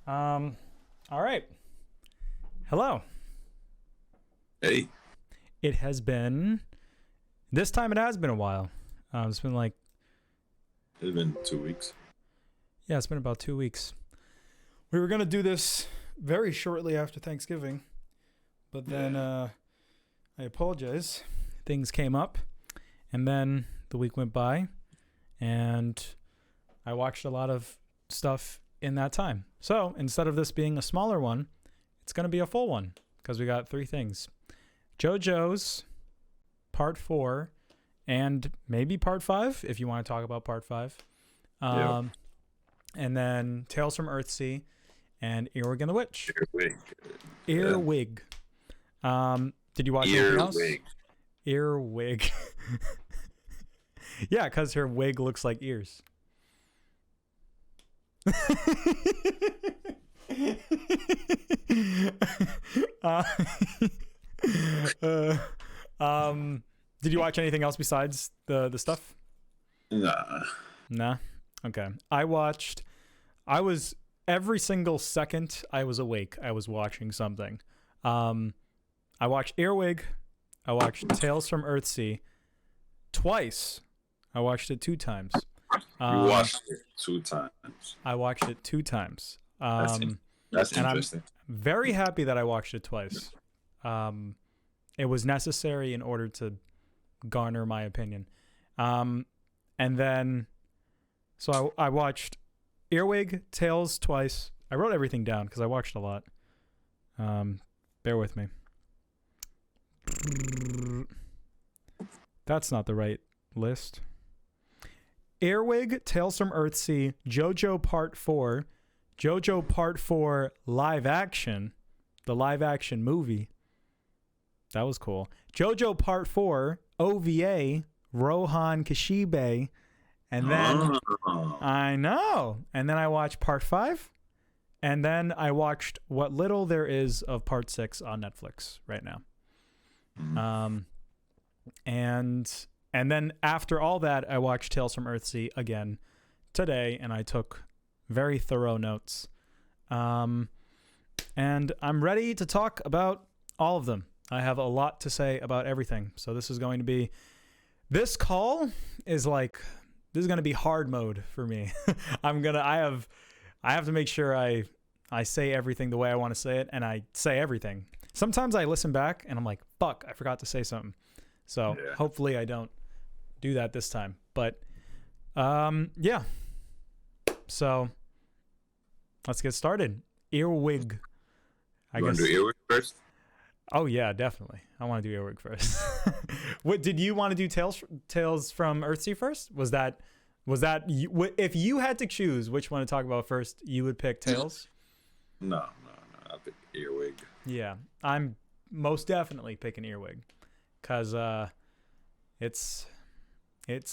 All right. Hello. Hey. It has been. This time it has been a while. It's been like. It's been 2 weeks. Yeah, it's been about 2 weeks. We were gonna do this very shortly after Thanksgiving, but then I apologize. Things came up, and then the week went by, and I watched a lot of stuff in that time. So instead of this being a smaller one, it's going to be a full one because we got 3 things. JoJo's part 4 and maybe part 5 if you want to talk about part 5. And then Tales from Earthsea and Earwig and the Witch. Earwig. Did you watch anything else? Earwig. Yeah, because her wig looks like ears. Did you watch anything else besides the stuff? Nah. Okay. Every single second I was awake, I was watching something. I watched Earwig. I watched Tales from Earthsea twice. I watched it 2 times. You watched it 2 times. I watched it 2 times. That's interesting. I'm very happy that I watched it twice. It was necessary in order to garner my opinion. And then, so I watched Earwig, Tales twice. I wrote everything down because I watched a lot. Bear with me. That's not the right list. Earwig, Tales from Earthsea, Jojo Part 4, Jojo Part 4 live action, the live action movie. That was cool. Jojo Part 4 OVA, Rohan Kishibe, and then I know. And then I watched Part 5, and then I watched what little there is of Part 6 on Netflix right now. And then after all that, I watched Tales from Earthsea again today, and I took very thorough notes. And I'm ready to talk about all of them. I have a lot to say about everything. So this is going to be, this call is like, this is going to be hard mode for me. I have to make sure I say everything the way I want to say it, and I say everything. Sometimes I listen back and I'm like, fuck, I forgot to say something. So hopefully I don't do that this time. But yeah. So let's get started. Earwig. You want to do Earwig first? Oh yeah, definitely. I want to do Earwig first. What did you want to do? Tales from Earthsea first? Was that if you had to choose which one to talk about first, you would pick Tales? No. I pick Earwig. Yeah, I'm most definitely picking Earwig because it's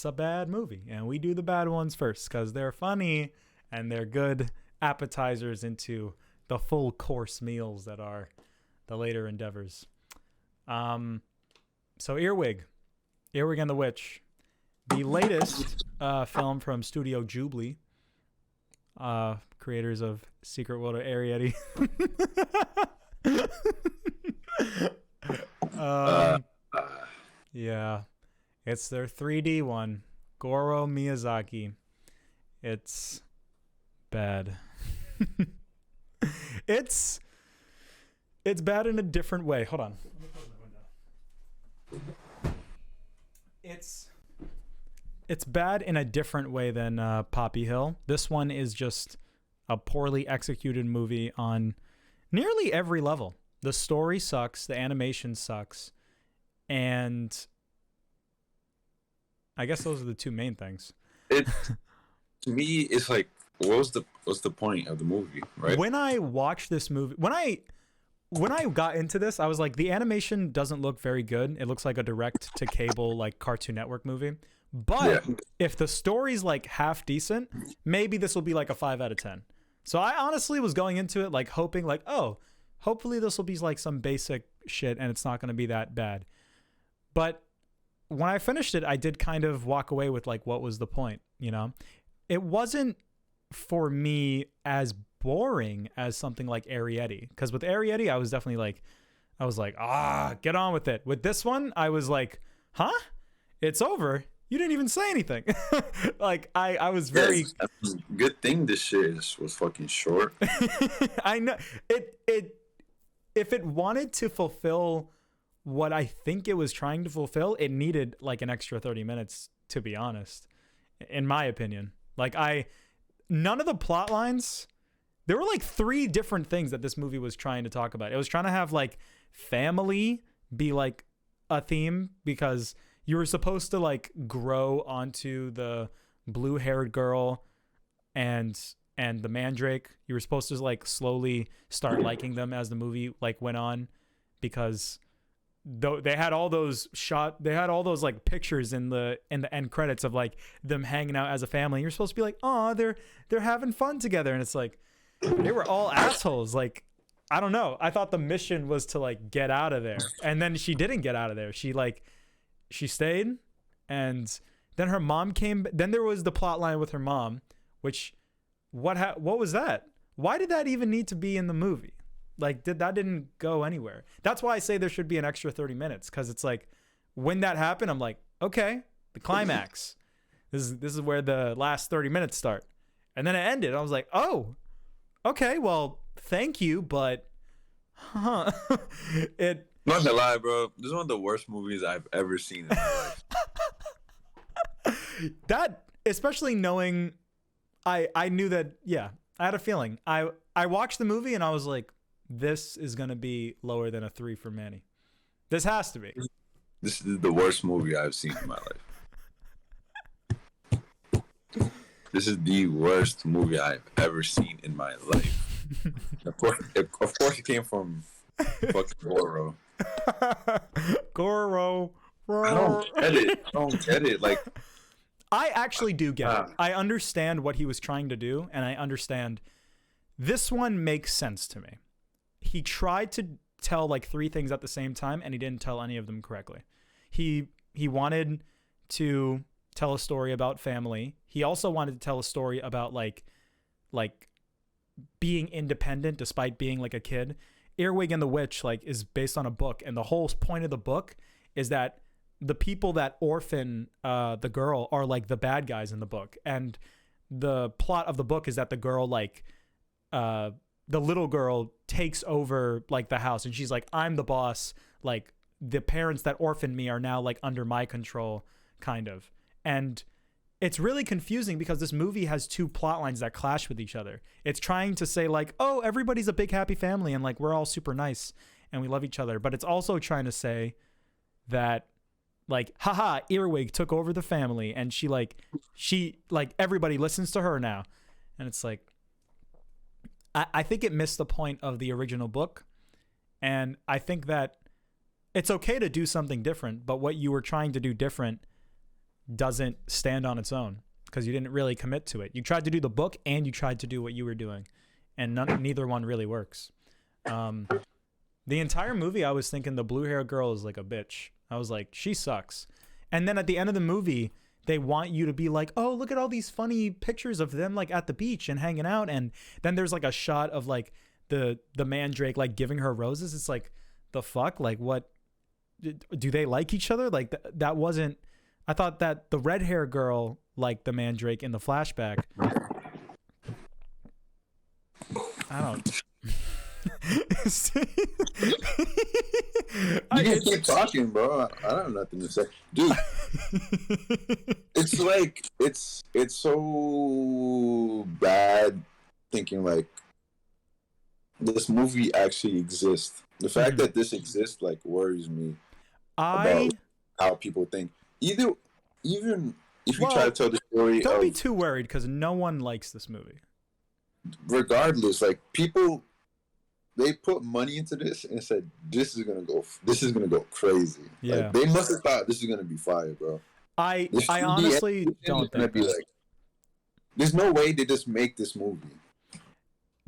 a bad movie, and we do the bad ones first because they're funny and they're good appetizers into the full course meals that are the later endeavors. So Earwig and the Witch, the latest film from Studio Ghibli, creators of Secret World of Arrietty. Yeah, it's their 3D one, Goro Miyazaki. It's bad. It's bad in a different way. Hold on. Let me close my window. It's bad in a different way than Poppy Hill. This one is just a poorly executed movie on nearly every level. The story sucks, the animation sucks, and I guess those are the 2 main things. To me, it's like, what's the point of the movie, right? When I watched this movie, when I got into this, I was like, the animation doesn't look very good. It looks like a direct to cable, like Cartoon Network movie. But if the story's like half decent, maybe this will be like a 5 out of 10. So I honestly was going into it like hoping like, oh, hopefully this will be like some basic shit and it's not going to be that bad. But when I finished it, I did kind of walk away with like, what was the point? You know, it wasn't for me as boring as something like Arrietty. Because with Arrietty, I was definitely like, get on with it. With this one, I was like, huh? It's over? You didn't even say anything. Like, I was very... Yes, good thing this shit was fucking short. I know. If it wanted to fulfill what I think it was trying to fulfill, it needed like an extra 30 minutes, to be honest, in my opinion. Like, none of the plot lines... There were like 3 different things that this movie was trying to talk about. It was trying to have like family be like a theme, because you were supposed to like grow onto the blue-haired girl and the mandrake. You were supposed to like slowly start liking them as the movie like went on, because they had all those like pictures in the end credits of like them hanging out as a family. You're supposed to be like, oh, they're having fun together, and it's like, they were all assholes. Like, I don't know. I thought the mission was to like get out of there, and then she didn't get out of there. She stayed, and then her mom came. Then there was the plot line with her mom, which what was that? Why did that even need to be in the movie? Like, that didn't go anywhere. That's why I say there should be an extra 30 minutes, because it's like, when that happened, I'm like, okay, the climax. This is where the last 30 minutes start, and then it ended. I was like, oh. Okay, well, thank you, but not gonna lie, bro. This is one of the worst movies I've ever seen in my life. That, especially knowing, I knew that. Yeah, I had a feeling. I watched the movie and I was like, this is gonna be lower than a 3 for Manny. This has to be. This is the worst movie I've seen in my life. This is the worst movie I've ever seen in my life. Of course, it came from fucking Goro. Goro. I don't get it. Like, I actually do get it. I understand what he was trying to do, and I understand this one makes sense to me. He tried to tell like 3 things at the same time, and he didn't tell any of them correctly. He wanted to tell a story about family. He also wanted to tell a story about like being independent despite being like a kid. Earwig and the Witch like is based on a book, and the whole point of the book is that the people that orphan the girl are like the bad guys in the book, and the plot of the book is that the girl like the little girl takes over like the house, and she's like, I'm the boss, like the parents that orphaned me are now like under my control, kind of. And it's really confusing because this movie has 2 plot lines that clash with each other. It's trying to say like, oh, everybody's a big happy family and like we're all super nice and we love each other, but it's also trying to say that like, haha, Earwig took over the family, and she everybody listens to her now. And it's like, I think it missed the point of the original book, and I think that it's okay to do something different, but what you were trying to do different doesn't stand on its own, because you didn't really commit to it. You tried to do the book and you tried to do what you were doing, and neither one really works. The entire movie, I was thinking the blue hair girl is like a bitch. I was like, she sucks. And then at the end of the movie, they want you to be like, oh, look at all these funny pictures of them like at the beach and hanging out. And then there's like a shot of like the mandrake like giving her roses. It's like, the fuck? Like, what? Do they like each other? Like that wasn't. I thought that the red hair girl liked the mandrake in the flashback. I don't. You can keep talking, bro. I don't have nothing to say, dude. It's like it's so bad thinking like this movie actually exists. The fact that this exists like worries me about how people think. Even if you try to tell the story, don't be too worried because no one likes this movie. Regardless, like people. They put money into this and said this is gonna go crazy. Yeah, like, they must have thought this is gonna be fire, bro. I honestly don't think that. Like, there's no way they just make this movie.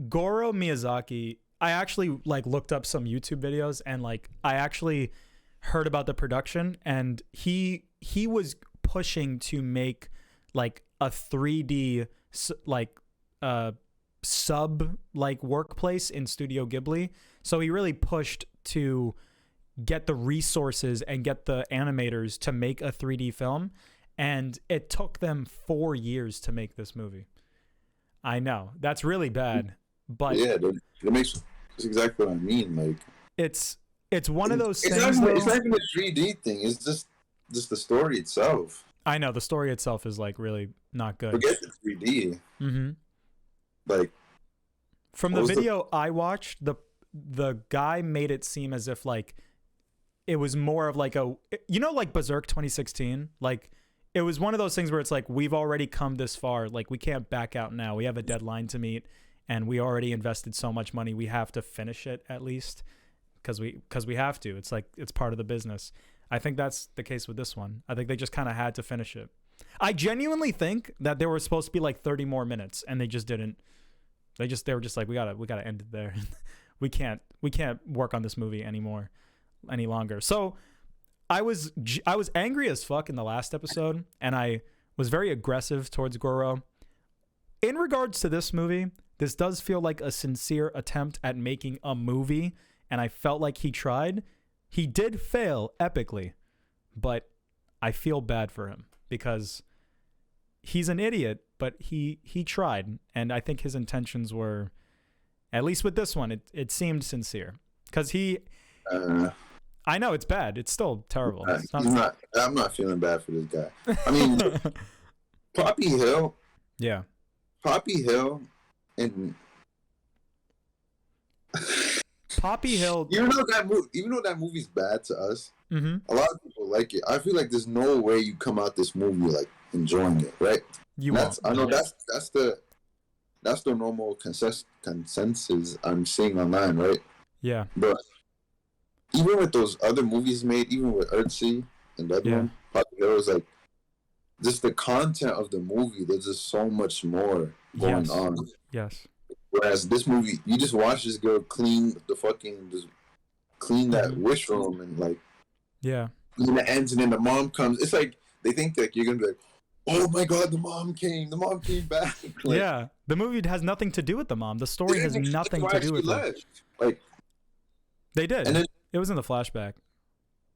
Goro Miyazaki. I actually like looked up some YouTube videos and like I actually heard about the production, and he was pushing to make like a 3D like sub like workplace in Studio Ghibli. So he really pushed to get the resources and get the animators to make a 3D film. And it took them 4 years to make this movie. I know that's really bad, but yeah, that makes that's exactly what I mean. Like it's one of those it's things. Not, it's not even a 3D thing. It's just the story itself. I know the story itself is like really not good. Forget the 3D. Mm-hmm. Like from the video I watched, the guy made it seem as if like it was more of like like Berserk 2016, like it was one of those things where it's like, we've already come this far, like we can't back out now. We have a deadline to meet, and we already invested so much money. We have to finish it at least because we have to. It's like it's part of the business. I think that's the case with this one. I think they just kind of had to finish it. I genuinely think that there were supposed to be like 30 more minutes, and they just didn't. They were just like, we gotta end it there. we can't work on this movie any longer. So I was angry as fuck in the last episode, and I was very aggressive towards Goro. In regards to this movie, this does feel like a sincere attempt at making a movie, and I felt like he tried. He did fail epically, but I feel bad for him because he's an idiot, but he tried, and I think his intentions were, at least with this one, it seemed sincere because he. I know it's bad. It's still terrible. I'm not feeling bad for this guy. I mean, Poppy Hill. Yeah. Poppy Hill and Poppy Hill. Even though that movie's bad to us, mm-hmm. a lot of people like it. I feel like there's no way you come out this movie like enjoying it, right? You won't. I know that's the normal consensus I'm seeing online, right? Yeah. But even with those other movies made, even with Earthsea and that one, Poppy Hill is like just the content of the movie. There's just so much more going on. Yes. Whereas this movie, you just watch this girl clean that wish room and like, and it ends, and then the mom comes. It's like they think like you're gonna be like, oh my god, the mom came back. Like, yeah, the movie has nothing to do with the mom. The story has nothing to do with it. Like they did. And then, it was in the flashback.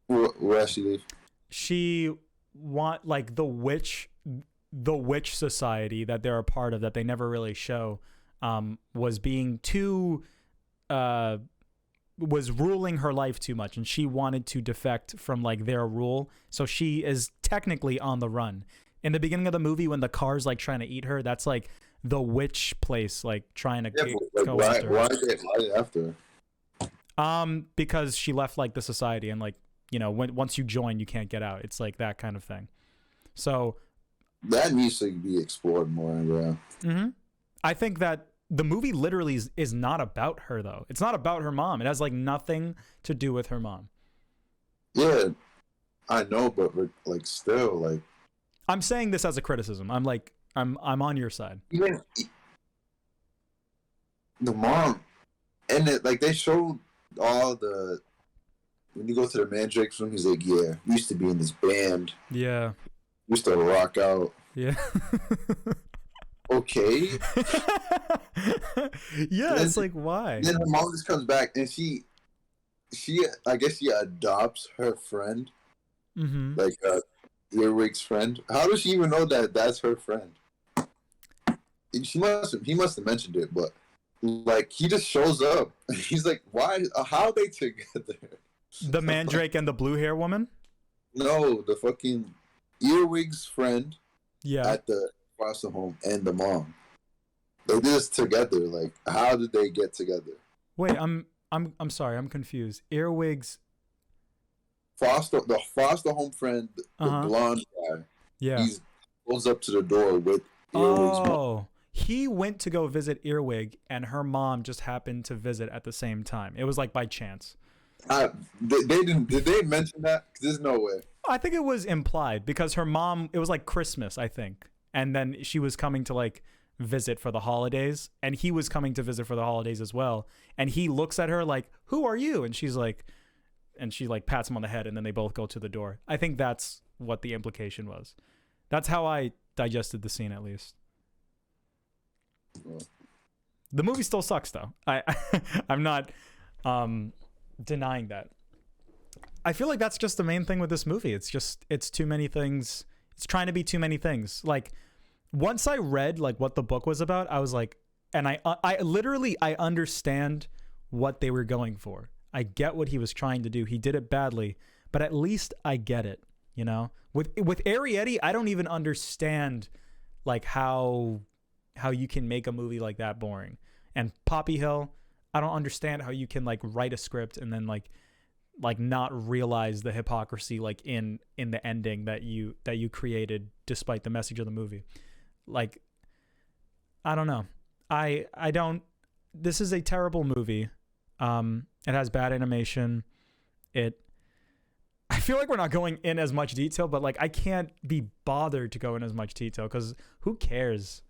Where she leave? She want like the witch society that they're a part of that they never really show. Was being too, was ruling her life too much, and she wanted to defect from like their rule. So she is technically on the run. In the beginning of the movie, when the car's like trying to eat her, that's like the witch place, like trying to go after her. Why after? Because she left like the society, and like once you join, you can't get out. It's like that kind of thing. So that needs to be explored more. Yeah. Mm-hmm. I think that the movie literally is not about her, though. It's not about her mom. It has like nothing to do with her mom. Yeah, I know, but like still, like I'm saying this as a criticism. I'm like I'm on your side. Even the mom, and like they showed all the when you go to the Mandrake's room, he's like, yeah, we used to be in this band. Yeah, we used to rock out. Yeah. Okay. Yeah, it's like why? Then her mom just comes back and she I guess she adopts her friend, like Earwig's friend. How does she even know that that's her friend? He must have mentioned it, but like he just shows up. He's like, why? How are they together? The Mandrake and the blue hair woman? No, the fucking Earwig's friend. Yeah. At the foster home and the mom. They did this together. Like, how did they get together? Wait, I'm sorry, I'm confused. Earwig's the foster home friend, the blonde guy. Yeah. He goes up to the door with Earwig's mom. He went to go visit Earwig, and her mom just happened to visit at the same time. It was like by chance. They didn't. Did they mention that? 'Cause there's no way. I think it was implied because her mom. It was like Christmas, I think, and then she was coming to like visit for the holidays, and he was coming to visit for the holidays as well. And he looks at her like, "Who are you?" And she's like, and she like pats him on the head, and then they both go to the door. I think that's what the implication was. That's how I digested the scene, at least. The movie still sucks though. I'm not denying that. I feel like that's just the main thing with this movie. It's too many things. It's trying to be too many things. Like once I read like what the book was about, I was like, and I literally I understand what they were going for. I get what he was trying to do. He did it badly, but at least I get it, you know? With Arrietty, I don't even understand like how you can make a movie like that boring. And Poppy Hill, I don't understand how you can like write a script and then like not realize the hypocrisy like in the ending that you created despite the message of the movie. Like I don't know. I don't. This is a terrible movie. It has bad animation. I feel like we're not going in as much detail, but like I can't be bothered to go in as much detail because who cares?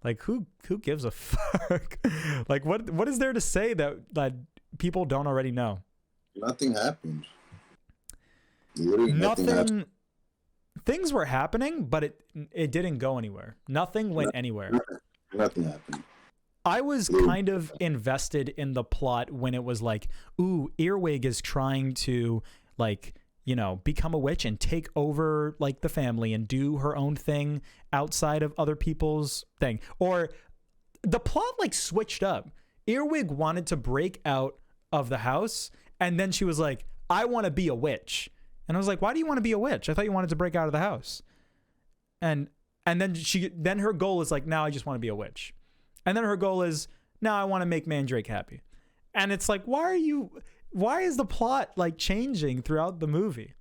Like who gives a fuck? Like what is there to say that people don't already know? Nothing happened. Literally nothing happened. Things were happening, but it didn't go anywhere. Nothing went anywhere. Nothing happened. I was kind of invested in the plot when it was like, ooh, Earwig is trying to like, you know, become a witch and take over like the family and do her own thing outside of other people's thing. Or the plot like switched up. Earwig wanted to break out of the house and then she was like, I want to be a witch. And I was like, why do you want to be a witch? I thought you wanted to break out of the house. And then her goal is like, now I just want to be a witch. And then her goal is, now I want to make Mandrake happy. And it's like, why is the plot like changing throughout the movie?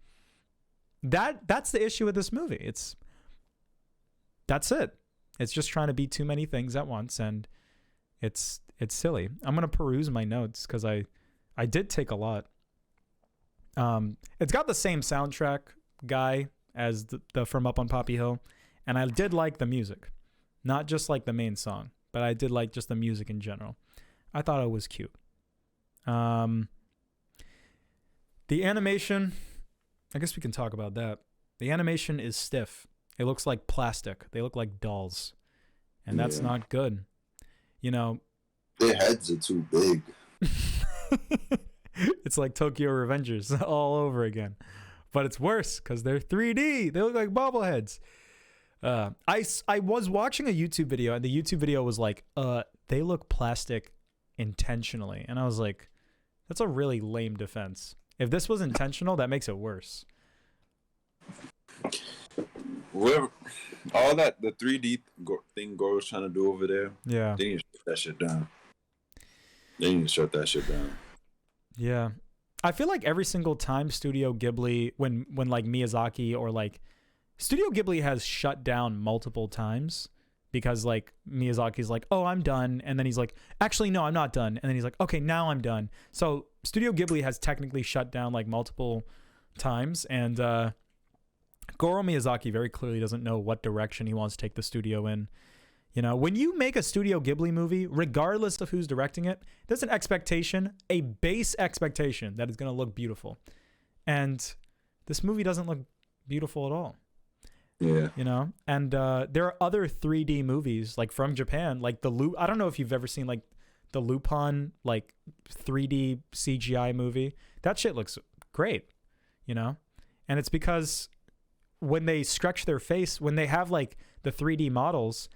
That's the issue with this movie. That's it. It's just trying to be too many things at once, and it's silly. I'm gonna peruse my notes because I did take a lot. It's got the same soundtrack guy as the From Up on Poppy Hill, and I did like the music, not just like the main song, but I did like just the music in general. I thought it was cute. The animation, I guess we can talk about that. The animation is stiff. It looks like plastic. They look like dolls, and that's not good. You know, their heads are too big. It's like Tokyo Revengers all over again, but it's worse because they're 3D. They look like bobbleheads. I was watching a YouTube video, and the YouTube video was like, they look plastic intentionally, and I was like, that's a really lame defense. If this was intentional, that makes it worse. Whoever, all that the 3D thing Goro's trying to do over there, yeah, they need to shut that shit down. They need to shut that shit down. Yeah, I feel like every single time Studio Ghibli, when like Miyazaki or like Studio Ghibli has shut down multiple times because like Miyazaki's like, oh, I'm done, and then he's like, actually no, I'm not done, and then he's like, okay, now I'm done. So Studio Ghibli has technically shut down like multiple times, and Goro Miyazaki very clearly doesn't know what direction he wants to take the studio in. You know, when you make a Studio Ghibli movie, regardless of who's directing it, there's an expectation, a base expectation that it's going to look beautiful. And this movie doesn't look beautiful at all. Yeah. You know, and there are other 3D movies like from Japan, like I don't know if you've ever seen like the Lupin like 3D CGI movie. That shit looks great, you know? And it's because when they stretch their face, when they have like the 3D models,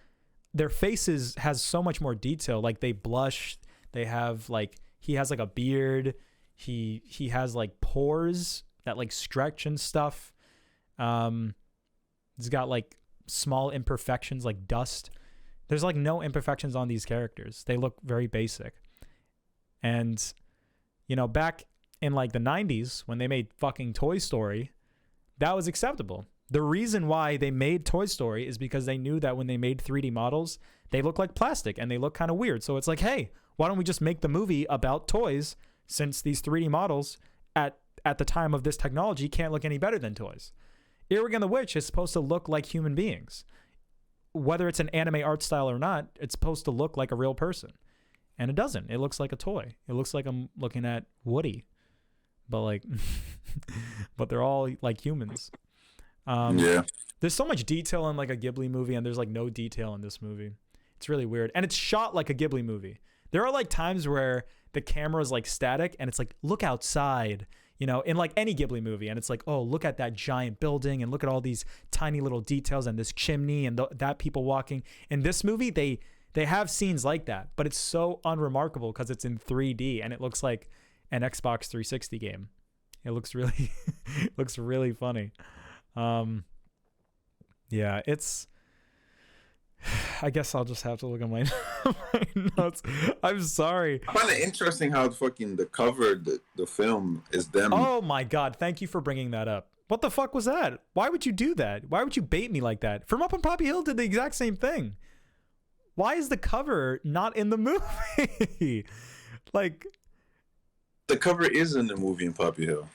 their faces has so much more detail. Like they blush, they have like, he has like a beard, he has like pores that like stretch and stuff. He's got like small imperfections like dust. There's like no imperfections on these characters. They look very basic. And, you know, back in like the 90s when they made fucking Toy Story, that was acceptable. The reason why they made Toy Story is because they knew that when they made 3D models, they look like plastic and they look kind of weird. So it's like, hey, why don't we just make the movie about toys, since these 3D models at the time of this technology can't look any better than toys. Earwig and the Witch is supposed to look like human beings. Whether it's an anime art style or not, it's supposed to look like a real person. And it doesn't. It looks like a toy. It looks like I'm looking at Woody. But like, but they're all like humans. Yeah. There's so much detail in like a Ghibli movie, and there's like no detail in this movie. It's really weird. And it's shot like a Ghibli movie. There are like times where the camera is like static and it's like, look outside, you know, in like any Ghibli movie. And it's like, oh, look at that giant building and look at all these tiny little details and this chimney and that people walking. In this movie, they have scenes like that, but it's so unremarkable because it's in 3D and it looks like an Xbox 360 game. It looks really, looks really funny. Yeah, it's, I guess I'll just have to look at my notes. I'm sorry. I find it interesting how fucking the cover, the film is them. Oh my God. Thank you for bringing that up. What the fuck was that? Why would you do that? Why would you bait me like that? From Up on Poppy Hill did the exact same thing. Why is the cover not in the movie? Like, the cover is in the movie in Poppy Hill.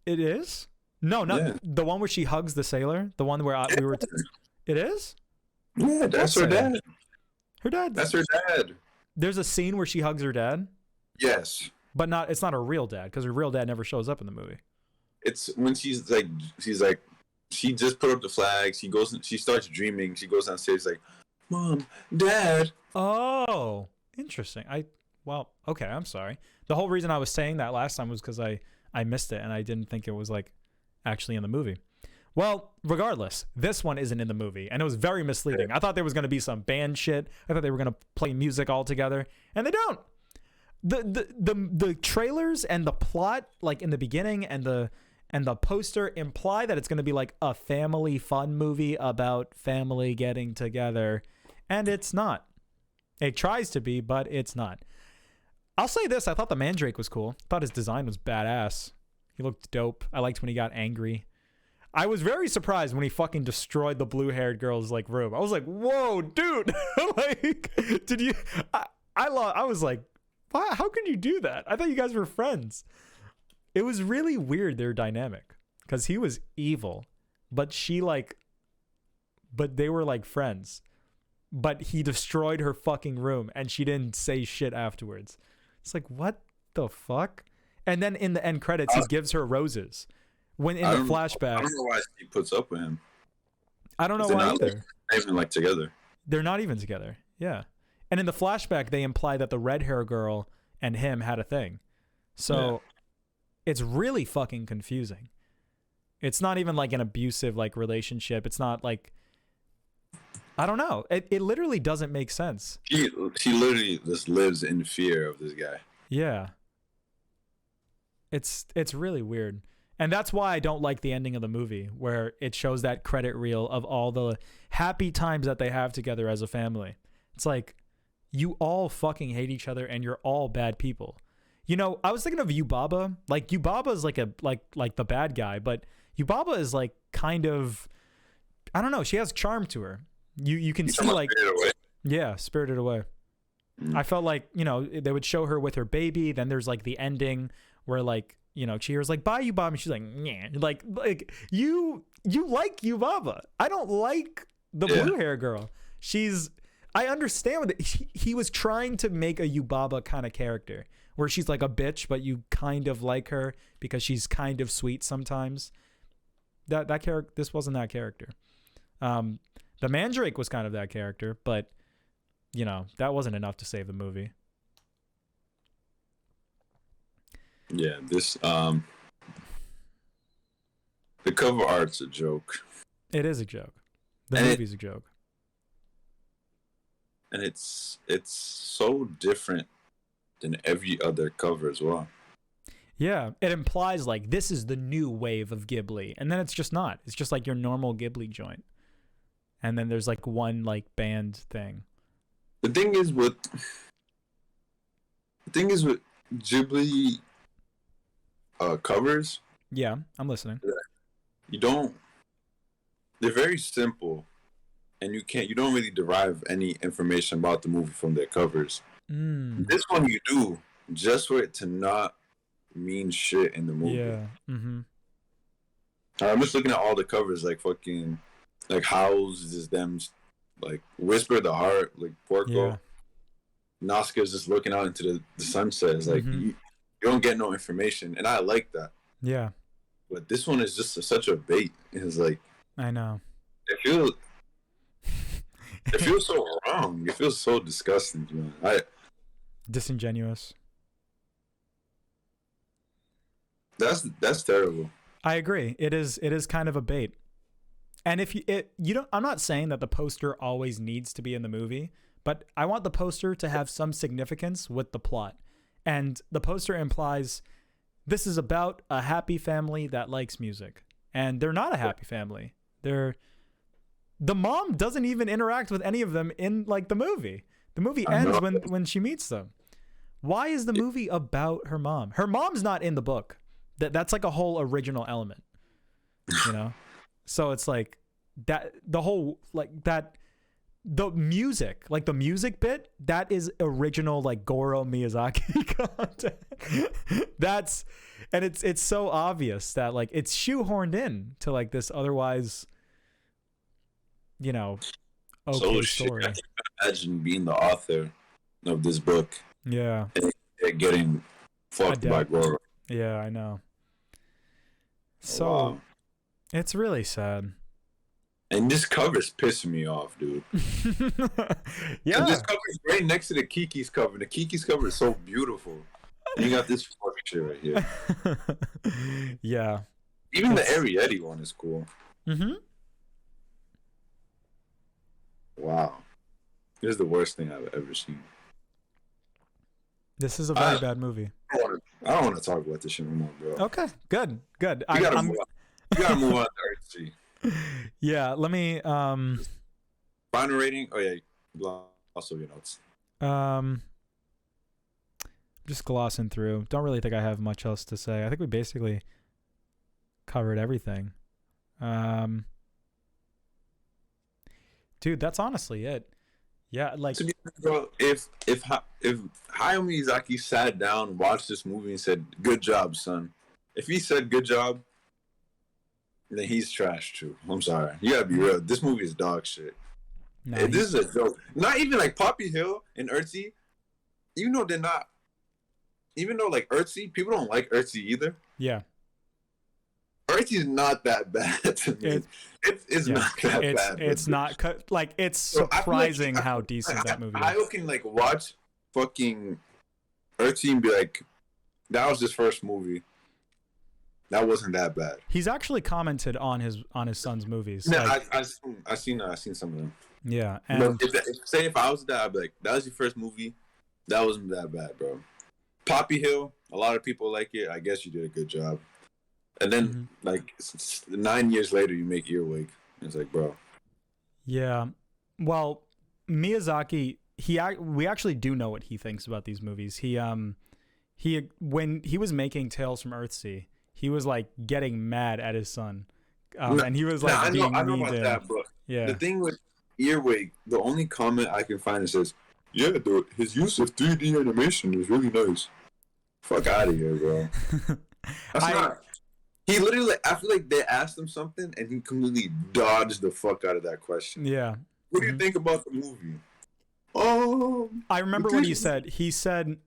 it is? No, not the one where she hugs the sailor. The one where we were. It is? Yeah, that's her dad. Her dad. That's her dad. There's a scene where she hugs her dad. Yes. But not. It's not her real dad because her real dad never shows up in the movie. It's when she's like, she just put up the flag. She starts dreaming. She goes downstairs like, Mom, Dad. Oh, interesting. Well, okay. I'm sorry. The whole reason I was saying that last time was because I missed it and I didn't think it was like actually in the movie. Well, regardless, this one isn't in the movie, and it was very misleading. I thought there was going to be some band shit. I thought they were going to play music all together, and they don't. The trailers and the plot, like in the beginning, and the poster imply that it's going to be like a family fun movie about family getting together, and it's not. It tries to be, but it's not. I'll say this: I thought the Mandrake was cool. I thought his design was badass. He looked dope. I liked when he got angry. I was very surprised when he fucking destroyed the blue-haired girl's like room. I was like, "Whoa, dude!" Like, did you? I was like, "Wow, how could you do that?" I thought you guys were friends. It was really weird, their dynamic, because he was evil, but they were like friends. But he destroyed her fucking room, and she didn't say shit afterwards. It's like, what the fuck? And then in the end credits, he gives her roses. When in the flashback, I don't know why she puts up with him. I don't know why either. They're not even like together. They're not even together. Yeah. And in the flashback, they imply that the red hair girl and him had a thing. So it's really fucking confusing. It's not even like an abusive like relationship. It's not like, I don't know. It literally doesn't make sense. She literally just lives in fear of this guy. Yeah. It's really weird. And that's why I don't like the ending of the movie, where it shows that credit reel of all the happy times that they have together as a family. It's like, you all fucking hate each other and you're all bad people. You know, I was thinking of Yubaba. Like, Yubaba is like the bad guy, but Yubaba is like kind of, I don't know, she has charm to her. You can see like, Spirited Away. I felt like, you know, they would show her with her baby. Then there's like the ending where like, you know, Chihira's like, bye, Yubaba. And she's like, yeah. Like you like Yubaba. I don't like the blue hair girl. I understand what he was trying to make a Yubaba kind of character where she's like a bitch, but you kind of like her because she's kind of sweet sometimes. That character, this wasn't that character. The Mandrake was kind of that character, but you know, that wasn't enough to save the movie. Yeah, this the cover art's a joke. It is a joke. The movie's a joke. And it's so different than every other cover as well. Yeah, it implies like this is the new wave of Ghibli, and then it's just not. It's just like your normal Ghibli joint. And then there's like one like band thing. The thing is with Ghibli covers. Yeah, I'm listening. They're very simple, and you don't really derive any information about the movie from their covers. This one you do, just for it to not mean shit in the movie. Yeah. Mm-hmm. I'm just looking at all the covers, like fucking, like Howls is them, like Whisper the Heart, like Porco. Yeah. Nazca's just looking out into the sunset. It's like you don't get no information, and I like that. Yeah. But this one is just such a bait. It's like, I know. I feel It feels so wrong. It feels so disgusting, man. Disingenuous. That's terrible. I agree. It is kind of a bait. And if you don't, I'm not saying that the poster always needs to be in the movie, but I want the poster to have some significance with the plot. And the poster implies this is about a happy family that likes music. And they're not a happy family. The mom doesn't even interact with any of them in like the movie. The movie ends when she meets them. Why is the movie about her mom? Her mom's not in the book. That's like a whole original element, you know? So it's like that the whole like that the music bit that is original like Goro Miyazaki content. And it's so obvious that like it's shoehorned in to like this otherwise, you know, okay story. I can imagine being the author of this book. Yeah. And getting fucked by Goro. Yeah, I know. So wow. It's really sad. And this cover's pissing me off, dude. Yeah. And this cover's right next to the Kiki's cover. The Kiki's cover is so beautiful. And you got this fuck shit right here. Yeah. Even the Arietti one is cool. Mm-hmm. Wow. This is the worst thing I've ever seen. This is a very bad movie. I don't want to talk about this shit anymore, bro. Okay, good. We gotta move on to Earthsea. Yeah, let me Final rating? Oh yeah, also your notes. Just glossing through. Don't really think I have much else to say. I think we basically covered everything. Dude, that's honestly it. Yeah, like bro, if Hayao Miyazaki sat down, watched this movie, and said, "Good job, son," if he said "good job," then he's trash too. I'm sorry, you gotta be real. This movie is dog shit. No, this is a joke. Not even like Poppy Hill and Earthsea, even though like Earthsea, people don't like Earthsea either. Yeah. Earthsea's not that bad to me. It's not that bad. It's not like it's surprising how decent that movie is. I can like watch fucking Earthsea and be like, that was his first movie. That wasn't that bad. He's actually commented on his son's movies. Yeah, like, I've seen some of them. Yeah, and if I was that, I'd be like, that was your first movie. That wasn't that bad, bro. Poppy Hill, a lot of people like it. I guess you did a good job. And then, like, 9 years later, you make Earwig. It's like, bro. Yeah. Well, Miyazaki, we actually do know what he thinks about these movies. He when he was making Tales from Earthsea, he was like getting mad at his son, and he was like, I know about that, bro. Yeah. The thing with Earwig, the only comment I can find is says, "Yeah, his use of 3D animation is really nice." Fuck out of here, bro. That's not. He literally, I feel like they asked him something and he completely dodged the fuck out of that question. Yeah. What do you think about the movie? I remember what he said. He said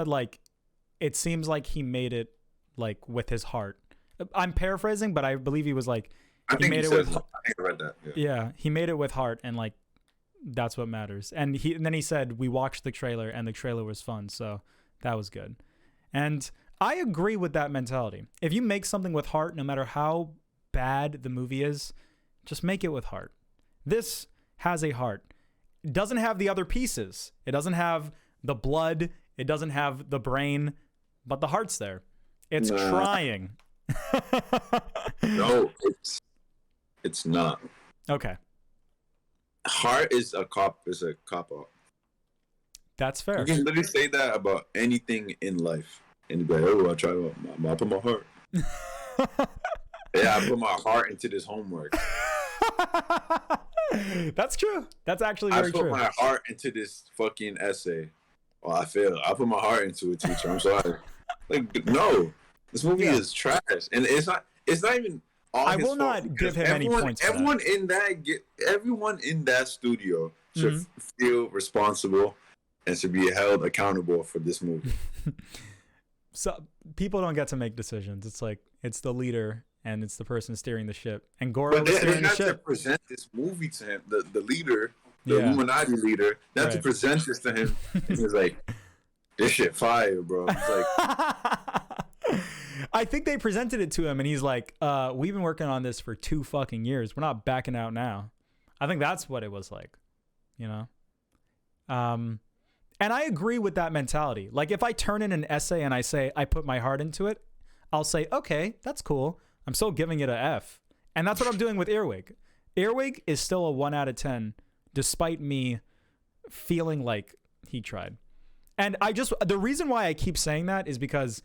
like, it seems like he made it like with his heart. I'm paraphrasing, but I believe he was like, I think I read that. Yeah, he made it with heart, and like, that's what matters. And then he said, we watched the trailer and the trailer was fun, so that was good. And I agree with that mentality. If you make something with heart, no matter how bad the movie is, just make it with heart. This has a heart. It doesn't have the other pieces. It doesn't have the blood. It doesn't have the brain, but the heart's there. It's trying. No, it's not. Okay. Heart is a cop out. That's fair. You can literally say that about anything in life. And be like, oh, I put my heart. Yeah, I put my heart into this homework. That's true. That's actually very true. I put my heart into this fucking essay. Oh, I failed. I put my heart into it, teacher. I'm sorry. Like, no. This movie is trash. And it's not even all I his will fault, not give him any points for everyone in that studio should feel responsible and should be held accountable for this movie. So people don't get to make decisions. It's like, it's the leader and it's the person steering the ship. And Goro was steering the ship. To present this movie to him, the leader. the Yeah. Illuminati leader, not to Right. present this to him. And he was like, "This shit fire, bro." It's like, I think they presented it to him and he's like, we've been working on this for 2 fucking years. We're not backing out now. I think that's what it was like, you know? And I agree with that mentality. Like if I turn in an essay and I say I put my heart into it, I'll say, okay, that's cool. I'm still giving it a F. And that's what I'm doing with Earwig. Earwig is still a 1 out of 10, despite me feeling like he tried. And the reason why I keep saying that is because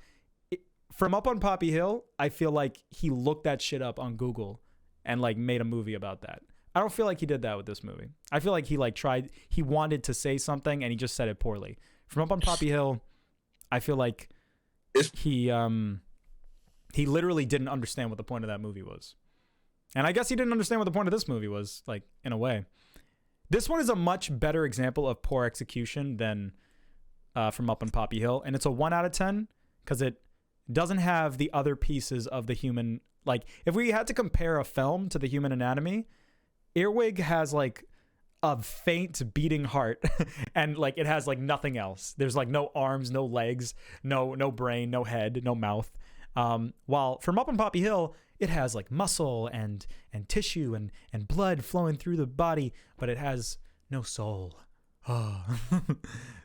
from Up on Poppy Hill, I feel like he looked that shit up on Google and like made a movie about that. I don't feel like he did that with this movie. I feel like he like he wanted to say something and he just said it poorly. From Up on Poppy Hill, I feel like he literally didn't understand what the point of that movie was. And I guess he didn't understand what the point of this movie was, like, in a way. This one is a much better example of poor execution than From Up on Poppy Hill. And it's a 1 out of 10 because it doesn't have the other pieces of the human. Like, if we had to compare a film to the human anatomy, Earwig has, like, a faint beating heart and, like, it has, like, nothing else. There's, like, no arms, no legs, no brain, no head, no mouth. While From Up on Poppy Hill, it has like muscle and tissue and blood flowing through the body, but it has no soul. Oh.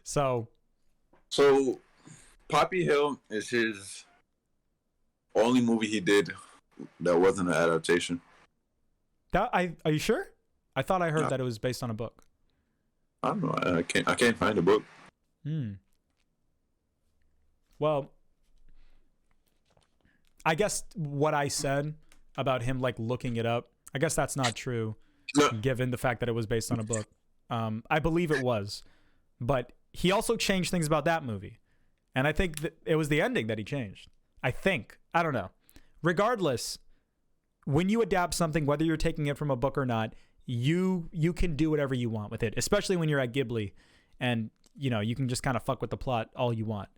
So Poppy Hill is his only movie he did that wasn't an adaptation. Are you sure? I thought I heard that it was based on a book. I don't know. I can't find the book. Well, I guess what I said about him like looking it up, I guess that's not true, given the fact that it was based on a book. I believe it was, but he also changed things about that movie, and I think that it was the ending that he changed. I don't know. Regardless, when you adapt something, whether you're taking it from a book or not, you can do whatever you want with it, especially when you're at Ghibli, and you know you can just kind of fuck with the plot all you want,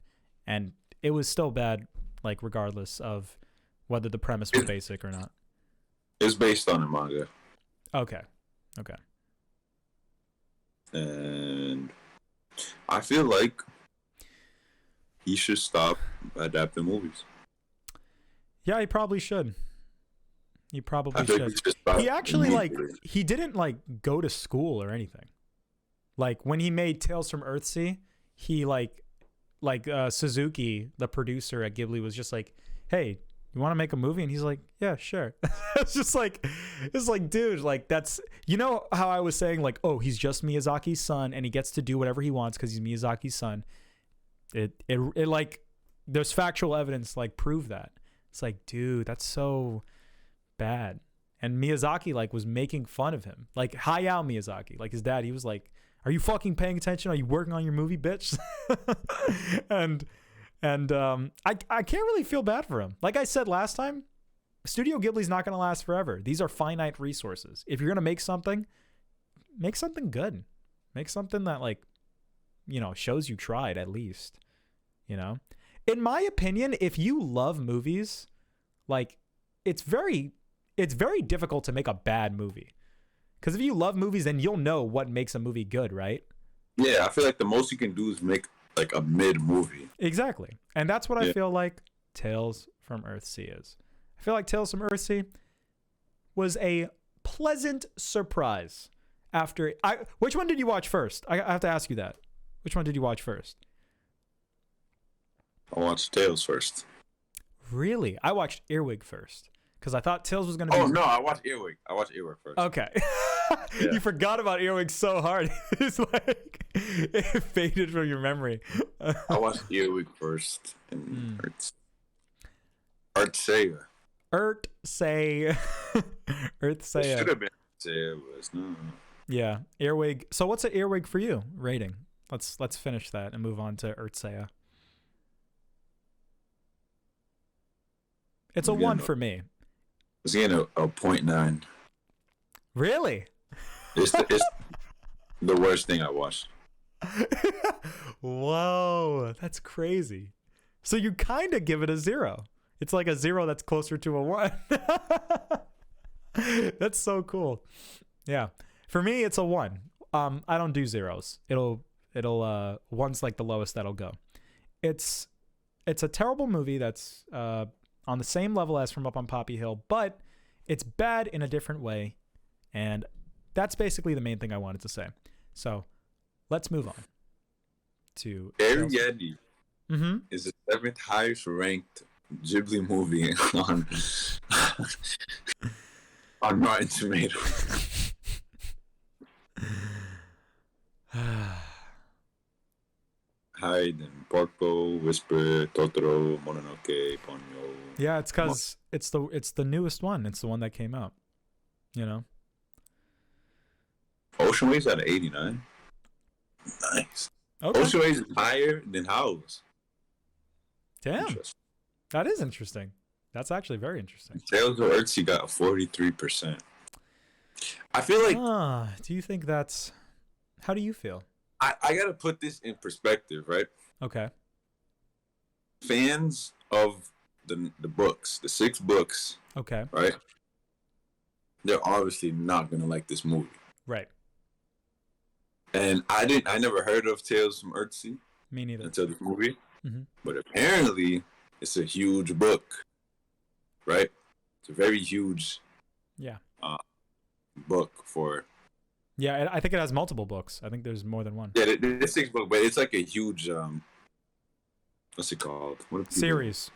and it was still bad. Like, regardless of whether the premise was basic or not. It's based on a manga. Okay. And I feel like he should stop adapting movies. Yeah, he probably should. He probably should. He actually, like, he didn't, like, go to school or anything. Like, when he made Tales from Earthsea, he, like Suzuki, the producer at Ghibli, was just like, hey, you want to make a movie? And he's like, yeah, sure. It's like, dude, like, that's, you know how I was saying, like, oh, he's just Miyazaki's son and he gets to do whatever he wants because he's Miyazaki's son. It like, there's factual evidence, like, prove that. It's like, dude, that's so bad. And Miyazaki, like, was making fun of him. Like, Hayao Miyazaki, like his dad, he was like, are you fucking paying attention? Are you working on your movie, bitch? and I can't really feel bad for him. Like I said last time, Studio Ghibli's not going to last forever. These are finite resources. If you're going to make something good. Make something that, like, you know, shows you tried at least, you know? In my opinion, if you love movies, like, it's very difficult to make a bad movie. Because if you love movies, then you'll know what makes a movie good, right? Yeah, I feel like the most you can do is make, like, a mid-movie. Exactly. And that's what I feel like Tales from Earthsea is. I feel like Tales from Earthsea was a pleasant surprise after... Which one did you watch first? I have to ask you that. Which one did you watch first? I watched Tales first. Really? I watched Earwig first. Because I thought Tales was going to be... Oh, no, I watched Earwig. First. Okay. Yeah. You forgot about Earwig so hard. It's like... It faded from your memory. I watched Earwig first. And Earthsea. Earthsea. Earthsea. It should have been Earthsea, but it's not. Yeah, Earwig. So what's an Earwig for you rating? Let's finish that and move on to Earthsea. It's a 1 for me. It's getting a 0.9. Really? It's the worst thing I watched. Whoa, that's crazy. So you kind of give it a 0. It's like a 0 that's closer to a 1. That's so cool. Yeah. For me, it's a 1. I don't do zeros. It'll one's like the lowest that'll go. It's a terrible movie that's on the same level as From Up on Poppy Hill, but it's bad in a different way, and that's basically the main thing I wanted to say. So let's move on to Yeti is the 7th highest ranked Ghibli movie on Rotten Tomatoes. Higher than Porco, Whisper, Totoro, Mononoke, Ponyo. Yeah, it's because it's the newest one. It's the one that came out. You know. Ocean Waves at 89. Nice. Okay. Ocean Waves is higher than House. Damn. That is interesting. That's actually very interesting. Tales of Earthsea got 43%. I feel like. Do you think that's? How do you feel? I gotta put this in perspective, right? Okay. Fans of the books, the 6 books. Okay. Right. They're obviously not gonna like this movie. Right. And I never heard of Tales from Earthsea. Me neither. Until this movie. Mm-hmm. But apparently, it's a huge book. Right. It's a very huge. Yeah. Book for. Yeah, I think it has multiple books. I think there's more than one. Yeah, there's 6 books, but it's like a huge what's it called? Series.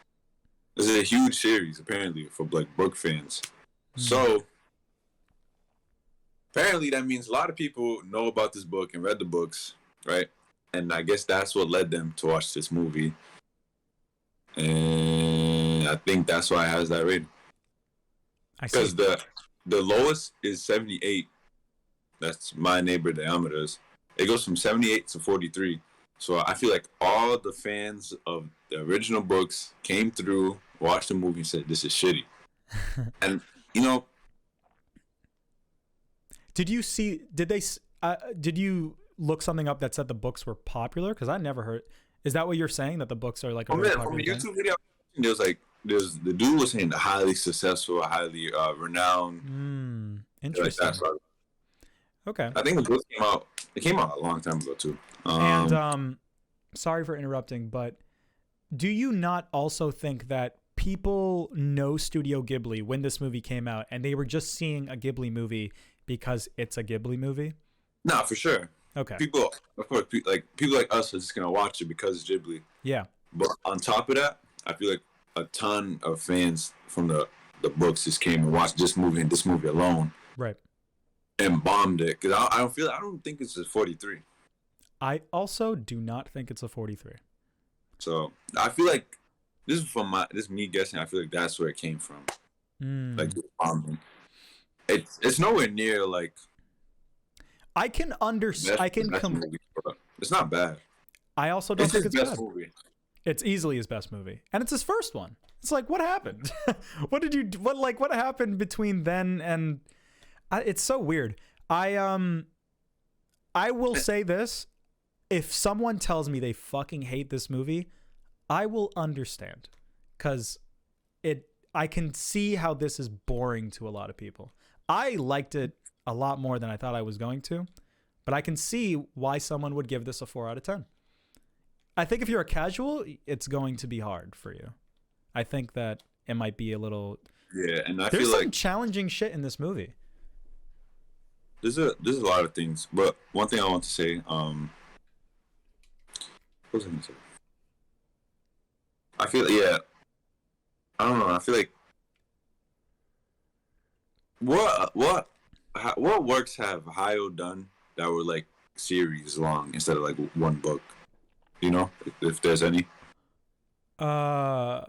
It's a huge series apparently for like book fans. So apparently that means a lot of people know about this book and read the books, right? And I guess that's what led them to watch this movie. And I think that's why it has that rating. Because the lowest is 78. That's My Neighbor Diameters. It goes from 78 to 43. So I feel like all the fans of the original books came through, watched the movie, and said, this is shitty. And, you know. Did you look something up that said the books were popular? Because I never heard. Is that what you're saying? That the books are like a very popular thing? From a YouTube video, there's the dude was saying highly successful, highly renowned. Interesting. Like that, okay. I think the book came out. It came out a long time ago too. And sorry for interrupting, but do you not also think that people know Studio Ghibli when this movie came out, and they were just seeing a Ghibli movie because it's a Ghibli movie? Nah, for sure. Okay. People, of course, people like us are just gonna watch it because it's Ghibli. Yeah. But on top of that, I feel like a ton of fans from the books just came and watched this movie and this movie alone. Right. And bombed it because I don't think it's a 43. I also do not think it's a 43. So I feel like this is me guessing. I feel like that's where it came from. Like bombing. It's nowhere near like. I can understand. It's not bad. I also don't think it's best bad. Movie. It's easily his best movie, and it's his first one. It's like, what happened? What happened between then and? It's so weird. I will say this: if someone tells me they fucking hate this movie, I will understand, because I can see how this is boring to a lot of people. I liked it a lot more than I thought I was going to, but I can see why someone would give this a 4 out of 10. I think if you're a casual, it's going to be hard for you. I think that it might be a little. Yeah, and I there's feel some challenging shit in this movie. There's a lot of things, but one thing I want to say, what was I gonna say? I feel I don't know. I feel like what works have Hayao done that were like series long instead of like one book? You know, if there's any. I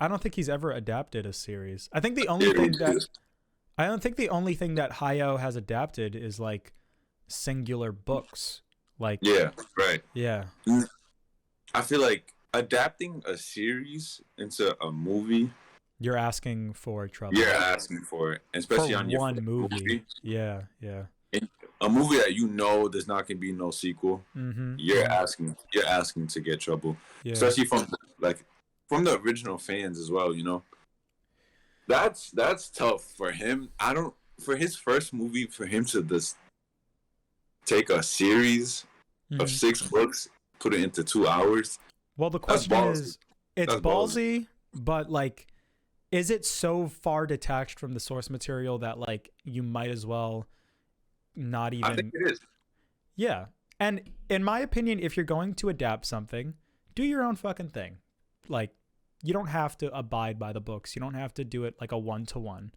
don't think he's ever adapted a series. I think the only thing that. I don't think the only thing that Hayao has adapted is like singular books. Like yeah, right. Yeah. I feel like adapting a series into a movie. You're asking for trouble. You're asking for it, especially for on your one movie. Yeah, yeah. A movie that you know there's not gonna be no sequel. Mm-hmm. You're asking to get trouble, especially from the original fans as well. You know. That's tough for him. For his first movie, for him to take a series of Mhm. 6 books, put it into 2 hours. Well, the That's question ballsy. is, it's That's ballsy, but like, is it so far detached from the source material that like you might as well not I think even? it is. Yeah. And in my opinion, if you're going to adapt something, do your own fucking thing. Like, you don't have to abide by the books. You don't have to do it like a 1-to-1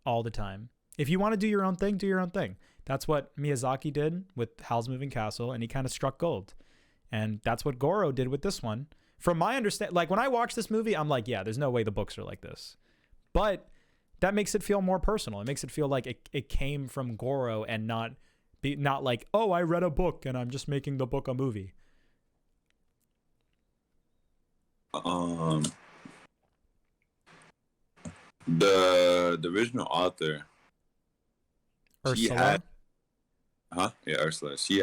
all the time. If you want to do your own thing, do your own thing. That's what Miyazaki did with Howl's Moving Castle, and he kind of struck gold. And that's what Goro did with this one. From my understanding, like when I watch this movie, I'm like, yeah, there's no way the books are like this. But that makes it feel more personal. It makes it feel like it came from Goro and not like, oh, I read a book and I'm just making the book a movie. The original author, she Ursula. had Ursula. She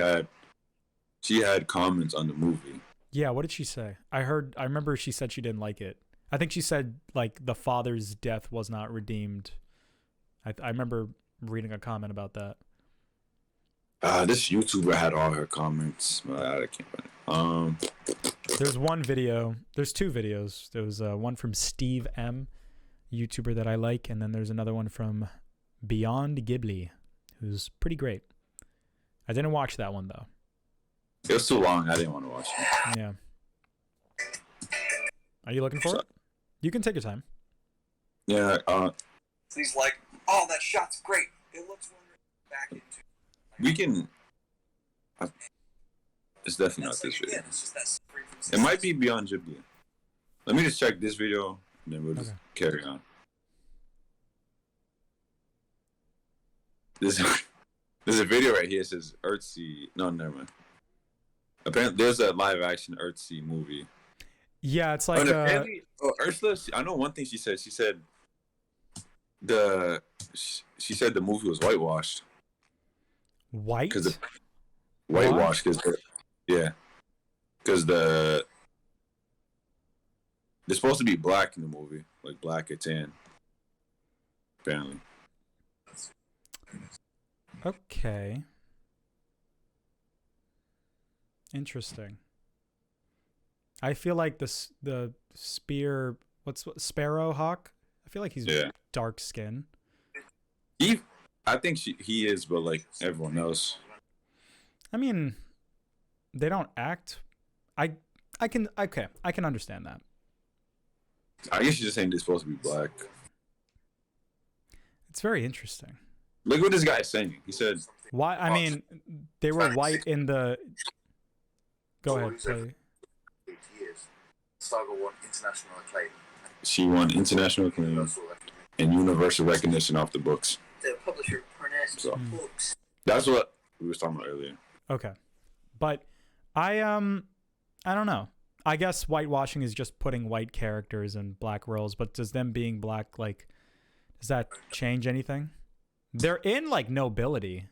had comments on the movie. Yeah, what did she say? I remember she said she didn't like it. I think she said like the father's death was not redeemed. I remember reading a comment about that. This YouTuber had all her comments. I can't find it. There's one video. There's 2 videos. There was one from Steve M, YouTuber that I like, and then there's another one from Beyond Ghibli, who's pretty great. I didn't watch that one though. It was too long. I didn't want to watch it. Yeah. Are you looking for it? You can take your time. Yeah. He's like, oh, that shot's great. It looks wonderful. Back into. We can. It's definitely not this video. It might be Beyond Ghibli. Let me just check this video, and then we'll just carry on. There's a video right here. It says Earthsea. No, never mind. Apparently, there's a live action Earthsea movie. Yeah, it's like Ursula. I know one thing she said. She said she said the movie was whitewashed. White? Because whitewashed. Because they're supposed to be black in the movie, like black or tan. Apparently. Okay. Interesting. I feel like the spear. What's Sparrowhawk? I feel like he's dark skin. I think he is, but like everyone else. I mean, they don't act. I can understand that. I guess you're just saying they're supposed to be black. It's very interesting. Look what this guy is saying. He said, "Why? I mean, they were white in the." Go ahead, play. Saga won international acclaim. She won international acclaim and universal recognition off the books. The publisher Parnassus Books. That's what we were talking about earlier. Okay, but I don't know. I guess whitewashing is just putting white characters in black roles, but does them being black, like, does that change anything? They're in like nobility,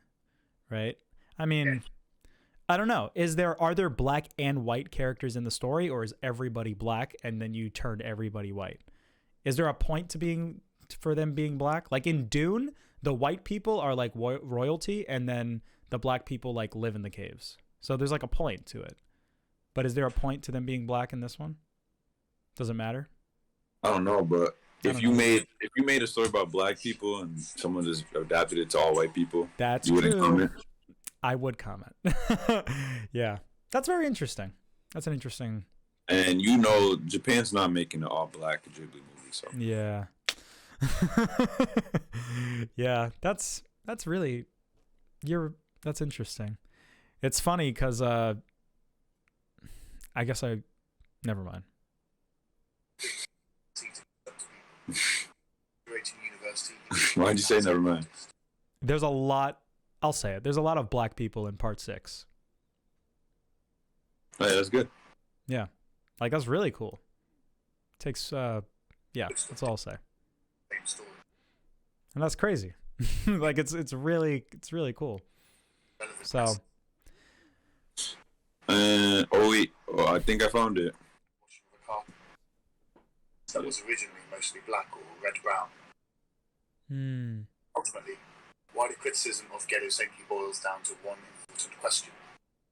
right? I mean, I don't know. Are there black and white characters in the story, or is everybody black and then you turn everybody white? Is there a point for them being black? Like in Dune, the white people are like royalty, and then the black people like live in the caves. So there's like a point to it. But is there a point to them being black in this one? Does it matter? I don't know, but if you made a story about black people and someone just adapted it to all white people, that's you wouldn't true. comment? I would comment. Yeah, that's very interesting. That's an interesting. And you know, Japan's not making an all black Ghibli movie, so yeah. Yeah, that's really that's interesting. It's funny because I guess never mind. Why'd you say never mind? There's a lot. I'll say it. There's a lot of black people in part 6. Oh, yeah, that's good. Yeah, like that's really cool. Takes yeah, that's all I'll say. And that's crazy. Like it's really cool. So. I think I found it. That was originally mostly black or red-brown. Ultimately, wider criticism of Ghetto Senki boils down to one important question.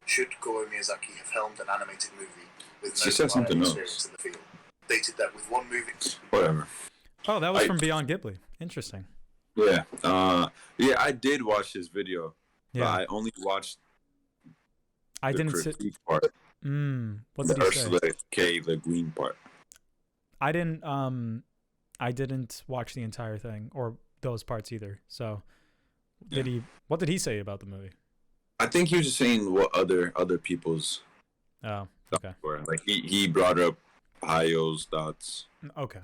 Should Goro Miyazaki have helmed an animated movie with She no said prior something experience else. in the field? Stated that with one movie. Whatever. Oh, that was from Beyond Ghibli. Interesting. Yeah. Yeah, I did watch his video. Yeah. But I only watched I the didn't critique part. What The did he say? Ursula K. Le Guin part. I didn't watch the entire thing or those parts either. So what did he say about the movie? I think he was just saying what other people's Oh, thoughts okay. were. Like he brought up Hayo's thoughts Okay.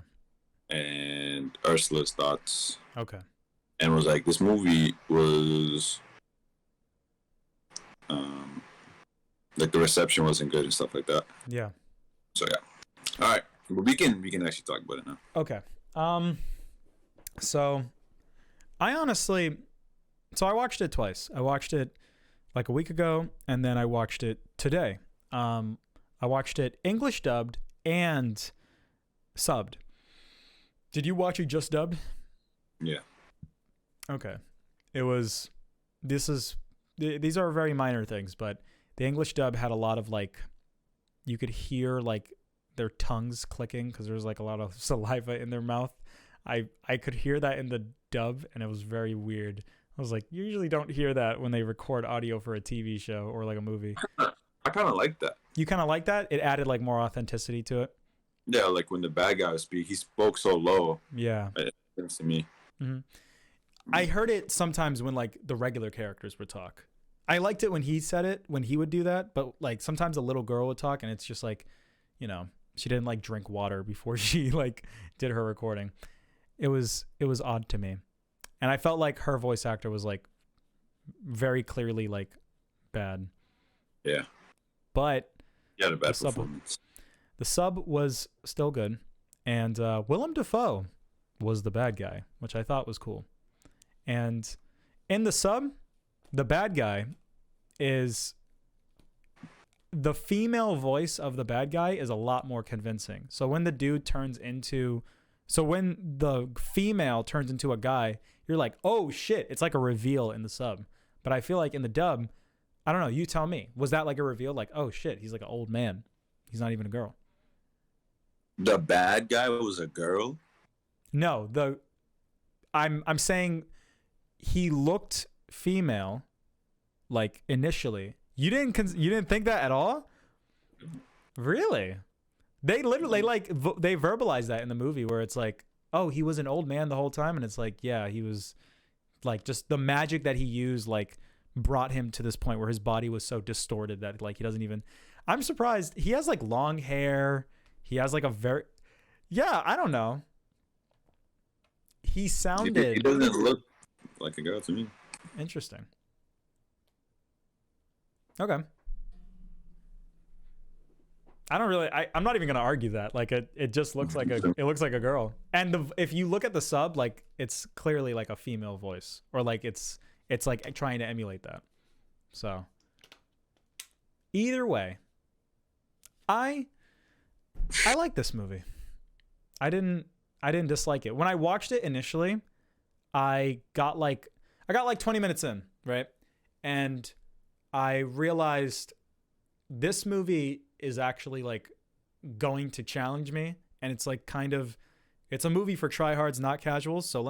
and Ursula's thoughts. Okay. And was like, this movie was like the reception wasn't good and stuff like that. Yeah. So yeah. All right. But we can actually talk about it now. Okay. So I watched it twice. I watched it like a week ago, and then I watched it today. I watched it English dubbed and subbed. Did you watch it just dubbed? Yeah. Okay. These are very minor things, but the English dub had a lot of like, you could hear like their tongues clicking because there was like a lot of saliva in their mouth. I could hear that in the dub, and it was very weird. I was like, you usually don't hear that when they record audio for a TV show or like a movie. I kind of like that. You kind of like that? It added like more authenticity to it. Yeah, like when the bad guy would speak, he spoke so low. Yeah. It seems to me. Mm-hmm. I heard it sometimes when like the regular characters would talk. I liked it when he said it, when he would do that, but like sometimes a little girl would talk and it's just like, you know, she didn't like drink water before she like did her recording. It was odd to me. And I felt like her voice actor was like very clearly like bad. Yeah. But he had a bad performance. The sub was still good. And Willem Dafoe was the bad guy, which I thought was cool. And in the sub, the bad guy is the female voice of the bad guy is a lot more convincing. So when the female turns into a guy, you're like, oh shit, it's like a reveal in the sub. But I feel like in the dub, I don't know, you tell me, was that like a reveal? Like, oh shit, he's like an old man. He's not even a girl. The bad guy was a girl? No, I'm saying he looked female, like initially. You didn't think that at all? Really? They literally they verbalize that in the movie where it's like, oh, he was an old man the whole time, and it's like, yeah, he was like, just the magic that he used like brought him to this point where his body was so distorted that like he doesn't even. I'm surprised he has like long hair. He has like I don't know. He sounded. He doesn't look like a girl to me. Interesting. Okay. I don't really. I'm not even gonna argue that. Like it just looks like it looks like a girl. And if you look at the sub, like it's clearly like a female voice, or like it's like trying to emulate that. So either way, I like this movie. I didn't dislike it. When I watched it initially, I got like 20 minutes in, right? And I realized this movie is actually like going to challenge me, and it's like it's a movie for tryhards, not casuals. So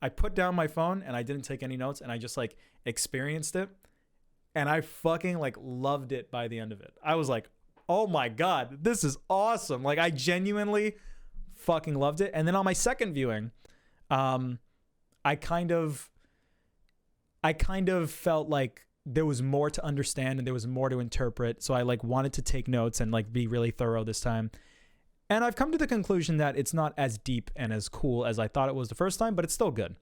I put down my phone and I didn't take any notes, and I just like experienced it, and I fucking like loved it by the end of it. I was like, oh my God, this is awesome. Like I genuinely fucking loved it. And then on my second viewing, I kind of felt like there was more to understand and there was more to interpret. So I like wanted to take notes and like be really thorough this time. And I've come to the conclusion that it's not as deep and as cool as I thought it was the first time, but it's still good.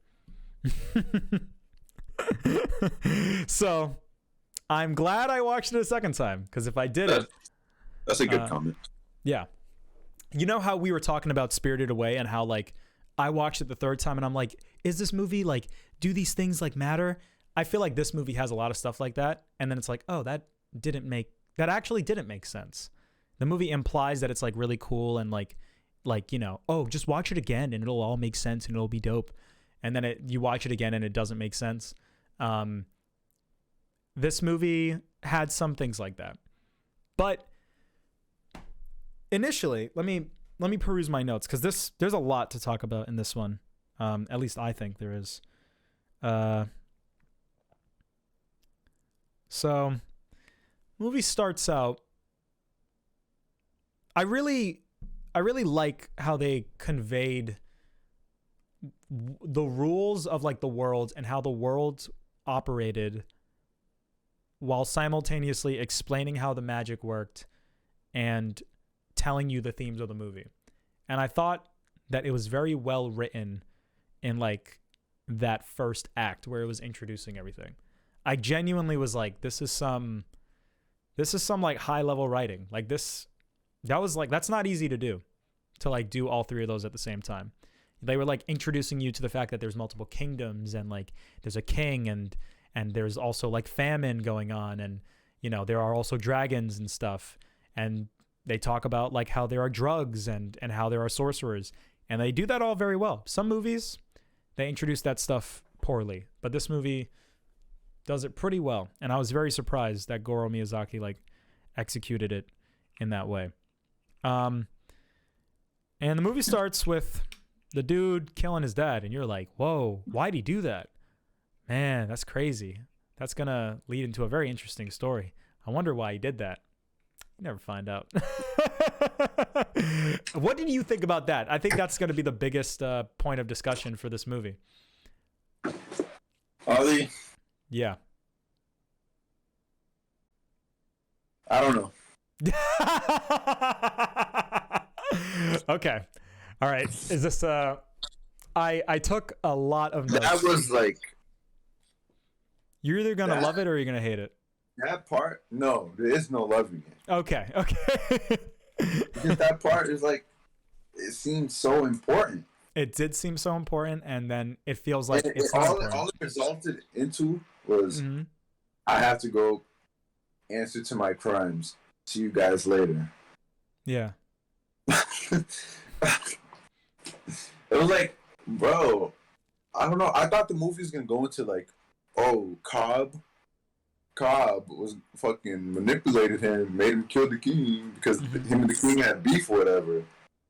So I'm glad I watched it a second time, because if I didn't, that's a good comment. Yeah. You know how we were talking about Spirited Away and how like I watched it the third time and I'm like, is this movie like, do these things like matter? I feel like this movie has a lot of stuff like that. And then it's like, oh, that actually didn't make sense. The movie implies that it's like really cool and like, you know, oh, just watch it again and it'll all make sense and it'll be dope. And then you watch it again and it doesn't make sense. this movie had some things like that. But initially, let me peruse my notes, because there's a lot to talk about in this one. At least I think there is. So movie starts out. I really like how they conveyed the rules of like the world and how the world operated, while simultaneously explaining how the magic worked and telling you the themes of the movie. And I thought that it was very well written in like that first act where it was introducing everything. I genuinely was like, this is some like high level writing. Like that's not easy to do all three of those at the same time. They were like introducing you to the fact that there's multiple kingdoms, and like there's a king, and there's also like famine going on, and you know, there are also dragons and stuff. And they talk about like how there are drugs and how there are sorcerers, and they do that all very well. Some movies, they introduce that stuff poorly, but this movie does it pretty well. And I was very surprised that Goro Miyazaki like executed it in that way. And the movie starts with the dude killing his dad, and you're like, whoa, why'd he do that? Man, that's crazy. That's gonna lead into a very interesting story. I wonder why he did that. You never find out. What did you think about that? I think that's gonna be the biggest point of discussion for this movie. Ollie? Yeah. I don't know. Okay. All right. Is this I took a lot of notes. That was like, you're either gonna love it or you're gonna hate it. that part, no, there is no loving it. Okay. Because that part is like, it seems so important. It did seem so important, and then it feels like it's all it resulted into was, I have to go answer to my crimes. See you guys later. Yeah. It was like, bro, I don't know. I thought the movie was gonna go into like, oh, Cobb was fucking manipulated him, made him kill the king because him and the king had beef or whatever.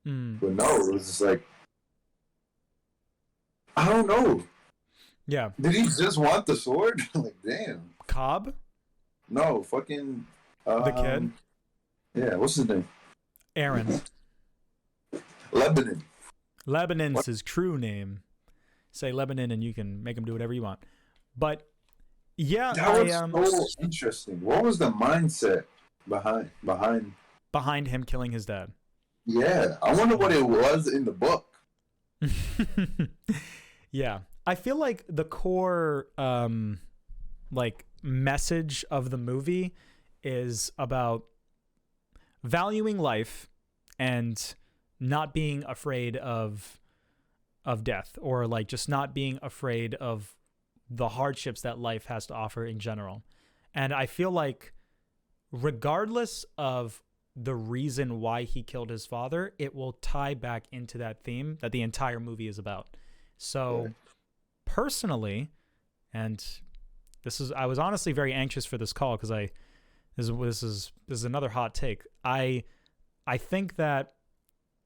But no, it was just like, I don't know. Yeah. Did he just want the sword? Like, damn. Cobb? No, fucking the kid? Yeah, what's his name? Aaron. Lebanon's his true name. Say Lebanon and you can make him do whatever you want. But yeah, that was so interesting. What was the mindset behind him killing his dad? Yeah, I wonder what it was in the book. Yeah, I feel like the core like message of the movie is about valuing life and not being afraid of death, or like just not being afraid of the hardships that life has to offer in general. And I feel like regardless of the reason why he killed his father, it will tie back into that theme that the entire movie is about. So personally, and I was honestly very anxious for this call because this is another hot take. I think that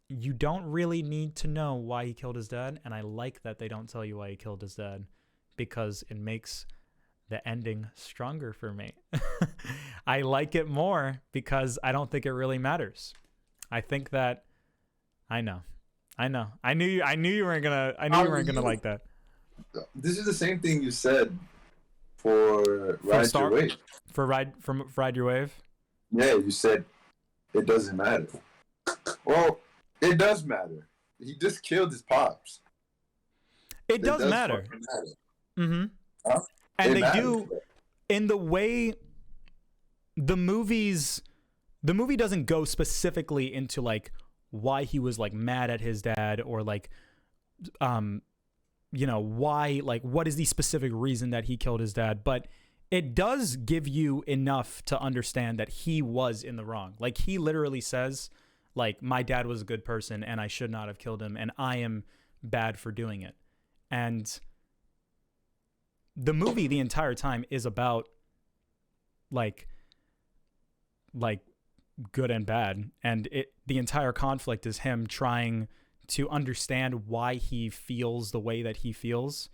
you don't really need to know why he killed his dad, and I like that they don't tell you why he killed his dad, because it makes the ending stronger for me. I like it more because I don't think it really matters. I think that I know. I knew you weren't gonna like that. This is the same thing you said for Ride Your Wave. For Ride Your Wave? Yeah, you said it doesn't matter. Well, it does matter. He just killed his pops. It does matter. Mm-hmm. Huh? And they do, in the way the movie doesn't go specifically into like why he was like mad at his dad, or like why, like what is the specific reason that he killed his dad, but it does give you enough to understand that he was in the wrong. Like he literally says, like, my dad was a good person and I should not have killed him, and I am bad for doing it. And the movie the entire time is about like good and bad, and the entire conflict is him trying to understand why he feels the way that he feels,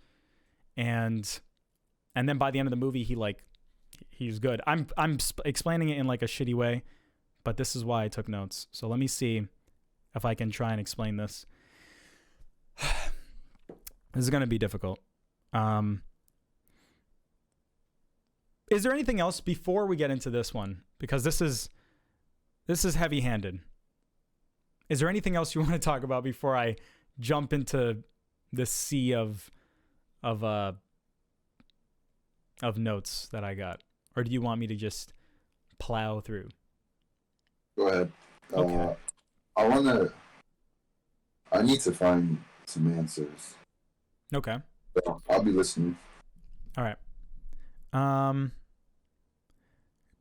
and then by the end of the movie he's good. I'm explaining it in like a shitty way, but this is why I took notes. So let me see if I can try and explain this. This is going to be difficult. Is there anything else before we get into this one? Because this is heavy-handed. Is there anything else you want to talk about before I jump into this sea of notes that I got? Or do you want me to just plow through? Go ahead. Okay. I need to find some answers. Okay. So I'll be listening. All right.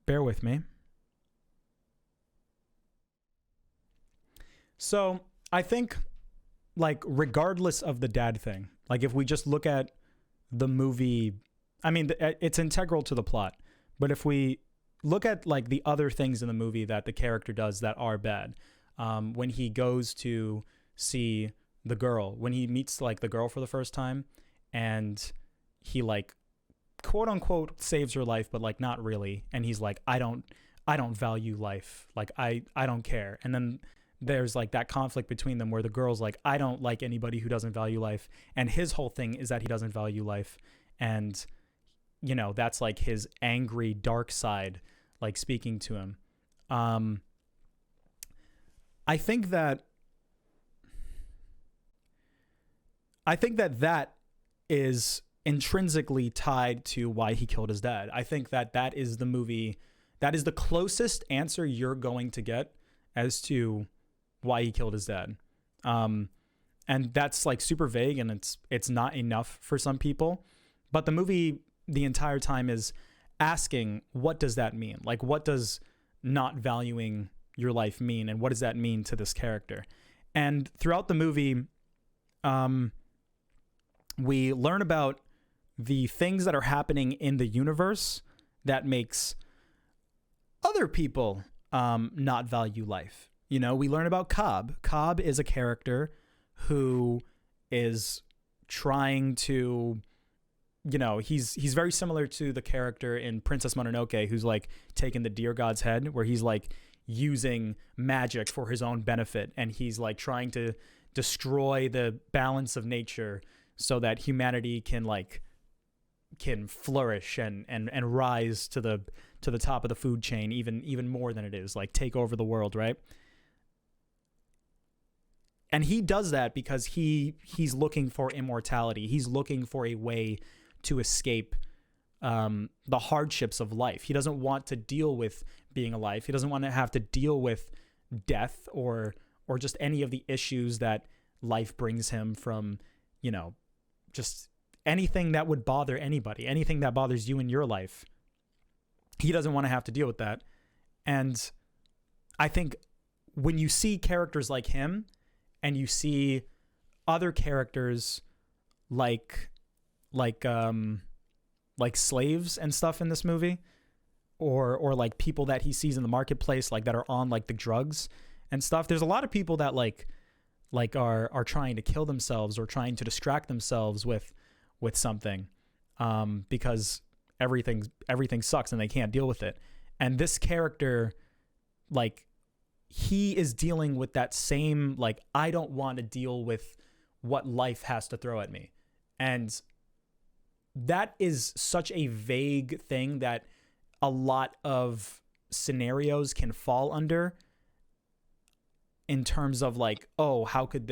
Bear with me. So I think, like, regardless of the dad thing, like if we just look at the movie, I mean, it's integral to the plot. But if we look at like the other things in the movie that the character does that are bad, when he goes to see the girl, when he meets like the girl for the first time, and he like quote unquote saves her life, but like not really, and he's like, I don't value life, like I don't care. And then there's like that conflict between them where the girl's like, I don't like anybody who doesn't value life, and his whole thing is that he doesn't value life, and you know, that's like his angry dark side like speaking to him. I think that is intrinsically tied to why he killed his dad. I think that is the movie, that is the closest answer you're going to get as to why he killed his dad. And that's like super vague, and it's not enough for some people. But the movie the entire time is asking, what does that mean? Like, what does not valuing your life mean? And what does that mean to this character? And throughout the movie, we learn about the things that are happening in the universe that makes other people not value life. You know, we learn about Cobb. Cobb is a character who is trying to, you know, he's very similar to the character in Princess Mononoke who's like taking the deer god's head, where he's like using magic for his own benefit, and he's like trying to destroy the balance of nature so that humanity can flourish and rise to the top of the food chain even more than it is, like take over the world, right? And he does that because he's looking for immortality. He's looking for a way to escape the hardships of life. He doesn't want to deal with being alive. He doesn't want to have to deal with death or just any of the issues that life brings him from, you know, just anything that would bother anybody, anything that bothers you in your life. He doesn't want to have to deal with that. And I think when you see characters like him and you see other characters like slaves and stuff in this movie, or like people that he sees in the marketplace, like that are on like the drugs and stuff. There's a lot of people that like are trying to kill themselves or trying to distract themselves with something, because everything sucks and they can't deal with it. And this character, like, he is dealing with that same, like, I don't want to deal with what life has to throw at me. And that is such a vague thing that a lot of scenarios can fall under, in terms of like, oh, how could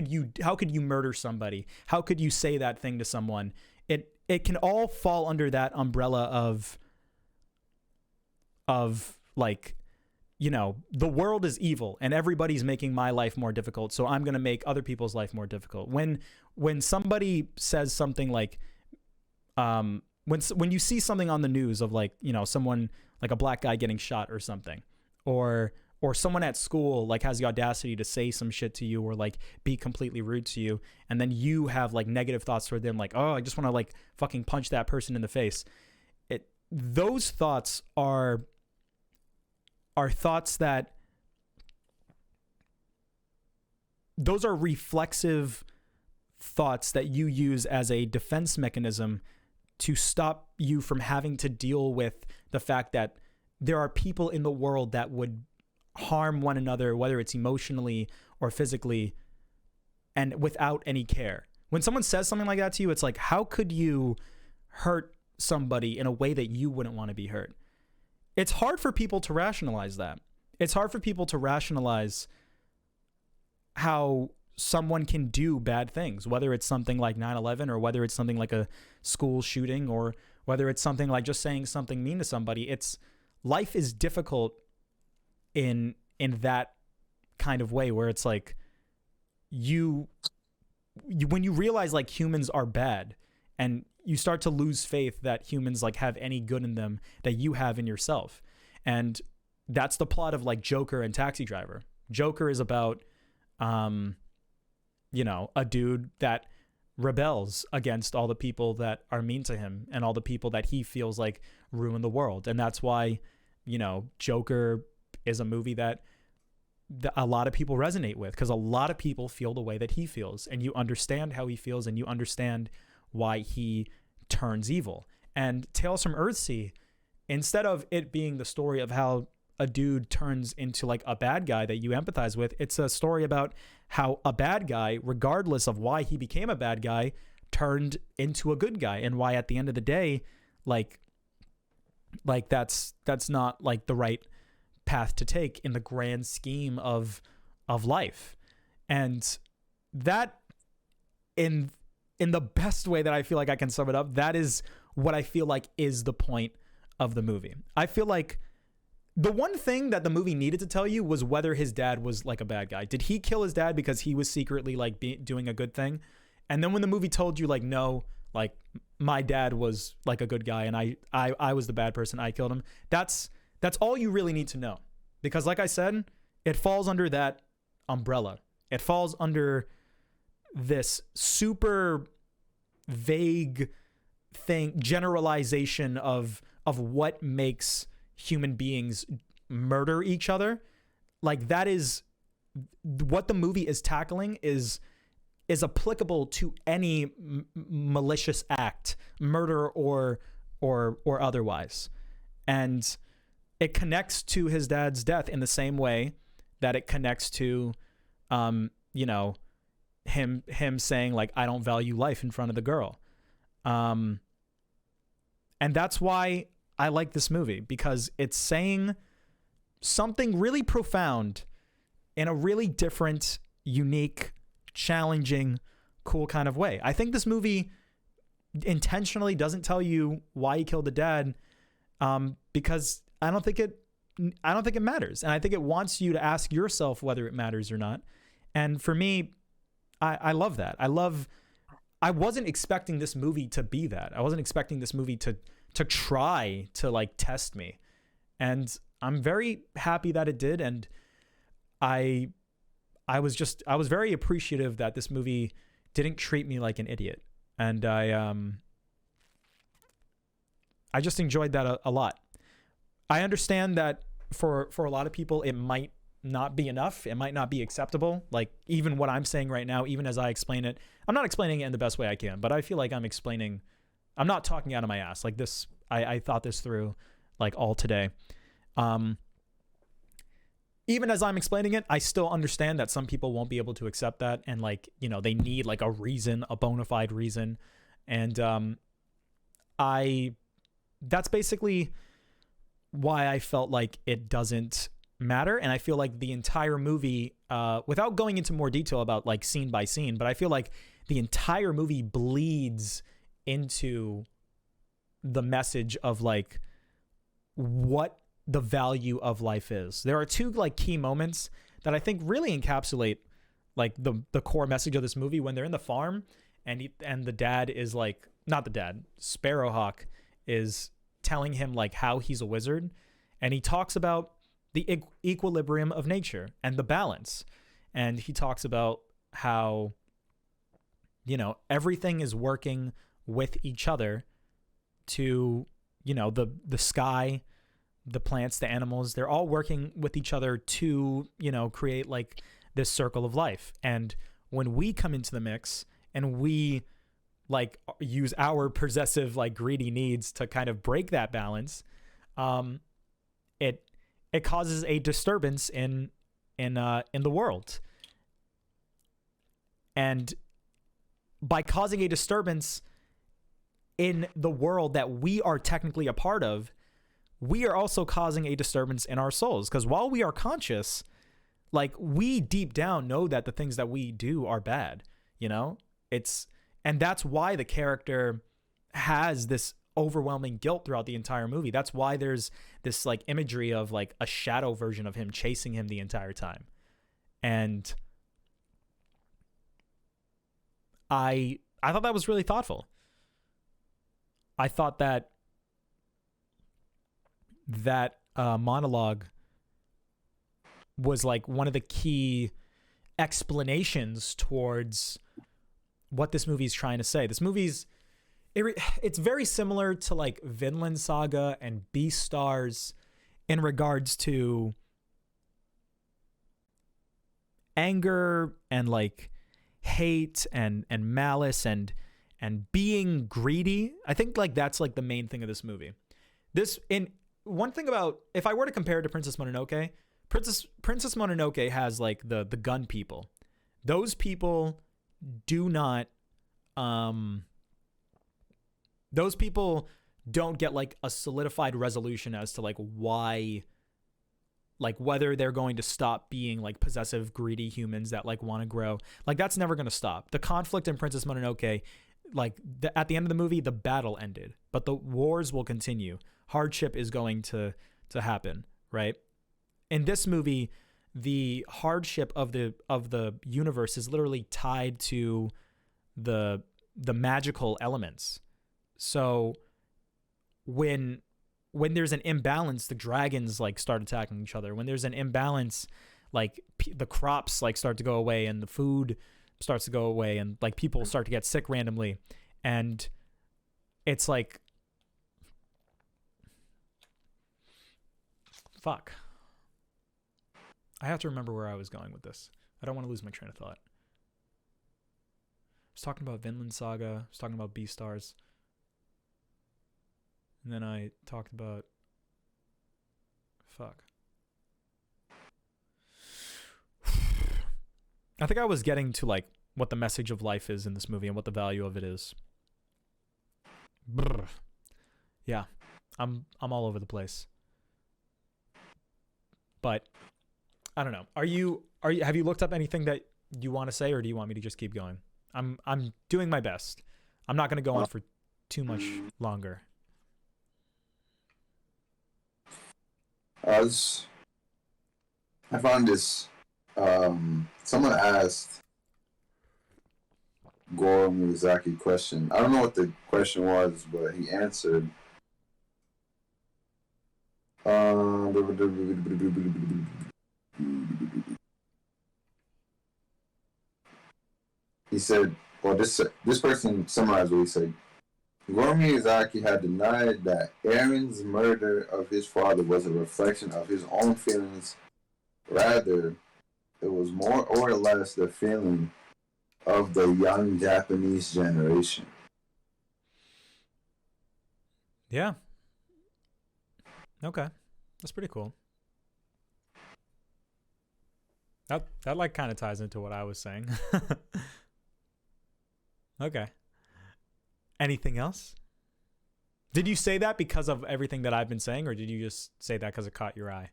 you murder somebody? How could you say that thing to someone? It can all fall under that umbrella of like, you know, the world is evil and everybody's making my life more difficult, so I'm going to make other people's life more difficult. When somebody says something like, when you see something on the news of like, you know, someone like a black guy getting shot or something, or someone at school like has the audacity to say some shit to you or like be completely rude to you, and then you have like negative thoughts toward them, like, oh, I just want to like fucking punch that person in the face. those thoughts are thoughts that, those are reflexive thoughts that you use as a defense mechanism to stop you from having to deal with the fact that there are people in the world that would harm one another, whether it's emotionally or physically, and without any care. When someone says something like that to you, it's like, how could you hurt somebody in a way that you wouldn't want to be hurt? It's hard for people to rationalize that. It's hard for people to rationalize how someone can do bad things, whether it's something like 9/11 or whether it's something like a school shooting or whether it's something like just saying something mean to somebody. Life is difficult in that kind of way, where it's like you when you realize like humans are bad, and you start to lose faith that humans like have any good in them that you have in yourself. And that's the plot of like Joker and Taxi Driver. Joker is about a dude that rebels against all the people that are mean to him and all the people that he feels like ruin the world. And that's why, Joker is a movie that a lot of people resonate with, because a lot of people feel the way that he feels, and you understand how he feels, and you understand why he turns evil. And Tales from Earthsea, instead of it being the story of how a dude turns into like a bad guy that you empathize with, it's a story about how a bad guy, regardless of why he became a bad guy, turned into a good guy, and why at the end of the day, like that's not like the right path to take in the grand scheme of life. And that, in the best way that I feel like I can sum it up, that is what I feel like is the point of the movie. I feel like the one thing that the movie needed to tell you was whether his dad was like a bad guy. Did he kill his dad because he was secretly like doing a good thing? And then when the movie told you like, no, like my dad was like a good guy and I was the bad person, I killed him. That's all you really need to know. Because like I said, it falls under that umbrella. It falls under this super vague thing, generalization of what makes human beings murder each other. Like, that is what the movie is tackling, is applicable to any malicious act, murder or otherwise. And it connects to his dad's death in the same way that it connects to him saying like, I don't value life in front of the girl. And that's why I like this movie, because it's saying something really profound in a really different, unique, challenging, cool kind of way. I think this movie intentionally doesn't tell you why he killed the dad, because I don't think it matters. And I think it wants you to ask yourself whether it matters or not. And for me, I love that. I wasn't expecting this movie to be that. I wasn't expecting this movie to try to like test me. And I'm very happy that it did. And I was very appreciative that this movie didn't treat me like an idiot. And I just enjoyed that a lot. I understand that for a lot of people, it might not be enough. It might not be acceptable. Like, even what I'm saying right now, even as I explain it, I'm not explaining it in the best way I can, but I feel like I'm not talking out of my ass. Like this, I thought this through like all today. Even as I'm explaining it, I still understand that some people won't be able to accept that. And like, they need like a reason, a bona fide reason. And that's basically why I felt like it doesn't matter. And I feel like the entire movie, without going into more detail about like scene by scene, but I feel like the entire movie bleeds into the message of like what the value of life is. There are two like key moments that I think really encapsulate like the core message of this movie. When they're in the farm and the dad is like, not the dad, Sparrowhawk is telling him like how he's a wizard, and he talks about the equilibrium of nature and the balance, and he talks about how everything is working with each other to you know, the sky, the plants, the animals, they're all working with each other to, you know, create like this circle of life. And when we come into the mix and we like use our possessive, like greedy needs to kind of break that balance, it causes a disturbance in the world. And by causing a disturbance in the world that we are technically a part of, we are also causing a disturbance in our souls. Because while we are conscious, like we deep down know that the things that we do are bad, you know? And that's why the character has this overwhelming guilt throughout the entire movie. That's why there's this like imagery of like a shadow version of him chasing him the entire time. And I thought that was really thoughtful. I thought that monologue was like one of the key explanations towards what this movie is trying to say. This movie's it's very similar to like Vinland Saga and Beastars in regards to anger and like hate and malice and being greedy. I think like that's like the main thing of this movie. One thing about, if I were to compare it to Princess Mononoke, Princess Mononoke has like the gun people. Those people do not those people don't get like a solidified resolution as to like why, like whether they're going to stop being like possessive, greedy humans that like want to grow. Like that's never going to stop. The conflict in Princess Mononoke, like at the end of the movie, the battle ended, but the wars will continue. Hardship is going to happen, right? In this movie, the hardship of the universe is literally tied to the magical elements. So when there's an imbalance, the dragons like start attacking each other. When there's an imbalance, like the crops like start to go away and the food starts to go away and like people start to get sick randomly. And it's like, fuck. I have to remember where I was going with this. I don't want to lose my train of thought. I was talking about Vinland Saga. I was talking about Beastars. And then I talked about... Fuck. I think I was getting to like what the message of life is in this movie and what the value of it is. Brr. Yeah. I'm all over the place. But I don't know. Have you looked up anything that you want to say, or do you want me to just keep going? I'm doing my best. I'm not going to go on for too much longer. I found this. Someone asked Goro Miyazaki a question. I don't know what the question was, but he answered. He said, well, this person summarized what he said. Goro Miyazaki had denied that Aaron's murder of his father was a reflection of his own feelings. Rather, it was more or less the feeling of the young Japanese generation. Yeah. Okay. That's pretty cool. That like kind of ties into what I was saying. Okay. Anything else? Did you say that because of everything that I've been saying, or did you just say that because it caught your eye?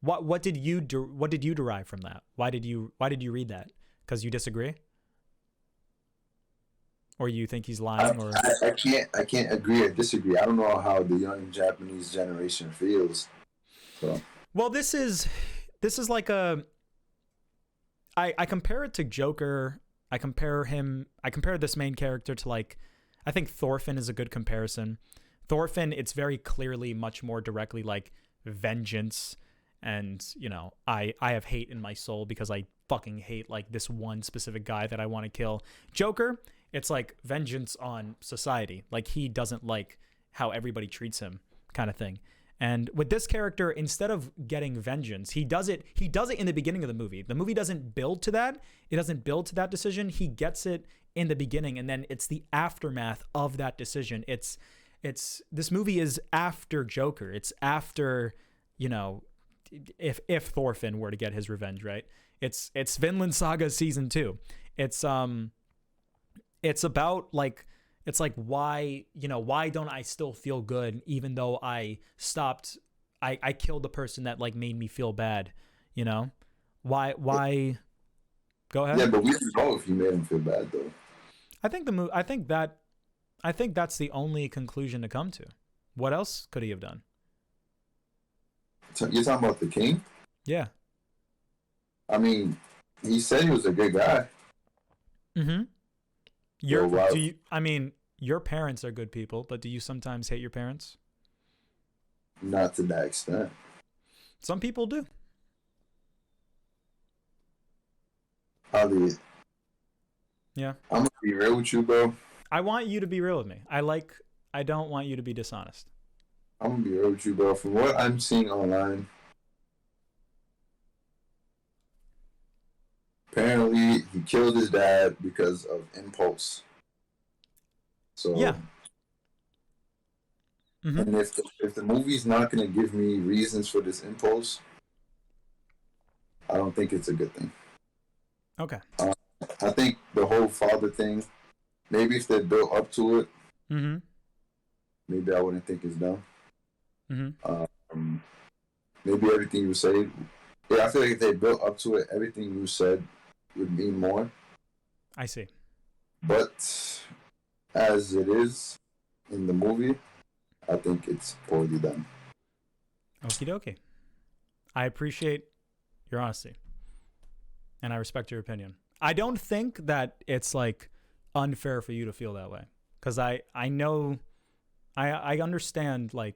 What did you derive from that? Why did you read that? Because you disagree? Or you think he's lying? Or I can't agree or disagree. I don't know how the young Japanese generation feels. So. Well, this is like a... I compare it to Joker. I compare this main character to like... I think Thorfinn is a good comparison. Thorfinn, it's very clearly much more directly like vengeance. And, you know, I have hate in my soul because I fucking hate like this one specific guy that I want to kill. Joker, it's like vengeance on society. Like he doesn't like how everybody treats him, kind of thing. And with this character, instead of getting vengeance, he does it in the beginning of the movie. The movie doesn't build to that. It doesn't build to that decision. He gets it in the beginning, and then it's the aftermath of that decision. It's this movie is after Joker. It's after, you know, if Thorfinn were to get his revenge, right? It's Vinland Saga season 2. It's about like, it's like, why don't I still feel good even though I killed the person that like made me feel bad, you know? Why go ahead. Yeah, but we don't know if you made him feel bad though. I think that's the only conclusion to come to. What else could he have done? So you're talking about the king? Yeah. I mean, he said he was a good guy. Mm-hmm. Your parents are good people, but do you sometimes hate your parents? Not to that extent. Some people do. How do you? Yeah. I'm gonna be real with you, bro. I want you to be real with me. I don't want you to be dishonest. I'm gonna be real with you, bro. From what I'm seeing online, apparently he killed his dad because of impulse. So yeah. Mm-hmm. And if the movie's not gonna give me reasons for this impulse, I don't think it's a good thing. Okay. I think the whole father thing, maybe if they built up to it, mm-hmm. maybe I wouldn't think it's dumb. Mm-hmm. Maybe everything you say, yeah, I feel like if they built up to it, everything you said would mean more. I see. But as it is in the movie, I think it's poorly done. Okie dokie. I appreciate your honesty. And I respect your opinion. I don't think that it's like unfair for you to feel that way. Because I know, I understand like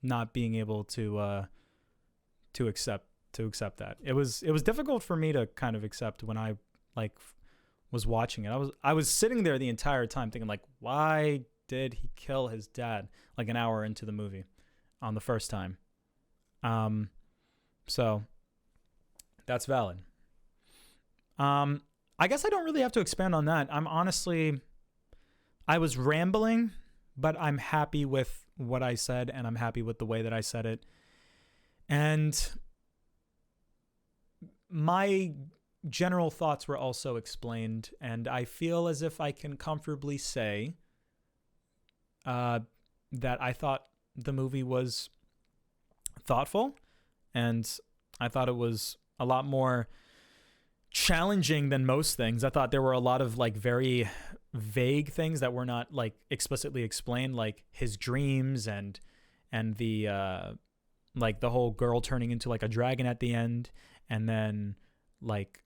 not being able to accept that. It was difficult for me to kind of accept when I like was watching it. I was sitting there the entire time thinking like, why did he kill his dad like an hour into the movie on the first time? So that's valid. I guess I don't really have to expand on that. I was rambling, but I'm happy with what I said, and I'm happy with the way that I said it. And my general thoughts were also explained, and I feel as if I can comfortably say that I thought the movie was thoughtful, and I thought it was a lot more challenging than most things. I thought there were a lot of like very vague things that were not like explicitly explained, like his dreams and the like the whole girl turning into like a dragon at the end, and then like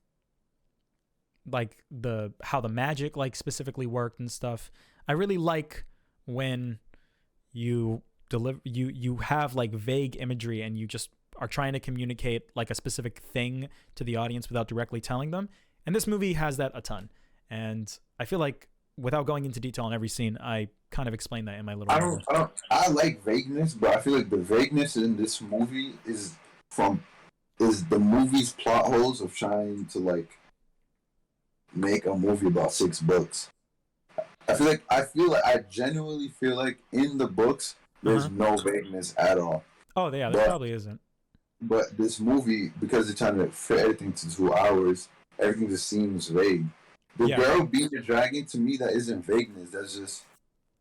the how the magic like specifically worked and stuff. I really like when you have like vague imagery and you just are trying to communicate like a specific thing to the audience without directly telling them. And this movie has that a ton. And I feel like without going into detail on every scene, I kind of explained that in my little I like vagueness, but I feel like the vagueness in this movie is the movie's plot holes of trying to like make a movie about 6 books. I genuinely feel like in the books there's no vagueness at all. Oh yeah, there probably isn't. But this movie, because they're trying to fit everything to 2 hours, everything just seems vague. The girl being a dragon, to me, that isn't vagueness. That's just,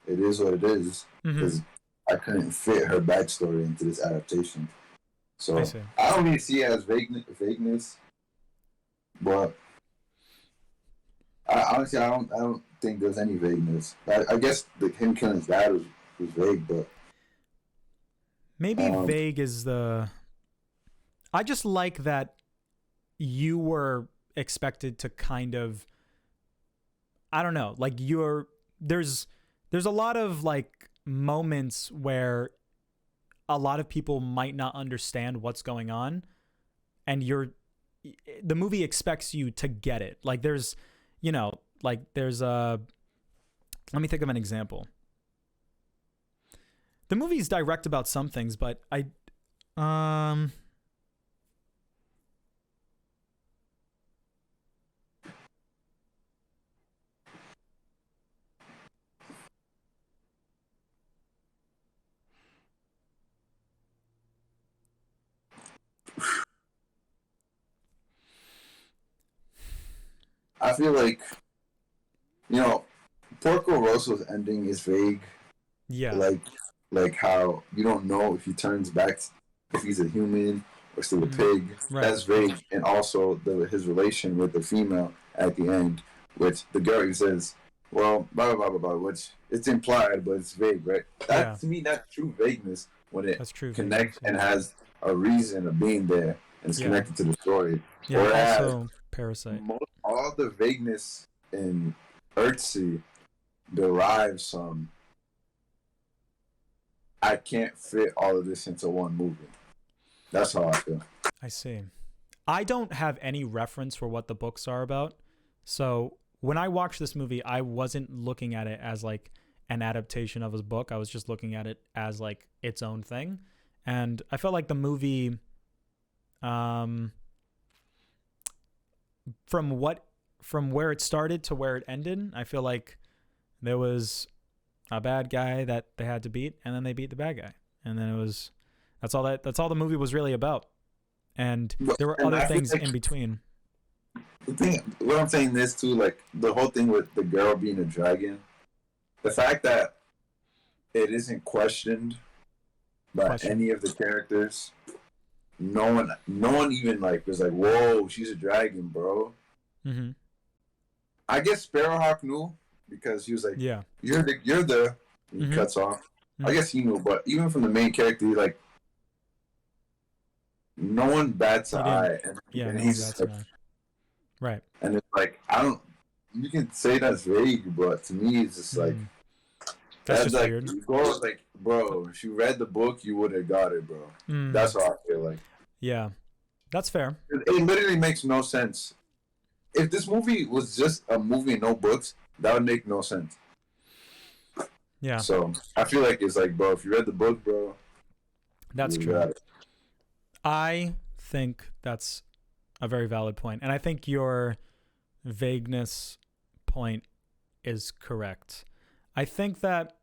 it is what it is. Because I couldn't fit her backstory into this adaptation. So I don't really see it as vagueness. But I don't think there's any vagueness. I guess him killing his dad was vague, but maybe vague is the. I just like that you were expected to kind of, I don't know, like there's a lot of like moments where a lot of people might not understand what's going on, and the movie expects you to get it. Like let me think of an example. The movie's direct about some things, but I feel like, Porco Rosso's ending is vague. yeah. Like how you don't know if he turns back, if he's a human or still a pig. Right. That's vague. And also his relation with the female at the end, which the girl says, well, blah blah blah blah blah, which it's implied but it's vague, right? That to me, that's true vagueness when it connects and has a reason of being there and it's connected to the story. Yeah. Whereas also Parasite. all the vagueness in Earthsea derives from, I can't fit all of this into one movie. That's how I feel. I see. I don't have any reference for what the books are about. So when I watched this movie, I wasn't looking at it as like an adaptation of his book. I was just looking at it as like its own thing. And I felt like the movie, from where it started to where it ended, I feel like there was a bad guy that they had to beat, and then they beat the bad guy, and then that's all the movie was really about, and there were other things in between. The thing, what I'm saying is too, like the whole thing with the girl being a dragon, the fact that it isn't questioned by any of the characters. No one even like was like, whoa, she's a dragon, bro. Mm-hmm. I guess Sparrowhawk knew, because he was like, yeah, you're the he cuts off. I guess he knew, but even from the main character, he, like, no one bats an eye, and he's like, right. And it's like, you can say that's vague, but to me it's just like, that's just like weird. you go like, bro, if you read the book, you would have got it, bro. That's how I feel like. Yeah, that's fair. It literally makes no sense. If this movie was just a movie and no books, that would make no sense. Yeah. So I feel like it's like, bro, if you read the book, bro, that's true. I think that's a very valid point, and I think your vagueness point is correct. I think that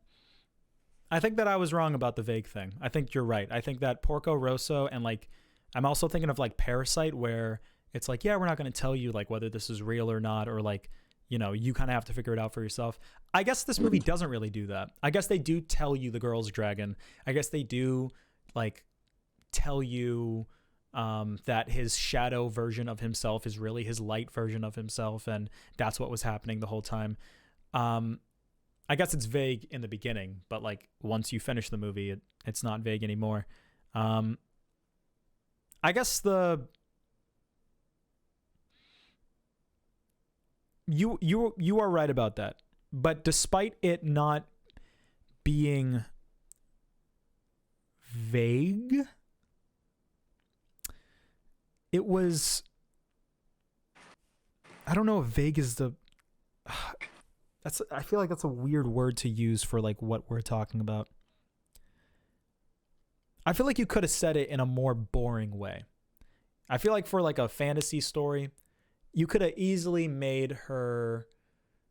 I was wrong about the vague thing. I think you're right. I think that Porco Rosso, and like, I'm also thinking of like Parasite, where it's like, yeah, we're not going to tell you like whether this is real or not, or like, you know, you kind of have to figure it out for yourself. I guess this movie doesn't really do that. I guess they do tell you the girl's dragon. I guess they do like tell you that his shadow version of himself is really his light version of himself, and that's what was happening the whole time. I guess it's vague in the beginning, but like once you finish the movie, it's not vague anymore. I guess you are right about that. But despite it not being vague, it was, I don't know if vague is the I feel like that's a weird word to use for like what we're talking about. I feel like you could have said it in a more boring way. I feel like for like a fantasy story, you could have easily made her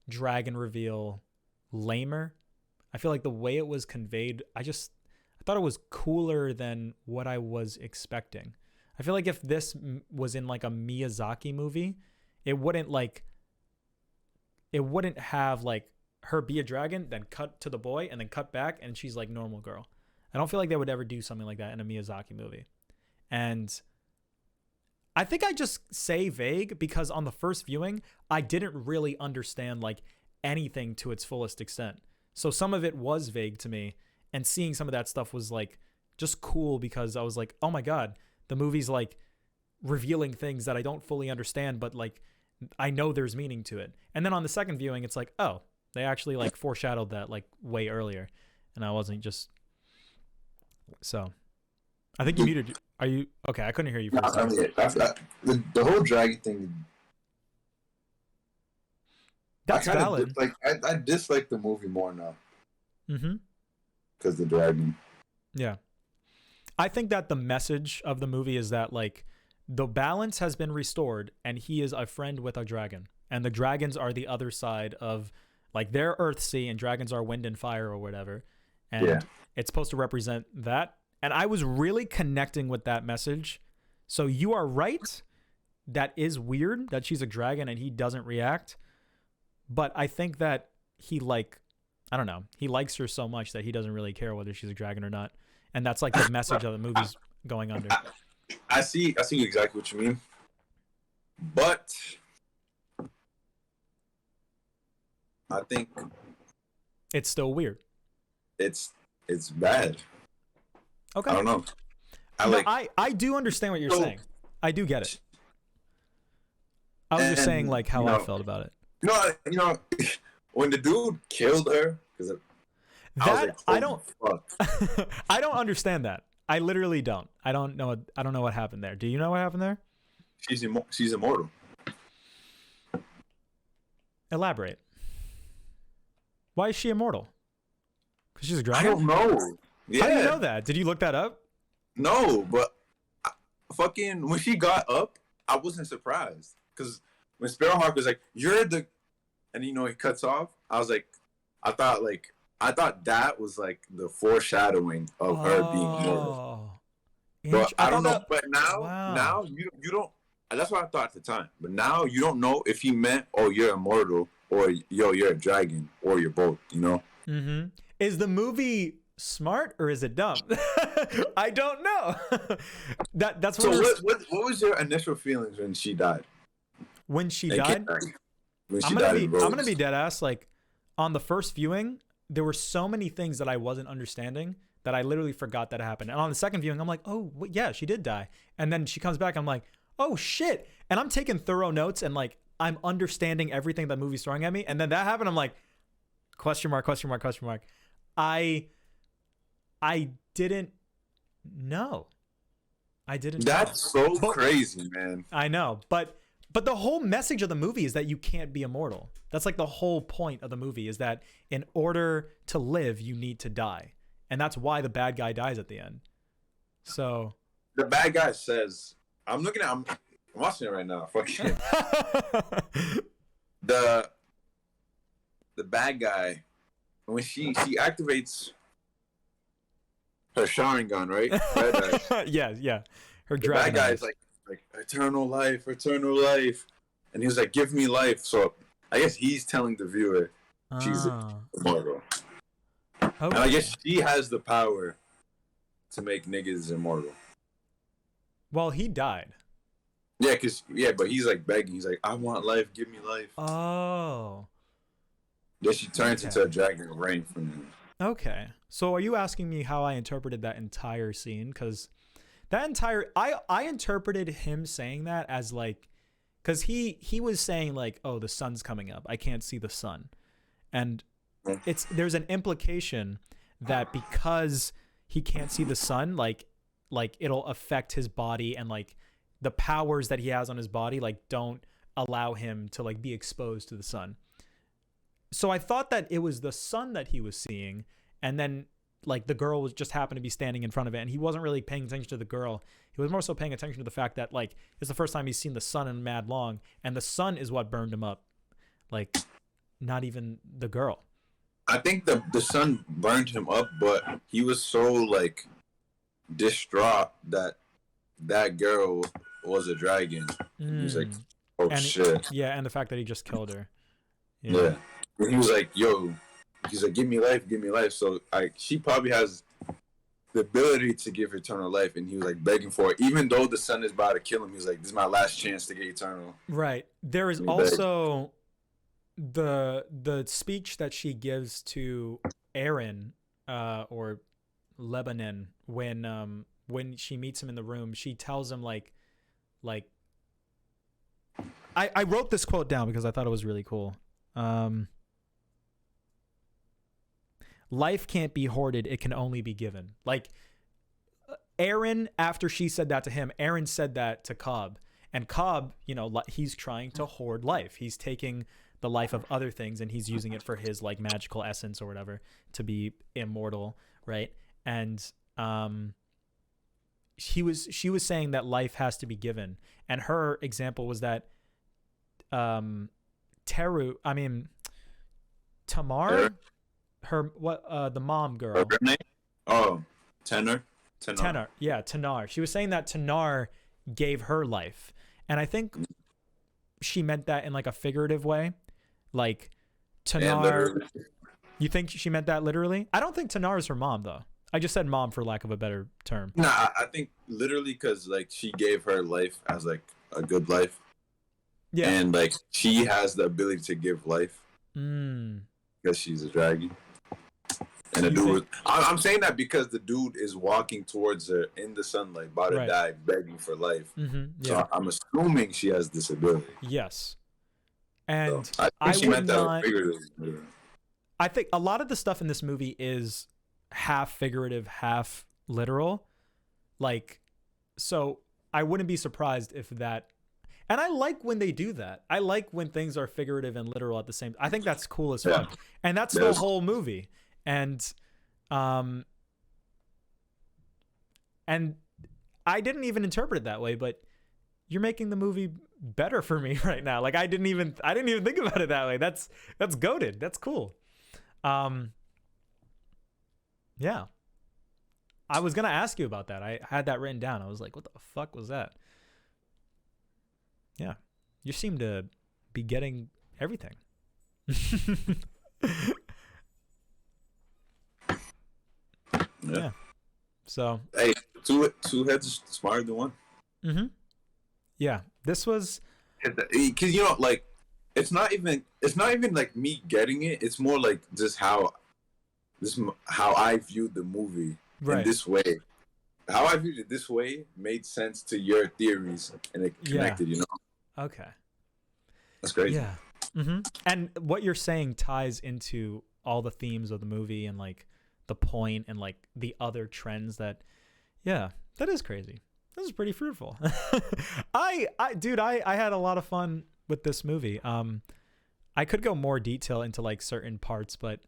dragon reveal lamer. I feel like the way it was conveyed, I thought it was cooler than what I was expecting. I feel like if this was in like a Miyazaki movie, it wouldn't have like her be a dragon, then cut to the boy, and then cut back, and she's like normal girl. I don't feel like they would ever do something like that in a Miyazaki movie. And I think I just say vague because on the first viewing, I didn't really understand like anything to its fullest extent. So some of it was vague to me, and seeing some of that stuff was like just cool because I was like, oh my God, the movie's like revealing things that I don't fully understand, but like I know there's meaning to it. And then on the second viewing, it's like, oh, they actually like foreshadowed that like way earlier, and I wasn't just. So, I think you muted. Are you okay? I couldn't hear you. The whole dragon thing. That's valid. I dislike the movie more now. Mm-hmm. because the dragon. Yeah. I think that the message of the movie is that like the balance has been restored and he is a friend with a dragon. And the dragons are the other side of like they're Earthsea and dragons are wind and fire or whatever. And it's supposed to represent that. And I was really connecting with that message. So you are right. That is weird that she's a dragon and he doesn't react. But I think that he I don't know. He likes her so much that he doesn't really care whether she's a dragon or not. And that's like the message of the movie's going under. I see exactly what you mean. But I think it's still weird. It's bad. Okay. I don't know. I do understand what you're saying. I do get it. I was just saying like how I felt about it. You know, when the dude killed her, because I don't I don't understand that. I literally don't. I don't know what happened there. Do you know what happened there? She's immortal. Elaborate. Why is she immortal? Because she's a dragon? I don't know. Yeah. How do you know that? Did you look that up? No, but fucking when she got up, I wasn't surprised. Because when Sparrowhawk was like, "You're the," and he cuts off. I was like, I thought that was like the foreshadowing of her being immortal. But I don't know. But now you don't. That's what I thought at the time. But now you don't know if he meant, "Oh, you're immortal," or "You're a dragon," or you're both. Mm-hmm. Is the movie smart or is it dumb? I don't know. That's what. So what was your initial feelings when she died? When she died? I'm gonna be dead ass. Like on the first viewing, there were so many things that I wasn't understanding that I literally forgot that happened. And on the second viewing, I'm like, oh yeah, she did die. And then she comes back. I'm like, oh shit. And I'm taking thorough notes and like I'm understanding everything that movie's throwing at me. And then that happened. I'm like, question mark. I didn't know. That's so crazy, man. I know, but the whole message of the movie is that you can't be immortal. That's like the whole point of the movie is that in order to live, you need to die. And that's why the bad guy dies at the end. So the bad guy says, I'm watching it right now. Fuck shit. The bad guy, when she activates her Sharingan, right? Yeah. Her the bad guy is like eternal life, and he was like, give me life. So I guess he's telling the viewer she's immortal. Okay. And I guess she has the power to make niggas immortal. Well, he died. Yeah, but he's like begging. He's like, I want life, give me life. Oh. Then she turns into a dragon and rain from him. Okay. So are you asking me how I interpreted that entire scene? Because I interpreted him saying that as like, because he was saying like, oh, the sun's coming up. I can't see the sun. And there's an implication that because he can't see the sun, like it'll affect his body and like the powers that he has on his body, like don't allow him to like be exposed to the sun. So I thought that it was the sun that he was seeing. And then like the girl was just happened to be standing in front of it and he wasn't really paying attention to the girl. He was more so paying attention to the fact that like it's the first time he's seen the sun in mad long and the sun is what burned him up. Like not even the girl. I think the sun burned him up, but he was so like distraught that girl was a dragon. He was like, oh shit. Yeah, and the fact that he just killed her. Yeah. And he was like, yo, he's like, give me life. So she probably has the ability to give eternal life, and he was like begging for it. Even though the sun is about to kill him, he's like, this is my last chance to get eternal. Right. There is also the speech that she gives to Aaron or Lebanon when she meets him in the room. She tells him like I wrote this quote down because I thought it was really cool. Life can't be hoarded, it can only be given. Like Aaron, after she said that to him, Aaron said that to Cobb, and Cobb, he's trying to hoard life. He's taking the life of other things and he's using it for his like magical essence or whatever to be immortal right? And she was saying that life has to be given, and her example was that Tamar, the mom girl. Her name? Oh, Tenor. Yeah, Tanar. She was saying that Tanar gave her life, and I think she meant that in like a figurative way, like Tanar. You think she meant that literally? I don't think Tanar is her mom though. I just said mom for lack of a better term. Nah, I think literally because like she gave her life as like a good life. Yeah. And like she has the ability to give life. Because she's a dragon. And the dude, I'm saying that because the dude is walking towards her in the sunlight, about to die, begging for life. Yeah. So I'm assuming she has this ability. Yes. And so I think she meant that figuratively. I think a lot of the stuff in this movie is half figurative, half literal. Like, so I wouldn't be surprised if that. And I like when they do that. I like when things are figurative and literal at the same. I think that's cool as fuck. And that's the whole movie. And I didn't even interpret it that way, but you're making the movie better for me right now. Like I didn't even think about it that way. That's goated. That's cool. Yeah. I was going to ask you about that. I had that written down. I was like, what the fuck was that? Yeah. You seem to be getting everything. Yeah. So. Hey, two heads smarter than one. Mm-hmm. Yeah. This was. Because like, it's not even like me getting it. It's more like just how I viewed the movie in this way. How I viewed it this way made sense to your theories, and it connected. Okay. That's great. Yeah. Mm-hmm. And what you're saying ties into all the themes of the movie and like the point and like the other trends that is crazy. This is pretty fruitful. I had a lot of fun with this movie. I could go more detail into like certain parts, but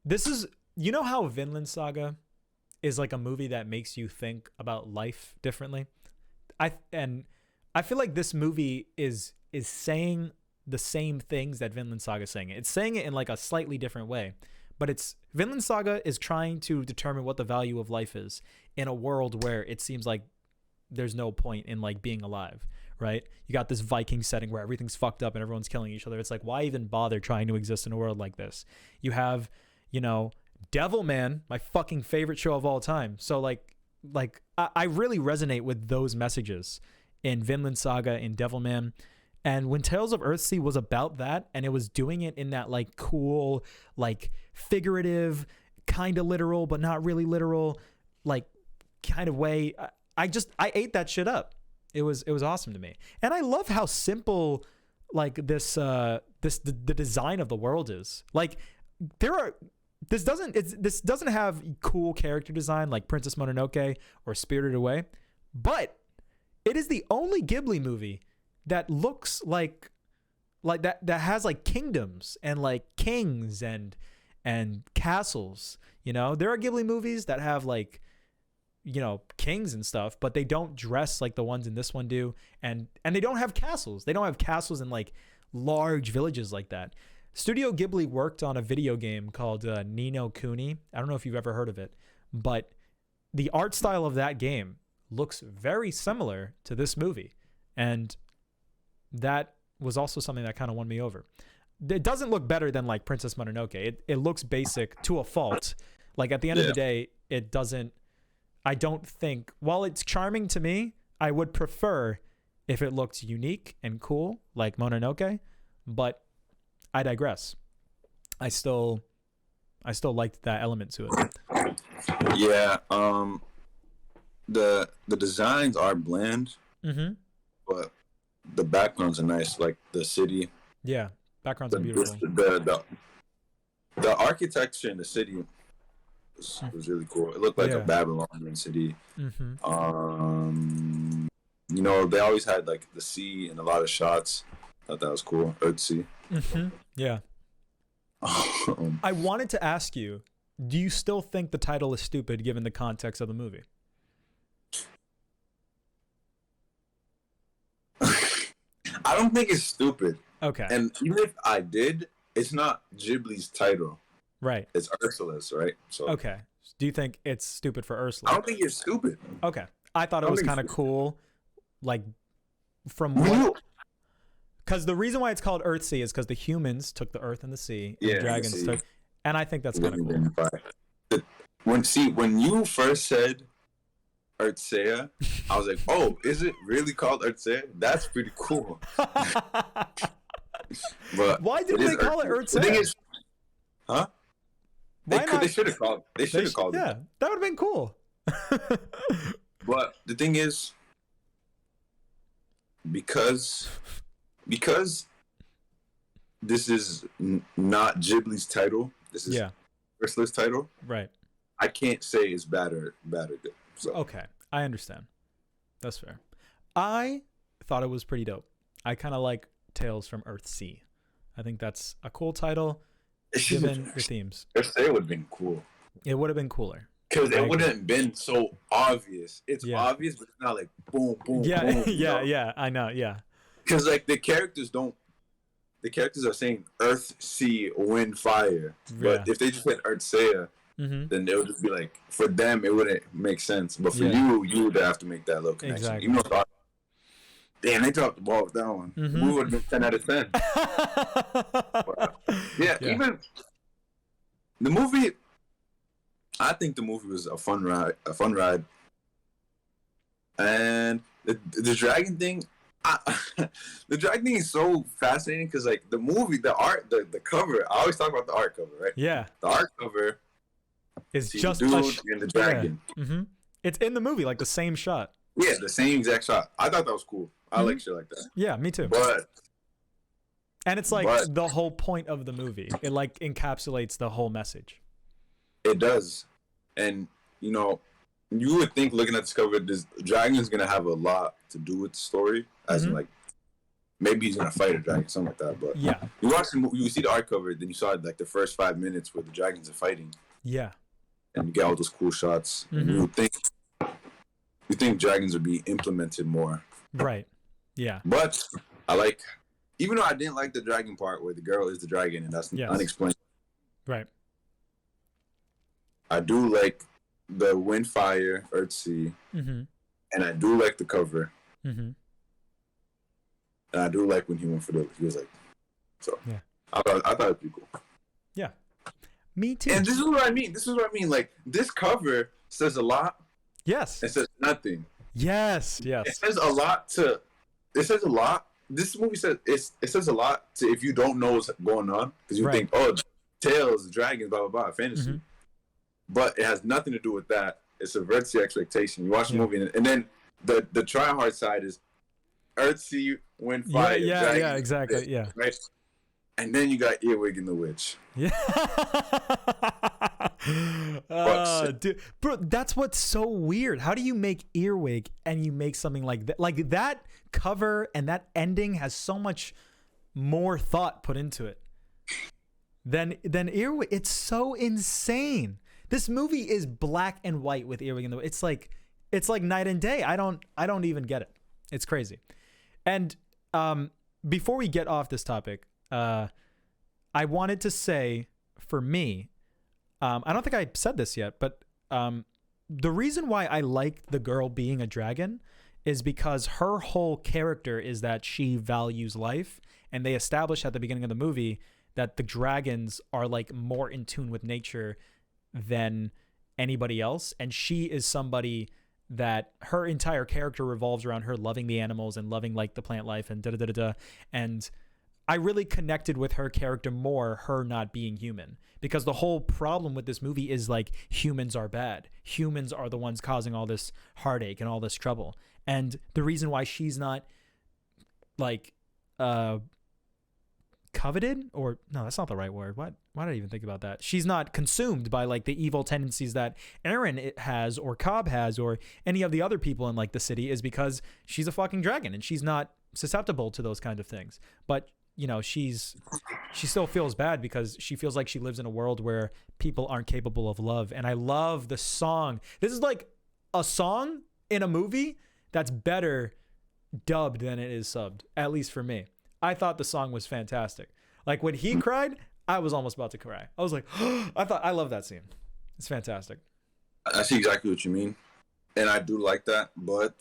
this is, how Vinland Saga is like a movie that makes you think about life differently. I feel like this movie is saying the same things that Vinland Saga is saying. It's saying it in like a slightly different way, but Vinland Saga is trying to determine what the value of life is in a world where it seems like there's no point in like being alive, right? You got this Viking setting where everything's fucked up and everyone's killing each other. It's like, why even bother trying to exist in a world like this? You have, Devilman, my fucking favorite show of all time. So like I really resonate with those messages in Vinland Saga, in Devilman. And when Tales of Earthsea was about that, and it was doing it in that like cool, like figurative, kind of literal, but not really literal, like kind of way, I ate that shit up. It was awesome to me. And I love how simple like the design of the world is. Like this doesn't have cool character design like Princess Mononoke or Spirited Away, but it is the only Ghibli movie that looks like that has like kingdoms and like kings and castles. There are Ghibli movies that have like kings and stuff, but they don't dress like the ones in this one do, and they don't have castles. They don't have castles in like large villages like that. Studio Ghibli worked on a video game called Ni no Kuni. I don't know if you've ever heard of it, but the art style of that game looks very similar to this movie, and that was also something that kind of won me over. It doesn't look better than like Princess Mononoke. It looks basic to a fault. Like at the end of the day, it doesn't. I don't think, while it's charming to me, I would prefer if it looked unique and cool like Mononoke, but I digress. I still liked that element to it. Yeah, the designs are bland, but the backgrounds are nice, like the city. Yeah, backgrounds are beautiful. The architecture in the city was really cool. It looked like a Babylonian city. They always had like the sea and a lot of shots. Thought that was cool. Earthsea. Yeah. I wanted to ask you, do you still think the title is stupid given the context of the movie? I don't think it's stupid. Okay. And even if I did, it's not Ghibli's title. Right. It's Ursula's, right? So Okay. Do you think it's stupid for Ursula? I don't think it's stupid. Okay. I thought it was kind of cool, like from Really? what? Because the reason why it's called Earthsea is because the humans took the earth and the sea, and the dragons took, and I think that's kind of cool. When you first said Earthsea, I was like, oh, is it really called Earthsea? That's pretty cool. But why didn't they call it Earthsea? The thing is, huh? Why not? They should have called. They should have called it. Yeah, that would have been cool. But the thing is, because this is not Ghibli's title, this is Ursula's title. Right. I can't say it's bad or good. So. Okay, I understand. That's fair. I thought it was pretty dope. I kind of like Tales from Earthsea. I think that's a cool title, given the themes. Earthsea would have been cool. It would have been cooler. Because it wouldn't have been so obvious. It's obvious, but it's not like boom, boom, boom. Yeah, I know, yeah. Because like the characters are saying Earth, Sea, Wind, Fire. But if they just said Earthsea, then it would just be like, for them, it wouldn't make sense. But for you would have to make that little connection. Exactly. You know, damn, they dropped the ball with that one. We would have been 10 out of 10. But, even the movie, I think the movie was a fun ride. And the dragon thing, the dragon thing is so fascinating because like the movie, the art, the cover. I always talk about the art cover, right? Yeah. The art cover is just the dude and the dragon. Yeah. It's in the movie, like the same shot. Yeah, the same exact shot. I thought that was cool. I like shit like that. Yeah, me too. And it's like the whole point of the movie. It like encapsulates the whole message. It does. And, you know, you would think looking at this cover, this dragon's going to have a lot to do with the story. As in, like, maybe he's going to fight a dragon, something like that. But yeah, you watch the movie, you see the art cover, then you saw like the first 5 minutes where the dragons are fighting. Yeah. And you get all those cool shots. And you think dragons would be implemented more. Right. Yeah. But I like, even though I didn't like the dragon part where the girl is the dragon and that's unexplained. Right. I do like the Wind, Fire, Earthsea, and I do like the cover. And I do like when he went for he was like, so. Yeah. I thought it was pretty cool. Yeah. Me too. And this is what I mean. Like, this cover says a lot. Yes. It says nothing. Yes. It says a lot. This movie says it says a lot to if you don't know what's going on because you think, oh, tales, dragons, blah blah blah, fantasy. But it has nothing to do with that. It subverts your expectation. You watch the movie, and then the try hard side is Earthsea, Wind, Fire, dragon, yeah, exactly, yeah. Right. And then you got Earwig and the Witch. Yeah. Dude, bro, that's what's so weird. How do you make Earwig and you make something like that? Like that cover and that ending has so much more thought put into it than Earwig. It's so insane. This movie is black and white with Earwig and the Witch. It's like night and day. I don't even get it. It's crazy. And before we get off this topic, I wanted to say, for me, I don't think I said this yet, but the reason why I like the girl being a dragon is because her whole character is that she values life, and they establish at the beginning of the movie that the dragons are like more in tune with nature than anybody else, and she is somebody that her entire character revolves around her loving the animals and loving like the plant life and and I really connected with her character more, her not being human, because the whole problem with this movie is like humans are bad. Humans are the ones causing all this heartache and all this trouble. And the reason why she's not like coveted, or no, that's not the right word. Why did I even think about that? She's not consumed by like the evil tendencies that Aaron has or Cobb has or any of the other people in like the city, is because she's a fucking dragon and she's not susceptible to those kind of things. But you know, she still feels bad because she feels like she lives in a world where people aren't capable of love. And I love the song. This is like a song in a movie that's better dubbed than it is subbed, at least for me. I thought the song was fantastic. Like when he cried, I was almost about to cry. I was like, I love that scene. It's fantastic. I see exactly what you mean, and I do like that. But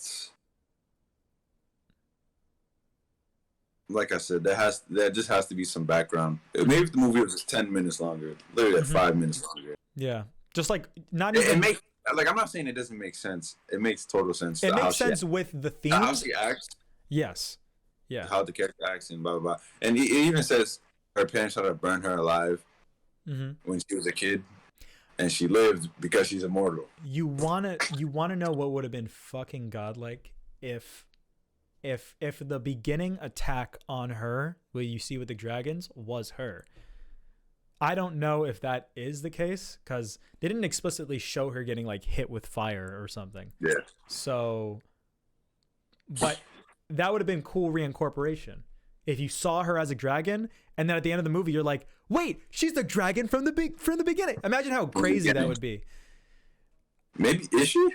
like I said, there just has to be some background. Maybe if the movie was just 10 minutes longer, literally 5 minutes longer. Yeah, just like not even. Like I'm not saying it doesn't make sense. It makes total sense. It makes sense with the theme. How she acts. Yes. Yeah. How the character acts and blah blah blah. And it even says her parents tried to burn her alive when she was a kid, and she lived because she's immortal. You wanna know what would have been fucking godlike if the beginning attack on her, what you see with the dragons, was her. I don't know if that is the case because they didn't explicitly show her getting like hit with fire or something. Yeah. So, but that would have been cool reincorporation. If you saw her as a dragon and then at the end of the movie, you're like, wait, she's the dragon from the beginning. Imagine how crazy that would be. Maybe, is she?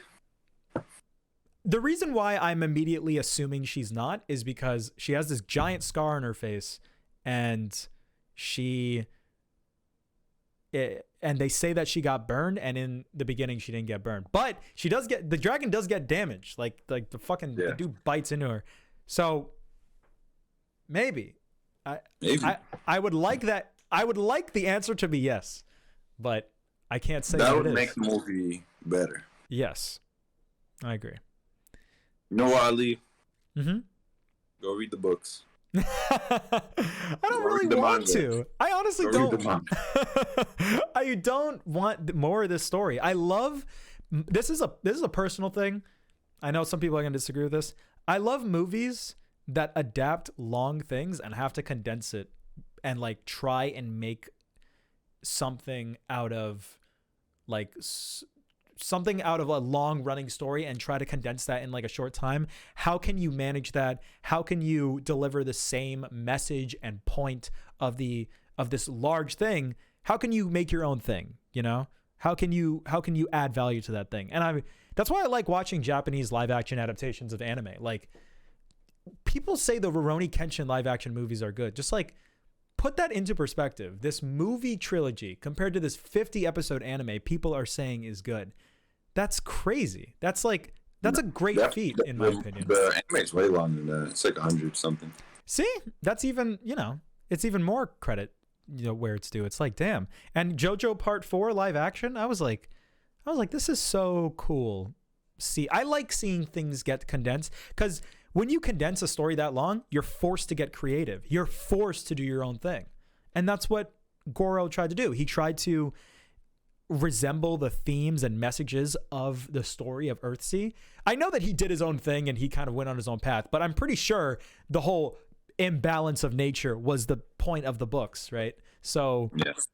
The reason why I'm immediately assuming she's not is because she has this giant scar on her face and and they say that she got burned, and in the beginning she didn't get burned, but the dragon does get damaged, like the fucking the dude bites into her. So maybe I would like that. I would like the answer to be yes, but I can't say that what would it is. make the movie better. Yes, I agree. You know what, Ali? Go read the books. I don't really want to. I honestly don't. I don't want more of this story. I love this is a personal thing. I know some people are going to disagree with this. I love movies that adapt long things and have to condense it and like try and make something out of like something out of a long running story and try to condense that in like a short time. How can you manage that? How can you deliver the same message and point of this large thing? How can you make your own thing? You know, how can you add value to that thing? And that's why I like watching Japanese live action adaptations of anime. Like people say the Rurouni Kenshin live action movies are good. Just like put that into perspective. This movie trilogy compared to this 50 episode anime people are saying is good. That's crazy. That's a great feat in my opinion. The anime's way longer than that. It's like 100 something. See, that's even, it's even more credit, where it's due. It's like, damn. And JoJo Part 4 live action, I was like, this is so cool. See, I like seeing things get condensed because when you condense a story that long, you're forced to get creative. You're forced to do your own thing. And that's what Goro tried to do. He tried to resemble the themes and messages of the story of Earthsea. I know that he did his own thing and he kind of went on his own path, but I'm pretty sure the whole imbalance of nature was the point of the books, right? So yes.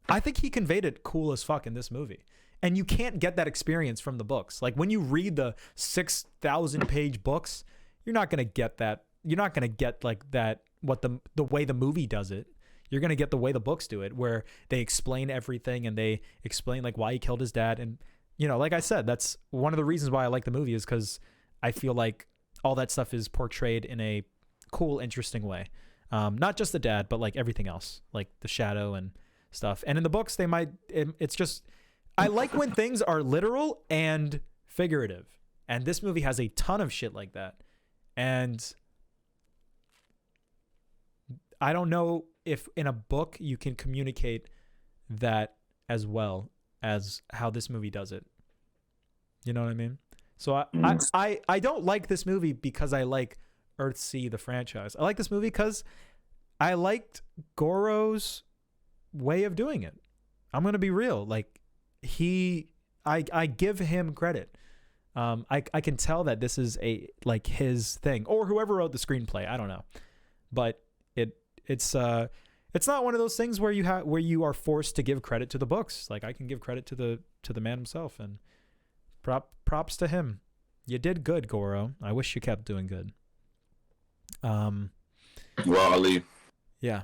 I think he conveyed it cool as fuck in this movie. And you can't get that experience from the books. Like when you read the 6,000 page books, you're not going to get that. You're not going to get like that, what the way the movie does it. You're going to get the way the books do it, where they explain everything and they explain like why he killed his dad. And, like I said, that's one of the reasons why I like the movie is because I feel like all that stuff is portrayed in a cool, interesting way. Not just the dad, but like everything else, like the shadow and stuff. And in the books, it's just, I like when things are literal and figurative. And this movie has a ton of shit like that. And I don't know if in a book you can communicate that as well as how this movie does it. You know what I mean? So I don't like this movie because I like Earthsea, the franchise. I like this movie because I liked Goro's way of doing it. I'm going to be real. Like I give him credit. I can tell that this is his thing, or whoever wrote the screenplay. I don't know, but it's not one of those things where you are forced to give credit to the books. Like I can give credit to the man himself, and props to him. You did good, Goro. I wish you kept doing good. Well, Ali, Yeah.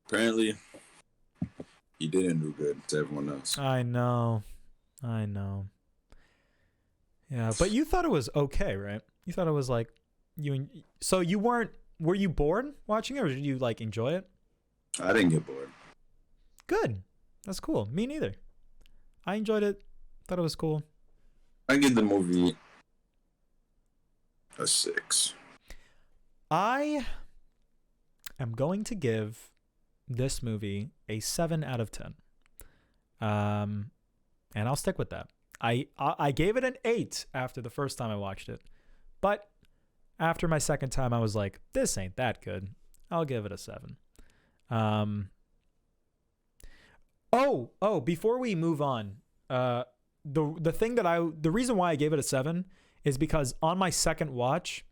apparently he didn't do good to everyone else. I know. Yeah, but you thought it was okay, right? You thought it was like so you weren't, were you bored watching it, or did you like enjoy it? I didn't get bored. Good. That's cool. Me neither. I enjoyed it. Thought it was cool. I give the movie a 6. I am going to give this movie a 7 out of 10. And I'll stick with that. I gave it an 8 after the first time I watched it. But after my second time, I was like, this ain't that good. I'll give it a 7. Before we move on, the reason why I gave it a 7 is because on my second watch,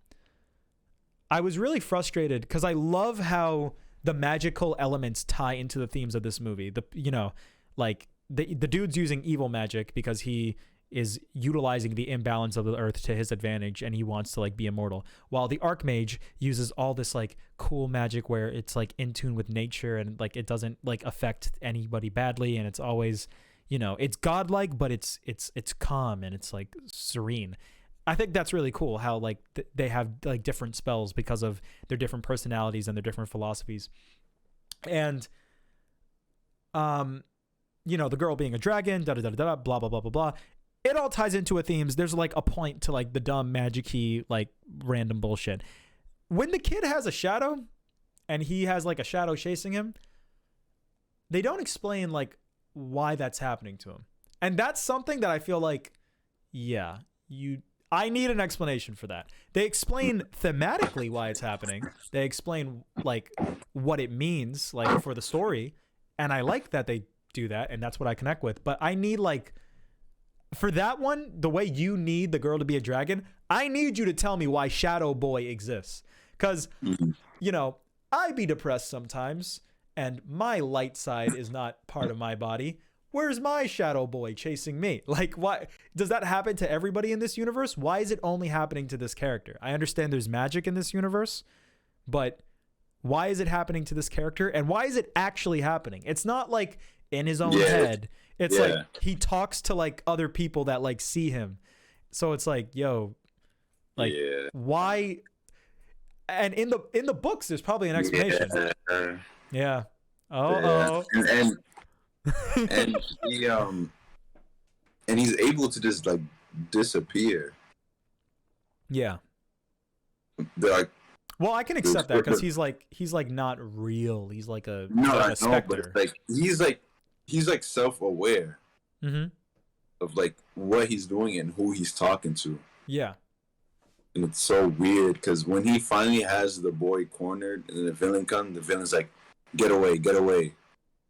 I was really frustrated because I love how the magical elements tie into the themes of this movie. The dude's using evil magic because he is utilizing the imbalance of the earth to his advantage, and he wants to like be immortal, while the archmage uses all this like cool magic where it's like in tune with nature and like it doesn't like affect anybody badly, and it's always, it's godlike, but it's calm and it's like serene. I think that's really cool how like they have like different spells because of their different personalities and their different philosophies. And the girl being a dragon, blah blah blah blah blah. It all ties into a theme. There's like a point to like the dumb magic-y like random bullshit. When the kid has a shadow and he has like a shadow chasing him, they don't explain like why that's happening to him. And that's something that I feel like, I need an explanation for that. They explain thematically why it's happening. They explain like what it means like for the story. And I like that they do that, and that's what I connect with. But I need like, for that one, the way you need the girl to be a dragon, I need you to tell me why Shadow Boy exists. Because, I be depressed sometimes, and my light side is not part of my body. Where's my Shadow Boy chasing me? Like, why does that happen to everybody in this universe? Why is it only happening to this character? I understand there's magic in this universe, but why is it happening to this character? And why is it actually happening? It's not like in his own head. It's like he talks to like other people that like see him. So it's like, why? And in the books, there's probably an explanation. Yeah. Oh. And he and he's able to just like disappear. Yeah. Like, well, I can accept that because he's like not real. He's like a specter. But he's like self-aware of like what he's doing and who he's talking to. Yeah. And it's so weird because when he finally has the boy cornered and then the villain comes, the villain's like, get away.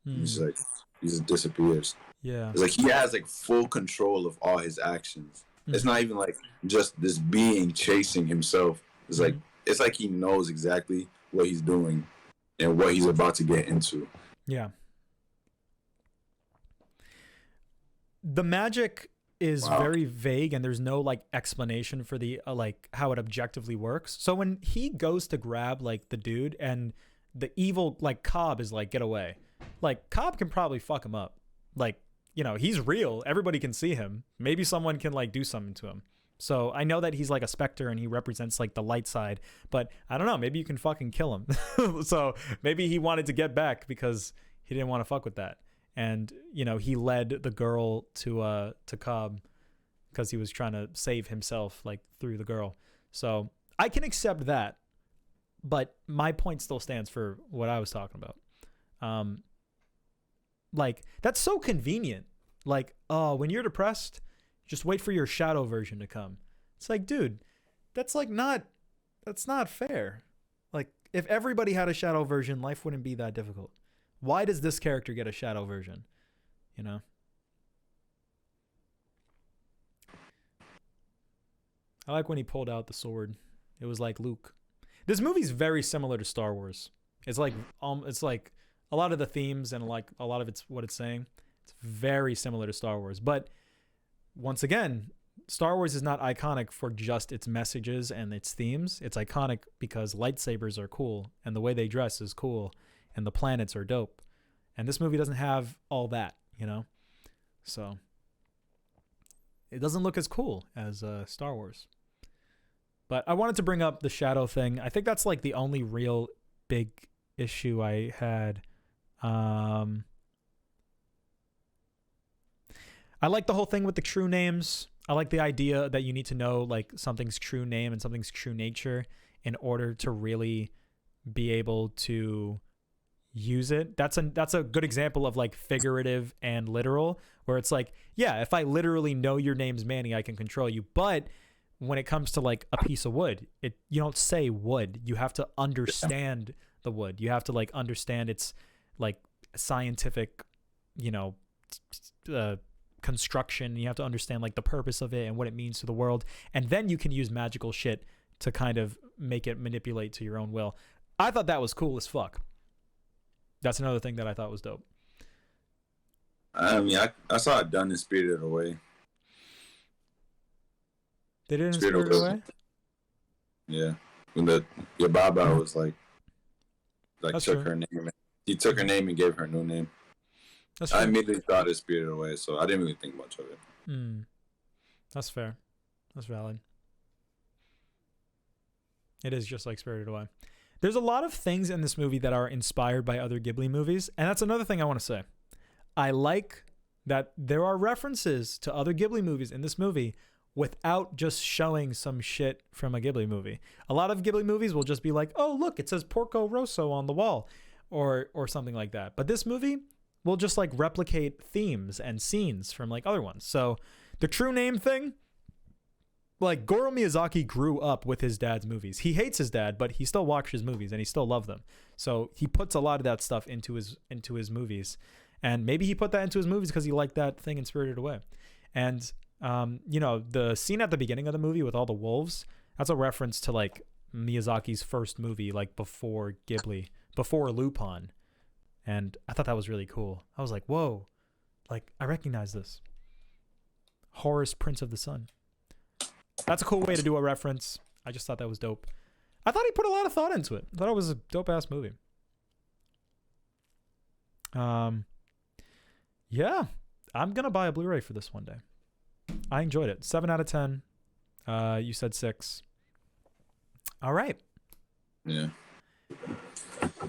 He's like, he just disappears. Yeah. It's like he has like full control of all his actions. It's not even like just this being chasing himself. It's like, it's like he knows exactly what he's doing and what he's about to get into. Yeah. The magic is very vague, and there's no like explanation for the like how it objectively works. So when he goes to grab like the dude, and the evil like Cobb is like, get away. Like Cobb can probably fuck him up. Like, he's real. Everybody can see him. Maybe someone can like do something to him. So I know that he's like a specter and he represents like the light side, but I don't know. Maybe you can fucking kill him. So maybe he wanted to get back because he didn't want to fuck with that. And, he led the girl to Cobb because he was trying to save himself like through the girl. So I can accept that, but my point still stands for what I was talking about. Like that's so convenient. Like, oh, when you're depressed, just wait for your shadow version to come. It's like, dude, that's not fair. Like, if everybody had a shadow version, life wouldn't be that difficult. Why does this character get a shadow version? I like when he pulled out the sword. It was like Luke. This movie's very similar to Star Wars. It's like a lot of the themes and like a lot of it's what it's saying. It's very similar to Star Wars. But once again, Star Wars is not iconic for just its messages and its themes. It's iconic because lightsabers are cool and the way they dress is cool and the planets are dope. And this movie doesn't have all that, you know? So it doesn't look as cool as Star Wars. But I wanted to bring up the shadow thing. I think that's like the only real big issue I had. I like the whole thing with the true names. I like the idea that you need to know like something's true name and something's true nature in order to really be able to use it. That's a good example of like figurative and literal, where it's like, yeah, if I literally know your name's Manny, I can control you. But when it comes to like a piece of wood, you don't say wood. You have to understand the wood. You have to like understand its like scientific, construction. You have to understand like the purpose of it and what it means to the world, and then you can use magical shit to kind of make it manipulate to your own will. I thought that was cool as fuck. That's another thing that I thought was dope. I mean, I saw it done in Spirited Away. They did it in Spirited Away? Yeah. When your Baba was like That's took true. her name. He took her name and gave her a new name. That's I true. immediately thought it Spirited Away, so I didn't really think much of it. That's fair. That's valid. It is just like Spirited Away. There's a lot of things in this movie that are inspired by other Ghibli movies, and that's another thing I want to say. I like that there are references to other Ghibli movies in this movie without just showing some shit from a Ghibli movie. A lot of Ghibli movies will just be like, oh, look, it says Porco Rosso on the wall, or something like that. But this movie will just like replicate themes and scenes from like other ones. So the true name thing, like Goro Miyazaki grew up with his dad's movies. He hates his dad, but he still watched his movies and he still loved them. So he puts a lot of that stuff into his movies. And maybe he put that into his movies because he liked that thing in Spirited Away. And the scene at the beginning of the movie with all the wolves, that's a reference to like Miyazaki's first movie, like before Ghibli, before Lupin. And I thought that was really cool. I was like, whoa, like I recognize this. Horus, Prince of the Sun. That's a cool way to do a reference. I just thought that was dope. I thought he put a lot of thought into it. I thought it was a dope ass movie. Yeah, I'm gonna buy a Blu-ray for this one day. I enjoyed it. 7 out of 10. You said 6. All right. Yeah.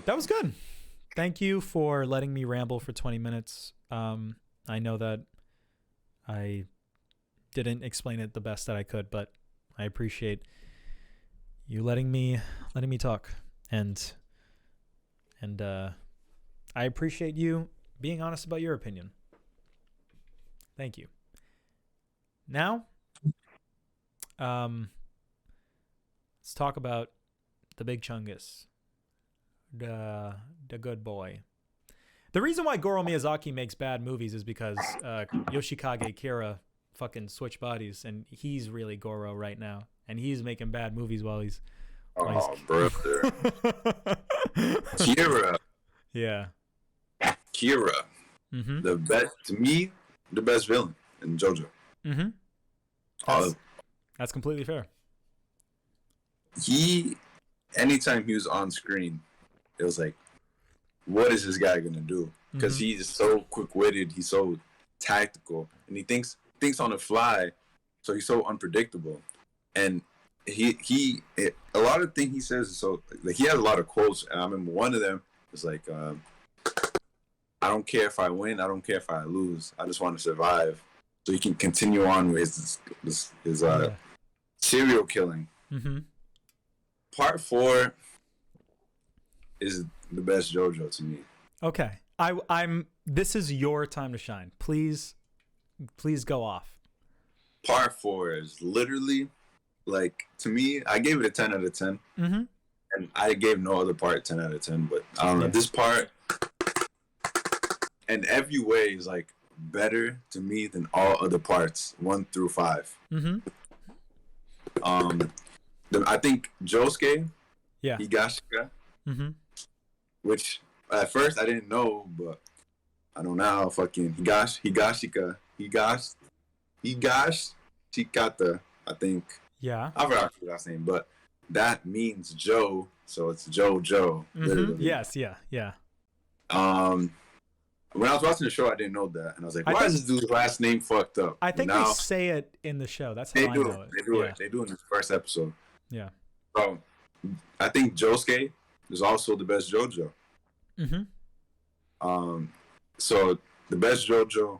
That was good. Thank you for letting me ramble for 20 minutes. I know that I didn't explain it the best that I could, but I appreciate you letting me talk, and I appreciate you being honest about your opinion. Thank you. Now, let's talk about the big Chungus, the good boy. The reason why Goro Miyazaki makes bad movies is because Yoshikage Kira fucking switch bodies, and he's really Goro right now, and he's making bad movies while he's brother. Kira. Yeah. Kira. Mm-hmm. The best villain in JoJo. Mm-hmm. That's completely fair. Anytime he was on screen, it was like, what is this guy gonna do? Because he's so quick-witted, he's so tactical, and he thinks on the fly, so he's so unpredictable. And a lot of things he says is so like, he has a lot of quotes, and I remember one of them was like, I don't care if I win, I don't care if I lose, I just want to survive so he can continue on with his serial killing. Mm-hmm. Part 4 is the best JoJo to me. Okay. This is your time to shine. Please go off. Part 4 is literally, like, to me, I gave it a 10 out of 10. Mm-hmm. And I gave no other part 10 out of 10, but I don't know. This part, in every way, is, like, better to me than all other parts, 1 through 5. Mm-hmm. I think Josuke, yeah, Higashika, mm-hmm. which at first I didn't know, but I know now. Fucking Higashika, Chikata, I think. Yeah. I forgot her last name, but that means Joe, so it's Jojo. Literally. Yes, yeah. When I was watching the show, I didn't know that, and I was like, I "Why think- is this dude's last name fucked up?" I think now, they say it in the show. That's how they I do. know it. They do it. They do it in the first episode. Yeah. So, I think Josuke is also the best JoJo. So the best JoJo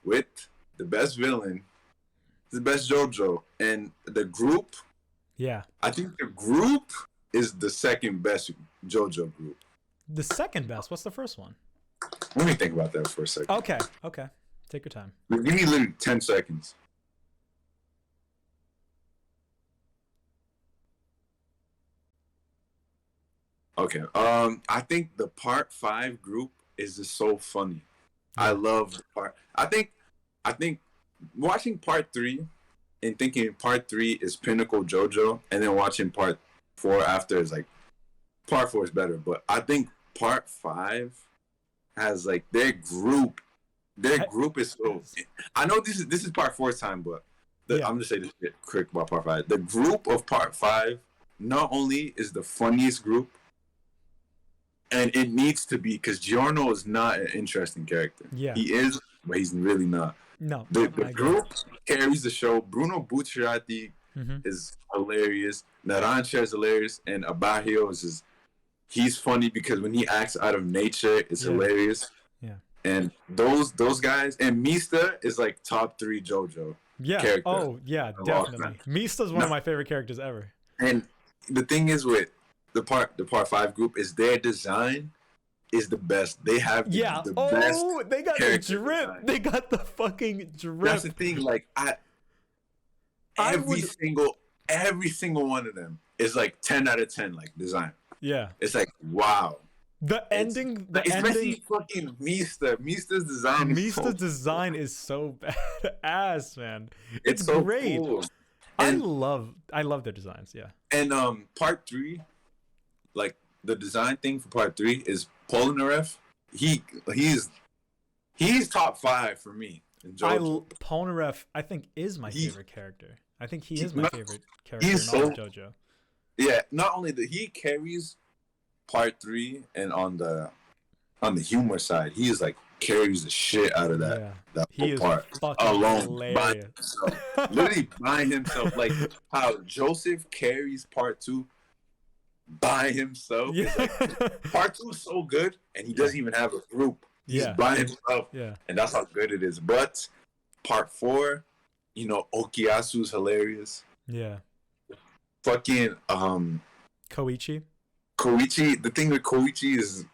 with the best villain, the best JoJo, and the group. Yeah. I think the group is the second best JoJo group. The second best. What's the first one? Let me think about that for a second. Okay. Take your time. Give me literally 10 seconds. Okay. I think the part 5 group is just so funny. I love the part. I think watching part 3 and thinking part 3 is pinnacle JoJo, and then watching part 4 after is like part 4 is better. But I think part 5 has like their group. Their group is so. I know this is part 4's time, but I'm gonna say this shit quick about part 5. The group of part 5 not only is the funniest group, and it needs to be, because Giorno is not an interesting character. Yeah, he is, but he's really not. No, the group carries the show. Bruno Bucciarati Mm-hmm. is hilarious. Narancia is hilarious, and Abahio is just, he's funny because when he acts out of nature, it's hilarious. Yeah. And those guys, and Mista is like top 3 JoJo. Yeah. Oh yeah, definitely. Mista's one of my favorite characters ever. And the thing is with the part 5 group is their design is the best. They have the best. Oh, they got the drip. Design. They got the fucking drip. That's the thing. Like every single one of them is like 10 out of 10. Like design. Yeah. It's like wow. Especially fucking Mista. Mista's design is so badass, man. It's so great. Cool. I love their designs, yeah. And part 3, like the design thing for part 3 is Polnareff. He's top 5 for me. Polnareff, I think, is my favorite character. I think he is my favorite character in all of JoJo. Yeah, not only that, he carries part 3, and on the humor side, he is like carries the shit out of that whole part alone by himself. Literally by himself. Like how Joseph carries part 2 by himself. Yeah. Like, part 2 is so good, and he doesn't even have a group. He's by himself. Yeah. And that's how good it is. But part 4, Okiyasu's hilarious. Yeah. Fucking Koichi. The thing with Koichi is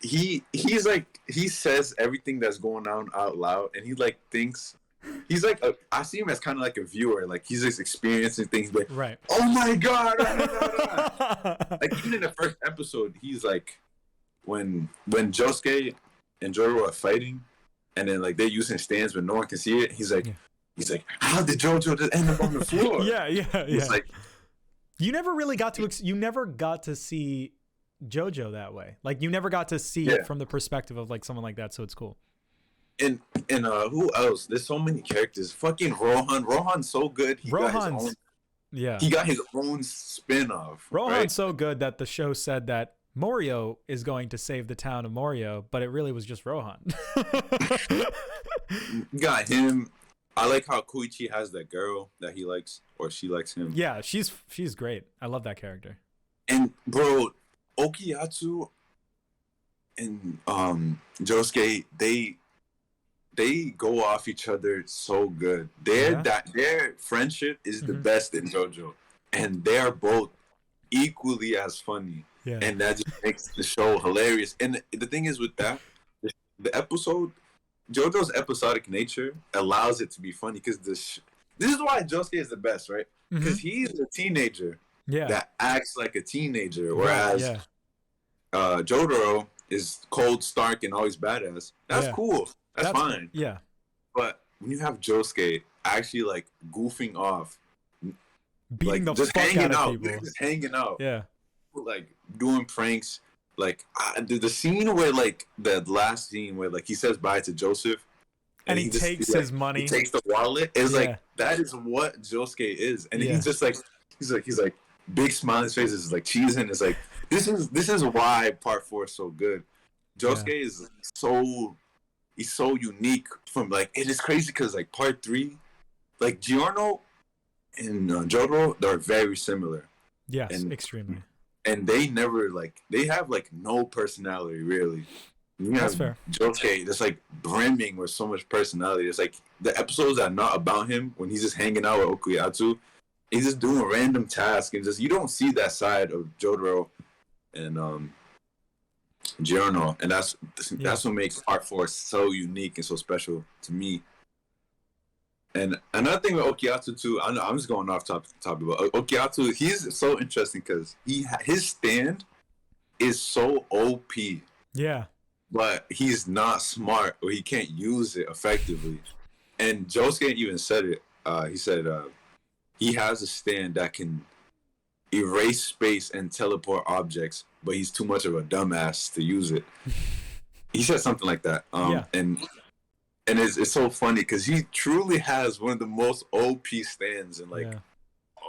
he's like, he says everything that's going on out loud, and he like thinks he's like I see him as kind of like a viewer, like he's just experiencing things, but right. Oh my god! Like even in the first episode, he's like when Josuke and Jojo are fighting, and then like they're using stands but no one can see it. He's like, how did Jojo just end up on the floor? Yeah. It's like you never really got to see JoJo that way. Like you never got to see it from the perspective of like someone like that, so it's cool. And who else? There's so many characters. Fucking Rohan. Rohan's so good. He got his own spin-off. Rohan's so good that the show said that Morio is going to save the town of Morio, but it really was just Rohan. Got him. I like how Koichi has that girl that he likes, or she likes him. Yeah, she's great. I love that character. And bro, Okiyatsu and Josuke, they go off each other so good. Their friendship is the best in JoJo, and they are both equally as funny. Yeah. And that just makes the show hilarious. And the thing is with that, the episode, JoJo's episodic nature allows it to be funny, because this is why Josuke is the best, right? Because he's a teenager that acts like a teenager, whereas Jotaro is cold, stark, and always badass. That's cool. That's fine. Yeah. But when you have Josuke actually like goofing off, beating like, the fuck out of people, just hanging out, like doing pranks, like the scene where like the last scene where like he says bye to Joseph, And he takes his money. He takes the wallet. It's Yeah. like that is what Josuke is, and Yeah. he's just like he's like big smile on his face. Is like cheesing. It's like this is why part 4 is so good. Josuke is he's so unique from like it is crazy because like part 3, like Giorno and Jojo, they're very similar. Yes, and, extremely. And they never they have like no personality really. That's fair. Josuke that's like brimming with so much personality. It's like the episodes that are not about him when he's just hanging out with Okuyatsu, he's just doing random tasks and just you don't see that side of Jotaro and Giorno, and that's what makes part 4 so unique and so special to me. And another thing with Okuyatsu too, I know I'm just going off topic, but Okuyatsu, he's so interesting because his stand is so OP. Yeah. But he's not smart or he can't use it effectively. And Josuke even said it. He said he has a stand that can erase space and teleport objects, but he's too much of a dumbass to use it. He said something like that. And it's so funny because he truly has one of the most OP stands in like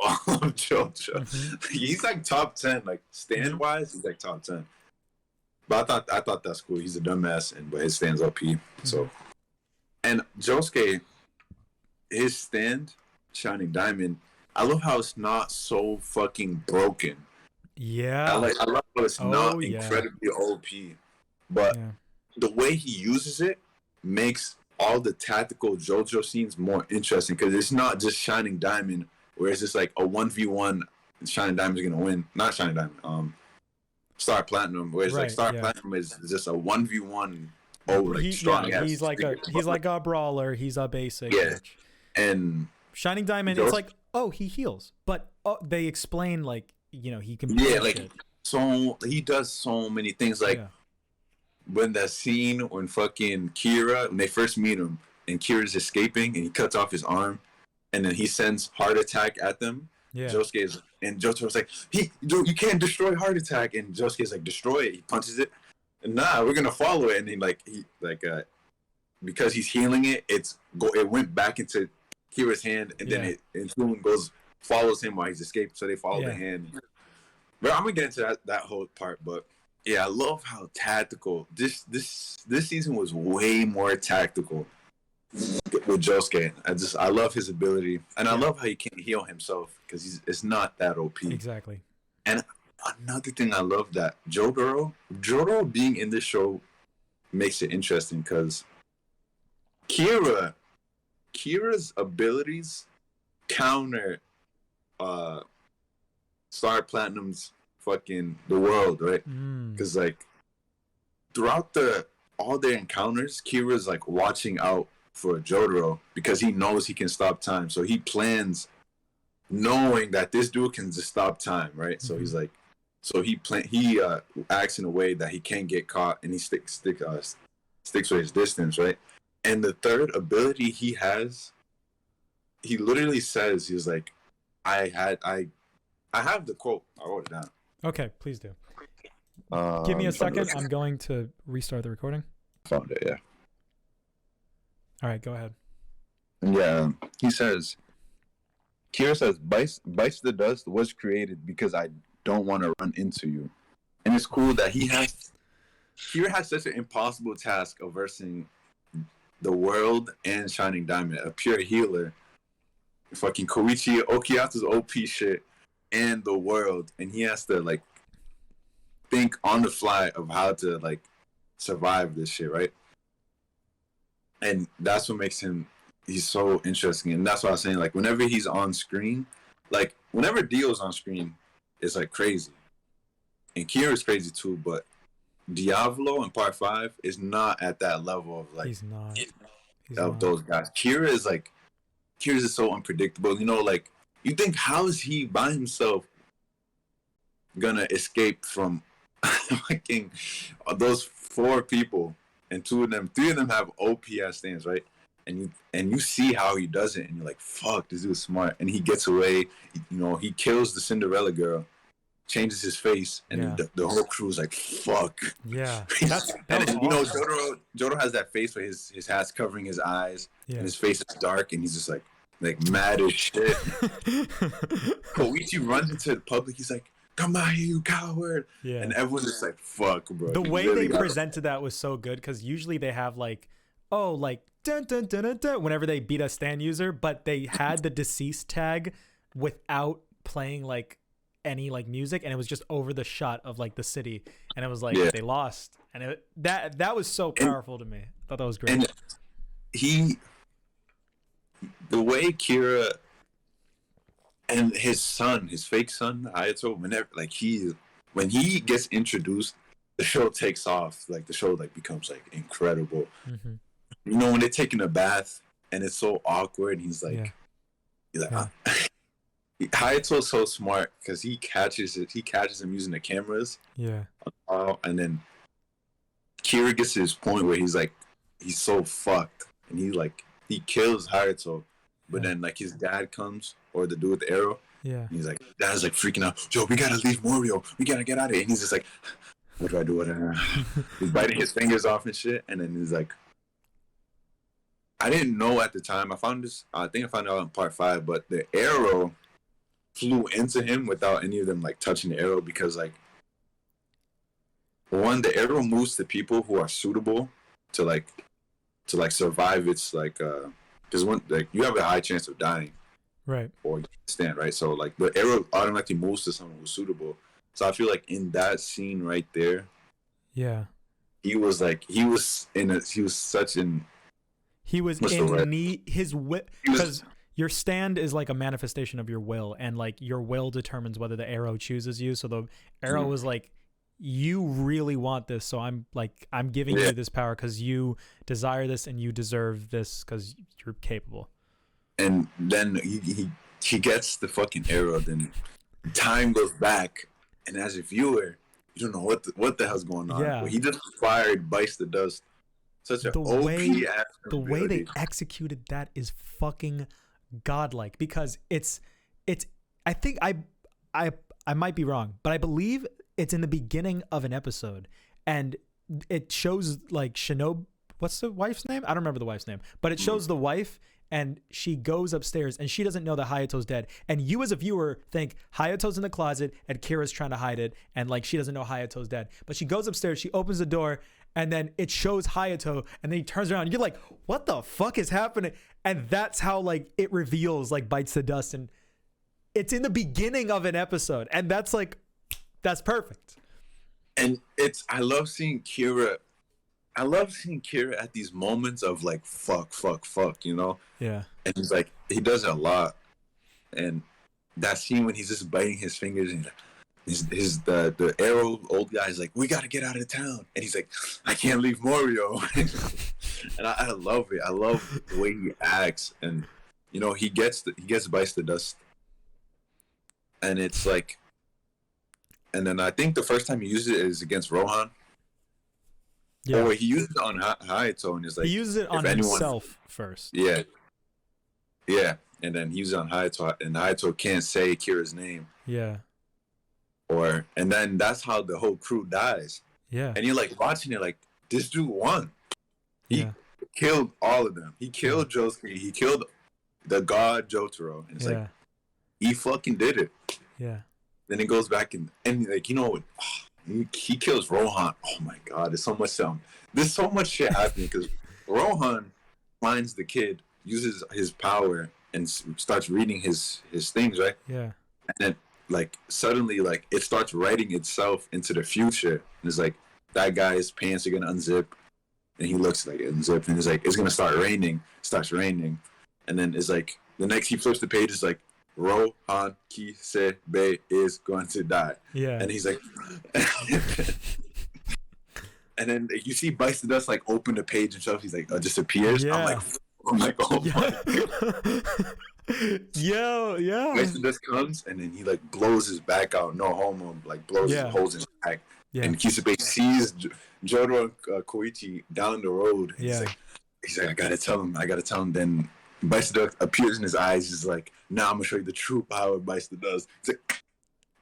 all of JoJo. Mm-hmm. He's like top 10, like stand wise, he's like top 10. But I thought that's cool. He's a dumbass, but his stand's OP. So, and Josuke, his stand, Shining Diamond. I love how it's not so fucking broken. Yeah. I love how it's not incredibly OP, but the way he uses it makes all the tactical JoJo scenes more interesting because it's not just Shining Diamond, where it's just like a 1v1. Shining Diamond's gonna win. Not Shining Diamond. Star Platinum, where it's like Star Platinum is just a 1v1. Strong. He's like a brawler. He's a basic. Yeah, and Shining Diamond, it's like he heals, but they explain like he can. So he does so many things like when that scene when fucking Kira when they first meet him and Kira's escaping and he cuts off his arm and then he sends Heart Attack at them. Yeah. Josuke's and Jojo's like, you can't destroy Heart Attack, and Josuke's like, destroy it. He punches it, and we're gonna follow it, and he because he's healing it, it went back into Kira's hand, and then it follows him while he's escaped, so they follow the hand. But I'm gonna get into that whole part, but I love how tactical this season was. Way more tactical with Josuke. I love his ability, and I love how he can't heal himself because it's not that OP. Exactly. And another thing I love that Jotaro being in this show makes it interesting because Kira's abilities counter Star Platinum's fucking the world, right? Because like throughout all their encounters, Kira's like watching out for Jotaro because he knows he can stop time. So he plans knowing that this dude can just stop time, right? So he's like, he acts in a way that he can't get caught, and he sticks with his distance, right? And the third ability he has, he literally says, he's like, I have the quote. I wrote it down. Okay, please do. Give me a second. I'm going to restart the recording. Found it, yeah. All right, go ahead. Yeah, he says, Kira says, Bites the Dust was created because I don't want to run into you. And it's cool that Kira has such an impossible task of versing the world and Shining Diamond, a pure healer. Fucking Koichi Okuyatsu's OP shit and the world. And he has to, like, think on the fly of how to, like, survive this shit, right? And that's what makes he's so interesting. And that's what I was saying, like, whenever he's on screen, like, whenever Dio's on screen, it's, like, crazy. And Kira's crazy, too, but Diavolo in Part 5 is not at that level of, like, he's not. Those guys. Kira's so unpredictable. You know, like, you think, how is he by himself gonna escape from fucking those 4 people? And 3 of them have OP-ass stands, right? And you see how he does it, and you're like, fuck, this dude's smart. And he gets away. You know, he kills the Cinderella girl. changes his face, and Yeah. the whole crew is like, "Fuck." Yeah. That And was then, you know, awesome. Jojo has that face where his hat's covering his eyes, Yeah. and his face is dark, and he's just like mad as shit. Koichi runs into the public. He's like, "Come out here, you coward!" Yeah. And everyone's just like, "Fuck, bro." The He way really they got presented that was so good, because usually they have like, oh, like dun, dun, dun, dun, dun, whenever they beat a stand user, but they had the deceased tag without playing like any like music, and it was just over the shot of like the city, and it was like Yeah. they lost, and that was so powerful to me. I thought that was great. And the way Kira and his son, his fake son, Hayato, whenever when he gets introduced, the show takes off. Like the show like becomes like incredible. Mm-hmm. You know, when they're taking a bath and it's so awkward, he's like, Hayato's so smart because he catches him using the cameras. Yeah. And then Kira gets to his point where he's like, he's so fucked, and he kills Hayato, but then like his dad comes, or the dude with the arrow. Yeah. And he's like, dad's like freaking out. Joe, we gotta leave Morio. We gotta get out of here. And he's just like, what do I do? He's biting his fingers off and shit. And then he's like, I didn't know at the time. I think I found out in part 5, but the arrow flew into him without any of them like touching the arrow, because like, one, the arrow moves to people who are suitable to survive. It's like because one, like, you have a high chance of dying, Right. or you stand, right? So like the arrow automatically moves to someone who's suitable. So I feel like in that scene right there, Yeah. he was such in need, his will, because your stand is like a manifestation of your will, and like your will determines whether the arrow chooses you. So the arrow was like, you really want this, so I'm giving you this power because you desire this and you deserve this because you're capable. And then he gets the fucking arrow. Then time goes back, and as a viewer, you don't know what the hell's going on. Yeah. But he just fired Bites the Dust. Such an OP ass. The way they executed that is fucking godlike, because it's I think I might be wrong, but I believe it's in the beginning of an episode, and it shows like Shinobu. What's the wife's name? I don't remember the wife's name, but it shows the wife, and she goes upstairs and she doesn't know that Hayato's dead. And you as a viewer think Hayato's in the closet and Kira's trying to hide it, and like she doesn't know Hayato's dead. But she goes upstairs, she opens the door, and then it shows Hayato, and then he turns around and you're like, what the fuck is happening? And that's how like it reveals like Bites the Dust, and it's in the beginning of an episode, and that's perfect. And I love seeing Kira at these moments of like fuck, you know? Yeah. And he's like, he does it a lot. And that scene when he's just biting his fingers, and the arrow old guy is like, we gotta get out of town. And he's like, I can't leave Morio. And I love it. I love the way he acts. And you know, he gets Bites the Dust. And it's like, and then I think the first time he uses it is against Rohan. Yeah. Or he uses it on Hayato, and he's like, He uses it on himself first. Yeah. Yeah. And then he uses it on Hayato, and Hayato can't say Kira's name. Yeah. And then that's how the whole crew dies. Yeah. And you're like watching it like, this dude won. He killed all of them. He killed Josuke. He killed the god Jotaro. And it's like, he fucking did it. Yeah. Then it goes back and like, you know, he kills Rohan. Oh my god, there's so much shit happening, because Rohan finds the kid, uses his power, and starts reading his things, right? Yeah. And then like suddenly like it starts writing itself into the future, and it's like that guy's pants are gonna unzip, and he looks like unzipped, and it's like it's gonna start raining. It starts raining, and then it's like the next he flips the page, it's like Rohan Kishibe is going to die. Yeah. And he's like, and then you see Bites the Dust like open the page and stuff. He's like, disappears. Yeah. I'm like, oh my. Yo, yeah. Bites the Dust comes, and then he like blows his back out. No homo, like blows his holes in his back. Yeah. And Kishibe sees Jojo and Koichi down the road. And he's like, I gotta tell him. Then Bites the Dust appears in his eyes. He's like, now I'm gonna show you the true power of Bites the Dust. He's like,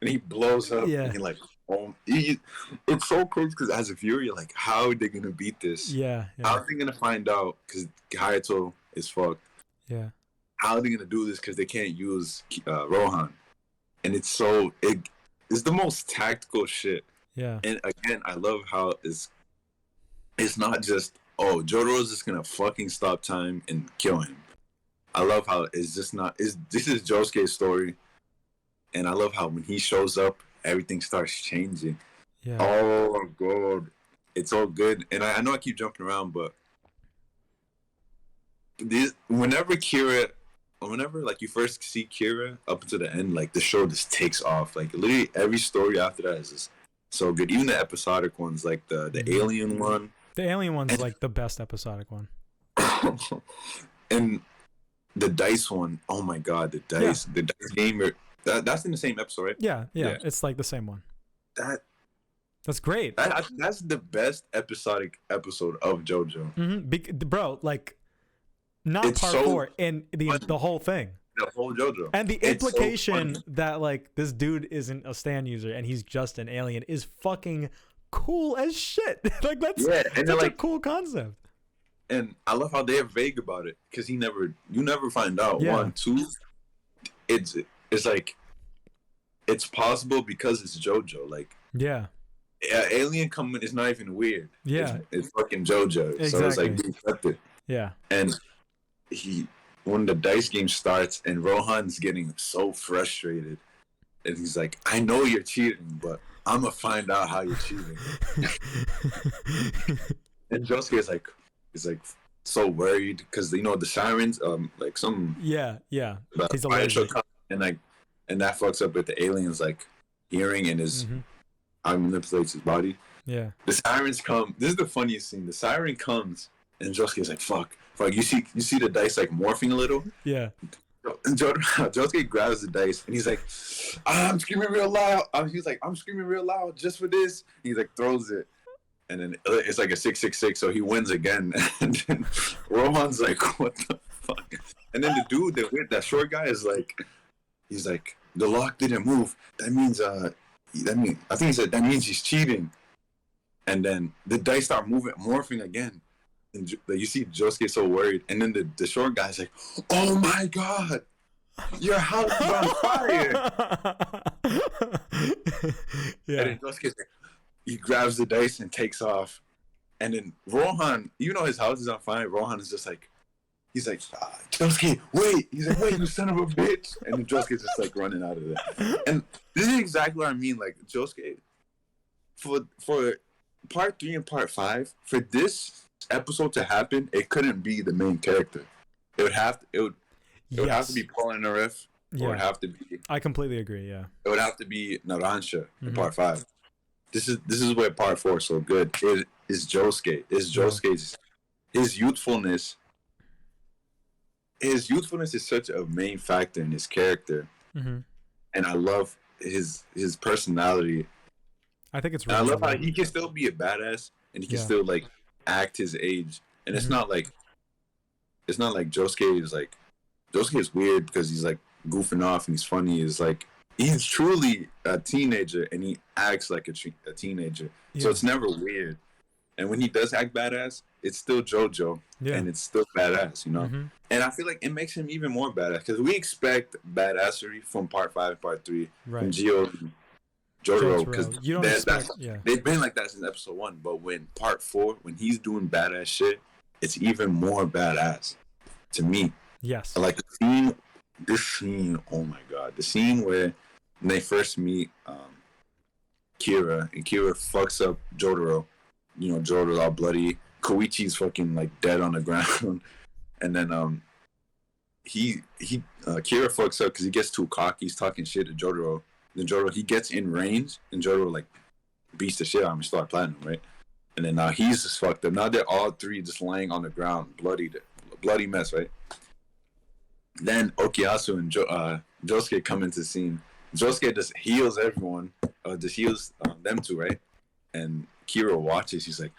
and he blows up, Yeah. and you're like, oh, it's so crazy because as a viewer, you're like, how are they gonna beat this? Yeah. How are they gonna find out? Because Hayato is fucked. Yeah. How are they gonna do this? Because they can't use Rohan, and it's the most tactical shit. Yeah. And again, I love how it's not just, oh, Jotaro's just gonna fucking stop time and kill him. I love how it's just not. This is Josuke's story, and I love how when he shows up, everything starts changing. Yeah. Oh god, it's all good. And I know I keep jumping around, but whenever like you first see Kira up until the end, like the show just takes off. Like literally every story after that is just so good. Even the episodic ones, like the alien one. The alien one's like the best episodic one. And the dice one, oh my god, the dice game. That's in the same episode, right? Yeah, it's like the same one. That's great. That's the best episodic episode of JoJo. Mm-hmm. Bro, like not it's part so 4 and the whole thing. The whole JoJo. And the implication so that like this dude isn't a stand user and he's just an alien is fucking cool as shit. Like that's such a cool concept. And I love how they're vague about it because you never find out. Yeah. 1, 2, it's like it's possible because it's JoJo. Like alien coming is not even weird. Yeah, it's fucking JoJo. Exactly. So it's like we accepted. Yeah, and when the dice game starts and Rohan's getting so frustrated, and he's like, "I know you're cheating, but I'm gonna find out how you're cheating." And Josuke is like so worried because the sirens like some he's allergic. and that fucks up with the aliens like hearing and his manipulates his body. Yeah, the sirens come. This is the funniest scene. The siren comes and Josuke is like, fuck. You see the dice like morphing a little. Yeah. And Josuke grabs the dice and he's like, I'm screaming real loud. He's like, I'm screaming real loud just for this. He like throws it. And then it's like a 666, so he wins again. And then Rohan's like, what the fuck? And then the dude that short guy is like, he's like, the lock didn't move. That means I think he said that means he's cheating. And then the dice start morphing again. And you see Josuke so worried. And then the short guy's like, oh my god, your house is on fire. Yeah. And then Josuke's like, he grabs the dice and takes off. And then Rohan, even though his house is on fire, Rohan is just like, he's like, Josuke, wait. He's like, wait, you son of a bitch. And then Josuke's just like running out of there. And this is exactly what I mean. Like Josuke, for part 3 and part 5, for this episode to happen, it couldn't be the main character. It would have to be Paul and Arif. Or it would have to be. I completely agree. Yeah. It would have to be Narancia in part 5. This is where part 4 is so good. It is Josuke. It's Josuke's his youthfulness. His youthfulness is such a main factor in his character, and I love his personality. I think it's. Really I love how he can still be a badass and he can still like act his age, and it's not like Josuke is like. Josuke is weird because he's like goofing off and he's funny. Is like. He's truly a teenager, and he acts like a teenager. Yeah. So it's never weird. And when he does act badass, it's still JoJo, and it's still badass, And I feel like it makes him even more badass because we expect badassery from part 5 and part 3 from Gio and Jotaro because they've been like that since episode 1. But when part 4, when he's doing badass shit, it's even more badass to me. Yes, like this scene, oh my god, the scene where they first meet Kira, and Kira fucks up Jotaro. Jotaro's all bloody. Koichi's fucking like dead on the ground, and then Kira fucks up because he gets too cocky. He's talking shit to Jotaro. Then Jotaro, he gets in range, and Jotaro like beats the shit out of him and start platinum, right? And then now he's just fucked up. Now they're all three just laying on the ground, bloody mess, right? Then Okuyasu and Josuke come into the scene. Josuke just heals everyone, just heals them two, right? And Kira watches. He's like,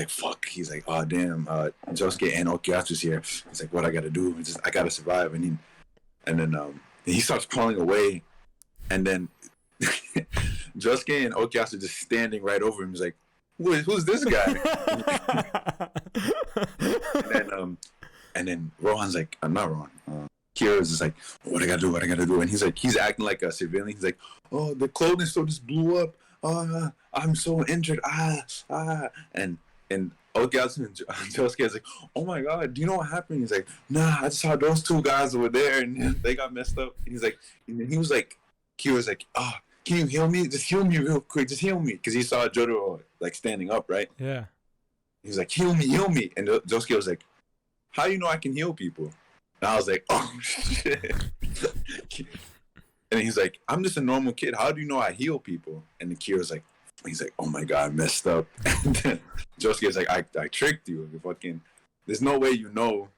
fuck. He's like, oh damn. Josuke and Okuyasu's here. He's like, what I gotta do? I gotta survive. And then he starts crawling away. And then Josuke and Okyasu just standing right over him. He's like, who's this guy? and then Rohan's like, I'm not Rohan. Kira's just like, what I gotta do? And he's acting like a civilian. He's like, oh, the clothing store just blew up. I'm so injured. And Okyasu and Josuke's like, oh my god, do you know what happened? He's like, nah, I just saw those two guys over there and they got messed up. And he was like, Kira's like, can you heal me? Just heal me real quick. Just heal me. Because he saw Jojo like standing up, right? Yeah. He's like, heal me. And Josuke was like, how do you know I can heal people? And I was like, oh, shit. And he's like, I'm just a normal kid. How do you know I heal people? And the Kira's like, he's like, oh my god, I messed up. And then Josuke's like, I tricked you. There's no way you know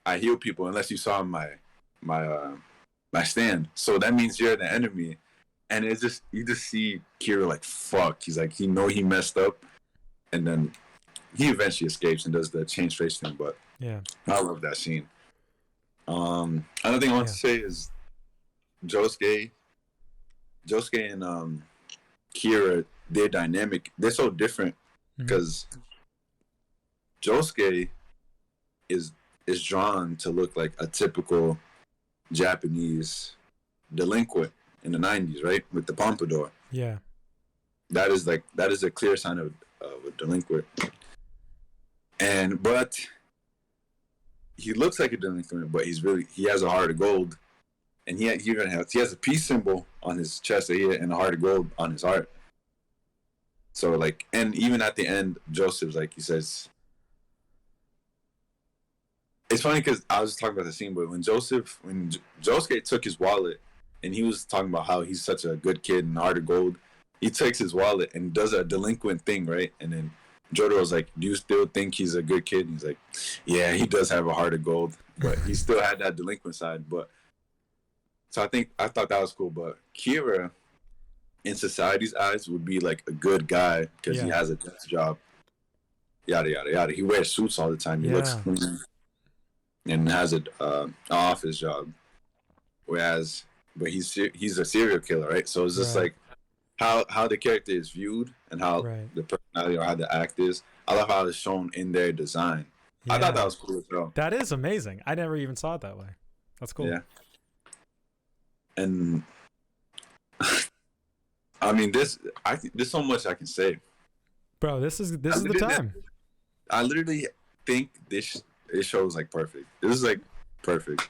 I heal people unless you saw my stand. So that means you're the enemy. And it's just, you just see Kira like, fuck. He's like, he messed up. And then he eventually escapes and does the change face thing. But yeah, I love that scene. Another thing I want to say is Josuke and Kira, their dynamic, they're so different because Josuke is drawn to look like a typical Japanese delinquent in the 90s, right? With the pompadour. Yeah. That is a clear sign of a delinquent. But he looks like a delinquent, but he has a heart of gold. And he has a peace symbol on his chest and a heart of gold on his heart. So like, and even at the end, Joseph's like, he says, it's funny because I was talking about the scene, but when Josuke took his wallet and he was talking about how he's such a good kid and heart of gold, he takes his wallet and does a delinquent thing, right? And then Jojo was like, do you still think he's a good kid? And he's like, yeah, he does have a heart of gold, but he still had that delinquent side. But so I thought that was cool. But Kira, in society's eyes, would be like a good guy because he has a desk job. Yada yada yada. He wears suits all the time. He looks clean and has an office job. But he's a serial killer, right? So it's just like how the character is viewed and how the personality or how the act is. I love how it's shown in their design. Yeah. I thought that was cool as well. That is amazing. I never even saw it that way. That's cool. Yeah. And I mean, there's so much I can say. Bro, this is the time. I literally think this show is like perfect. This is like perfect.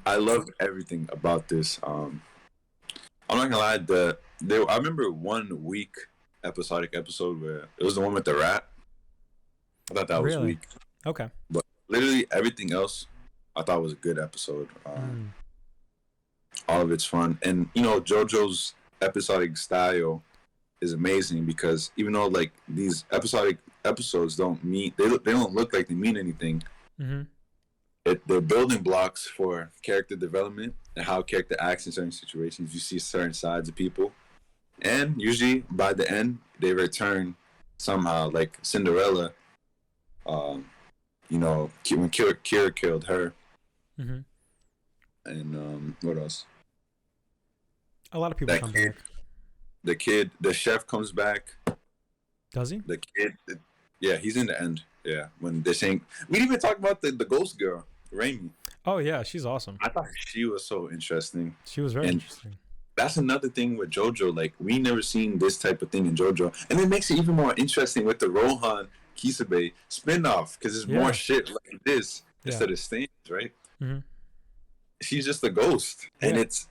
I love everything about this. I'm not gonna lie. I remember one week episodic episode where it was the one with the rat. I thought that was weak. Okay. But literally everything else, I thought was a good episode. All of it's fun, and JoJo's episodic style is amazing because even though like these episodic episodes they don't look like they mean anything. They're building blocks for character development and how character acts in certain situations. You see certain sides of people, and usually by the end they return somehow. Like Cinderella, when Kira killed her, and what else? A lot of people come back. The chef comes back. Does he? The kid, he's in the end. Yeah, when they're saying, we didn't even talk about the ghost girl, Raimi. Oh yeah, she's awesome. I thought she was so interesting. She was very interesting. That's another thing with JoJo. Like, we never seen this type of thing in JoJo, and it makes it even more interesting with the Rohan Kishibe spinoff because it's more shit like this instead of stands, right? She's just a ghost, and it's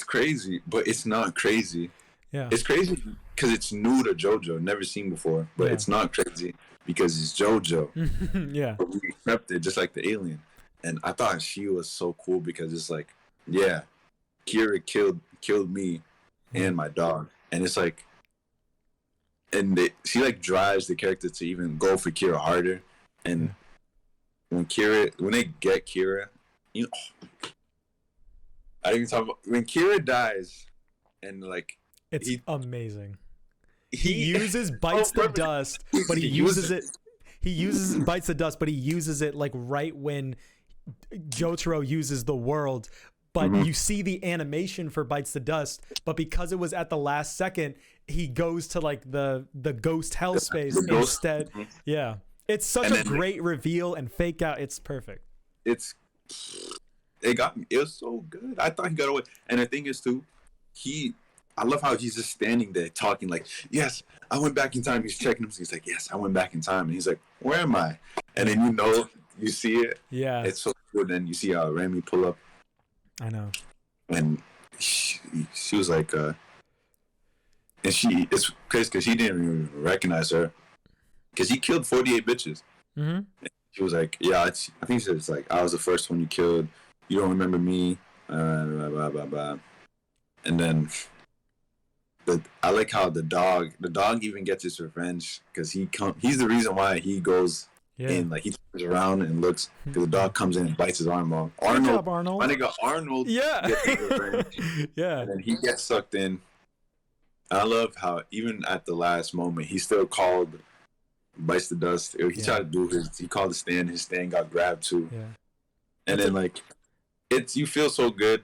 crazy, but it's not crazy. Yeah, it's crazy because it's new to JoJo, never seen before, but it's not crazy because it's JoJo. Yeah, but we accept it just like the alien, and I thought she was so cool because it's like, Kira killed me and my dog, and it's like, and she like drives the character to even go for Kira harder, and when they get Kira, I didn't even talk about when Kira dies, and like it's amazing. He bites the dust, but he uses it. Bites the dust, but he uses it like right when Jotaro uses the world, but you see the animation for Bites the Dust, but because it was at the last second, he goes to like the ghost hell space instead. Yeah. It's such a great reveal and fake out. It's perfect. It got me. It was so good. I thought he got away. And the thing is too, I love how he's just standing there talking like, yes, I went back in time. He's checking him. He's like, yes, I went back in time. And he's like, where am I? And then you see it. Yeah. It's so good. And you see how Remy pull up. I know. And she was like, and it's crazy because he didn't even recognize her. Because he killed 48 bitches. Mm-hmm. She was like, yeah, I think she said it's like, I was the first one you killed. You don't remember me. Blah, blah, blah, blah. And then I like how the dog even gets his revenge because he's the reason why he goes in. Like, he turns around and looks because the dog comes in and bites his arm off. Good job, Arnold. My nigga Arnold gets his revenge. Yeah. And then he gets sucked in. I love how even at the last moment, he still called Bites the Dust. He tried to do he called the stand. His stand got grabbed too. Yeah. And then like, you feel so good.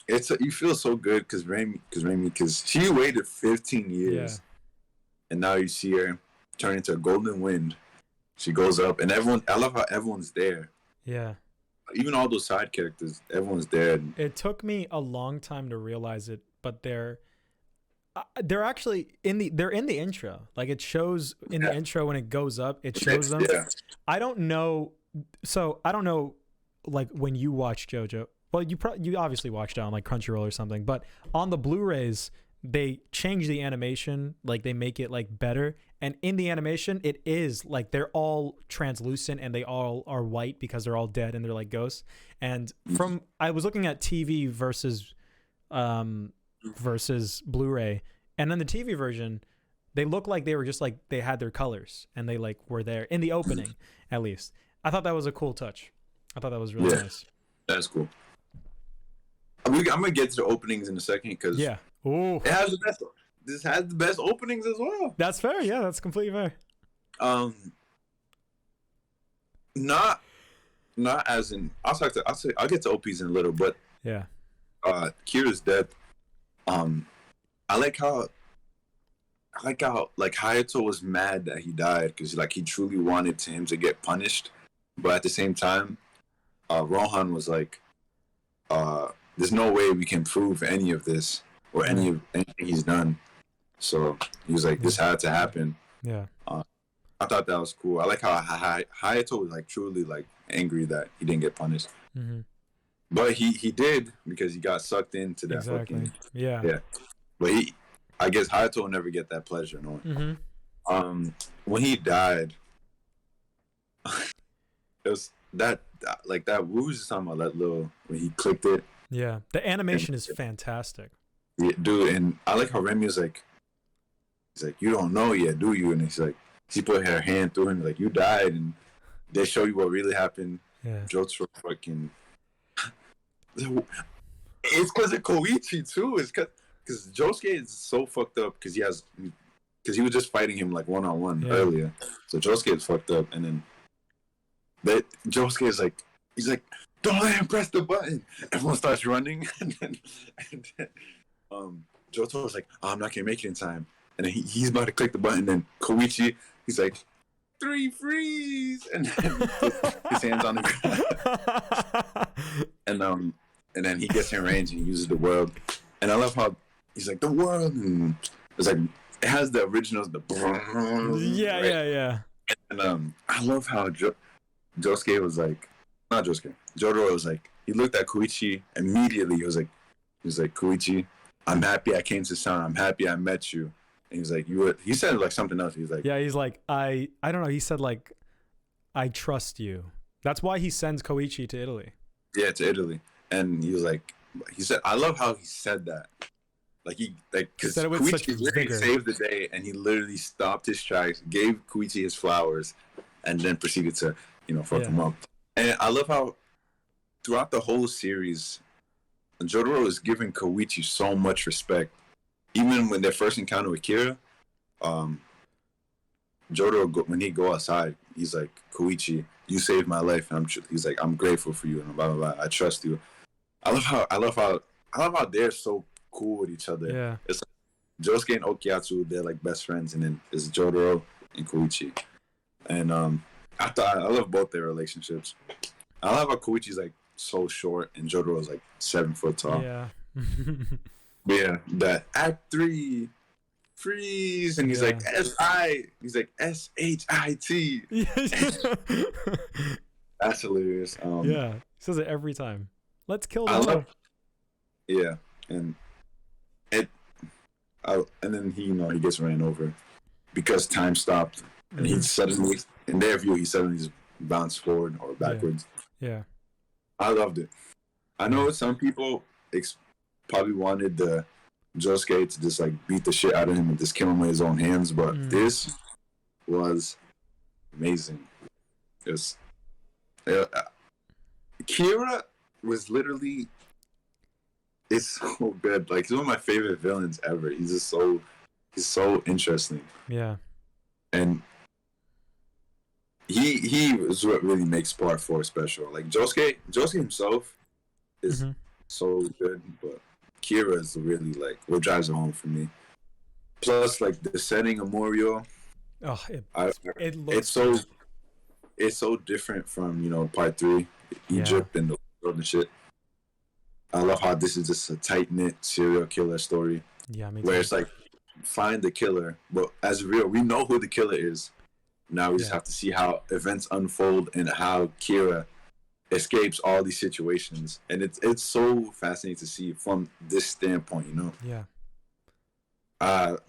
You feel so good because she waited 15 years, and now you see her turn into a golden wind. She goes up, and I love how everyone's there. Yeah. Even all those side characters, everyone's there. It took me a long time to realize it, but they're actually they're in the intro. Like, it shows in the intro when it goes up, it shows them. Yeah. I don't know like when you watch JoJo. Well, you obviously watched it on like Crunchyroll or something, but on the Blu-rays they change the animation, like they make it like better, and in the animation it is like they're all translucent and they all are white because they're all dead and they're like ghosts. And I was looking at TV versus Blu-ray, and then the TV version, they look like they were just like they had their colors and they like were there in the opening. At least I thought that was a cool touch. I thought that was really nice. That's cool. I'm gonna get to the openings in a second because it has the best. This has the best openings as well. That's fair. Yeah, that's completely fair. Not as in. I'll get to OPs in a little, but yeah. Kira's death. I like how like Hayato was mad that he died because like he truly wanted him to get punished, but at the same time, Rohan was like, there's no way we can prove any of this or anything he's done. So he was like, this had to happen. Yeah. I thought that was cool. I like how Hayato was like truly like angry that he didn't get punished. Mm-hmm. But he did because he got sucked into that fucking yeah. But I guess Hayato will never get that pleasure, no. Mm-hmm. When he died, it was that we were just talking about that little when he clicked it. Yeah, the animation is fantastic. Yeah, dude, and I like how Remy was like, he's like, you don't know yet, do you? And he's like, she put her hand through him, like, you died, and they show you what really happened. Yeah, Jotaro fucking. It's because of Koichi too. It's because Josuke is so fucked up because he was just fighting him like one-on-one earlier. So Josuke is fucked up, and then Josuke is like, he's like, don't let him press the button. Everyone starts running, and then Jotaro's like, oh, I'm not gonna make it in time. And then he's about to click the button, and then Koichi, he's like, 3 freeze, and then his hands on the ground. And then he gets in range and he uses the world. And I love how he's like, the world, and it's like it has the originals, the yeah. And I love how Josuke was like, not Josuke, Jotaro was like, he looked at Koichi immediately. He was like, Koichi, I'm happy I came to town. I'm happy I met you. And he's like, he said like something else. He's like, yeah, he's like, I don't know. He said like, I trust you. That's why he sends Koichi to Italy. Yeah, to Italy. And he said, I love how he said that. Because Koichi literally saved the day, and he literally stopped his tracks, gave Koichi his flowers, and then proceeded to, fuck him up. And I love how throughout the whole series, Jotaro is giving Koichi so much respect. Even when their first encounter with Kira, Jotaro, when he go outside, he's like, Koichi, you saved my life. And he's like, I'm grateful for you, and blah, blah, blah. I trust you. I love how they're so cool with each other. Yeah. It's like Josuke and Okuyatsu, they're like best friends, and then it's Jotaro and Koichi. And I love both their relationships. I love how Koichi's like so short and Jotaro's like 7 foot tall. Yeah. But yeah, that Act 3 freeze, and he's like he's like SHIT. That's hilarious. Yeah, he says it every time. Let's kill I them. love, yeah, and then he gets ran over because time stopped, and he suddenly, in their view, he suddenly just bounced forward or backwards. Yeah. I loved it. I know some people probably wanted the Josuke to just like beat the shit out of him and just kill him with his own hands, but this was amazing. Kira was literally, it's so good. Like, he's one of my favorite villains ever. He's so interesting. Yeah. And he is what really makes Part 4 special. Like, Josuke himself is so good, but Kira is really like what drives it home for me. Plus, like the setting of Morio, it's so different from Part 3, Egypt and the world and shit. I love how this is just a tight knit serial killer story. Yeah, where it's like find the killer, but as real, we know who the killer is. Now we just have to see how events unfold and how Kira escapes all these situations, and it's so fascinating to see from this standpoint. Yeah.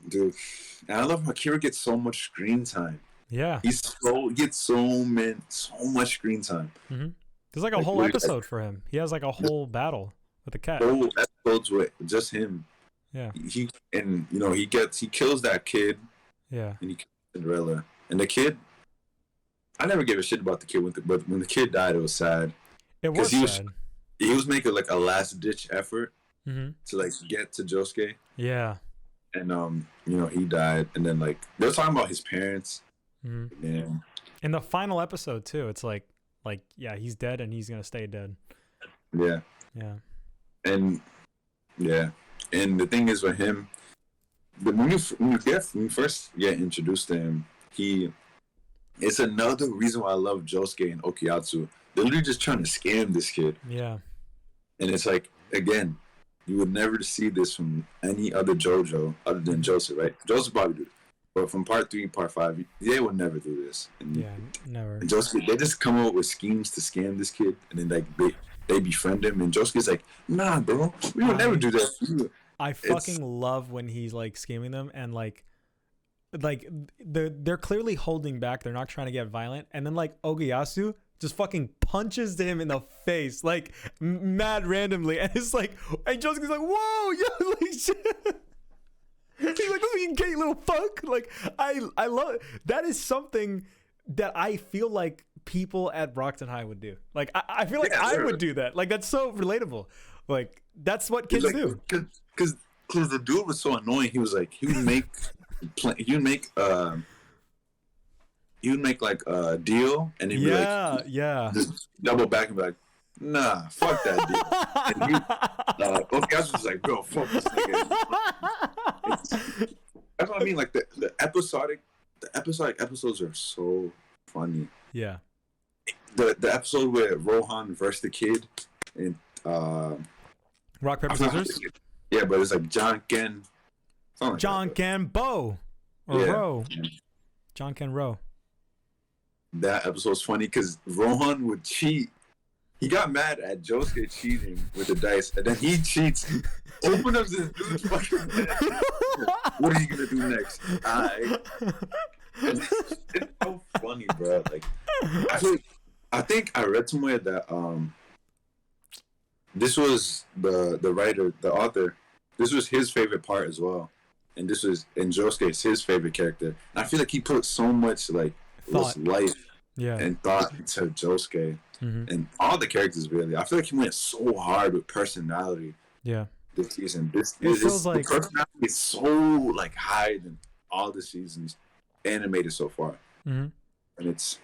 Dude, and I love how Kira gets so much screen time. Yeah. He gets so much screen time. There's like a whole episode for him. He has like a whole battle with the cat. Whole episodes with just him. Yeah. He kills that kid. Yeah. And he kills Cinderella. And the kid, I never gave a shit about the kid, but when the kid died, it was sad. It was sad. He was making like a last ditch effort to like get to Josuke. Yeah. And he died, and then like they were talking about his parents. Yeah. In the final episode too, it's like he's dead and he's gonna stay dead. Yeah. Yeah. And the thing is with him, when you first get introduced to him, it's another reason why I love Josuke and Okuyatsu. They're literally just trying to scam this kid. Yeah. And it's like, again, you would never see this from any other JoJo other than Joseph, right? Joseph probably did. But from Part 3, Part 5, they would never do this. And, never. And Josuke, they just come up with schemes to scam this kid, and then like they befriend him, and Josuke's like, nah, bro, we would never do that. I fucking love when he's like scheming them, and like they're clearly holding back. They're not trying to get violent, and then like Okuyasu just fucking punches him in the face, like mad randomly, and it's like, and Josuke's like, whoa, yo, like shit. He's like, this is gay little fuck. Like, I love it. That is something that I feel like people at Brockton High would do. Like, I feel like I would do that. Like, that's so relatable. Like, that's what kids do. Because the dude was so annoying. He was like, he would make like a deal, and he'd be like, just double back and be like, nah, fuck that deal. And Okuyasu was like, bro, fuck this nigga. That's what I mean. Like the episodic episodes are so funny. Yeah. The episode where Rohan versus the kid and Rock, paper, scissors. Yeah, but it's like John Ken. Like John Ken Bo or Ro. John Ken Ro. That episode's funny because Rohan would cheat. He got mad at Josuke cheating with the dice, and then he cheats. Open up this dude's fucking head. What are you gonna do next? It's so funny, bro. Like, I think I read somewhere that this was the writer, the author. This was his favorite part as well, and this was in Josuke's his favorite character. And I feel like he put so much like life and thought into Josuke. And all the characters really. I feel like he went so hard with personality. Yeah. This season. This like the personality is so like high than all the seasons animated so far. And it's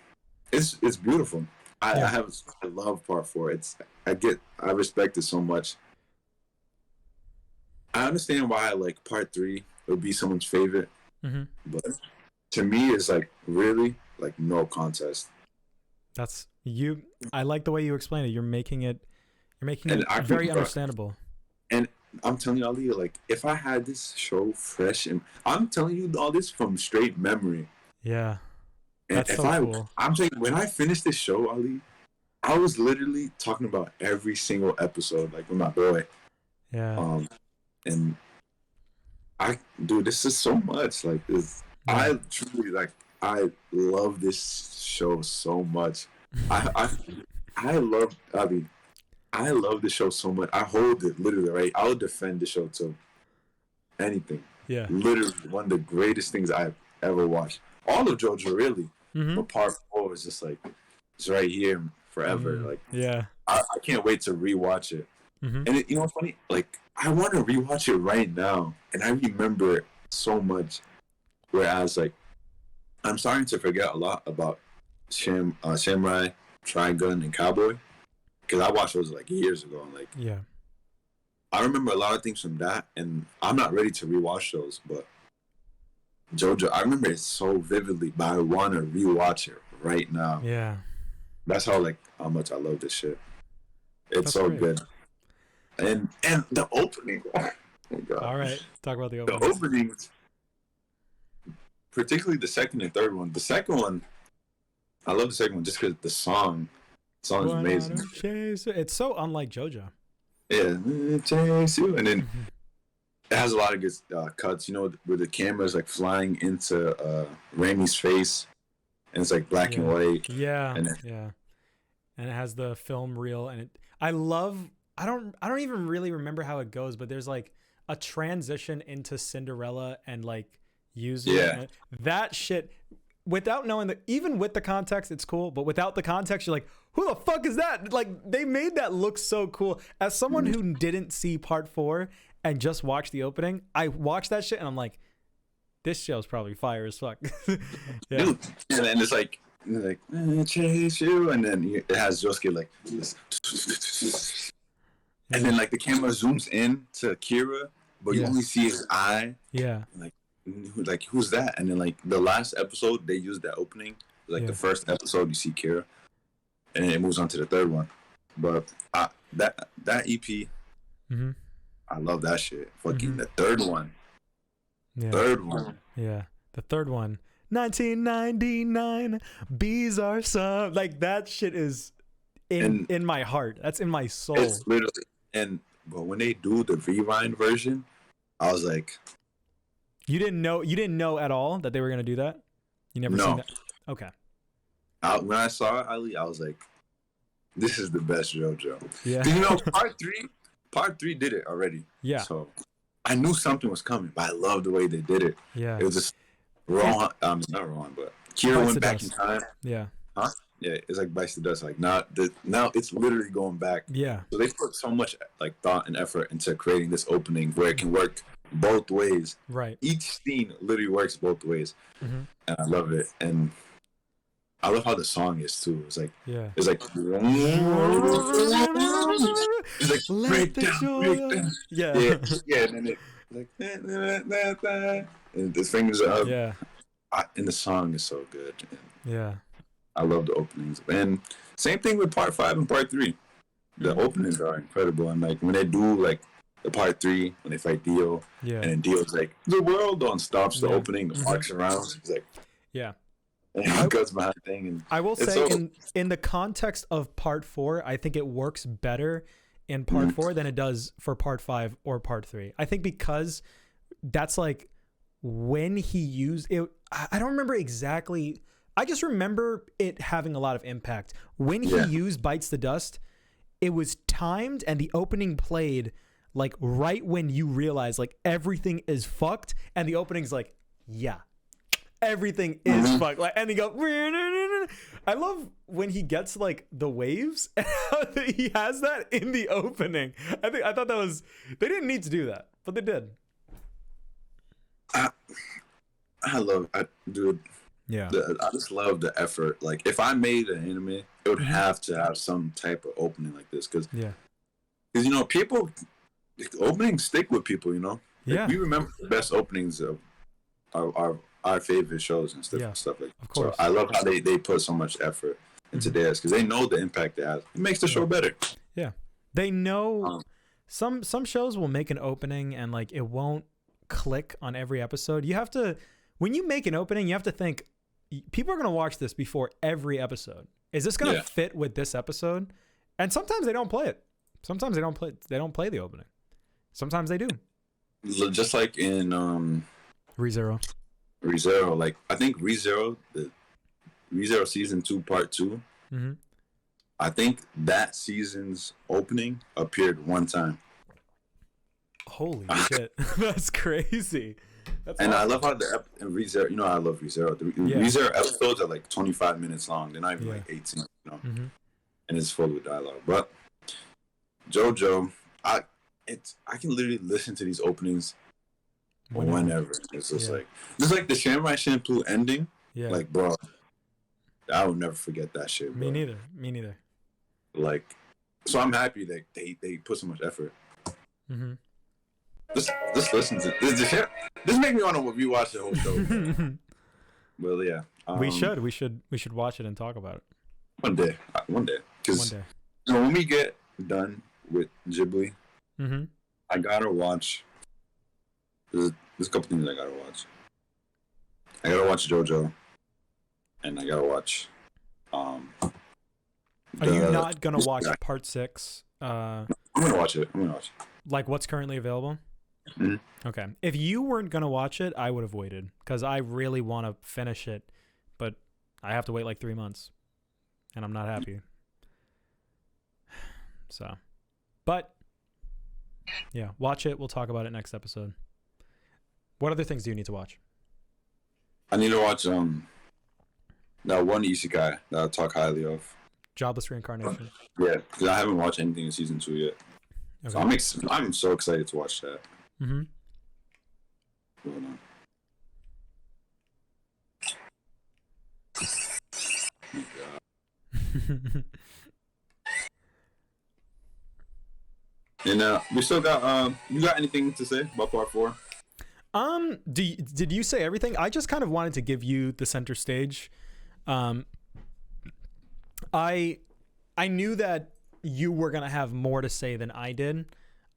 beautiful. I love part 4. I respect it so much. I understand why like part 3 would be someone's favorite, but to me, it's like really like no contest. That's you. I like the way you explain it. You're making it very understandable. And I'm telling you, Ali, like if I had this show fresh, and I'm telling you all this from straight memory. Yeah, and that's so cool. I'm saying when I finished this show, Ali, I was literally talking about every single episode, like with my boy. Yeah. And this is so much. Like this, I truly like. I love this show so much. I love. I mean, I love the show so much. I hold it literally right. I would defend the show to anything. Yeah. Literally one of the greatest things I've ever watched. All of JoJo really. But part 4 is just like it's right here forever. Like yeah. I can't wait to rewatch it. And you know what's funny? Like I want to rewatch it right now, and I remember it so much. Whereas like I'm starting to forget a lot about Samurai, Trigun, and Cowboy. Because I watched those like years ago, and like I remember a lot of things from that, and I'm not ready to rewatch those. But JoJo, I remember it so vividly, but I want to rewatch it right now. Yeah, that's how much I love this shit. It's that's so great. good, and the opening. Oh my God. All right, talk about the opening. The openings, particularly the second and third one. The second one, I love the second one just because the song is amazing. It's so unlike JoJo. Yeah, chase you, and then it has a lot of good cuts. You know, where the camera's like flying into Raimi's face, and it's like black and white. Yeah, and and it has the film reel, and I don't even really remember how it goes, but there's like a transition into Cinderella and like using that shit. Without knowing even with the context, it's cool. But without the context, you're like, who the fuck is that? Like, they made that look so cool. As someone who didn't see part 4 and just watched the opening, I watched that shit and I'm like, this show's probably fire as fuck. Dude, and then it's like chase you, and then it has Josuke like this. And then like the camera zooms in to Kira, but you only see his eye. Yeah. Like who's that? And then like the last episode they used that opening. Like the first episode you see Kira, and then it moves on to the third one. But that EP, I love that shit. Fucking the third one. Yeah. Third one. Yeah. The third one. 1999. Bees are some. Like that shit is in my heart. That's in my soul. It's literally but when they do the rewind version, I was like, You didn't know at all that they were gonna do that? You never seen that? Okay. When I saw it, Ali, I was like, "This is the best JoJo." Yeah. You know, part three did it already. Yeah. So I knew something was coming, but I loved the way they did it. Yeah. It was just Rohan. Not Rohan, but Kira went back in time. Yeah. Huh? Yeah. It's like bites the dust. Like now it's literally going back. Yeah. So they put so much like thought and effort into creating this opening where it can work both ways. Right. Each scene literally works both ways, and I love it. And I love how the song is too. It's like it's like break down. Yeah. And then it like and the fingers are up. Yeah. And the song is so good. Yeah. I love the openings. And same thing with part 5 and part 3. The openings are incredible, and like when they do like the part 3 when they fight Dio, and then Dio's like the world don't stops the opening, the marks around. He's like, and he goes behind the thing. And I will say in the context of part 4, I think it works better in part 4 than it does for part 5 or part 3. I think because that's like when he used it. I don't remember exactly. I just remember it having a lot of impact when he used Bites the Dust. It was timed, and the opening played like right when you realize like everything is fucked, and the opening's like, everything is fucked. Like, and he goes, I love when he gets like the waves. He has that in the opening. I thought that was, they didn't need to do that, but they did. I just love the effort. Like if I made an anime it would have to have some type of opening like this, because Yeah. you know, people openings stick with people. You know, like, Yeah. we remember the best openings of our favorite shows and stuff, Yeah, stuff like that. of course. So I love how they put so much effort into theirs, because they know the impact it has. It makes the show better. Yeah. They know some shows will make an opening and like it won't click on every episode. You have to, when you make an opening, you have to think people are going to watch this before every episode. Is this going to fit with this episode? And sometimes they don't play it. Sometimes they don't play the opening. Sometimes they do. Just like in ReZero. Like I think ReZero, the ReZero season 2 part 2. Mm-hmm. I think that season's opening appeared one time. Holy shit. That's crazy. That's and awesome. I love how ReZero, you know, I love ReZero. The ReZero episodes are like 25 minutes long. They're not even like 18, you know. Mm-hmm. And it's full with dialogue. But Jojo, I can literally listen to these openings whenever. It's just like the Samurai Champloo ending. Yeah. Like, bro, I will never forget that shit, bro. Me neither. Like, so I'm happy that they put so much effort. Mm-hmm. Just listen to this. This make me want to rewatch the whole show. Well, yeah. We should watch it and talk about it. One day. Because you know, when we get done with Ghibli, I gotta watch. There's a couple things I gotta watch. I gotta watch Jojo, and I gotta watch. Are you not gonna watch part 6? I'm gonna watch it. Like what's currently available? Mm-hmm. Okay. If you weren't gonna watch it, I would have waited because I really want to finish it, but I have to wait like 3 months, and I'm not happy. So, but yeah, watch it. We'll talk about it next episode. What other things do you need to watch? I need to watch that one isekai that I talk highly of. Jobless Reincarnation. Yeah, because I haven't watched anything in season 2 yet. Okay. So I'm so excited to watch that. Mm-hmm. Hold on. Oh my God. And we still got you got anything to say about part 4? Did you say everything? I just kind of wanted to give you the center stage. I knew that you were gonna have more to say than I did.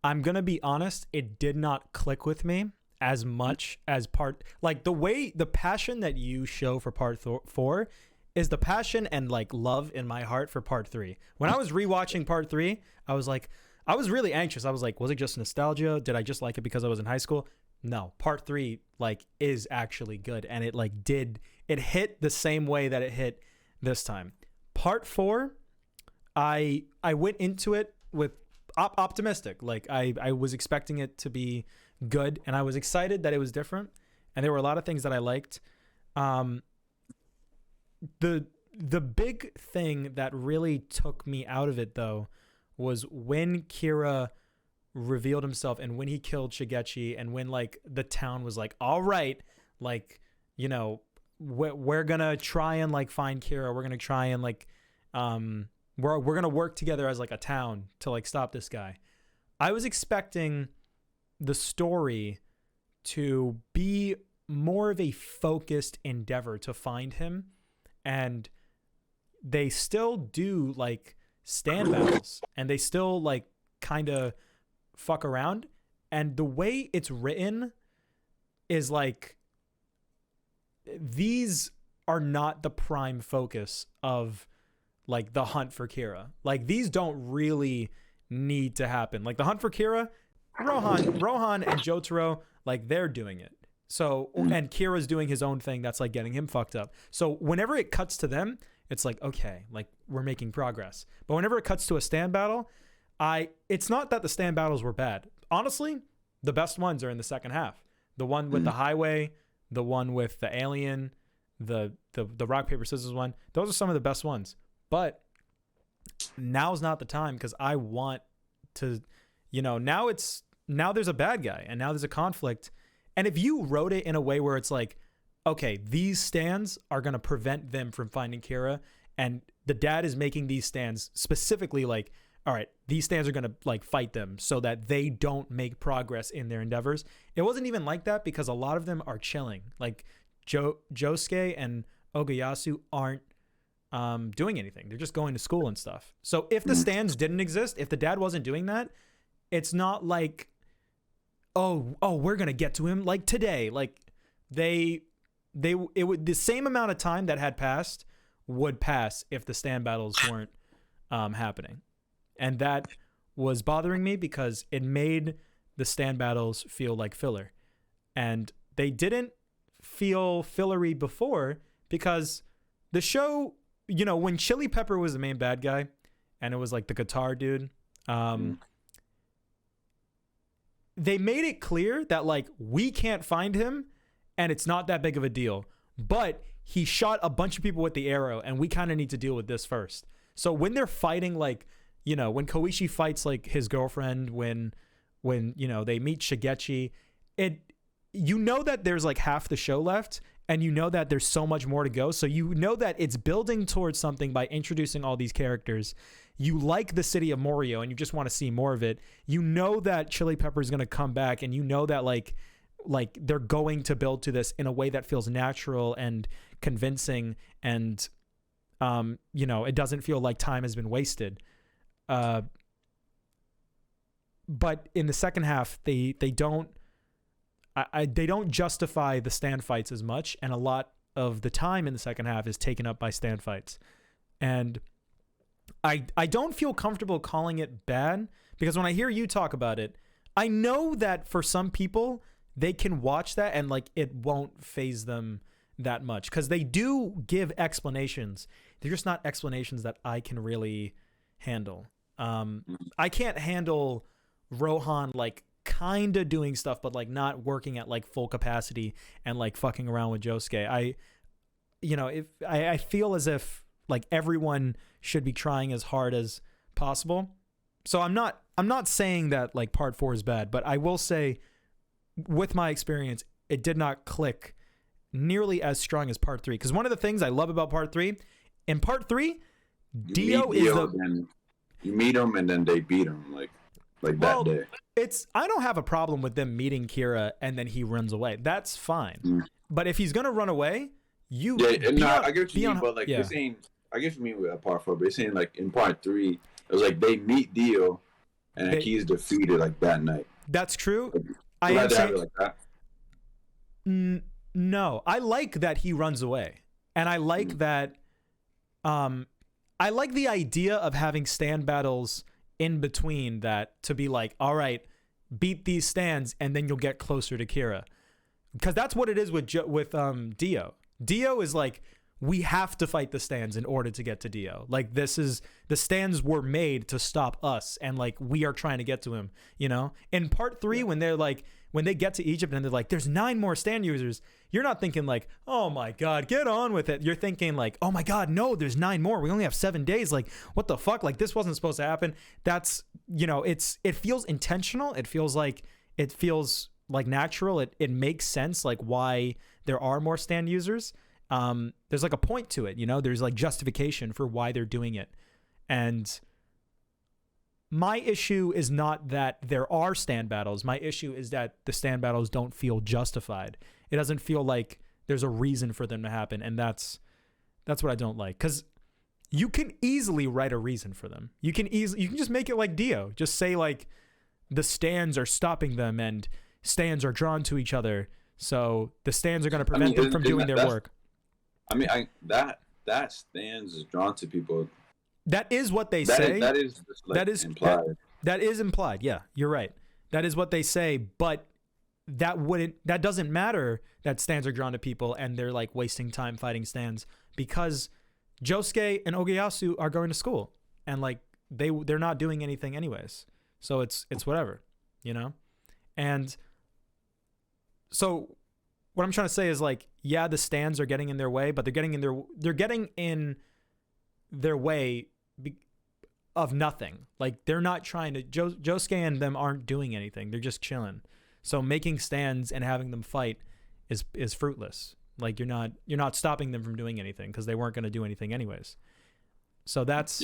I'm gonna be honest, it did not click with me as much as the passion that you show for part 4 is the passion and like love in my heart for part 3. When I was rewatching part 3, I was really anxious. I was like, was it just nostalgia? Did I just like it because I was in high school? No, part 3 like is actually good, and it hit the same way that it hit this time. Part 4, I went into it with optimistic. Like I was expecting it to be good, and I was excited that it was different, and there were a lot of things that I liked. The big thing that really took me out of it though was when Kira revealed himself and when he killed Shigechi, and when like the town was like, all right, like, you know, we're gonna try and like find Kira, we're gonna try and like we're gonna work together as like a town to like stop this guy. I was expecting the story to be more of a focused endeavor to find him, and they still do like stand battles, and they still like kind of fuck around, and the way it's written is like these are not the prime focus of like the hunt for Kira. Like these don't really need to happen. Like the hunt for Kira, Rohan and Jotaro, like they're doing it. So, and Kira's doing his own thing that's like getting him fucked up. So whenever it cuts to them, it's like, okay, like we're making progress. But whenever it cuts to a stand battle, it's not that the stand battles were bad. Honestly, the best ones are in the second half. The one with the highway, the one with the alien, the rock, paper, scissors one. Those are some of the best ones. But now's not the time, because I want to, you know, now there's a bad guy, and now there's a conflict. And if you wrote it in a way where it's like, okay, these stands are going to prevent them from finding Kira, and the dad is making these stands specifically like, all right, these stands are going to like fight them so that they don't make progress in their endeavors. It wasn't even like that because a lot of them are chilling. Like Josuke and Ogayasu aren't doing anything. They're just going to school and stuff. So if the stands didn't exist, if the dad wasn't doing that, it's not like, oh, we're going to get to him like today. Like it would, the same amount of time that had passed would pass if the stand battles weren't happening. And that was bothering me because it made the stand battles feel like filler. And they didn't feel fillery before because the show, you know, when Chili Pepper was the main bad guy and it was like the guitar dude, they made it clear that like we can't find him and it's not that big of a deal. But he shot a bunch of people with the arrow and we kind of need to deal with this first. So when they're fighting, like, you know, when Koichi fights like his girlfriend, when you know they meet Shigechi, you know that there's like half the show left, and you know that there's so much more to go. So you know that it's building towards something by introducing all these characters. You like the city of Morio, and you just want to see more of it. You know that Chili Pepper is going to come back, and you know that like they're going to build to this in a way that feels natural and convincing, and you know, it doesn't feel like time has been wasted. But in the second half, they don't justify the stand fights as much, and a lot of the time in the second half is taken up by stand fights. And I don't feel comfortable calling it bad because when I hear you talk about it, I know that for some people they can watch that and like it won't faze them that much because they do give explanations. They're just not explanations that I can really handle. I can't handle Rohan like kind of doing stuff but like not working at like full capacity and like fucking around with Josuke. I feel as if like everyone should be trying as hard as possible. So I'm not saying that like part 4 is bad, but I will say with my experience it did not click nearly as strong as part 3, because one of the things I love about part 3, in part 3 Dio is the you meet them and then they beat him like that day. I don't have a problem with them meeting Kira and then he runs away. That's fine. But if he's gonna run away, I get what you mean, but like you're saying, I get what you mean with part 4, but you're saying like in part 3, it was like they meet Dio and then he's defeated like that night. That's true. I am saying like that. No, I like that he runs away, and I like that. I like the idea of having stand battles in between that to be like, all right, beat these stands and then you'll get closer to Kira. Because that's what it is with Dio. Dio is like, we have to fight the stands in order to get to Dio. Like the stands were made to stop us and like we are trying to get to him, you know? In part 3, when they get to Egypt and they're like, there's 9 more stand users, you're not thinking like, oh my God, get on with it. You're thinking like, oh my God, no, there's 9 more. We only have 7 days. Like, what the fuck? Like, this wasn't supposed to happen. That's, you know, it feels intentional. It feels like natural. It makes sense, like why there are more stand users. There's like a point to it, you know, there's like justification for why they're doing it. And my issue is not that there are stand battles. My issue is that the stand battles don't feel justified. It doesn't feel like there's a reason for them to happen. And that's what I don't like. Cause you can easily write a reason for them. You can just make it like Dio. Just say like the stands are stopping them and stands are drawn to each other. So the stands are going to prevent them from doing their work. I mean, that stands is drawn to people. That is what they say. That is implied. That is implied. Yeah, you're right. That is what they say, but that doesn't matter that stands are drawn to people and they're like wasting time fighting stands because Josuke and Ogayasu are going to school and like they're not doing anything anyways. So it's whatever, you know? And so what I'm trying to say is like, yeah, the stands are getting in their way, but they're getting in their way of nothing. Like they're not trying to, Josuke and them aren't doing anything. They're just chilling. So making stands and having them fight is fruitless. Like you're not stopping them from doing anything because they weren't going to do anything anyways. So that's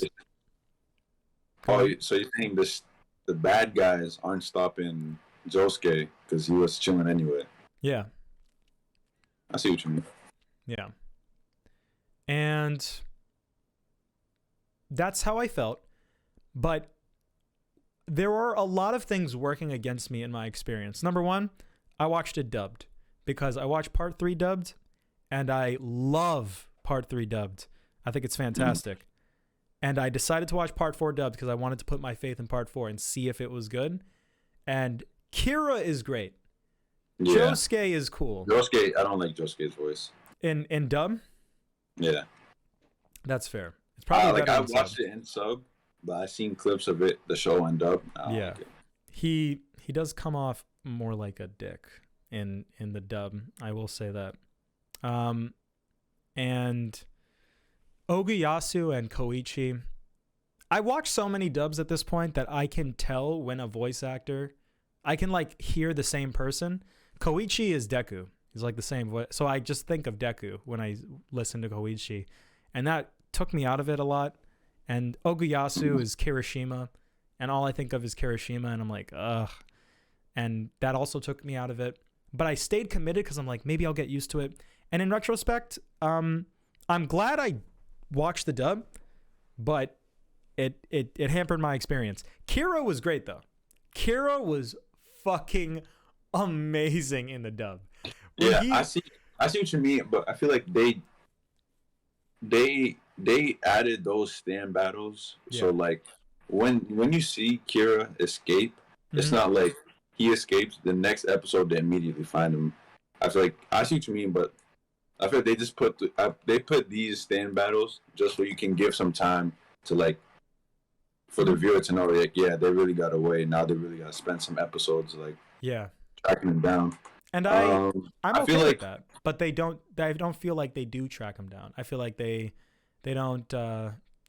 Oh, so you're saying the bad guys aren't stopping Josuke because he was chilling anyway. yeah. I see what you mean. Yeah. And that's how I felt. But there were a lot of things working against me in my experience. Number one, I watched it dubbed because I watched part 3 dubbed and I love part 3 dubbed. I think it's fantastic. And I decided to watch part 4 dubbed because I wanted to put my faith in part 4 and see if it was good. And Kira is great. Yeah. Josuke is cool. Josuke, I don't like Josuke's voice. In dub? Yeah. That's fair. It's probably like better I in watched sub. it in sub, but I seen clips of it, the show and dub. Yeah. Like it. He does come off more like a dick in the dub. I will say that. And Oguyasu and Koichi. I watch so many dubs at this point that I can tell when a voice actor, I can like hear the same person. Koichi is Deku. He's like the same voice. So I just think of Deku when I listen to Koichi. And that took me out of it a lot. And Oguyasu is Kirishima. And all I think of is Kirishima. And I'm like, ugh. And that also took me out of it. But I stayed committed because I'm like, maybe I'll get used to it. And in retrospect, I'm glad I watched the dub, but it hampered my experience. Kira was great though. Kira was fucking amazing in the dub. Yeah, I see what you mean, but I feel like they added those stand battles. Yeah. So like when you see Kira escape, it's not like he escapes the next episode they immediately find him. I feel like I see what you mean, but I feel like they just put these stand battles just so you can give some time to like for the viewer to know like yeah they really got away. Now they really got to spend some episodes like tracking them down. And I'm okay with that, but I don't feel like they do track him down. I feel like they don't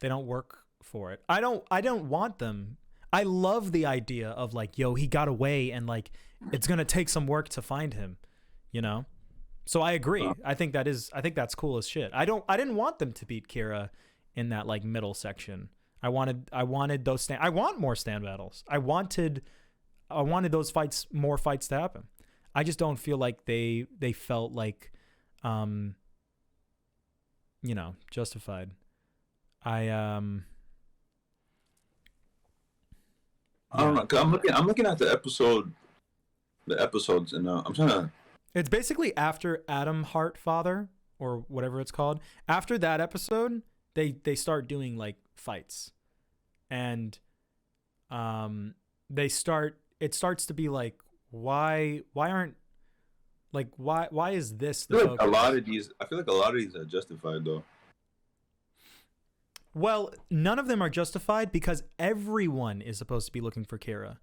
work for it. I don't want them. I love the idea of like, yo, he got away and like it's gonna take some work to find him, you know. So I agree. I think that's cool as shit. I didn't want them to beat Kira in that like middle section. I wanted those I want more stand battles. I wanted those more fights to happen. I just don't feel like they felt like, justified. I don't know. 'Cause I'm looking at the episodes, and I'm trying to. It's basically after Adam Hart Father or whatever it's called. After that episode, they start doing like fights, and it starts to be like why is this the focus? I feel like a lot of these are justified though. Well, none of them are justified because everyone is supposed to be looking for Kira.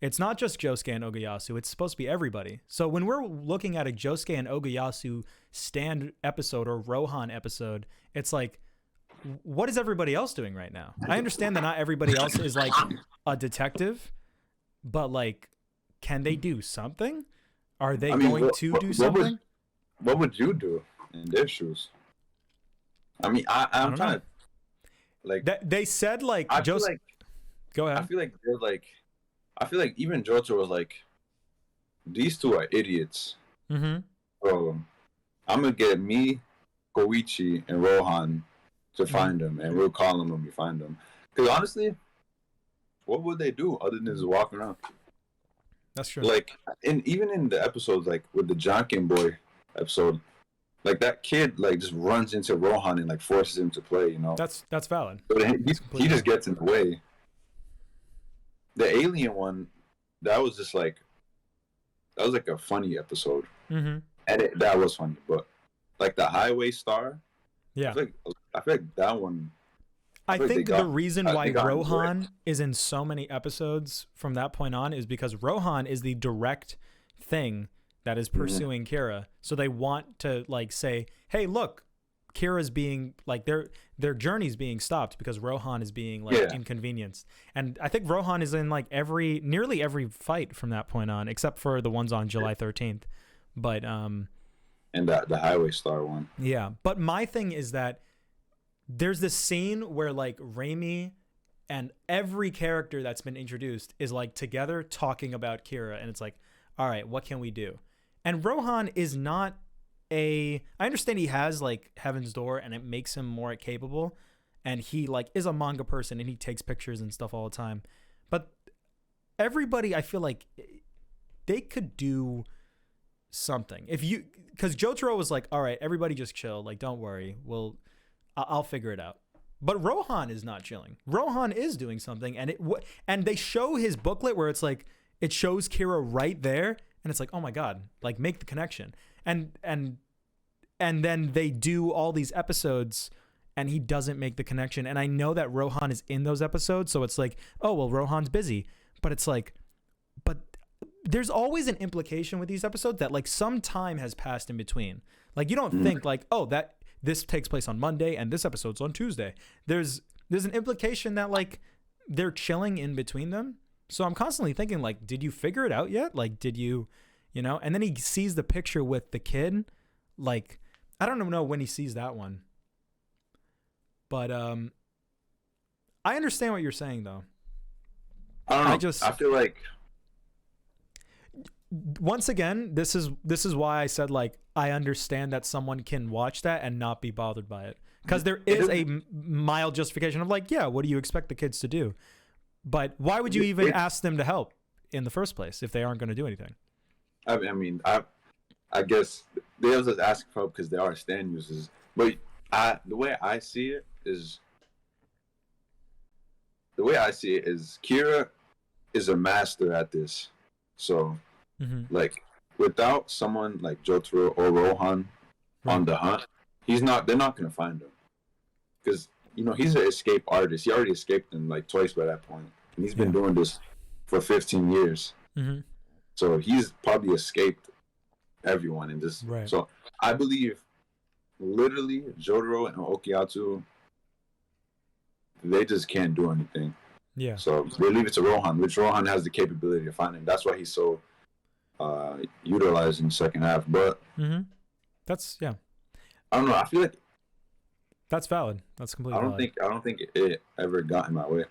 It's not just Josuke and Oguyasu. It's supposed to be everybody. So when we're looking at a Josuke and Oguyasu stand episode or Rohan episode, it's like, what is everybody else doing right now? I understand that not everybody else is like a detective, but like, can they do something? Are they going to do something? What would you do in their shoes? I mean, I'm trying to like. They said like Joseph. Go ahead. I feel like even Jojo was like, these two are idiots. Mm-hmm. So I'm gonna get me, Koichi, and Rohan to find them, and we'll call them when we find them. Because honestly, what would they do other than just walk around? That's true. Like, and even in the episodes, like with the Jonkin boy episode, like that kid like just runs into Rohan and like forces him to play. You know, that's valid. But he just gets in the way. The alien one, that was like a funny episode, and that was funny. But like the Highway Star, I feel like that one. I think the reason why Rohan is in so many episodes from that point on is because Rohan is the direct thing that is pursuing Kira. So they want to like say, hey, look, Kira's being like their journey's being stopped because Rohan is being like inconvenienced. And I think Rohan is in like nearly every fight from that point on, except for the ones on July 13th. But and the Highway Star one. Yeah. But my thing is that there's this scene where like Raimi and every character that's been introduced is like together talking about Kira, and it's like, all right, what can we do? And Rohan is not I understand he has like Heaven's Door and it makes him more capable, and he like is a manga person and he takes pictures and stuff all the time. But everybody, I feel like they could do something. Because Jotaro was like, all right, everybody just chill. Like, don't worry. I'll figure it out. But Rohan is not chilling. Rohan is doing something, and they show his booklet where it's like, it shows Kira right there, and it's like, oh my God, like make the connection. And then they do all these episodes and he doesn't make the connection. And I know that Rohan is in those episodes, so it's like, oh well, Rohan's busy. But it's like, but there's always an implication with these episodes that like some time has passed in between. Like you don't think like, oh, that this takes place on Monday and this episode's on Tuesday. There's an implication that like they're chilling in between them. So I'm constantly thinking like, did you figure it out yet? Like, did you know? And then he sees the picture with the kid. Like, I don't know when he sees that one. But I understand what you're saying though. I don't know. I feel like, once again, this is why I said like I understand that someone can watch that and not be bothered by it, because there is a mild justification of like, yeah, what do you expect the kids to do? But why would you even ask them to help in the first place if they aren't going to do anything? I mean, I guess they just ask for help because they are stand users. But the way I see it is Kira is a master at this. So, like, without someone like Jotaro or Rohan on the hunt, they're not going to find him. Because, he's an escape artist. He already escaped them, like, twice by that point. And he's been doing this for 15 years. So he's probably escaped everyone in this. Right. So I believe, literally, Jotaro and Okiatsu, they just can't do anything. Yeah. So they leave it to Rohan, which Rohan has the capability of finding. That's why he's so utilized in the second half. But that's I don't know. I feel like that's valid. That's completely valid. I don't think it ever got in my way.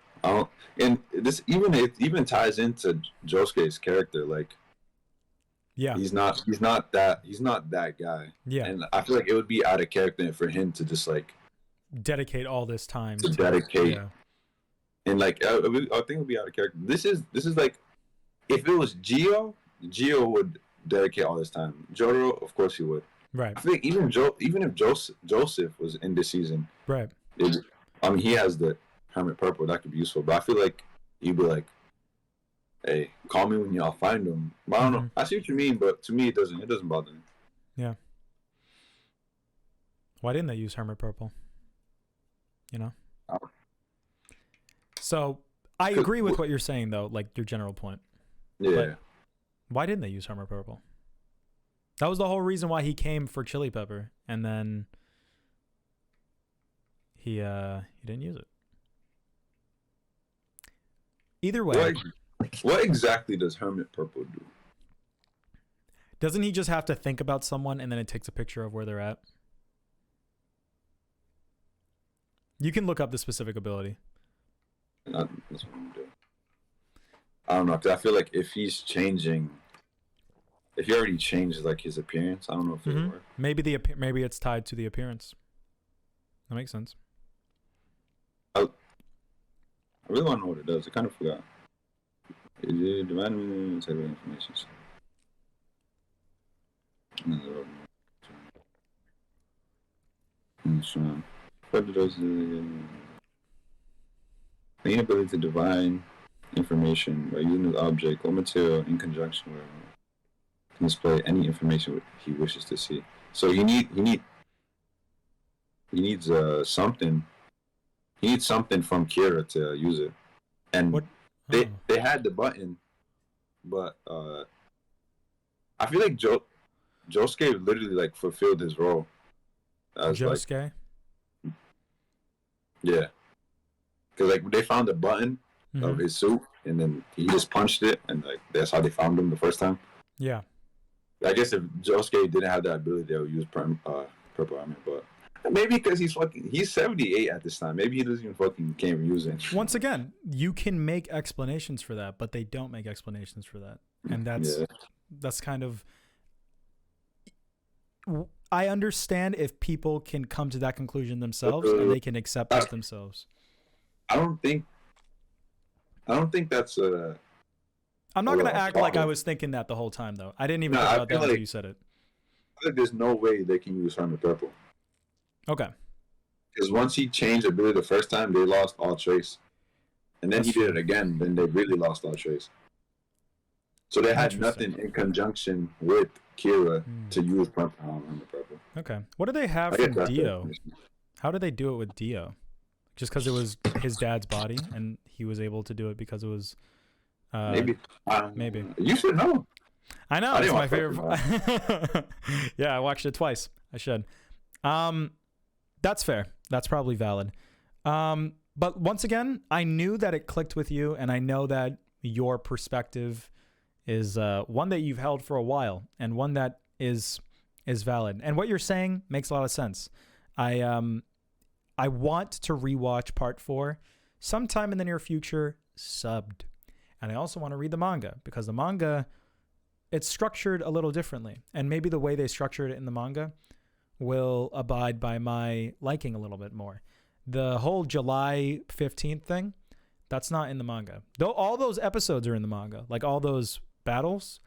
And this even ties into Josuke's character. Like, he's not that guy. Yeah. And I feel like it would be out of character for him to just like dedicate all this time to dedicate. Yeah. And like I think it would be out of character. This is like, if it was Gio would dedicate all this time. Jotaro, of course he would. Right. I think even if Joseph was in this season, right? He has the Hermit Purple, that could be useful. But I feel like he'd be like, "Hey, call me when y'all find him." But I don't know. I see what you mean, but to me, it doesn't bother me. Yeah. Why didn't they use Hermit Purple? So I agree with what you're saying, though, like your general point. Yeah. But why didn't they use Hermit Purple? That was the whole reason why he came for Chili Pepper, and then he didn't use it. Either way, what exactly does Hermit Purple do? Doesn't he just have to think about someone and then it takes a picture of where they're at? You can look up the specific ability. That's what I'm doing. I don't know, because I feel like if he already changed like his appearance, I don't know if it would work. Maybe it's tied to the appearance. That makes sense. I really want to know what it does. I kind of forgot. Is it demanding type of information? What it does? The inability to divine information by using the object or material in conjunction with can display any information he wishes to see. So he needs something. He needs something from Kira to use it, and they had the button, but I feel like Josuke literally like fulfilled his role. Josuke. Like, yeah, because like they found the button of his suit, and then he just punched it, and like that's how they found him the first time. Yeah. I guess if Josuke didn't have that ability, they would use purple armor, but Maybe because he's 78 at this time. Maybe he doesn't even fucking can't use it. Once again, you can make explanations for that, but they don't make explanations for that. And that's kind of, I understand if people can come to that conclusion themselves and they can accept it themselves. I don't think that's a. I'm not going to act like I was thinking that the whole time, though. I didn't even think about that until you said it. I feel like there's no way they can use Hermit Purple. Okay. Because once he changed ability the first time, they lost all trace. And then he did it again, then they really lost all trace. So they had nothing in conjunction with Kira to use Hermit Purple. Okay. What do they have from Dio? How did they do it with Dio? Just because it was his dad's body and he was able to do it because it was... maybe. Maybe. You should know. I know. It's my favorite. Yeah, I watched it twice. I should. That's fair. That's probably valid. But once again, I knew that it clicked with you, and I know that your perspective is one that you've held for a while, and one that is valid. And what you're saying makes a lot of sense. I want to rewatch Part 4 sometime in the near future, subbed. And I also want to read the manga, because the manga, it's structured a little differently. And maybe the way they structured it in the manga will abide by my liking a little bit more. The whole July 15th thing, that's not in the manga. Though all those episodes are in the manga, like all those battles,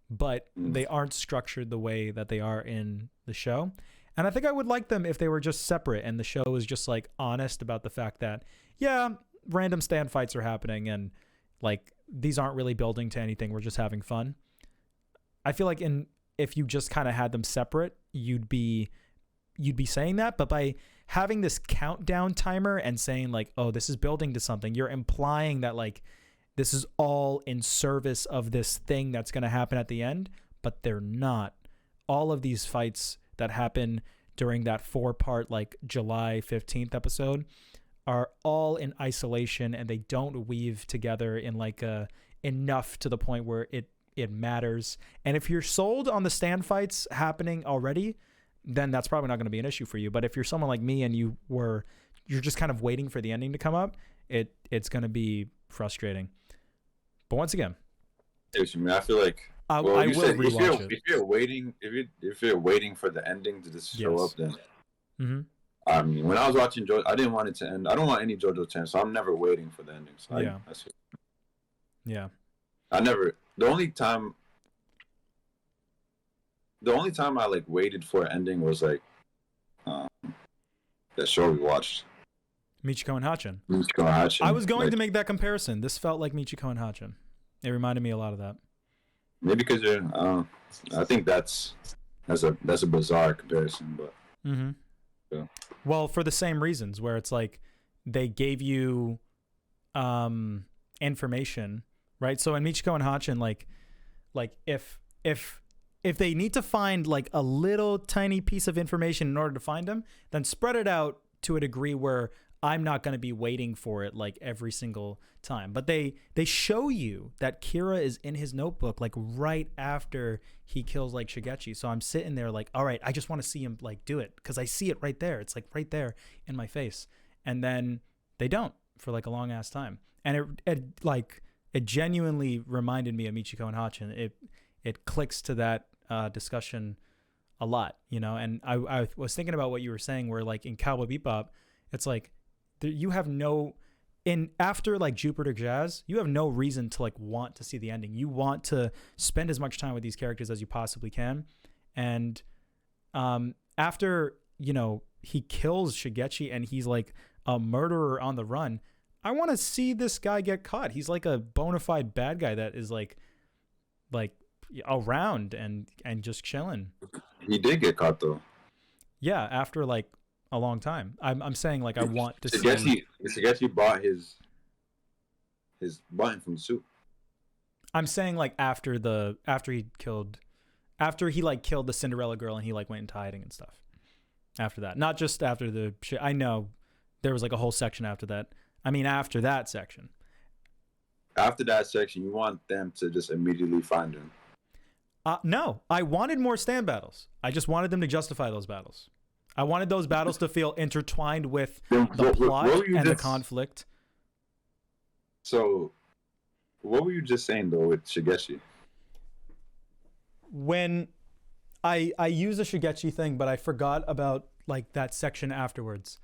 but they aren't structured the way that they are in the show. And I think I would like them if they were just separate and the show was just like honest about the fact that, yeah, random stand fights are happening and like these aren't really building to anything. We're just having fun. I feel like if you just kind of had them separate, you'd be saying that. But by having this countdown timer and saying like, oh, this is building to something, you're implying that like this is all in service of this thing that's going to happen at the end, but they're not. All of these fights that happen during that 4-part like July 15th episode are all in isolation, and they don't weave together in like enough to the point where it matters. And if you're sold on the stand fights happening already, then that's probably not going to be an issue for you. But if you're someone like me and you're just kind of waiting for the ending to come up, it's going to be frustrating. But once again, I feel like I will rewatch it. If you're waiting for the ending to just show up, then mm-hmm. When I was watching JoJo, I didn't want it to end. I don't want any JoJo to end, so I'm never waiting for the ending. So The only time I like waited for an ending was like that show we watched, Michiko and Hachin. I was going to make that comparison. This felt like Michiko and Hachin. It reminded me a lot of that. Maybe because I think that's a bizarre comparison, but. Mm-hmm. Yeah. Well, for the same reasons, where it's like they gave you information, right? So in Michiko and Hachin, like if they need to find like a little tiny piece of information in order to find them, then spread it out to a degree where I'm not going to be waiting for it like every single time. But they show you that Kira is in his notebook like right after he kills like Shigechi. So I'm sitting there like, all right, I just want to see him like do it because I see it right there. It's like right there in my face. And then they don't for like a long ass time. And it genuinely reminded me of Michiko and Hachin. It clicks to that discussion a lot, you know. And I was thinking about what you were saying where like in Cowboy Bebop, it's like you have after like Jupiter Jazz, you have no reason to like want to see the ending. You want to spend as much time with these characters as you possibly can. And after, you know, he kills Shigechi and he's like a murderer on the run, I want to see this guy get caught. He's like a bona fide bad guy that is like around and just chilling. He did get caught though. Yeah, after like a long time. I'm saying like I want to see. Shigechi bought his button from the suit. I'm saying like after he killed the Cinderella girl and he like went into hiding and stuff. After that, not just after the shit. I know there was like a whole section after that. I mean, after that section. After that section, you want them to just immediately find him. No, I wanted more stand battles. I just wanted them to justify those battles. I wanted those battles to feel intertwined with Then the plot what were you and the just- conflict. So, what were you just saying though with Shigeshi? When I use a Shigechi thing, but I forgot about like that section afterwards.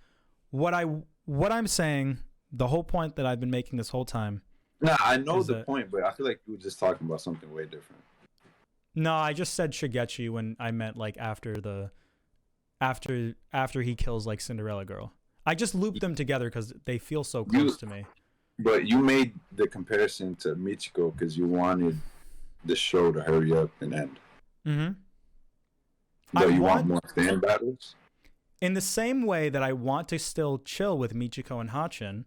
What I'm saying, the whole point that I've been making this whole time. Nah, I know Is the that- point, but I feel like you were just talking about something way different. No, I just said Shigechi when I meant like after he kills like Cinderella Girl. I just looped them together because they feel so close to me. But you made the comparison to Michiko because you wanted the show to hurry up and end. Mm-hmm. But I you want want- more stand battles? In the same way that I want to still chill with Michiko and Hachin,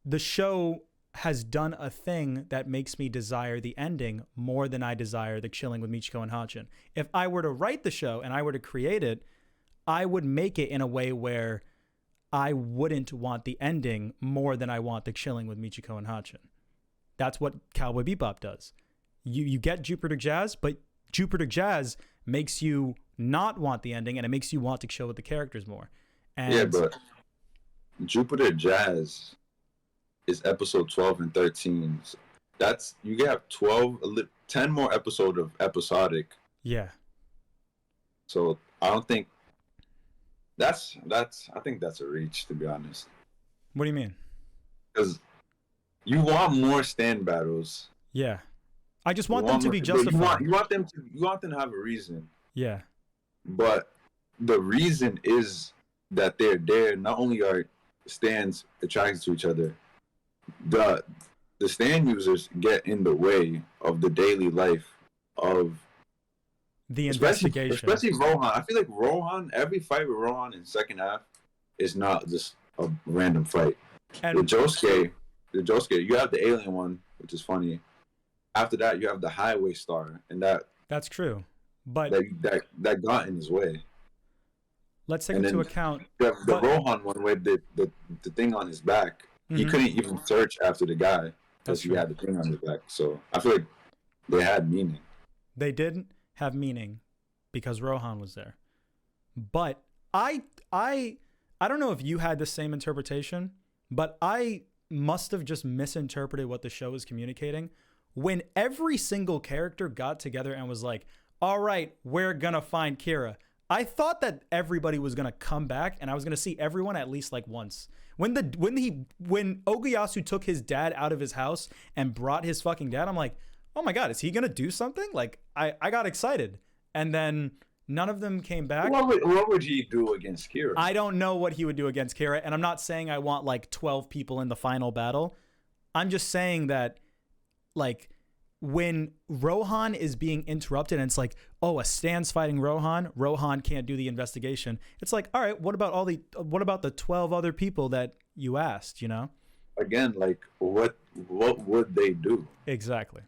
the show has done a thing that makes me desire the ending more than I desire the chilling with Michiko and Hachin. If I were to write the show and I were to create it, I would make it in a way where I wouldn't want the ending more than I want the chilling with Michiko and Hachin. That's what Cowboy Bebop does. You get Jupiter Jazz, but Jupiter Jazz makes you not want the ending and it makes you want to chill with the characters more. And Yeah, but Jupiter Jazz is episode 12 and 13. That's you have 10 more episodes of episodic. yeah. So I don't think that's I think that's a reach, to be honest. What do you mean? Because you want more stand battles. Yeah. I just want You them to more- be but justified. You want them to have a reason. Yeah. But the reason is that they're there. Not only are stands attracted to each other, the stand users get in the way of the daily life of The investigation. especially Rohan. I feel like Rohan, every fight with Rohan in second half is not just a random fight. And With Josuke, you have the alien one, which is funny. After that, you have the highway star, and that's true. But that got in his way. let's take and into then account. The But- Rohan one with the thing on his back, he Mhm. couldn't even search after the guy That's because he true. had the thing on his back. So I feel like they had meaning. They didn't have meaning because Rohan was there. But I don't know if you had the same interpretation, but I must have just misinterpreted what the show is communicating when every single character got together and was like, all right, we're gonna find Kira. I thought that everybody was gonna come back and I was gonna see everyone at least like once. When Oguyasu took his dad out of his house and brought his fucking dad, I'm like, oh my god, is he gonna do something? Like I got excited. And then none of them came back. What would he do against Kira? I don't know what he would do against Kira, and I'm not saying I want like 12 people in the final battle. I'm just saying that like when Rohan is being interrupted and it's like, oh, a Stan's fighting Rohan can't do the investigation. It's like, all right, what about the 12 other people that you asked, you know? Again, like what would they do? Exactly.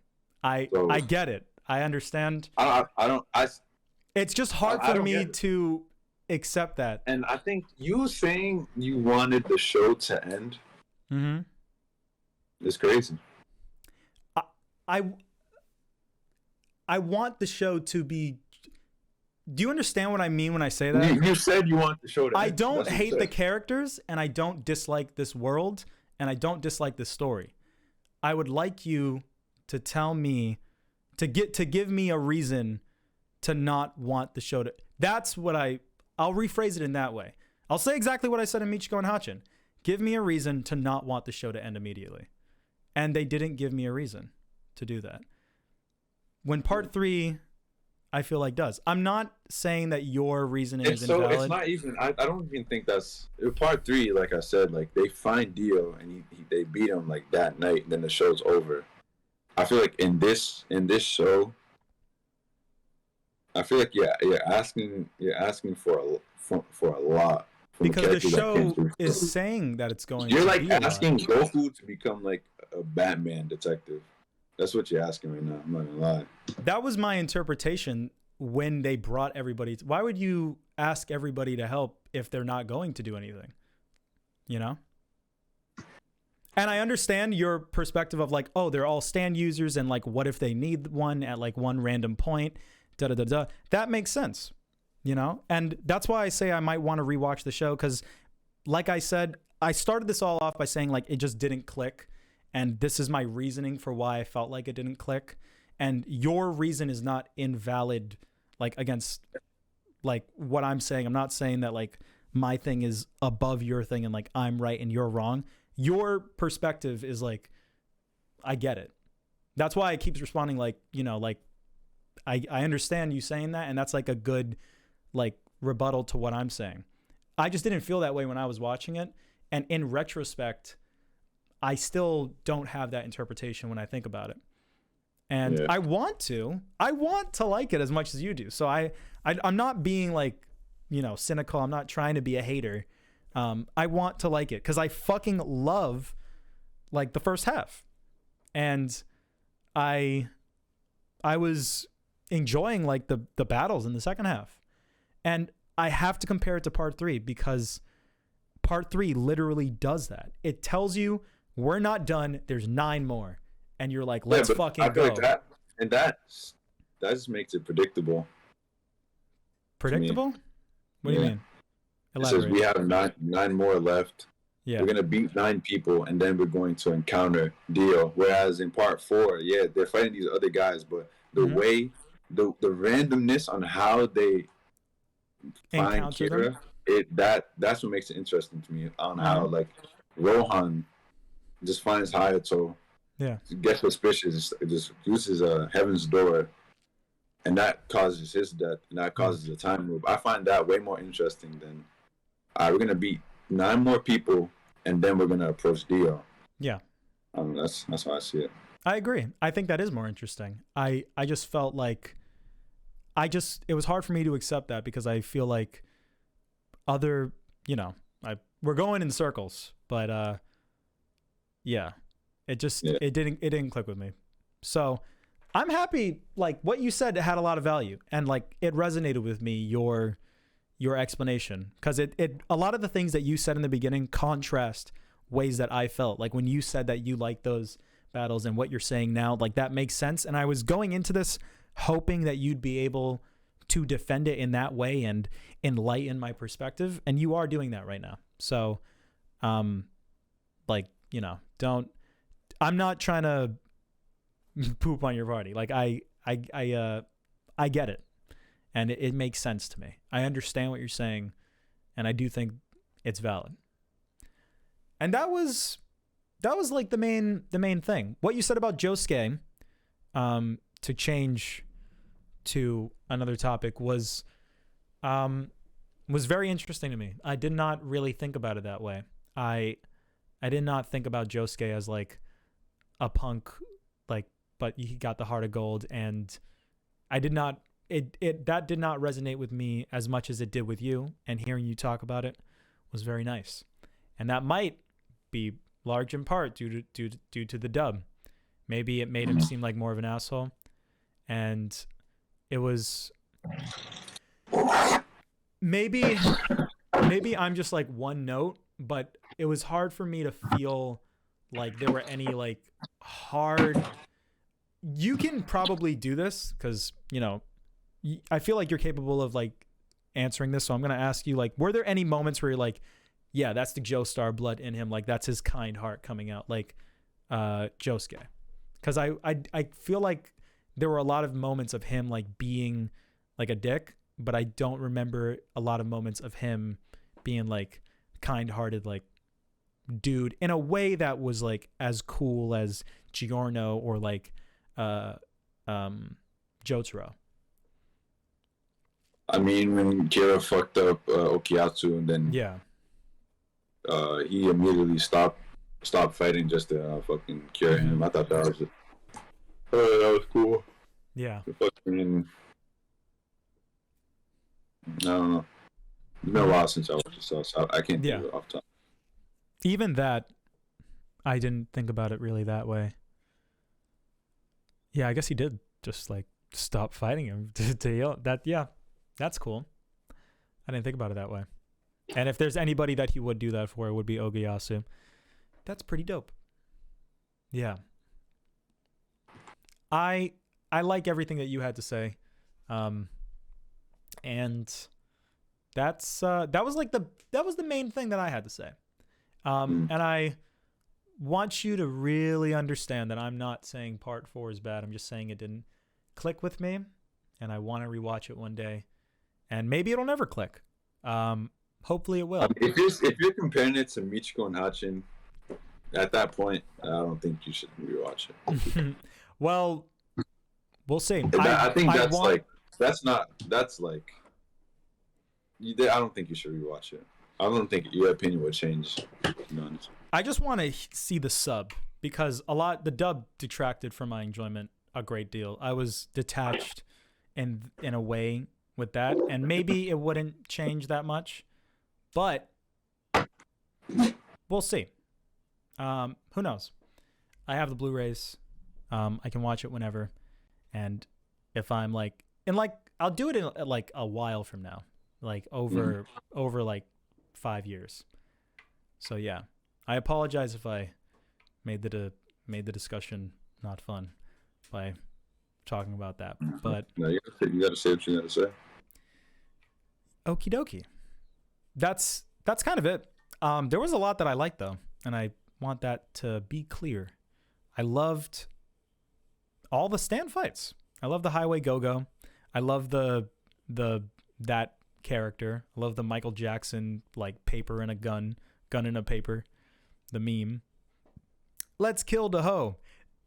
I So- get it. I understand. I don't. It's just hard I for don't me get it. to accept that. And I think you saying you wanted the show to end Mm-hmm. is crazy. I want the show to be. Do you understand what I mean when I say that? You said you want the show to end. I don't That's what you hate the said. characters, and I don't dislike this world, and I don't dislike this story. I would like you to tell me, to give me a reason to not want the show to. That's what I'll rephrase it in that way. I'll say exactly what I said in Michiko and Hachin. Give me a reason to not want the show to end immediately. And they didn't give me a reason to do that. When part 3, I feel like does. I'm not saying that your reasoning is invalid. It's not even. I don't even think that's part 3. Like I said, like they find Dio and they beat him like that night. And then the show's over. I feel like in this show, I feel like you're asking for a lot. From a Because the character that show came through. is saying that it's going You're to like be a lot. asking Goku to become like a Batman detective. That's what you're asking right now. I'm not gonna lie. That was my interpretation when they brought everybody. Why would you ask everybody to help if they're not going to do anything? You know? And I understand your perspective of like, oh, they're all stand users and like, what if they need one at like one random point? Da da da da. That makes sense. you know? And that's why I say I might want to rewatch the show, because like I said, I started this all off by saying like it just didn't click, and this is my reasoning for why I felt like it didn't click. And your reason is not invalid, like against like what I'm saying. I'm not saying that like my thing is above your thing and like I'm right and you're wrong. Your perspective is like, I get it. That's why I keep responding like, you know, like I understand you saying that, and that's like a good like rebuttal to what I'm saying. I just didn't feel that way when I was watching it, and in retrospect, I still don't have that interpretation when I think about it. And Yeah. I want to like it as much as you do. So I'm not being like, you know, cynical. I'm not trying to be a hater. I want to like it because I fucking love like the first half, and I was enjoying like the battles in the second half, and I have to compare it to part 3 because part 3 literally does that. It tells you we're not done. There's 9 more, and you're like, let's fucking I feel go. like that just makes it predictable. Predictable? What do you mean? It says we have nine more left. Yeah. We're gonna beat 9 people, and then we're going to encounter Dio. Whereas in part 4, yeah, they're fighting these other guys, but the way, the randomness on how they find Encounter Kira, them? that's what makes it interesting to me. On how like Rohan just finds Hayato, gets suspicious, just uses Heaven's Door, and that causes his death, and that causes a time loop. I find that way more interesting than we're gonna beat 9 more people, and then we're gonna approach Dio. Yeah. That's how I see it. I agree. I think that is more interesting. I just felt like it was hard for me to accept that because I feel like other, you know, we're going in circles, but yeah, it didn't click with me. So I'm happy. Like what you said had a lot of value, and like it resonated with me, your explanation, because it a lot of the things that you said in the beginning contrast ways that I felt. Like when you said that you like those battles and what you're saying now, like that makes sense. And I was going into this hoping that you'd be able to defend it in that way and enlighten my perspective, and you are doing that right now. So like, you know, I'm not trying to poop on your party. Like I get it, and it makes sense to me. I understand what you're saying, and I do think it's valid. And that was like the main thing. What you said about Josuke, to change to another topic, was very interesting to me. I did not really think about it that way. I did not think about Josuke as like a punk, like, but he got the heart of gold, and I did not. That did not resonate with me as much as it did with you. And hearing you talk about it was very nice, and that might be large in part due to the dub. Maybe it made him seem like more of an asshole, and it was maybe I'm just like one note, but it was hard for me to feel like there were any like hard. You can probably do this because, you know, I feel like you're capable of like answering this, so I'm gonna ask you, like, were there any moments where you're like, yeah, that's the Joestar blood in him, like that's his kind heart coming out, like Josuke? Because I feel like there were a lot of moments of him like being like a dick, but I don't remember a lot of moments of him being like kind-hearted, like dude, in a way that was like as cool as Giorno or like Jotaro. I mean, when Kira fucked up Okiyatsu, and then he immediately stopped fighting just to fucking cure him. I thought that was cool. Yeah. Fucking, I don't know. It's been a while since I watched this, so I can't do it off top. Even that, I didn't think about it really that way. Yeah, I guess he did just like stop fighting him to yell that. Yeah, that's cool. I didn't think about it that way. And if there's anybody that he would do that for, it would be Ogiyasu. That's pretty dope. Yeah. I like everything that you had to say. And that was the main thing that I had to say. And I want you to really understand that I'm not saying part 4 is bad. I'm just saying it didn't click with me, and I want to rewatch it one day, and maybe it'll never click. Hopefully it will. If you're comparing it to Michiko and Hachin, at that point, I don't think you should rewatch it. Well, we'll see. I think that's like I don't think you should rewatch it. I don't think your opinion would change. To be honest. I just want to see the sub, because the dub detracted from my enjoyment a great deal. I was detached in a way with that, and maybe it wouldn't change that much, but we'll see. Who knows? I have the Blu-rays. I can watch it whenever, and if I'm like, I'll do it in like a while from now, like over like 5 years. So yeah, I apologize if I made the discussion not fun by talking about that, but no, you gotta say what you gotta say. Okie dokie. That's kind of it. There was a lot that I liked though, and I want that to be clear. I loved all the stand fights. I love the highway go-go. I love that character. I love the Michael Jackson like paper and a gun in a paper, the meme. Let's kill the hoe.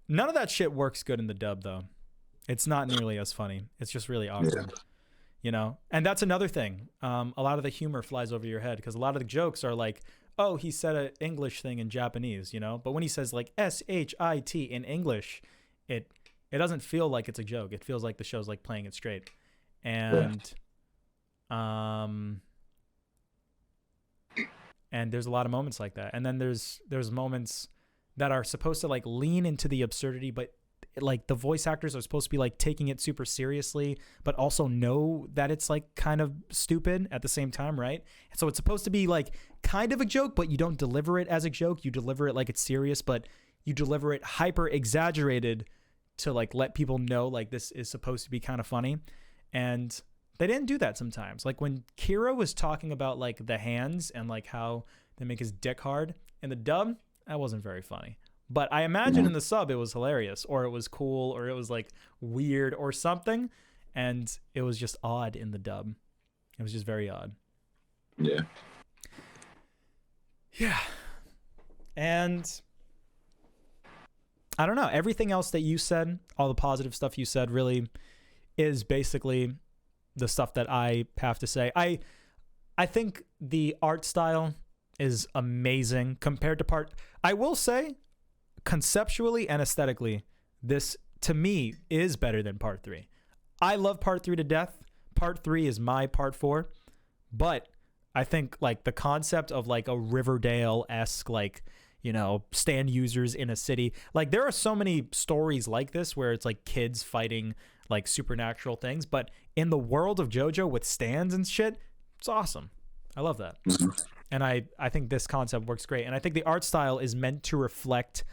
None of that shit works good in the dub though. It's not nearly as funny. It's just really awkward. Yeah. You know? And that's another thing. A lot of the humor flies over your head because a lot of the jokes are like, oh, he said an English thing in Japanese, you know? But when he says like S-H-I-T in English, it doesn't feel like it's a joke. It feels like the show's like playing it straight. And and there's a lot of moments like that. And then there's moments that are supposed to like lean into the absurdity, but like the voice actors are supposed to be like taking it super seriously, but also know that it's like kind of stupid at the same time, right? And so it's supposed to be like kind of a joke, but you don't deliver it as a joke. You deliver it like it's serious, but you deliver it hyper exaggerated to like let people know like this is supposed to be kind of funny. And they didn't do that sometimes. Like when Kira was talking about like the hands and like how they make his dick hard in the dub, that wasn't very funny. But I imagine in the sub it was hilarious, or it was cool, or it was like weird or something, and it was just odd in the dub. It was just very odd. Yeah. Yeah. And I don't know. Everything else that you said, all the positive stuff you said, really is basically the stuff that I have to say. I think the art style is amazing compared to part. I will say, conceptually and aesthetically, this to me is better than part 3. I love part 3 to death. Part 3 is my part 4, but I think like the concept of like a Riverdale-esque, like, you know, stand users in a city, like there are so many stories like this where it's like kids fighting like supernatural things, but in the world of JoJo with stands and shit, it's awesome. I love that. And I think this concept works great. And I think the art style is meant to reflect,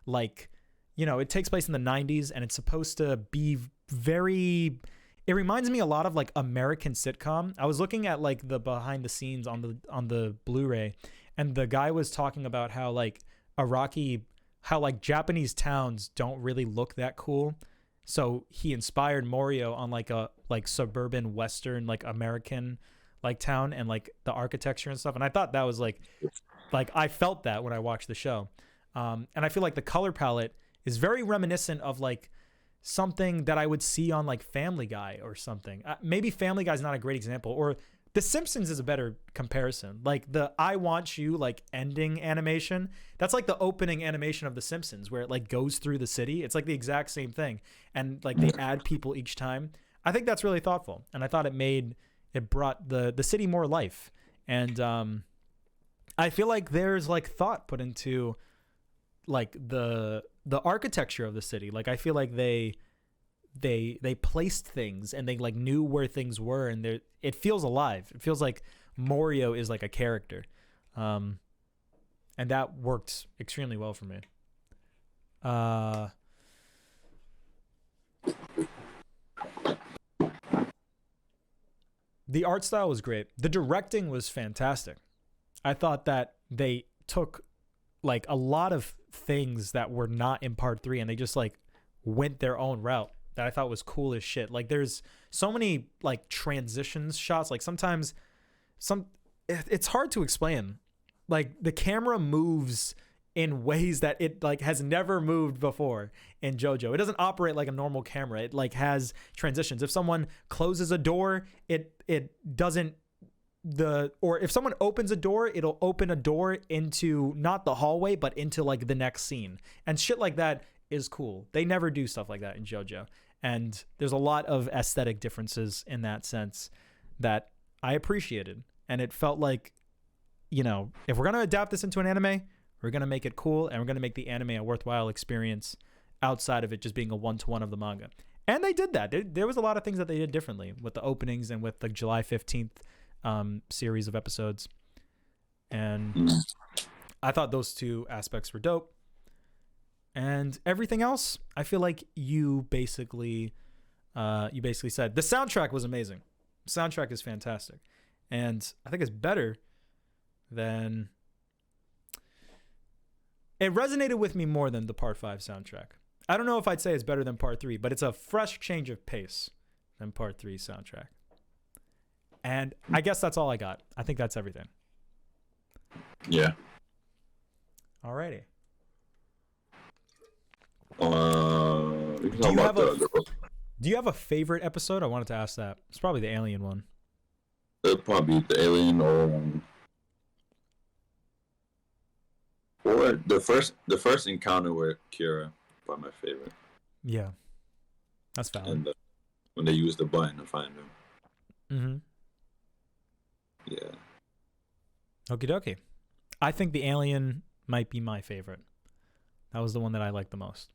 like, you know, it takes place in the 90s and it's supposed to be very, it reminds me a lot of like American sitcom. I was looking at like the behind the scenes on the Blu-ray, and the guy was talking about how like how like Japanese towns don't really look that cool. So he inspired Morio on like a like suburban Western, like American like town, and like the architecture and stuff. And I thought that was like I felt that when I watched the show. And I feel like the color palette is very reminiscent of like something that I would see on like Family Guy or something. Maybe Family Guy is not a great example, or The Simpsons is a better comparison. Like the I Want You like ending animation, that's like the opening animation of The Simpsons where it like goes through the city. It's like the exact same thing. And like they add people each time. I think that's really thoughtful. And I thought it brought the city more life. And I feel like there's like thought put into like the architecture of the city. Like I feel like they placed things and they like knew where things were, and it feels alive. It feels like Morio is like a character. And that worked extremely well for me. The art style was great. The directing was fantastic. I thought that they took like a lot of things that were not in part 3 and they just like went their own route that I thought was cool as shit. Like there's so many like transitions shots. Like sometimes it's hard to explain. Like the camera moves in ways that it like has never moved before in JoJo. It doesn't operate like a normal camera. It like has transitions. If someone closes a door, it doesn't or if someone opens a door, it'll open a door into not the hallway, but into like the next scene. And shit like that is cool. They never do stuff like that in JoJo. And there's a lot of aesthetic differences in that sense that I appreciated. And it felt like, you know, if we're going to adapt this into an anime, we're going to make it cool and we're going to make the anime a worthwhile experience outside of it just being a one-to-one of the manga. And they did that. There was a lot of things that they did differently with the openings and with the July 15th series of episodes. And I thought those two aspects were dope. And everything else, I feel like you basically said. The soundtrack was amazing. The soundtrack is fantastic. And I think it's better than... It resonated with me more than the Part 5 soundtrack. I don't know if I'd say it's better than Part 3, but it's a fresh change of pace than Part 3 soundtrack. And I guess that's all I got. I think that's everything. Yeah. Alrighty. Do you have a favorite episode? I wanted to ask that. It's probably the alien one. It'd probably be the alien or the first encounter with Kira. Probably my favorite. Yeah, that's valid. And when they use the button to find him. Mm-hmm. Yeah. Okie dokie. I think the alien might be my favorite. That was the one that I liked the most.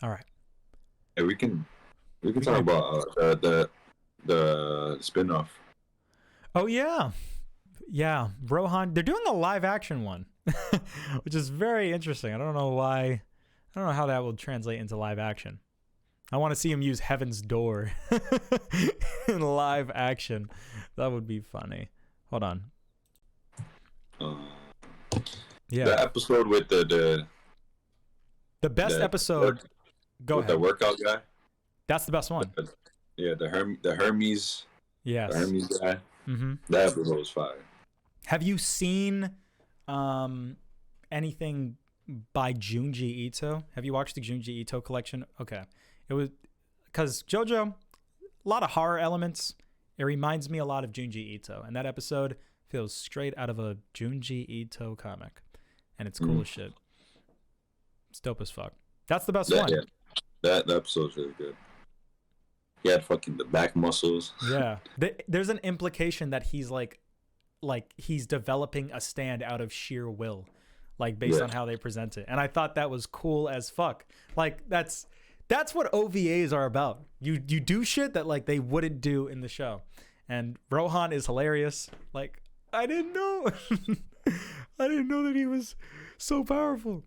All right. Hey, we can talk about the spin-off. Oh yeah. Yeah, Rohan, they're doing a live action one, which is very interesting. I don't know why. I don't know how that will translate into live action. I want to see him use Heaven's Door in live action. That would be funny. Hold on. Yeah. The episode with the best episode. Go ahead. The workout guy. That's the best one. The Hermes. Yes. The Hermes guy. Mm-hmm. That episode was fire. Have you seen anything by Junji Ito? Have you watched the Junji Ito collection? Okay. It was because JoJo, a lot of horror elements. It reminds me a lot of Junji Ito. And that episode feels straight out of a Junji Ito comic. And it's cool as shit. It's dope as fuck. That's the best one. Yeah. That episode's really good. He had fucking the back muscles. Yeah. There's an implication that he's like he's developing a stand out of sheer will, like based on how they present it. And I thought that was cool as fuck. Like that's what OVAs are about. You do shit that like they wouldn't do in the show. And Rohan is hilarious. Like I didn't know. I didn't know that he was so powerful.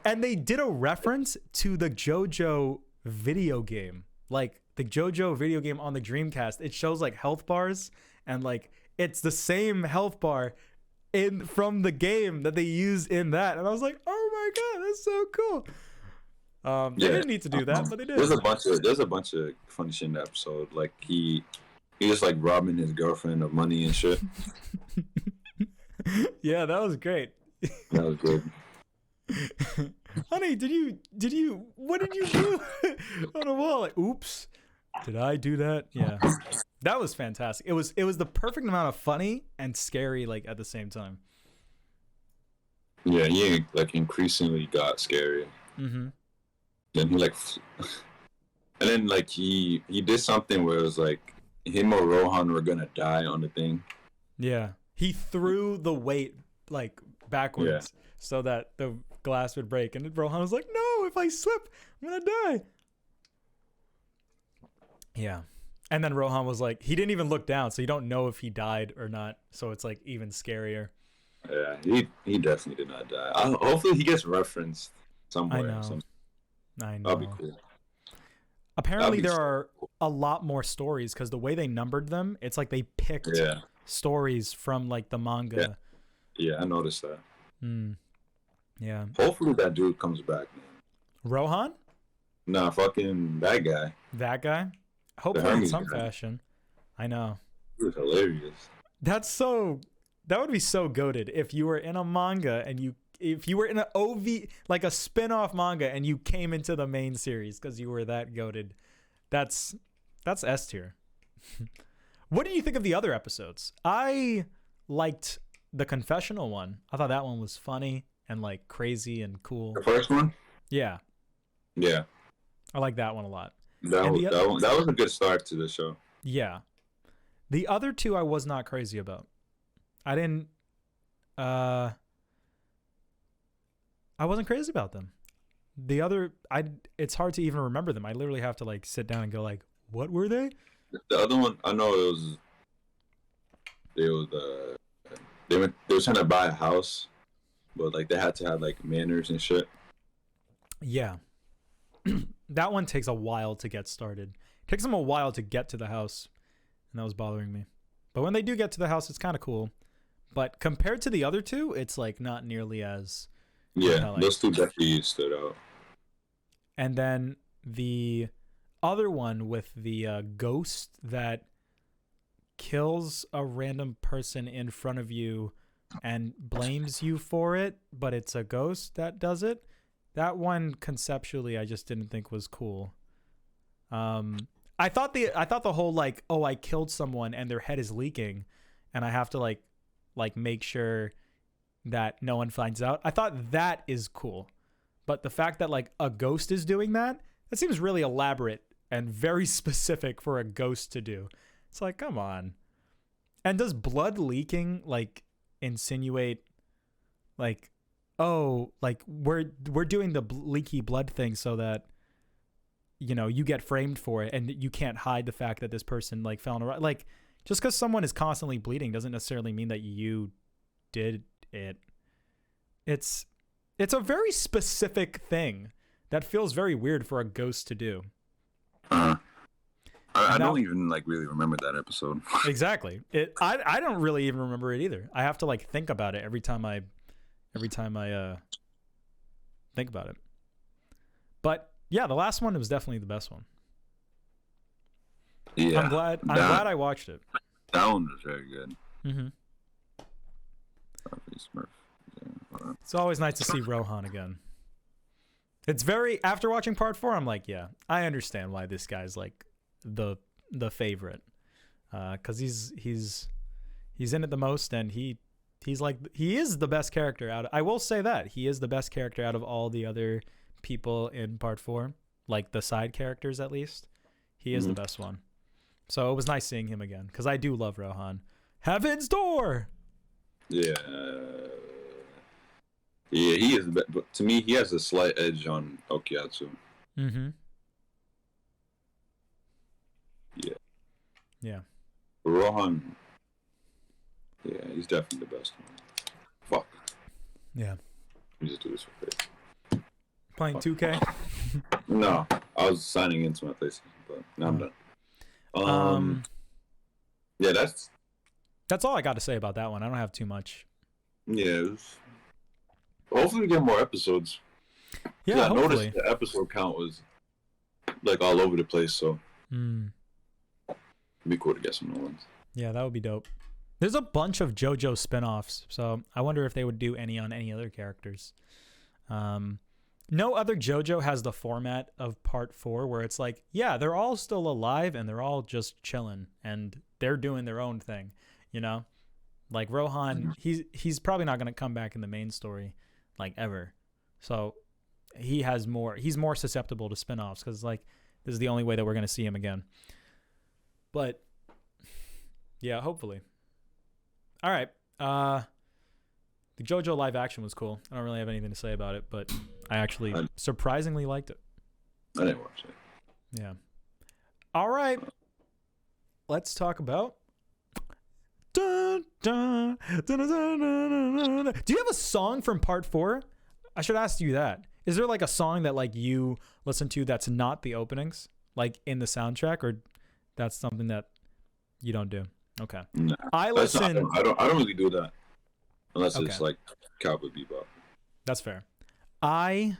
And they did a reference to the JoJo video game. Like the JoJo video game on the Dreamcast, it shows like health bars and like it's the same health bar from the game that they used in that. And I was like, oh my God, that's so cool. They didn't need to do that, but they did. There's a bunch of funny shit in the episode. Like he just like robbing his girlfriend of money and shit. Yeah, that was great. That was good. Honey, what did you do on the wall? Like, oops, did I do that? Yeah, that was fantastic. It was the perfect amount of funny and scary, like at the same time. Yeah, he like increasingly got scary. Mm-hmm. Then he like, and then like he did something where it was like him or Rohan were gonna die on the thing. Yeah, he threw the weight like backwards so that the glass would break, and Rohan was like, no, if I slip, I'm gonna die. Yeah. And then Rohan was like, he didn't even look down, so you don't know if he died or not, so it's like even scarier. Yeah, he definitely did not die. Hopefully he gets referenced somewhere. I know. That'll be cool. Apparently, be there so are cool. a lot more stories because the way they numbered them, it's like they picked Yeah, stories from like the manga. yeah, I noticed that. Mm, yeah. Hopefully that dude comes back, man. Rohan? Nah, fucking that guy, That guy? the Hopefully in Hermes some guy. fashion. I know. He was hilarious. That would be so goated if you were in a manga and if you were in an OV, like a spin-off manga, and you came into the main series because you were that goated. That's S tier. What did you think of the other episodes? I liked the confessional one. I thought that one was funny and like crazy and cool. The first one? Yeah, Yeah. I like that one a lot. That And was, the- that was a good start to the show. Yeah. The other two I was not crazy about. I didn't I wasn't crazy about them. The other it's hard to even remember them. I literally have to like sit down and go like, what were they? The other one, I know they were trying to buy a house, but like they had to have like manners and shit. Yeah. That one takes a while to get started. It takes them a while to get to the house, and that was bothering me. But when they do get to the house, it's kind of cool. But compared to the other two, it's like not nearly as Yeah, kinda like- those two definitely stood out. And then the other one with the ghost that kills a random person in front of you and blames you for it, but it's a ghost that does it. That one conceptually I just didn't think was cool. I thought the whole like, oh, I killed someone and their head is leaking and I have to like make sure that no one finds out. I thought that is cool. But the fact that like a ghost is doing that seems really elaborate and very specific for a ghost to do. It's like, come on. And does blood leaking like insinuate like, oh, like we're doing the leaky blood thing so that, you know, you get framed for it and you can't hide the fact that this person like fell in a like, just because someone is constantly bleeding doesn't necessarily mean that you did it. It's a very specific thing that feels very weird for a ghost to do. I And don't that- even like really remember that episode. Exactly. I don't really even remember it either. I have to like think about it every time I think about it. But yeah, the last one was definitely the best one. Yeah, I'm glad I watched it. that one was very good. Mm-hmm. Smurf. Yeah. It's always nice to see Rohan again. It's very, after watching part 4, I'm like, yeah, I understand why this guy's like the favorite, because he's in it the most, and he's like, he is the best character I will say that he is the best character out of all the other people in part 4, like the side characters at least. He is the best one. So it was nice seeing him again, because I do love Rohan. Heaven's Door. Yeah. Yeah, he is. But to me, he has a slight edge on Okiatsu. Mm-hmm. Yeah. Yeah. Rohan. Yeah, he's definitely the best one. Fuck. Yeah. Let me just do this real quick. Playing 2K. No, I was signing into my PlayStation, but now I'm done. Yeah, That's all I got to say about that one. I don't have too much. yeah. Hopefully, we get more episodes. Yeah, I hopefully. noticed the episode count was like all over the place, so Mm. it'd be cool to get some new ones. Yeah, that would be dope. There's a bunch of JoJo spin-offs, so I wonder if they would do any on any other characters. No other JoJo has the format of part 4 where it's like, yeah, they're all still alive and they're all just chilling and they're doing their own thing, you know? Like Rohan, he's probably not going to come back in the main story like ever. So he's more susceptible to spin-offs because like this is the only way that we're going to see him again. But yeah, hopefully. All right. The JoJo live action was cool. I don't really have anything to say about it, but I actually surprisingly liked it. I didn't watch it. Yeah. All right. Let's talk about. Dun, dun, dun, dun, dun, dun, dun, dun. Do you have a song from part 4? I should ask you that. Is there like a song that like you listen to that's not the openings? like in the soundtrack, or that's something that you don't do? Okay. Nah, I that's listen. not, I don't really do that unless Okay. it's like Cowboy Bebop. That's fair. I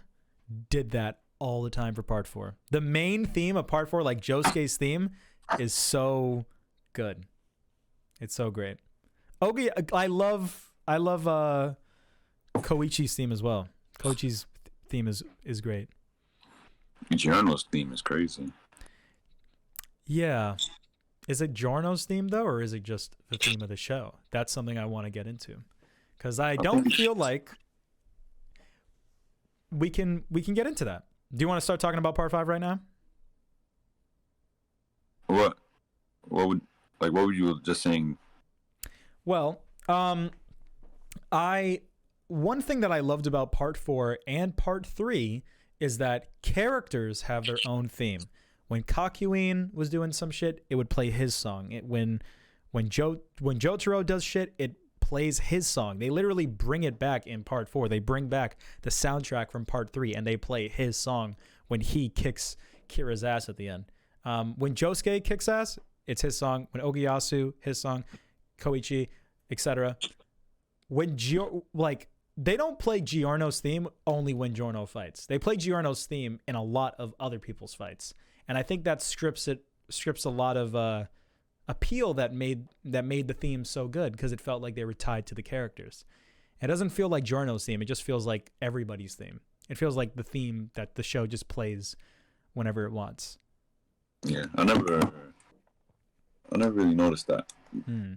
did that all the time for part 4. The main theme of part 4, like Josuke's theme, is so good. It's so great. Okay, I love Koichi's theme as well. Koichi's theme is great. Giorno's theme is crazy. Yeah. Is it Giorno's theme though, or is it just the theme of the show? That's something I want to get into, because I don't feel like we can get into that. Do you want to start talking about part 5 right now? What would you just saying? Well, one thing that I loved about part 4 and part 3 is that characters have their own theme. When Kakyoin was doing some shit, it would play his song. When Jotaro does shit, it plays his song. They literally bring it back in part 4. They bring back the soundtrack from part 3 and they play his song when he kicks Kira's ass at the end. When Josuke kicks ass, it's his song. When Ogiyasu, his song. Koichi, etc. When they don't play Giorno's theme only when Giorno fights. They play Giorno's theme in a lot of other people's fights. And I think that strips a lot of appeal that made the theme so good, because it felt like they were tied to the characters. It doesn't feel like Giorno's theme. It just feels like everybody's theme. It feels like the theme that the show just plays whenever it wants. Yeah, I never really noticed that. Hmm.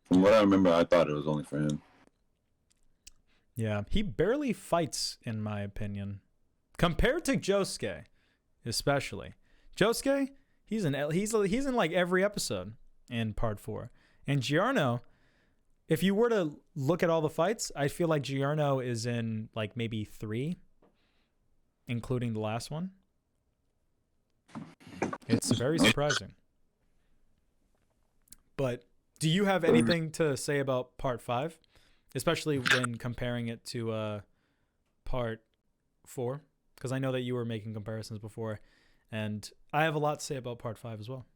From what I remember, I thought it was only for him. Yeah, he barely fights, in my opinion, compared to Josuke, especially. Josuke, he's in like every episode in part 4, and Giorno, if you were to look at all the fights, I feel like Giorno is in like maybe 3, including the last one. It's very surprising. But do you have anything to say about part 5, especially when comparing it to part 4? Because I know that you were making comparisons before, and I have a lot to say about part 5 as well.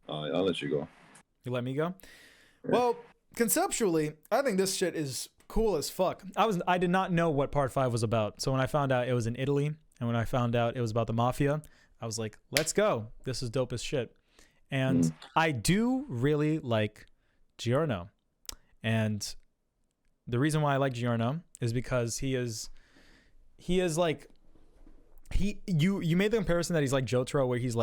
I'll let you go. You let me go? Well, conceptually, I think this shit is cool as fuck. I did not know what part 5 was about. So when I found out it was in Italy, and when I found out it was about the mafia, I was like, let's go. This is dope as shit. And I do really like Giorno. And the reason why I like Giorno is because you made the comparison that he's like Jotaro, where he's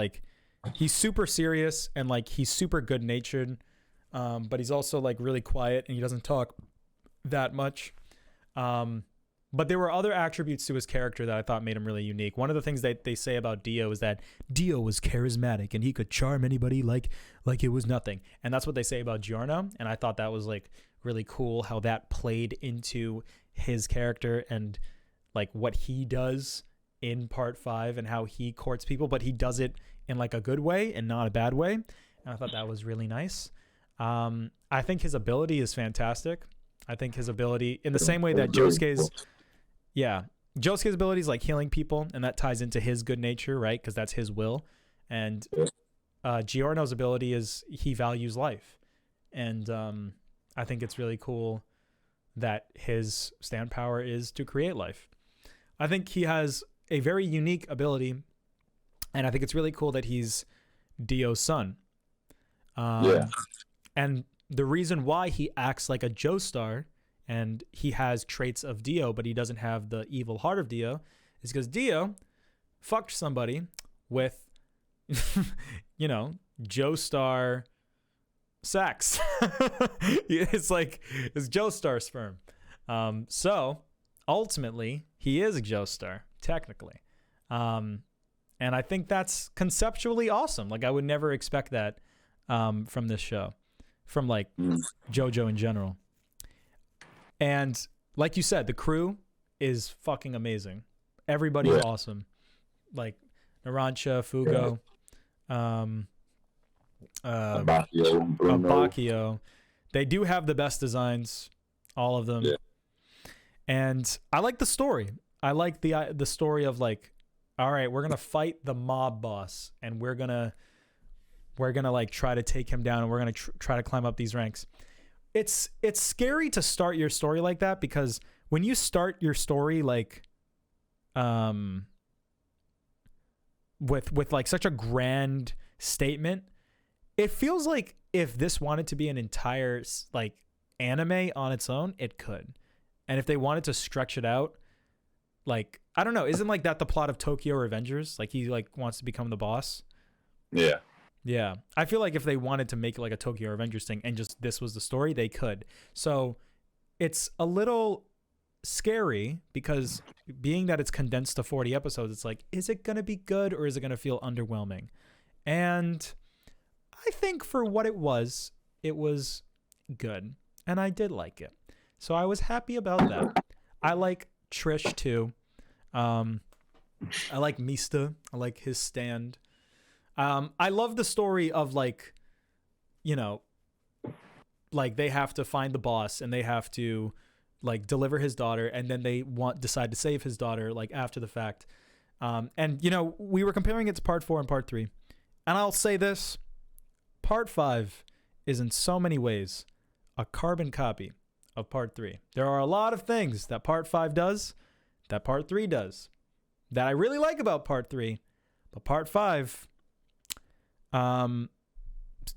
super serious and like he's super good natured, but he's also like really quiet and he doesn't talk that much. But there were other attributes to his character that I thought made him really unique. One of the things that they say about Dio is that Dio was charismatic and he could charm anybody like it was nothing. And that's what they say about Giorno. And I thought that was like really cool how that played into his character and like what he does in part 5 and how he courts people, but he does it in like a good way and not a bad way. And I thought that was really nice. I think his ability is fantastic. I think his ability, in the same way that Josuke's ability is like healing people, and that ties into his good nature, right? Because that's his will. And Giorno's ability is he values life. And I think it's really cool that his stand power is to create life. I think he has a very unique ability, and I think it's really cool that he's Dio's son. And the reason why he acts like a Joestar and he has traits of Dio, but he doesn't have the evil heart of Dio, is because Dio fucked somebody with, Joestar sex. It's Joestar sperm. So ultimately, he is a Joestar, technically. And I think that's conceptually awesome. Like, I would never expect that from this show, from like Jojo in general. And like you said, the crew is fucking amazing. Everybody's awesome. Like Narancia, Fugo, Abakio. They do have the best designs, all of them. Yeah. And I like the story. I like the story of like, all right, we're gonna fight the mob boss, and we're gonna like try to take him down, and we're gonna try to climb up these ranks. It's scary to start your story like that, because when you start your story like with like such a grand statement, it feels like if this wanted to be an entire like anime on its own, it could. And if they wanted to stretch it out, like, I don't know, isn't like that the plot of Tokyo Revengers? Like, he like wants to become the boss. Yeah, I feel like if they wanted to make like a Tokyo Revengers thing and just this was the story, they could. So it's a little scary, because being that it's condensed to 40 episodes, it's like, is it gonna be good or is it gonna feel underwhelming? And I think for what it was good, and I did like it, so I was happy about that. I like Trish too. I like Mista. I like his stand. I love the story of like, you know, like they have to find the boss and they have to like deliver his daughter, and then they decide to save his daughter like after the fact. And you know, we were comparing it to part 4 and part 3, and I'll say this: part 5 is in so many ways a carbon copy of part 3. There are a lot of things that part 5 does that part 3 does that I really like about part 3, but part 5,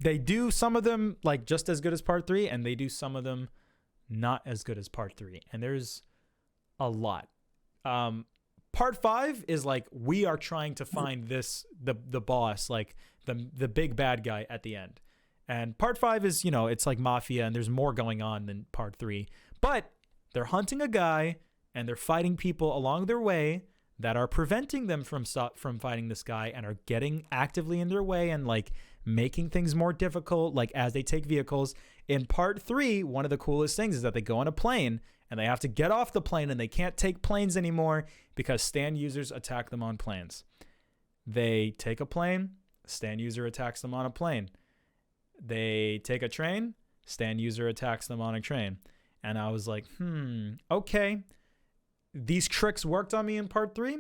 they do some of them like just as good as part 3, and they do some of them not as good as part 3, and there's a lot. Part 5 is like, we are trying to find the boss, like the big bad guy at the end. And part 5 is, you know, it's like mafia, and there's more going on than part 3, but they're hunting a guy and they're fighting people along their way that are preventing them from fighting this guy, and are getting actively in their way and like making things more difficult, like as they take vehicles. In part 3, one of the coolest things is that they go on a plane and they have to get off the plane, and they can't take planes anymore because stand users attack them on planes. They take a plane, stand user attacks them on a plane. They take a train, stand user attacks them on a train. And I was like, okay. These tricks worked on me in part 3,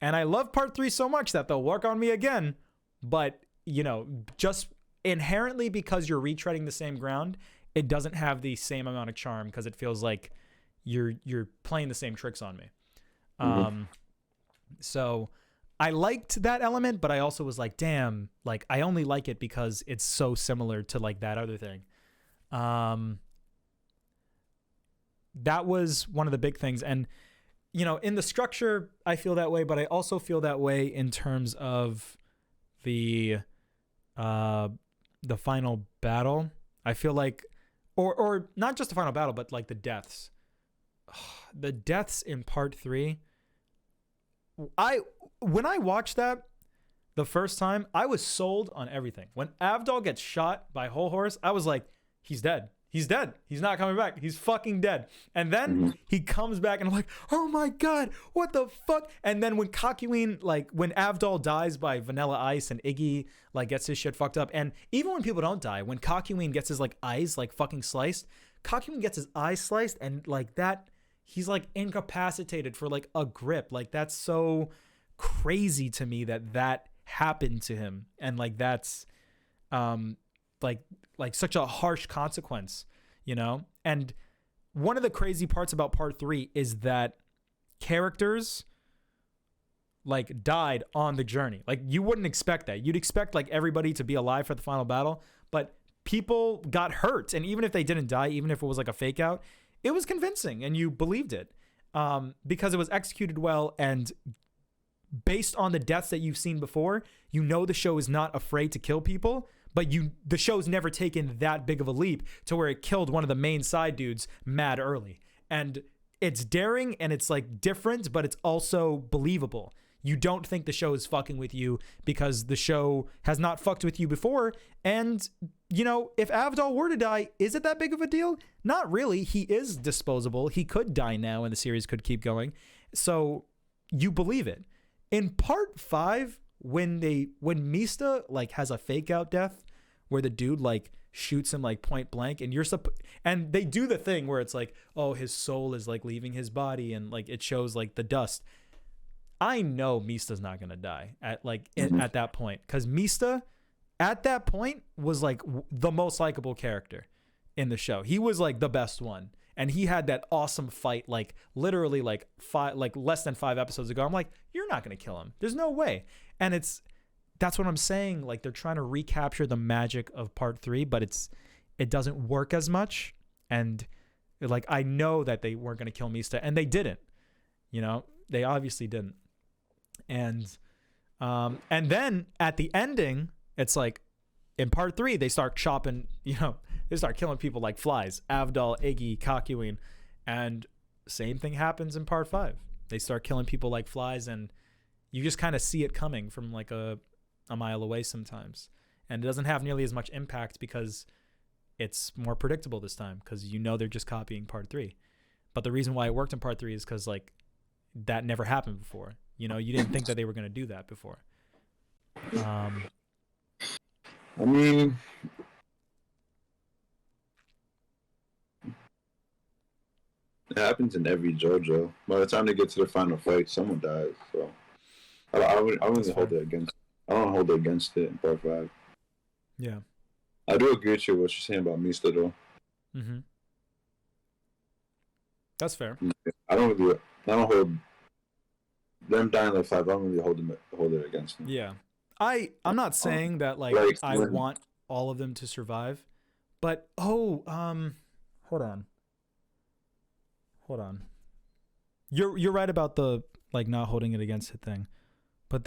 and I love part 3 so much that they'll work on me again. But, you know, just inherently because you're retreading the same ground, it doesn't have the same amount of charm, because it feels like you're playing the same tricks on me. So I liked that element, but I also was like, damn, like I only like it because it's so similar to like that other thing. That was one of the big things. And, you know, in the structure, I feel that way, but I also feel that way in terms of the final battle. I feel like, or not just the final battle, but like the deaths. The deaths in part 3. When I watched that the first time, I was sold on everything. When Avdol gets shot by Whole Horse, I was like, he's dead. He's dead. He's not coming back. He's fucking dead. And then he comes back, and I'm like, oh my God, what the fuck? And then when Kakyoin, like when Avdol dies by Vanilla Ice and Iggy like gets his shit fucked up, and even when people don't die, when Kakyoin gets his like eyes like fucking sliced, Kakyoin gets his eyes sliced, and like that, he's like incapacitated for like a grip. Like that's so crazy to me that happened to him, and like that's like such a harsh consequence, you know? And one of the crazy parts about part 3 is that characters like died on the journey. Like you wouldn't expect that. You'd expect like everybody to be alive for the final battle, but people got hurt. And even if they didn't die, even if it was like a fake out, it was convincing and you believed it because it was executed well. And based on the deaths that you've seen before, you know the show is not afraid to kill people, but the show's never taken that big of a leap to where it killed one of the main side dudes mad early. And it's daring and it's like different, but it's also believable. You don't think the show is fucking with you because the show has not fucked with you before. And, you know, if Avdol were to die, is it that big of a deal? Not really. He is disposable. He could die now and the series could keep going. So you believe it. In part 5, when Mista like has a fake out death where the dude like shoots him like point blank, and and they do the thing where it's like, oh, his soul is like leaving his body, and like it shows like the dust. I know Mista's not gonna die at like at that point, because Mista at that point was like the most likable character in the show. He was like the best one, and he had that awesome fight like literally like less than 5 episodes ago. I'm like, you're not gonna kill him. There's no way. And that's what I'm saying. Like they're trying to recapture the magic of part 3, but it doesn't work as much. And like I know that they weren't gonna kill Mista, and they didn't. You know, they obviously didn't. And then at the ending, it's like in part 3 they start chopping, they start killing people like flies. Avdol, Iggy, Kakyoin, and same thing happens in part 5. They start killing people like flies, and you just kind of see it coming from like a mile away sometimes. And it doesn't have nearly as much impact because it's more predictable this time, because they're just copying part 3. But the reason why it worked in part 3 is because like that never happened before. You didn't think that they were going to do that before. I mean, it happens in every JoJo. By the time they get to the final fight, someone dies. So I wouldn't hold it against. I don't hold it against it in part 5. Yeah, I do agree with you what you're saying about Mista though. Mm-hmm. That's fair. I don't hold them dying like 5. I don't really hold it against them. Yeah, I'm not saying that like I want all of them to survive, but hold on. You're right about the like not holding it against it thing, but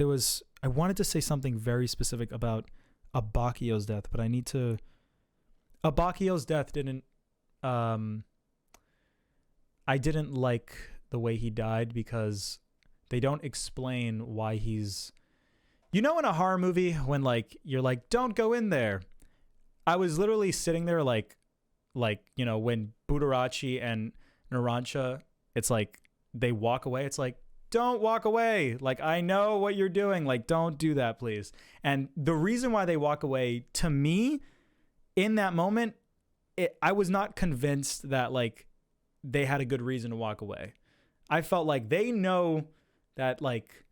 I wanted to say something very specific about Abakio's death, but Abakio's death didn't. I didn't like the way he died because they don't explain why he's. In a horror movie when like you're like, don't go in there. I was literally sitting there like when Budarachi and Narancia, it's like they walk away. It's like, don't walk away. Like, I know what you're doing. Like, don't do that, please. And the reason why they walk away, to me, in that moment, I was not convinced that like they had a good reason to walk away. I felt like they know that like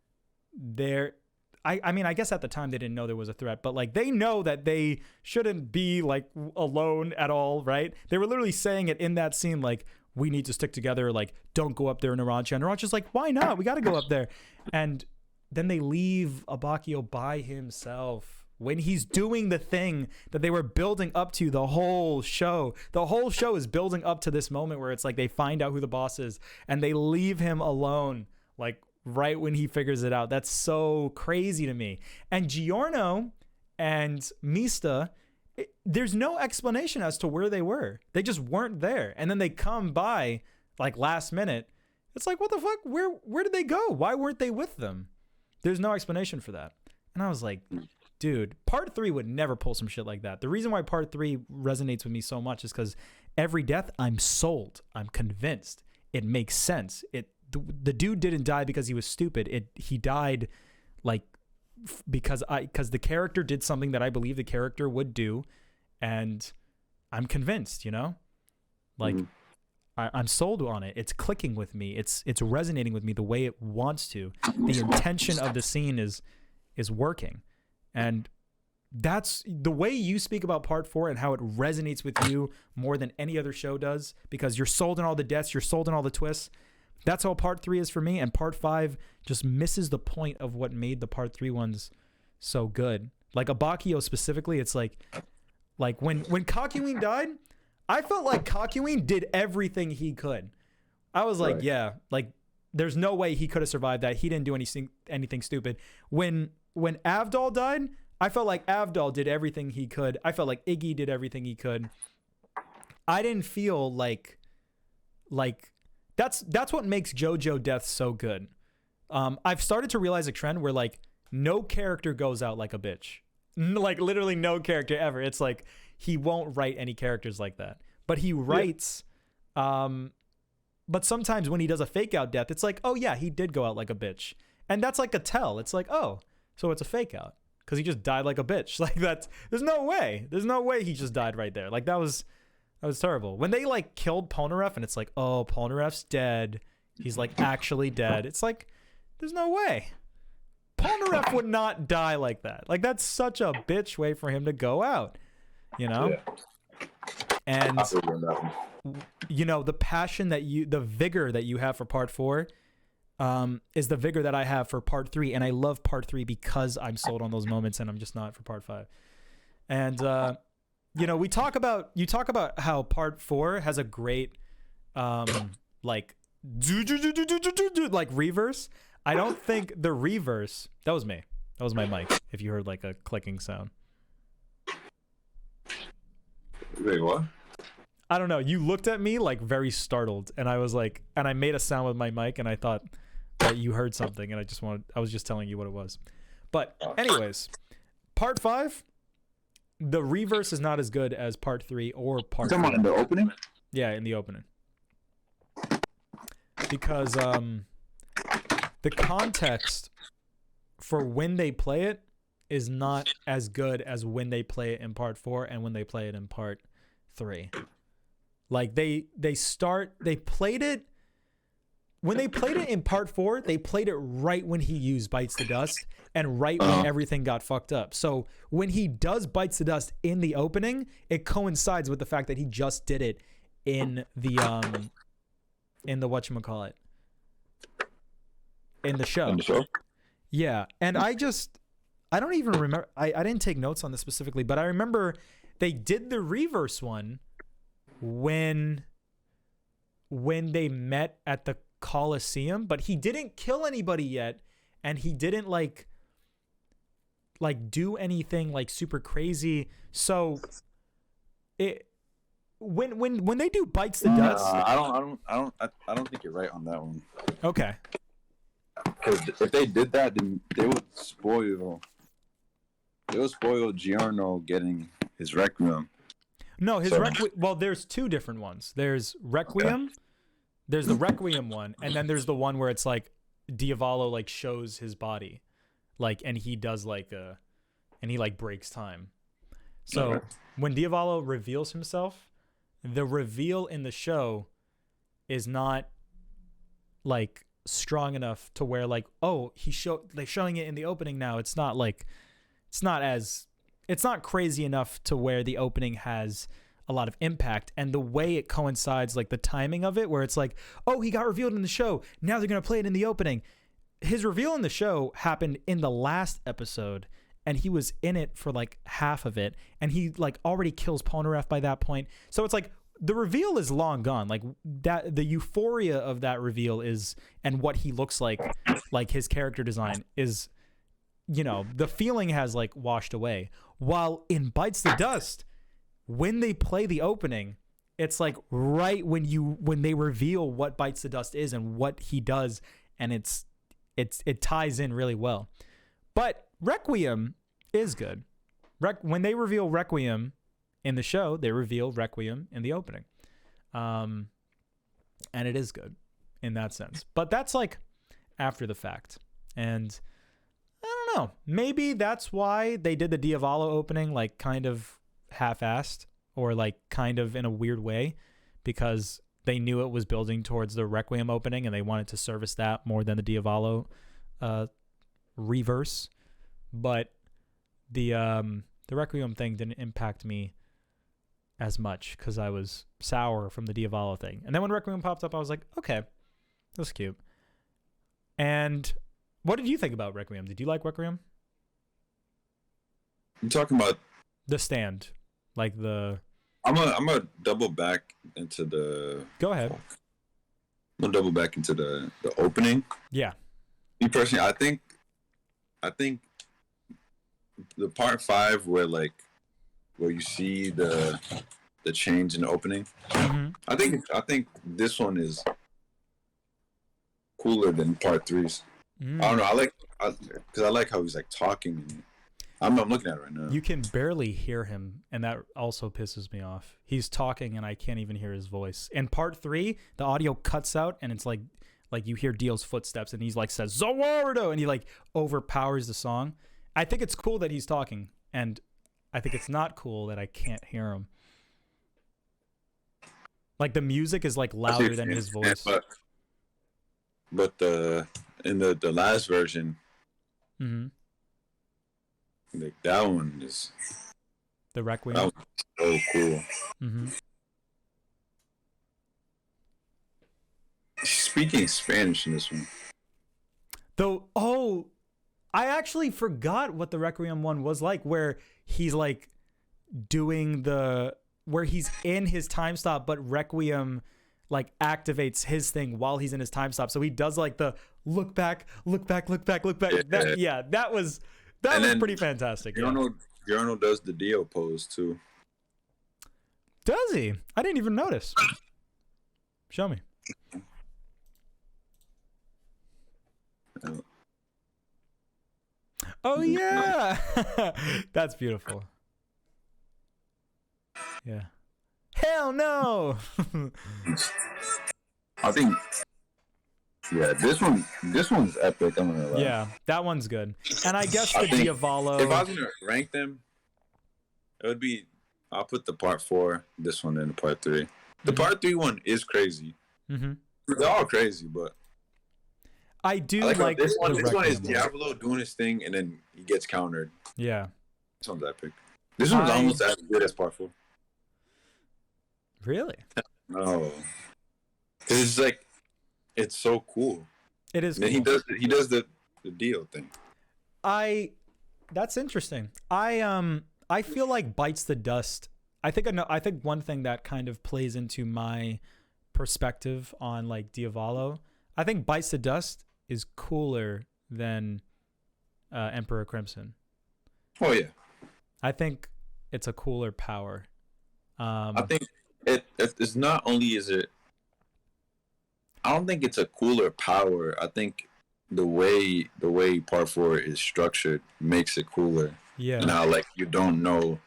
they're. I mean, I guess at the time they didn't know there was a threat, but like they know that they shouldn't be like alone at all, right? They were literally saying it in that scene, like, we need to stick together, like, don't go up there, Narancia. And Narancia's like, why not? We got to go up there. And then they leave Abakio by himself when he's doing the thing that they were building up to the whole show. The whole show is building up to this moment where it's like they find out who the boss is and they leave him alone, like, right when he figures it out. That's so crazy to me. And Giorno and Mista, there's no explanation as to where they were. They just weren't there. And then they come by like last minute. It's like, what the fuck? Where did they go? Why weren't they with them? There's no explanation for that. And I was like, dude, part 3 would never pull some shit like that. The reason why part 3 resonates with me so much is because every death, I'm sold. I'm convinced. It makes sense. The dude didn't die because he was stupid. He died like because the character did something that I believe the character would do, and I'm convinced, like I'm sold on it. It's clicking with me. It's resonating with me the way it wants to. The intention of the scene is working, and that's the way you speak about part 4 and how it resonates with you more than any other show does, because you're sold on all the deaths, you're sold on all the twists. That's how part 3 is for me, and part 5 just misses the point of what made the part 3 ones so good. Like Abakio specifically, it's like when Kakyoin died, I felt like Kakyoin did everything he could. I was like, right. Yeah, like there's no way he could have survived that. He didn't do anything stupid. When Avdol died, I felt like Avdol did everything he could. I felt like Iggy did everything he could. I didn't feel like that's what makes JoJo death so good. I've started to realize a trend where like no character goes out like a bitch. Like literally no character ever. It's like he won't write any characters like that. But he writes but sometimes when he does a fake out death, it's like, oh yeah, he did go out like a bitch. And that's like a tell. It's like, oh, so it's a fake out. because he just died like a bitch. Like there's no way he just died right there. Like that was terrible. When they like killed Polnareff and it's like, oh, Polnareff's dead. He's like actually dead. It's like, there's no way. Polnareff would not die like that. Like that's such a bitch way for him to go out, you know? Yeah. And you know, the vigor that you have for part 4 is the vigor that I have for part 3. And I love part 3 because I'm sold on those moments and I'm just not for part 5. And, you know, you talk about how part 4 has a great, like reverse. I don't think the reverse, that was me. That was my mic. If you heard like a clicking sound. Wait, what? I don't know. You looked at me like very startled, and I was like, and I made a sound with my mic, and I thought that you heard something, and I was just telling you what it was. But anyways, part 5, the reverse is not as good as part 3 or part 4. Come on, in the opening? Yeah, in the opening. Because the context for when they play it is not as good as when they play it in part 4 and when they play it in part 3. Like they played it when they played it in part 4, they played it right when he used Bites the Dust and right when everything got fucked up. So when he does Bites the Dust in the opening, it coincides with the fact that he just did it in the whatchamacallit. In the show. Yeah. And I don't even remember. I didn't take notes on this specifically, but I remember they did the reverse one when they met at the Coliseum, but he didn't kill anybody yet. And he didn't like do anything like super crazy. So when they do Bites the Dust, I don't think you're right on that one. Okay. Because if they did that, then they would spoil Giorno getting his Requiem. No, his Requiem. Well, there's 2 different ones. There's Requiem. Okay. There's the Requiem one, and then there's the one where it's like Diavolo like shows his body, like, and he does like and he like breaks time. So when Diavolo reveals himself, the reveal in the show is not like strong enough to where like, oh, they're showing it in the opening now. It's not crazy enough to where the opening has a lot of impact. And the way it coincides, like the timing of it, where it's like, oh, he got revealed in the show, now they're gonna play it in the opening. His reveal in the show happened in the last episode, and he was in it for like half of it, and he like already kills Polnareff by that point. So it's like the reveal is long gone. Like that, the euphoria of that reveal is, and what he looks like his character design is, you know, the feeling has like washed away. While in Bites the Dust, when they play the opening, it's like right when they reveal what Bites the Dust is and what he does, and it ties in really well. But Requiem is good. When they reveal Requiem in the show, they reveal Requiem in the opening. And it is good in that sense. But that's like after the fact. And I don't know. Maybe that's why they did the Diavolo opening like kind of half-assed or like kind of in a weird way, because they knew it was building towards the Requiem opening and they wanted to service that more than the Diavolo reverse. But the Requiem thing didn't impact me as much because I was sour from the Diavolo thing. And then when Requiem popped up, I was like, okay, that's cute. And what did you think about Requiem? Did you like Requiem? You talking about The Stand, like the. I'm gonna double back into the. Go ahead. I'm gonna double back into the opening. Yeah. Me personally, I think the part 5 where you see the change in the opening. Mm-hmm. I think this one is cooler than part 3's. I don't know. I like how he's like talking. I'm looking at it right now. You can barely hear him, and that also pisses me off. He's talking, and I can't even hear his voice. In part 3, the audio cuts out, and it's like you hear Dio's footsteps, and he's like says Zawardo, and he like overpowers the song. I think it's cool that he's talking, and I think it's not cool that I can't hear him. Like the music is like louder than his voice. But in the last version, like that one is the Requiem. That one's so cool. Speaking Spanish in this one. Though, I actually forgot what the Requiem one was like, where he's like doing where he's in his time stop, but Requiem like activates his thing while he's in his time stop. So he does like the look back. Yeah. That was pretty fantastic. Giorno does the Dio pose too. Does he? I didn't even notice. Show me. Oh yeah. That's beautiful. Yeah. Hell no. I think this one's epic, I'm gonna lie. Yeah, that one's good. And I guess the Diavolo, if I was gonna rank them, it would be, I'll put the part 4, this one, and the part 3. The part 3 one is crazy. They're all crazy, but I do like this one. This one is Diavolo doing his thing, and then he gets countered. Yeah, this one's epic. This one's almost as good as part 4. Really? No, because it's like, it's so cool. It is. And cool. he does the deal thing. That's interesting. I feel like Bites the Dust. I think one thing that kind of plays into my perspective on like Diavolo, I think Bites the Dust is cooler than Emperor Crimson. Oh yeah. I think it's a cooler power. I think it's not only is it. I don't think it's a cooler power. I think the way part 4 is structured makes it cooler. Yeah. Now, like, you don't know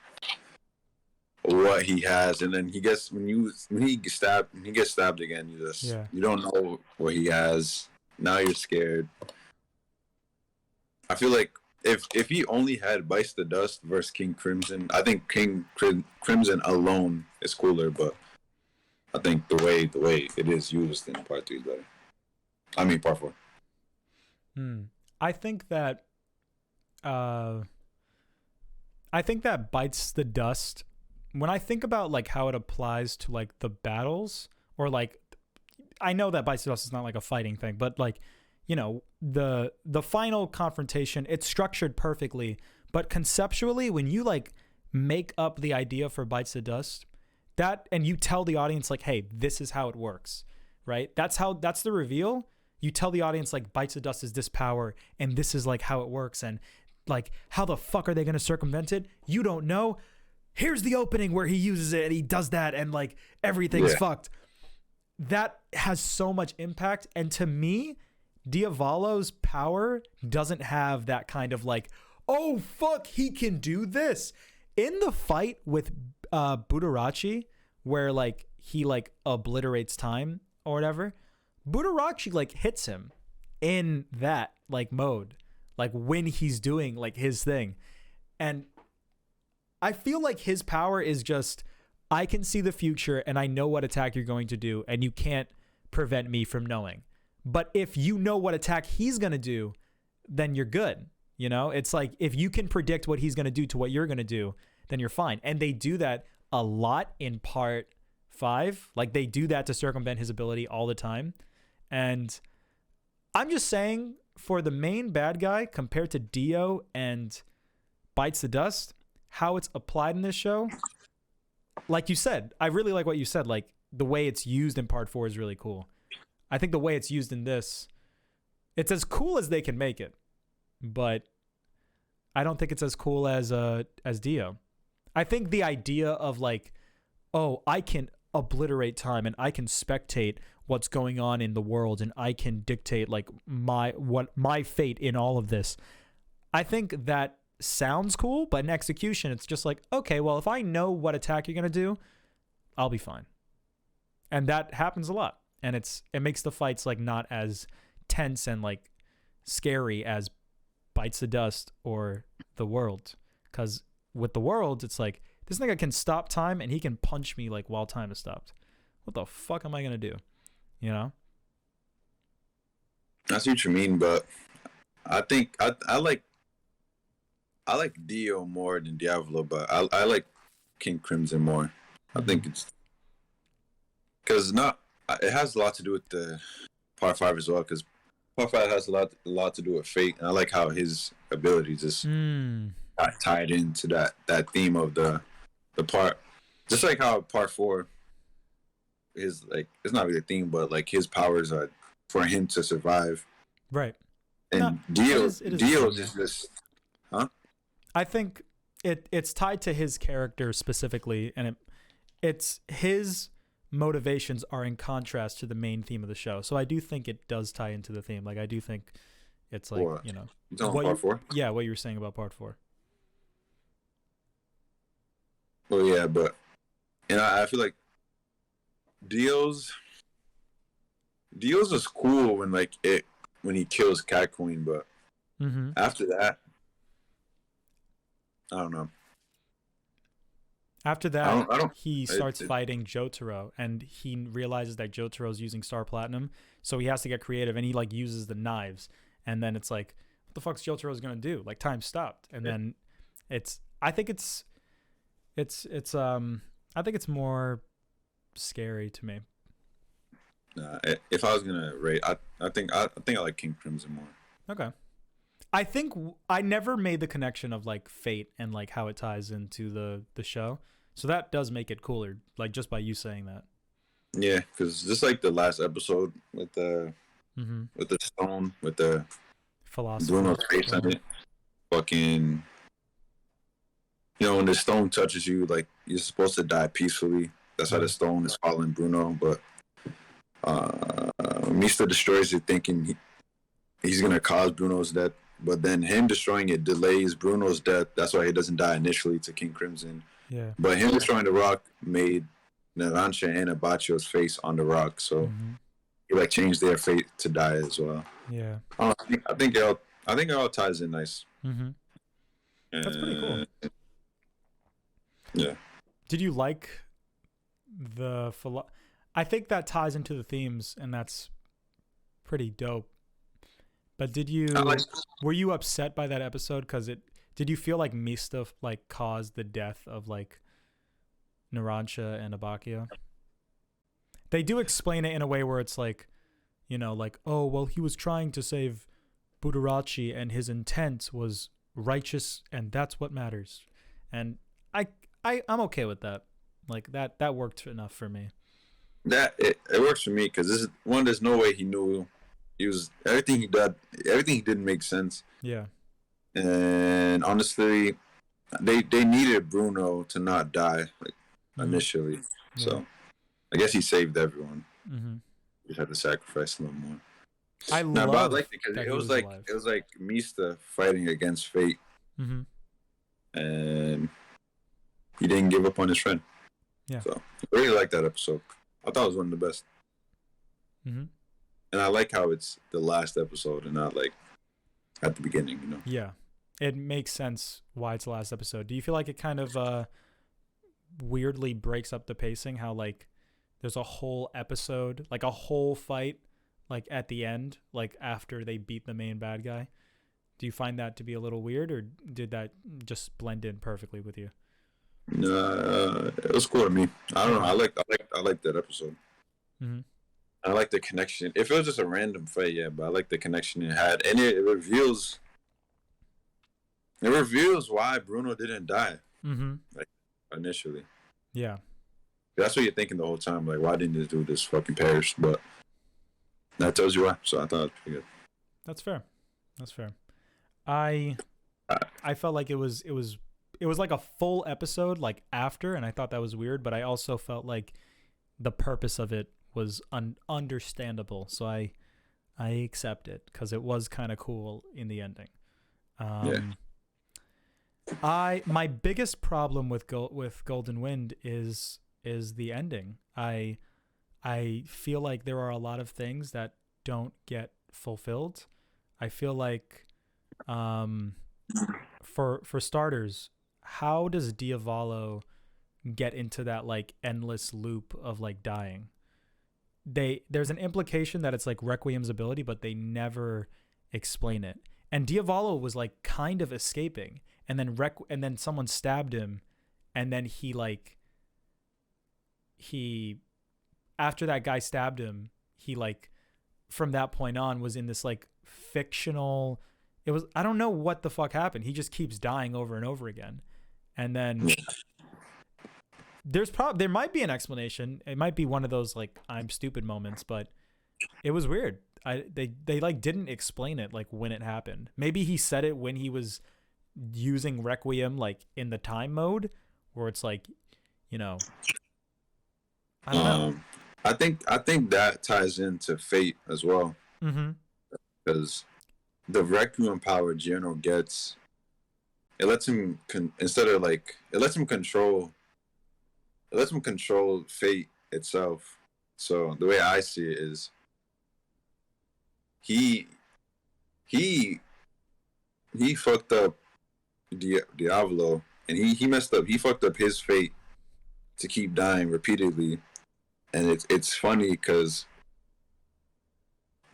what he has, and then he gets when he gets stabbed again. You don't know what he has. Now you're scared. I feel like if he only had Bites the Dust versus King Crimson, I think King Crimson alone is cooler, but I think the way it is used in part 3 is better. I mean part 4. I think that Bites the Dust, when I think about like how it applies to like the battles, or like, I know that Bites the Dust is not like a fighting thing, but like, you know, the final confrontation, it's structured perfectly, but conceptually when you like make up the idea for Bites the Dust, that, and you tell the audience like, hey, this is how it works, right? That's the reveal. You tell the audience like Bites the Dust is this power and this is like how it works, and like how the fuck are they going to circumvent it? You don't know. Here's the opening where he uses it and he does that, and like everything's fucked. That has so much impact, and to me, Diavolo's power doesn't have that kind of like, oh fuck, he can do this. In the fight with Budarachi, where like he like obliterates time or whatever, Budarachi like hits him in that like mode, like when he's doing like his thing. And I feel like his power is just, I can see the future and I know what attack you're going to do, and you can't prevent me from knowing. But if you know what attack he's going to do, then you're good. You know, it's like if you can predict what he's going to do to what you're going to do, then you're fine. And they do that a lot in part 5. Like they do that to circumvent his ability all the time. And I'm just saying, for the main bad guy compared to Dio and Bites the Dust, how it's applied in this show, like you said, I really like what you said. Like the way it's used in part 4 is really cool. I think the way it's used in this, it's as cool as they can make it, but I don't think it's as cool as Dio. I think the idea of like, oh, I can obliterate time and I can spectate what's going on in the world and I can dictate like my fate in all of this. I think that sounds cool, but in execution, it's just like, okay, well, if I know what attack you're gonna do, I'll be fine. And that happens a lot. And it makes the fights like not as tense and like scary as bites the dust or the world. Because with the world, it's like, this nigga can stop time and he can punch me like while time is stopped. What the fuck am I gonna do? You know? I see what you mean, but I think I like Dio more than Diavolo, but I like King Crimson more. I think it's because it has a lot to do with the Part 5 as well, because Part 5 has a lot to do with fate, and I like how his abilities just got tied into that theme of the part, just like how Part 4 is like, it's not really a theme, but like his powers are for him to survive, right? And no, Dio's is this, huh? I think it's tied to his character specifically, and it's his motivations are in contrast to the main theme of the show. So I do think it does tie into the theme. Like I do think it's like, What? you know, Part 4? Yeah, what you were saying about Part 4. Well, yeah, but I feel like Dio's is cool when he kills Cat Queen, but after that, I don't know. After that, I don't, he starts fighting Jotaro, and he realizes that Jotaro's using Star Platinum, so he has to get creative, and he like uses the knives, and then it's like, what the fuck's Jotaro's gonna do? Like time stopped, and then I think it's more scary to me. If I was gonna rate, I think I like King Crimson more. Okay. I think I never made the connection of like fate and like how it ties into the show. So that does make it cooler, like just by you saying that. Yeah, because just like the last episode with the stone, with the philosophy, Bruno's face on it, fucking, you know, when the stone touches you, like you're supposed to die peacefully. That's how the stone is following Bruno, but Mista destroys it thinking he's gonna cause Bruno's death. But then him destroying it delays Bruno's death. That's why he doesn't die initially to King Crimson. Yeah. But him destroying the rock made Narancia and Abacio's face on the rock. So he like changed their fate to die as well. Yeah. I think it all ties in nice. That's pretty cool. Yeah. Did you like I think that ties into the themes, and that's pretty dope. But were you upset by that episode? Because did you feel like Mista like caused the death of like Narancia and Abakia? They do explain it in a way where it's like, you know, like, oh well, he was trying to save Budarachi and his intent was righteous, and that's what matters. And I'm okay with that. Like that worked enough for me. It works for me because there's no way he knew. He was everything he didn't make sense. Yeah. And honestly, they needed Bruno to not die initially. Yeah. So I guess he saved everyone. He just had to sacrifice a little more. I liked it because it was like Mista fighting against fate. And he didn't give up on his friend. Yeah. So I really liked that episode. I thought it was one of the best. And I like how it's the last episode and not like at the beginning, you know? Yeah. It makes sense why it's the last episode. Do you feel like it kind of weirdly breaks up the pacing? How like there's a whole episode, like a whole fight, like at the end, like after they beat the main bad guy? Do you find that to be a little weird, or did that just blend in perfectly with you? It was cool to me. I don't know. I like that episode. I like the connection. If it was just a random fight, yeah, but I like the connection it had, and it reveals why Bruno didn't die, like initially. Yeah, that's what you're thinking the whole time. Like, why didn't this dude just fucking perish? But that tells you why. So I thought it was pretty good. That's fair. I felt like it was like a full episode like after, and I thought that was weird. But I also felt like the purpose of it was understandable, so I accept it because it was kind of cool in the ending. My biggest problem with Golden Wind is the ending. I feel like there are a lot of things that don't get fulfilled. I feel like For starters, how does Diavolo get into that like endless loop of like dying? There's an implication that it's like Requiem's ability, but they never explain it. And Diavolo was like kind of escaping, and then someone stabbed him, and then he after that guy stabbed him, he like from that point on was in this like fictional, it was, I don't know what the fuck happened. He just keeps dying over and over again. And then there might be an explanation. It might be one of those like I'm stupid moments, but it was weird. They like didn't explain it like when it happened. Maybe he said it when he was using Requiem like in the time mode where it's like, you know, I don't know. I think that ties into fate as well. Because the Requiem power Giorno gets, it lets him it lets him control fate itself. So the way I see it is he fucked up Diavolo, and he messed up. He fucked up his fate to keep dying repeatedly. And it's funny because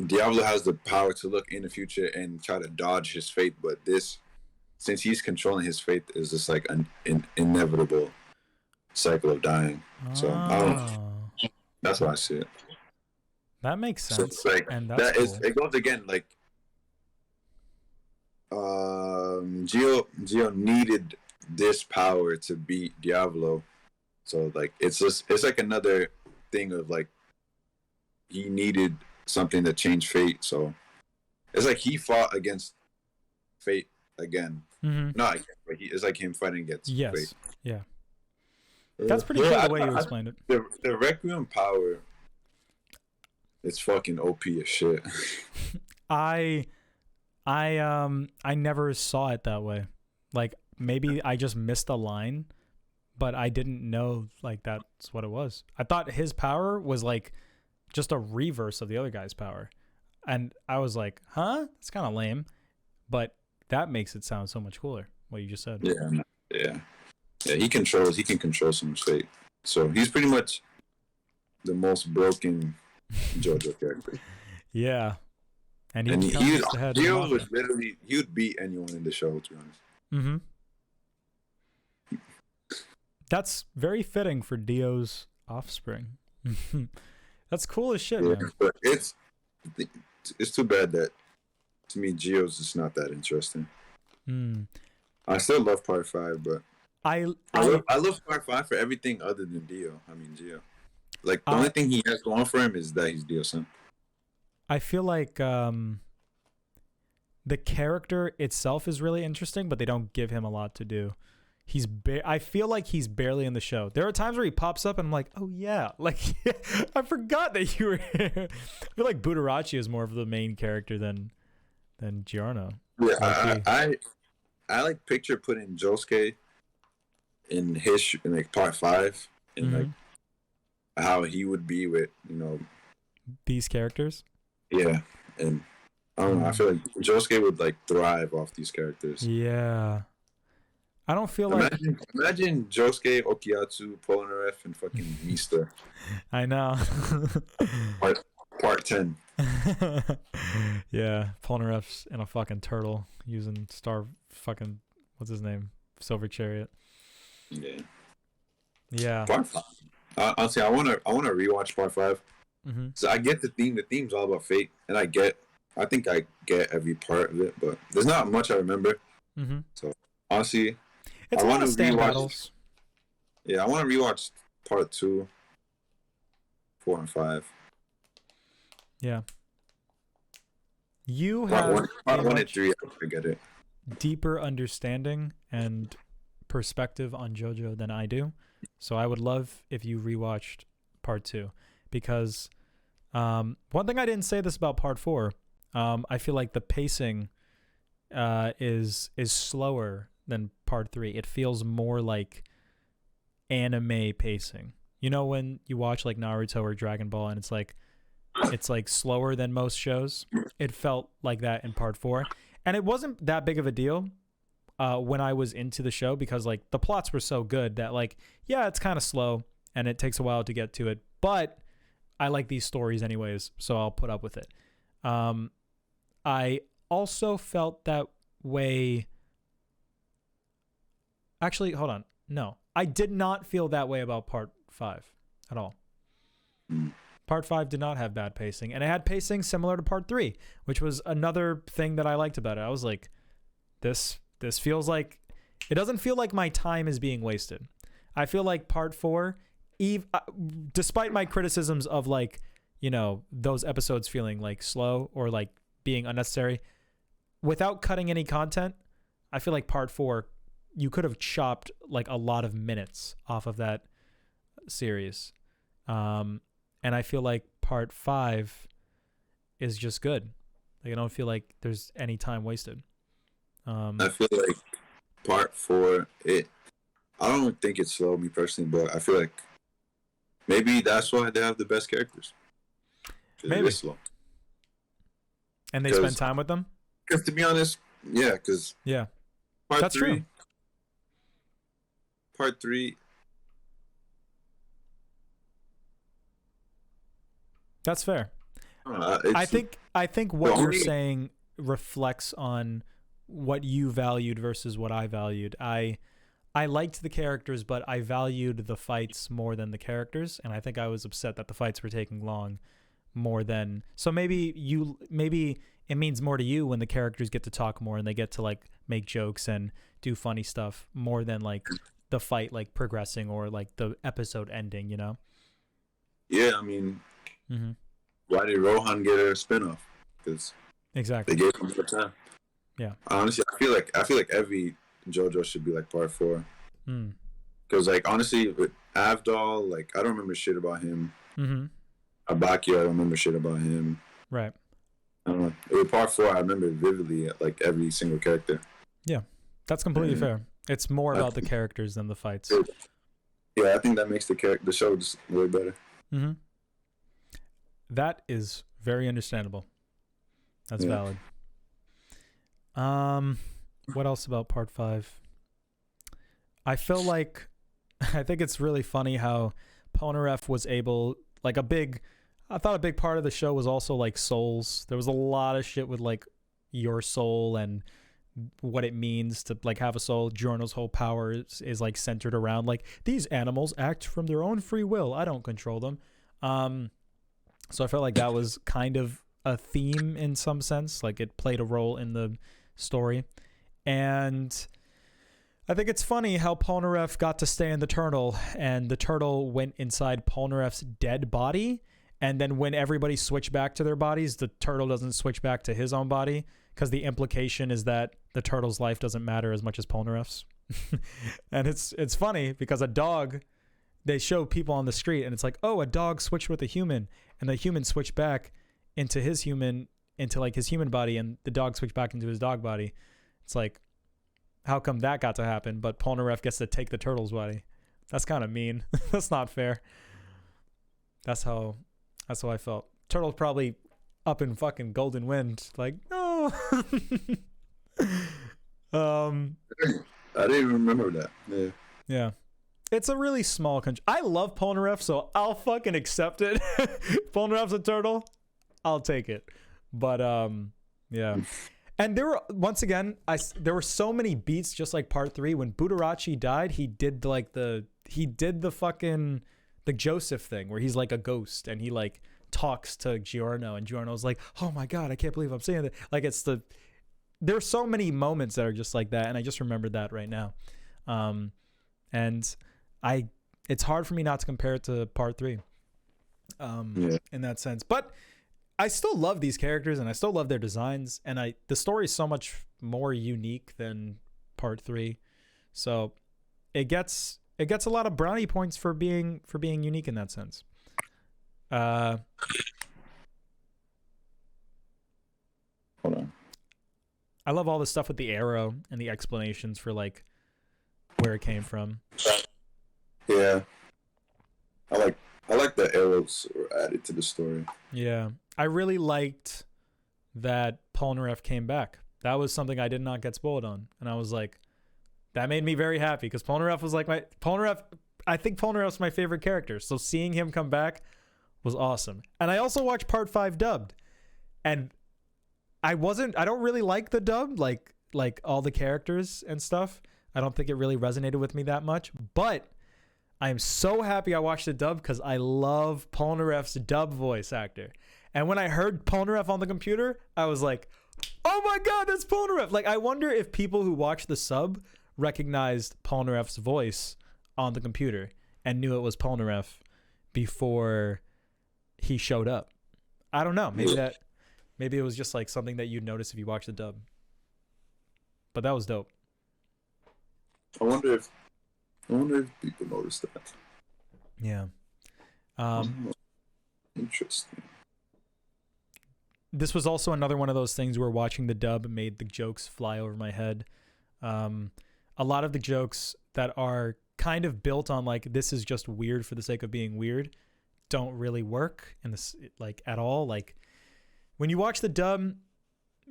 Diavolo has the power to look in the future and try to dodge his fate, but since he's controlling his fate, is just like an inevitable cycle of dying. So that's why I see it. That makes sense. So it's like, and that's cool. It goes again like Gio needed this power to beat Diavolo. So like it's like another thing of like he needed something to change fate. So it's like he fought against fate again. Not again, but it's like him fighting against fate. Yeah. That's pretty cool the way you explained it. The Requiem power, it's fucking OP as shit. I never saw it that way. Like maybe I just missed a line, but I didn't know like that's what it was. I thought his power was like just a reverse of the other guy's power. And I was like, huh? That's kind of lame. But that makes it sound so much cooler, what you just said. Yeah. He can control someone's fate. So he's pretty much the most broken JoJo character. Yeah. And he was literally, he would beat anyone in the show, to be honest. That's very fitting for Dio's offspring. That's cool as shit, man. But it's too bad that, to me, Gio's just not that interesting. I still love Part 5, but I love Part 5 for everything other than Dio. I mean, Gio. Like, the only thing he has going for him is that he's Dio's son. I feel like the character itself is really interesting, but they don't give him a lot to do. I feel like he's barely in the show. There are times where he pops up and I'm like, oh yeah, like I forgot that you were here. I feel like Budarachi is more of the main character than Giorno. Yeah, I like picture putting Josuke in like Part 5 and like how he would be with, you know, these characters. Yeah, and I don't know. I feel like Josuke would like thrive off these characters. Yeah. I don't feel imagine Josuke, Okiyatsu, Polnareff, and fucking Mista. I know. Part 10. Yeah, Polnareff's in a fucking turtle using what's his name? Silver Chariot. Yeah. Yeah. Part 5. Honestly, I wanna rewatch Part 5. So I get the theme. The theme's all about fate, and I think I get every part of it, but there's not much I remember. So honestly, it's a lot of stand battles. Yeah, I want to rewatch Part 2, 4, and 5. Yeah. You have Part 1 and 3. I forget it. Deeper understanding and perspective on JoJo than I do, so I would love if you rewatched Part 2, because one thing I didn't say this about Part 4. I feel like the pacing is slower than Part 3. It feels more like anime pacing. You know, when you watch like Naruto or Dragon Ball and it's like slower than most shows. It felt like that in Part 4. And it wasn't that big of a deal when I was into the show, because like the plots were so good that like, yeah, it's kind of slow and it takes a while to get to it, but I like these stories anyways, so I'll put up with it. I also felt that way. Actually, hold on. No, I did not feel that way about part 5 at all. Part 5 did not have bad pacing, and it had pacing similar to part 3, which was another thing that I liked about it. I was like, this feels like, it doesn't feel like my time is being wasted. I feel like part 4, despite my criticisms of like, you know, those episodes feeling like slow or like being unnecessary, without cutting any content, I feel like part 4, you could have chopped like a lot of minutes off of that series. And I feel like part 5 is just good. Like, I don't feel like there's any time wasted. I feel like part 4, I don't think it's slow, me personally, but I feel like maybe that's why they have the best characters. Maybe. It's slow. And they spend time with them? Because to be honest, yeah, because yeah, that's true. Part 3. That's fair. I think what you're saying reflects on what you valued versus what I valued. I liked the characters, but I valued the fights more than the characters, and I think I was upset that the fights were taking long more than. So maybe it means more to you when the characters get to talk more and they get to like make jokes and do funny stuff more than like the fight like progressing or like the episode ending, you know? Yeah, I mean, why did Rohan get a spinoff? Because exactly, they gave him more time. Yeah, honestly, I feel like every JoJo should be like part 4. Because like honestly, with Avdol, like I don't remember shit about him. Abaki, I don't remember shit about him. Right. I don't know. With part 4, I remember vividly like every single character. Yeah, that's completely fair. It's more about the characters than the fights. Yeah, I think that makes the show just way better. That is very understandable. That's valid. What else about part 5? I feel like, I think it's really funny how Polnareff was able, like I thought a big part of the show was also like souls. There was a lot of shit with like your soul and what it means to like have a soul. Giorno's whole power is like centered around like, these animals act from their own free will. I don't control them. So I felt like that was kind of a theme in some sense. Like it played a role in the story. And I think it's funny how Polnareff got to stay in the turtle, and the turtle went inside Polnareff's dead body. And then when everybody switched back to their bodies, the turtle doesn't switch back to his own body, because the implication is that the turtle's life doesn't matter as much as Polnareff's. And it's funny because a dog, they show people on the street and it's like, oh, a dog switched with a human, and the human switched back into his human body, and the dog switched back into his dog body. It's like, how come that got to happen, but Polnareff gets to take the turtle's body? That's kind of mean. That's not fair. That's how I felt. Turtle's probably up in fucking Golden Wind, like, no. I didn't even remember that. Yeah. It's a really small country. I love Polnareff, so I'll fucking accept it. Polnareff's a turtle, I'll take it. But yeah. And there were, once again, there were so many beats, just like part 3. When Budarachi died, he did the fucking the Joseph thing where he's like a ghost and he like talks to Giorno, and Giorno's like, oh my god, I can't believe I'm saying that. Like there's so many moments that are just like that, and I just remembered that right now. And it's hard for me not to compare it to part 3 in that sense. But I still love these characters and I still love their designs, and the story is so much more unique than part 3. So it gets a lot of brownie points for being unique in that sense. Hold on. I love all the stuff with the arrow and the explanations for like where it came from. Yeah. I like the arrows were added to the story. Yeah. I really liked that Polnareff came back That was something I did not get spoiled on, and I was like, that made me very happy because Polnareff was like I think Polnareff's my favorite character, so seeing him come back was awesome. And I also watched Part 5 dubbed, and I don't really like the dub, like all the characters and stuff. I don't think it really resonated with me that much, but I am so happy I watched the dub because I love Polnareff's dub voice actor. And when I heard Polnareff on the computer, I was like, oh my God, that's Polnareff. Like, I wonder if people who watched the sub recognized Polnareff's voice on the computer and knew it was Polnareff before he showed up. I don't know. Maybe it was just like something that you'd notice if you watched the dub. But that was dope. I wonder if people noticed that. Yeah. Interesting. This was also another one of those things where watching the dub made the jokes fly over my head. A lot of the jokes that are kind of built on like, this is just weird for the sake of being weird, don't really work in this, like, at all. Like, when you watch the dub,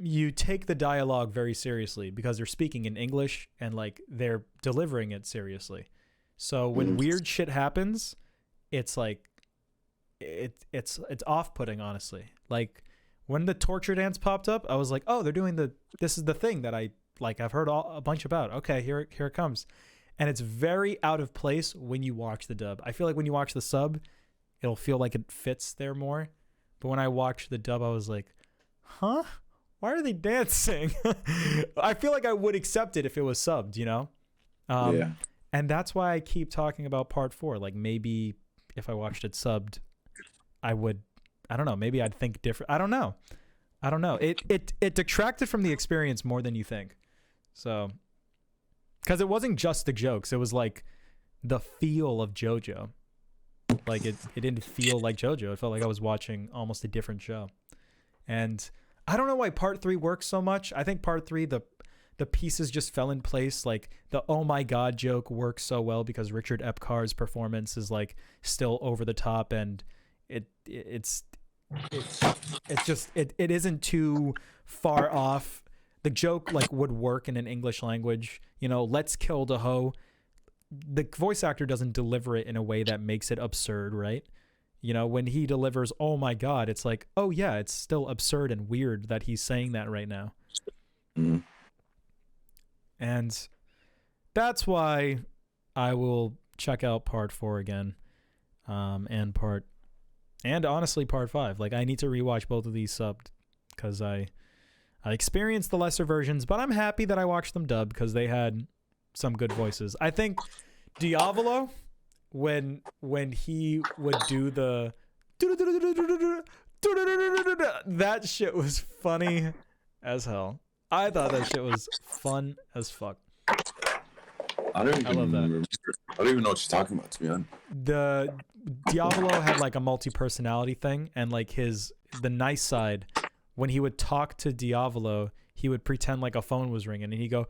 you take the dialogue very seriously because they're speaking in English and like they're delivering it seriously. So when weird shit happens, it's like it's off-putting, honestly. Like when the torture dance popped up, I was like, oh, they're doing this is the thing that I've heard a bunch about. Okay, here it comes. And it's very out of place when you watch the dub. I feel like when you watch the sub, it'll feel like it fits there more. But when I watched the dub, I was like, huh? Why are they dancing? I feel like I would accept it if it was subbed, you know? Yeah. And that's why I keep talking about Part 4. Like, maybe if I watched it subbed, I don't know, maybe I'd think different. I don't know. It detracted from the experience more than you think. So, because it wasn't just the jokes. It was like the feel of JoJo. Like, it didn't feel like JoJo. It felt like I was watching almost a different show. And I don't know why Part 3 works so much. I think Part 3, the pieces just fell in place. Like the oh my God joke works so well because Richard Epcar's performance is like still over the top, and it isn't too far off. The joke like would work in an English language. You know, let's kill the hoe. The voice actor doesn't deliver it in a way that makes it absurd, right? You know, when he delivers, oh my God, it's like, oh yeah, it's still absurd and weird that he's saying that right now. Mm. And that's why I will check out Part 4 again. And honestly, Part 5. Like, I need to rewatch both of these subbed because I experienced the lesser versions, but I'm happy that I watched them dubbed because they had some good voices. I think Diavolo, when he would do the that shit was funny as hell. I thought that shit was fun as fuck. I love that. I don't even know what you're talking about, to be honest. The Diavolo had like a multi-personality thing, and like the nice side, when he would talk to Diavolo, he would pretend like a phone was ringing, and he'd go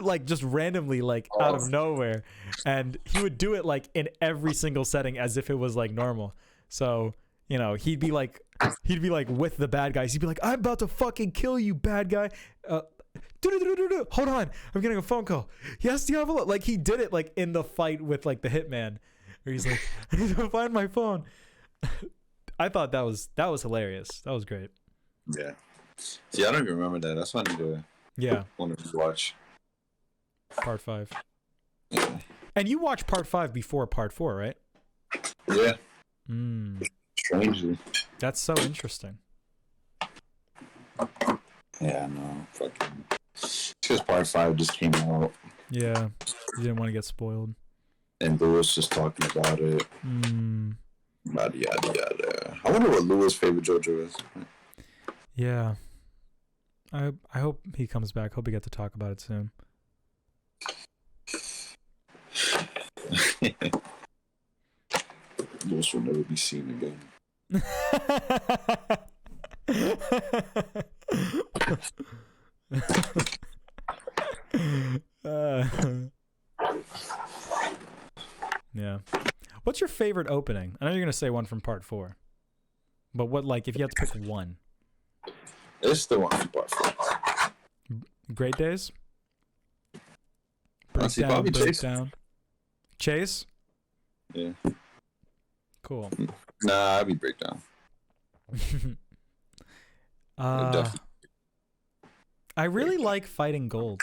like just randomly, like out of nowhere, and he would do it like in every single setting as if it was like normal. So, you know, he'd be like with the bad guys. He'd be like, I'm about to fucking kill you, bad guy. Hold on, I'm getting a phone call. Yes, Diavolo. Like, he did it like in the fight with like the hitman, where he's like, I need to find my phone. I thought that was hilarious. That was great. Yeah. See, I don't even remember that. That's funny to want to watch. Part 5. Yeah. And you watched Part 5 before Part 4, right? Yeah. Strangely. That's so interesting. Yeah, no, fucking. Because Part 5 just came out. Yeah, you didn't want to get spoiled. And Lewis just talking about it. Yada yada yada. I wonder what Lewis' favorite JoJo is. Yeah. I hope he comes back. Hope we get to talk about it soon. Lewis will never be seen again. Yeah. What's your favorite opening? I know you're gonna say one from Part 4, but what, like, if you had to pick one? It's the one from Part 4. Great Days. Honestly, probably Chase. Breakdown. Chase. Yeah. Cool. Nah, I'd be Breakdown. Definitely. I really like Fighting Gold.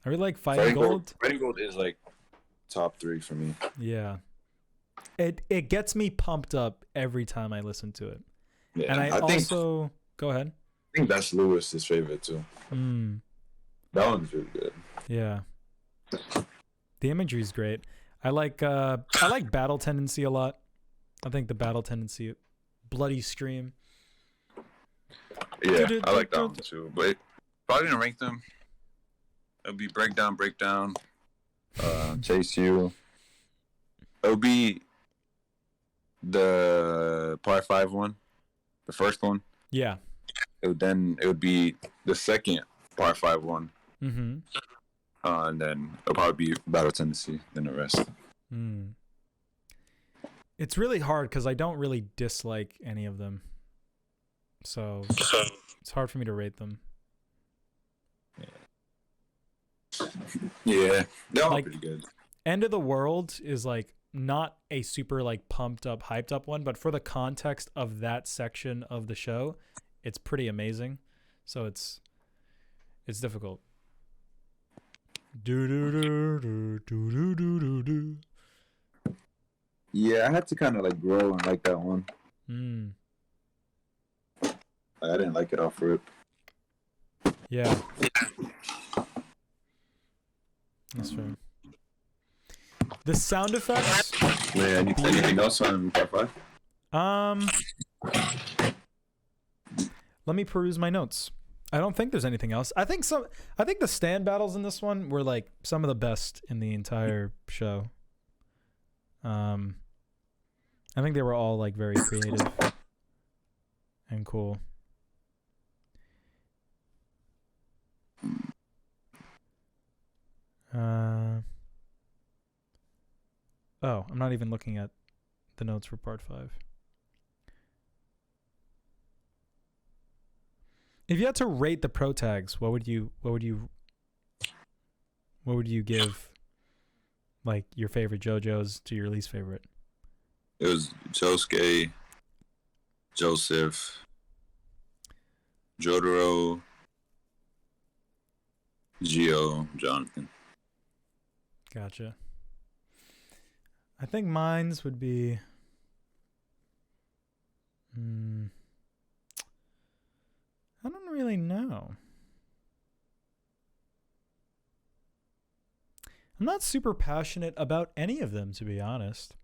I really like Fighting Gold. Fighting Gold is like top 3 for me. Yeah. It gets me pumped up every time I listen to it. Yeah, and I think, also go ahead. I think that's Lewis's favorite too. That one's really good. Yeah. The imagery is great. I like Battle Tendency a lot. I think the Battle Tendency, Bloody Scream. Yeah, I like that one too. But if I didn't rank them, it would be Breakdown, Chase You. It would be the Part 5 one, the first one. Yeah. It would be the second Part 5 one. Mm-hmm. And then it'll probably be Battle Tendency, then the rest. It's really hard because I don't really dislike any of them. So it's hard for me to rate them. Yeah, they're all like, pretty good. End of the World is like not a super like pumped up, hyped up one, but for the context of that section of the show, it's pretty amazing. So it's difficult. Yeah, I had to kind of like grow and like that one. I didn't like it off rip. Yeah. That's fair. The sound effects. Yeah, anything else on Part 5? Let me peruse my notes. I don't think there's anything else. I think the stand battles in this one were like some of the best in the entire show. I think they were all like very creative and cool. Oh, I'm not even looking at the notes for Part 5. If you had to rate the pro tags, what would you give like your favorite JoJo's to your least favorite? It was Josuke, Joseph, Jotaro, Gio, Jonathan. Gotcha. I think mine's would be I don't really know. I'm not super passionate about any of them, to be honest.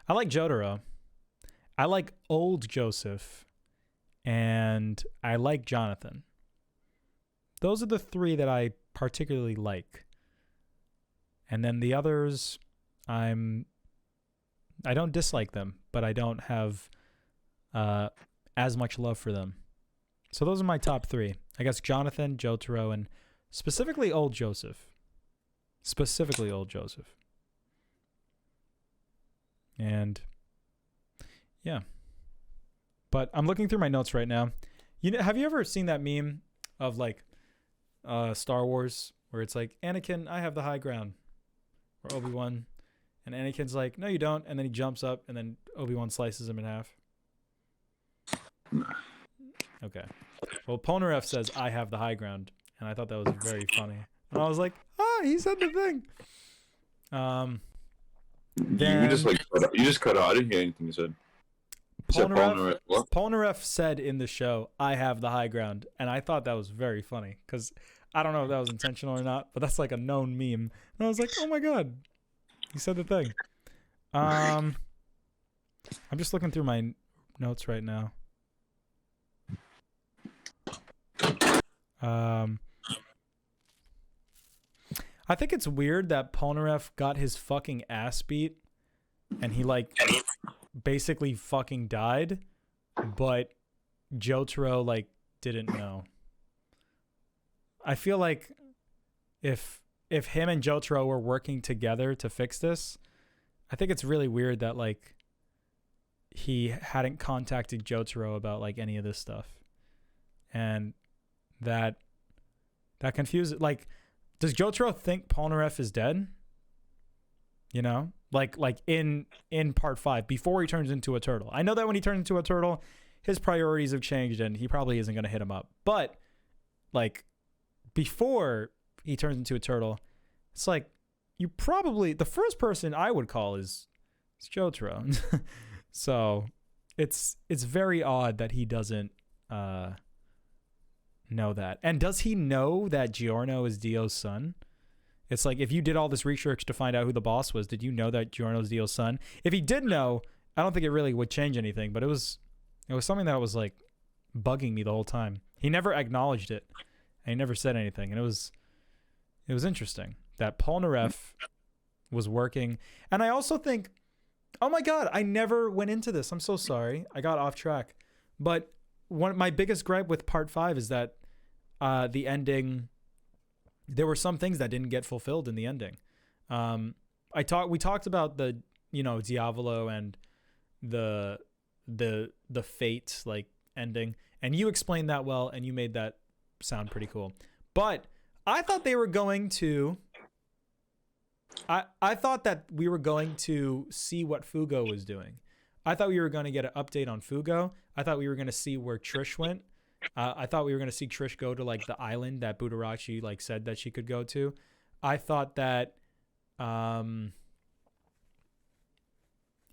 I like Jotaro. I like old Joseph. And I like Jonathan. Those are the 3 that I particularly like. And then the others, I don't dislike them, but I don't have as much love for them. So those are my top 3. I guess Jonathan, Jotaro, and specifically old Joseph. And yeah. But I'm looking through my notes right now. Have you ever seen that meme of like Star Wars where it's like, Anakin, I have the high ground? Or Obi-Wan. And Anakin's like, no, you don't. And then he jumps up and then Obi-Wan slices him in half. Okay. Well, Polnareff says, I have the high ground. And I thought that was very funny. And I was like, he said the thing. You just cut out. I didn't hear anything you said. Polnareff said in the show, I have the high ground. And I thought that was very funny. Because I don't know if that was intentional or not. But that's like a known meme. And I was like, oh my God. He said the thing. I'm just looking through my notes right now. I think it's weird that Polnareff got his fucking ass beat and he like basically fucking died, but Jotaro like didn't know. I feel like if him and Jotaro were working together to fix this, I think it's really weird that like he hadn't contacted Jotaro about like any of this stuff. And that That confuses. Like, does Jotaro think Polnareff is dead? You know, like in part 5 before he turns into a turtle. I know that when he turns into a turtle, his priorities have changed and he probably isn't going to hit him up. But like before he turns into a turtle, it's like you probably the first person I would call is Jotaro. So it's very odd that he doesn't know that. And does he know that Giorno is Dio's son? It's like, if you did all this research to find out who the boss was, did you know that Giorno is Dio's son? If he did know, I don't think it really would change anything, but it was something that was like bugging me the whole time. He never acknowledged it, and he never said anything, and it was interesting that Polnareff was working. And I also think, oh my God, I never went into this. I'm so sorry. I got off track. But my biggest gripe with part 5 is that the ending, there were some things that didn't get fulfilled in the ending. We talked about the, Diavolo and the fate like ending, and you explained that well, and you made that sound pretty cool. But I thought they were going to I thought that we were going to see what Fugo was doing. I thought we were going to get an update on Fugo. I thought we were going to see where Trish went. I thought we were going to see Trish go to like the island that Budarachi like said that she could go to. I thought that and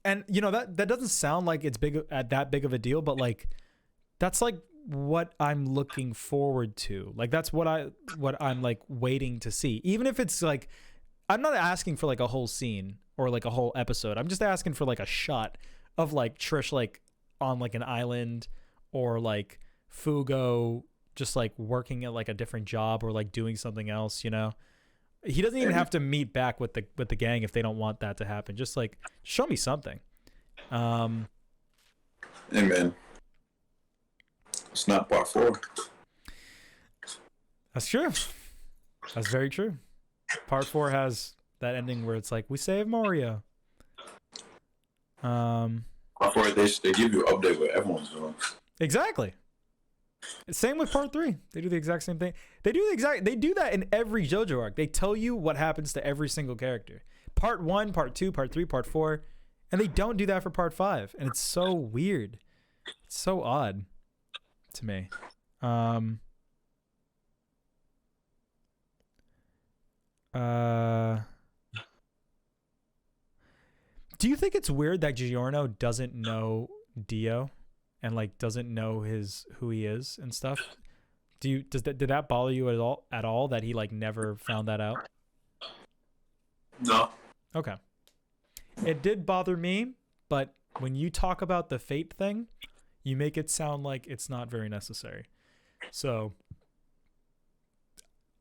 that doesn't sound like it's that big of a deal, but like that's like what I'm looking forward to. Like that's what I'm like waiting to see. Even if it's like, I'm not asking for like a whole scene or like a whole episode. I'm just asking for like a shot of like Trish like on like an island, or like Fugo just like working at like a different job or like doing something else, He doesn't even have to meet back with the gang if they don't want that to happen. Just like show me something. Hey man, it's not part 4. That's true. That's very true. Part 4 has that ending where it's like, we save Moria. Part 4, they give you an update what everyone's doing. Exactly. Same with part 3. They do the exact same thing. They do that in every JoJo arc. They tell you what happens to every single character. Part 1, part 2, part 3, part 4, and they don't do that for part 5, and it's so weird. It's so odd to me. Do you think it's weird that Giorno doesn't know Dio and like doesn't know who he is and stuff? Did that bother you at all that he like never found that out? No. Okay. It did bother me, but when you talk about the fate thing, you make it sound like it's not very necessary. So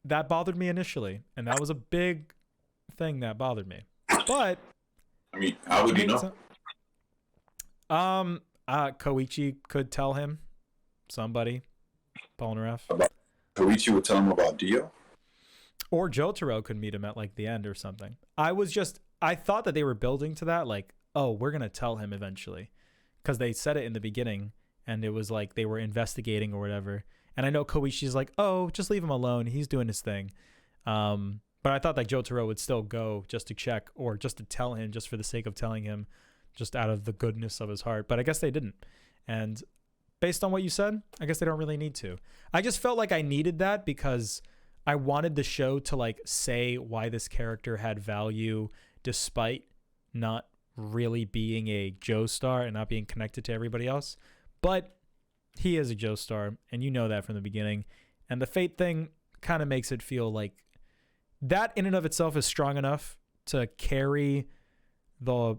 that bothered me initially, and that was a big thing that bothered me. But I mean, how would you know? Koichi could tell him. Somebody. Polnareff. Koichi would tell him about Dio? Or Jotaro could meet him at like the end or something. I thought that they were building to that, like, oh, we're going to tell him eventually. Because they said it in the beginning, and it was like they were investigating or whatever. And I know Koichi's like, oh, just leave him alone. He's doing his thing. But I thought that Jotaro would still go just to check, or just to tell him, just for the sake of telling him, just out of the goodness of his heart. But I guess they didn't. And based on what you said, I guess they don't really need to. I just felt like I needed that because I wanted the show to like say why this character had value despite not really being a Joestar and not being connected to everybody else. But he is a Joestar, and you know that from the beginning. And the fate thing kind of makes it feel like that in and of itself is strong enough to carry the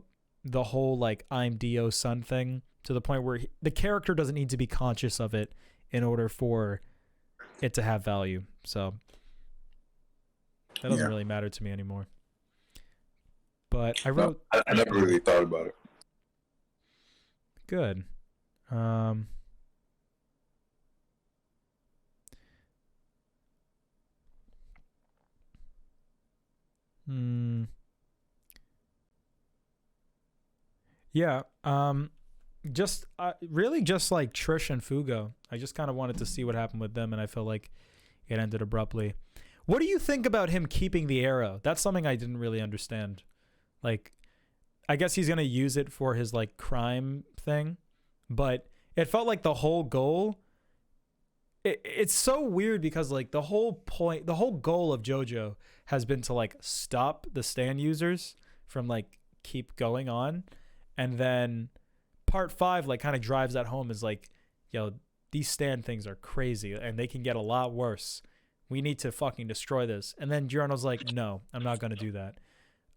whole like I'm Dio's son thing to the point where the character doesn't need to be conscious of it in order for it to have value. So that doesn't really matter to me anymore. But I wrote... No, I never really thought about it. Good. Yeah. Really just like Trish and Fugo. I just kind of wanted to see what happened with them, and I felt like it ended abruptly. What do you think about him keeping the arrow? That's something I didn't really understand. Like, I guess he's gonna use it for his like crime thing, but it felt like the whole goal. It's so weird because like the whole goal of JoJo has been to like stop the stand users from like keep going on, and then part 5 like kind of drives that home, is like, yo, these stand things are crazy and they can get a lot worse. We need to fucking destroy this. And then Giorno's like, no, I'm not gonna do that.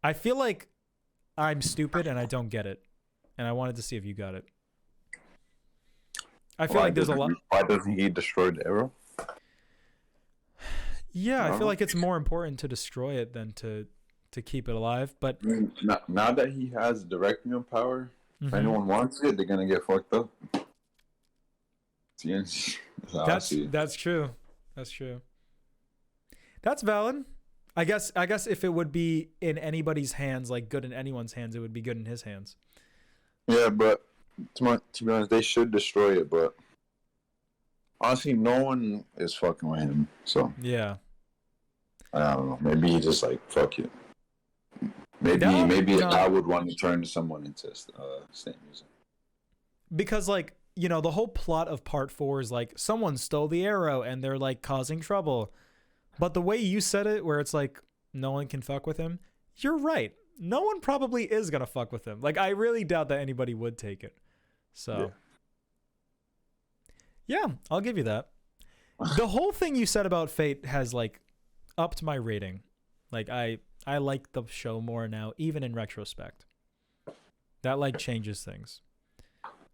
I feel like I'm stupid and I don't get it, and I wanted to see if you got it. I feel like there's a lot. Why doesn't he destroy the arrow? Yeah, I feel like it's more important to destroy it than to keep it alive. But Now that he has directing power, if anyone wants it, they're gonna get fucked up. That's true. That's true. That's valid. I guess if it would be in anybody's hands, like good in anyone's hands, it would be good in his hands. Yeah, but to be honest, they should destroy it, but honestly, no one is fucking with him. So yeah, I don't know. Maybe he just like fuck it. Maybe I would want to turn someone into stand music. Because like, you know, the whole plot of part 4 is like someone stole the arrow and they're like causing trouble. But the way you said it, where it's like no one can fuck with him, you're right. No one probably is gonna fuck with him. Like, I really doubt that anybody would take it. So yeah, I'll give you that. The whole thing you said about Fate has like upped my rating. Like I like the show more now, even in retrospect. That like changes things.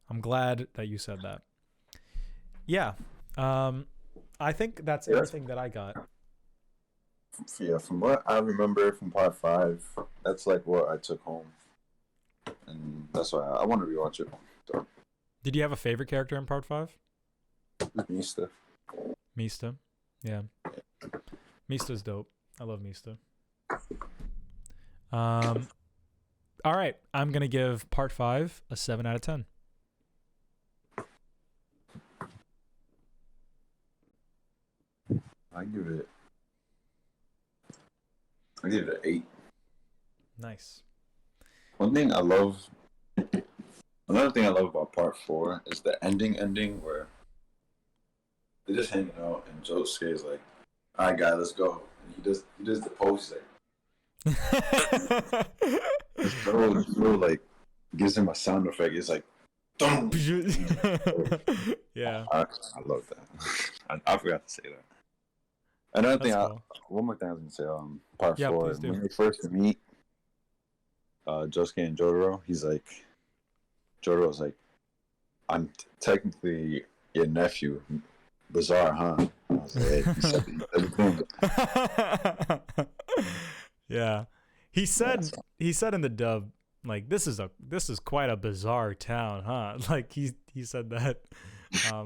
I'm glad that you said that. Yeah. I think that's everything that I got. Yeah, from what I remember from part 5, that's like what I took home. And that's why I want to rewatch it. So. Did you have a favorite character in part 5? Mista. Mista. Yeah. Mista's dope. I love Mista. All right. I'm going to give part 5 a 7 out of 10. I give it an 8. Nice. Another thing I love about part 4 is the ending where they're just hanging out and Josuke is like, "All right, guy, let's go." And he does the pose like, bro, like gives him a sound effect. It's like, dum. Yeah. I love that. I forgot to say that. Another thing, one more thing I was gonna say. Part 4, when they first meet, Josuke and Jojo, Jojo's like, "I'm technically your nephew." Bizarre, huh? I was like, hey, yeah. He said in the dub, like, this is quite a bizarre town, huh? Like he said that. I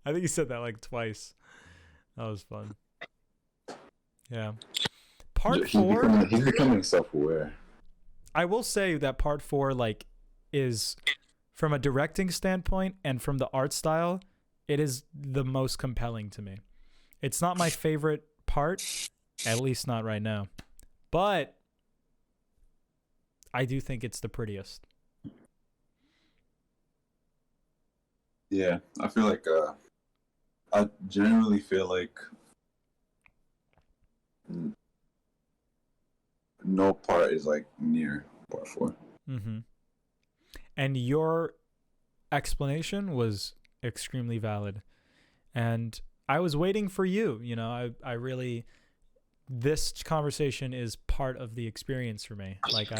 think he said that like twice. That was fun. Yeah. Part 4, he's becoming self-aware. I will say that part 4 like is, from a directing standpoint and from the art style, it is the most compelling to me. It's not my favorite part, at least not right now, but I do think it's the prettiest. Yeah, I feel like I generally feel like no part is like near part 4. Mm-hmm. And your explanation was extremely valid, and I was waiting for you. You know, I really, this conversation is part of the experience for me. Like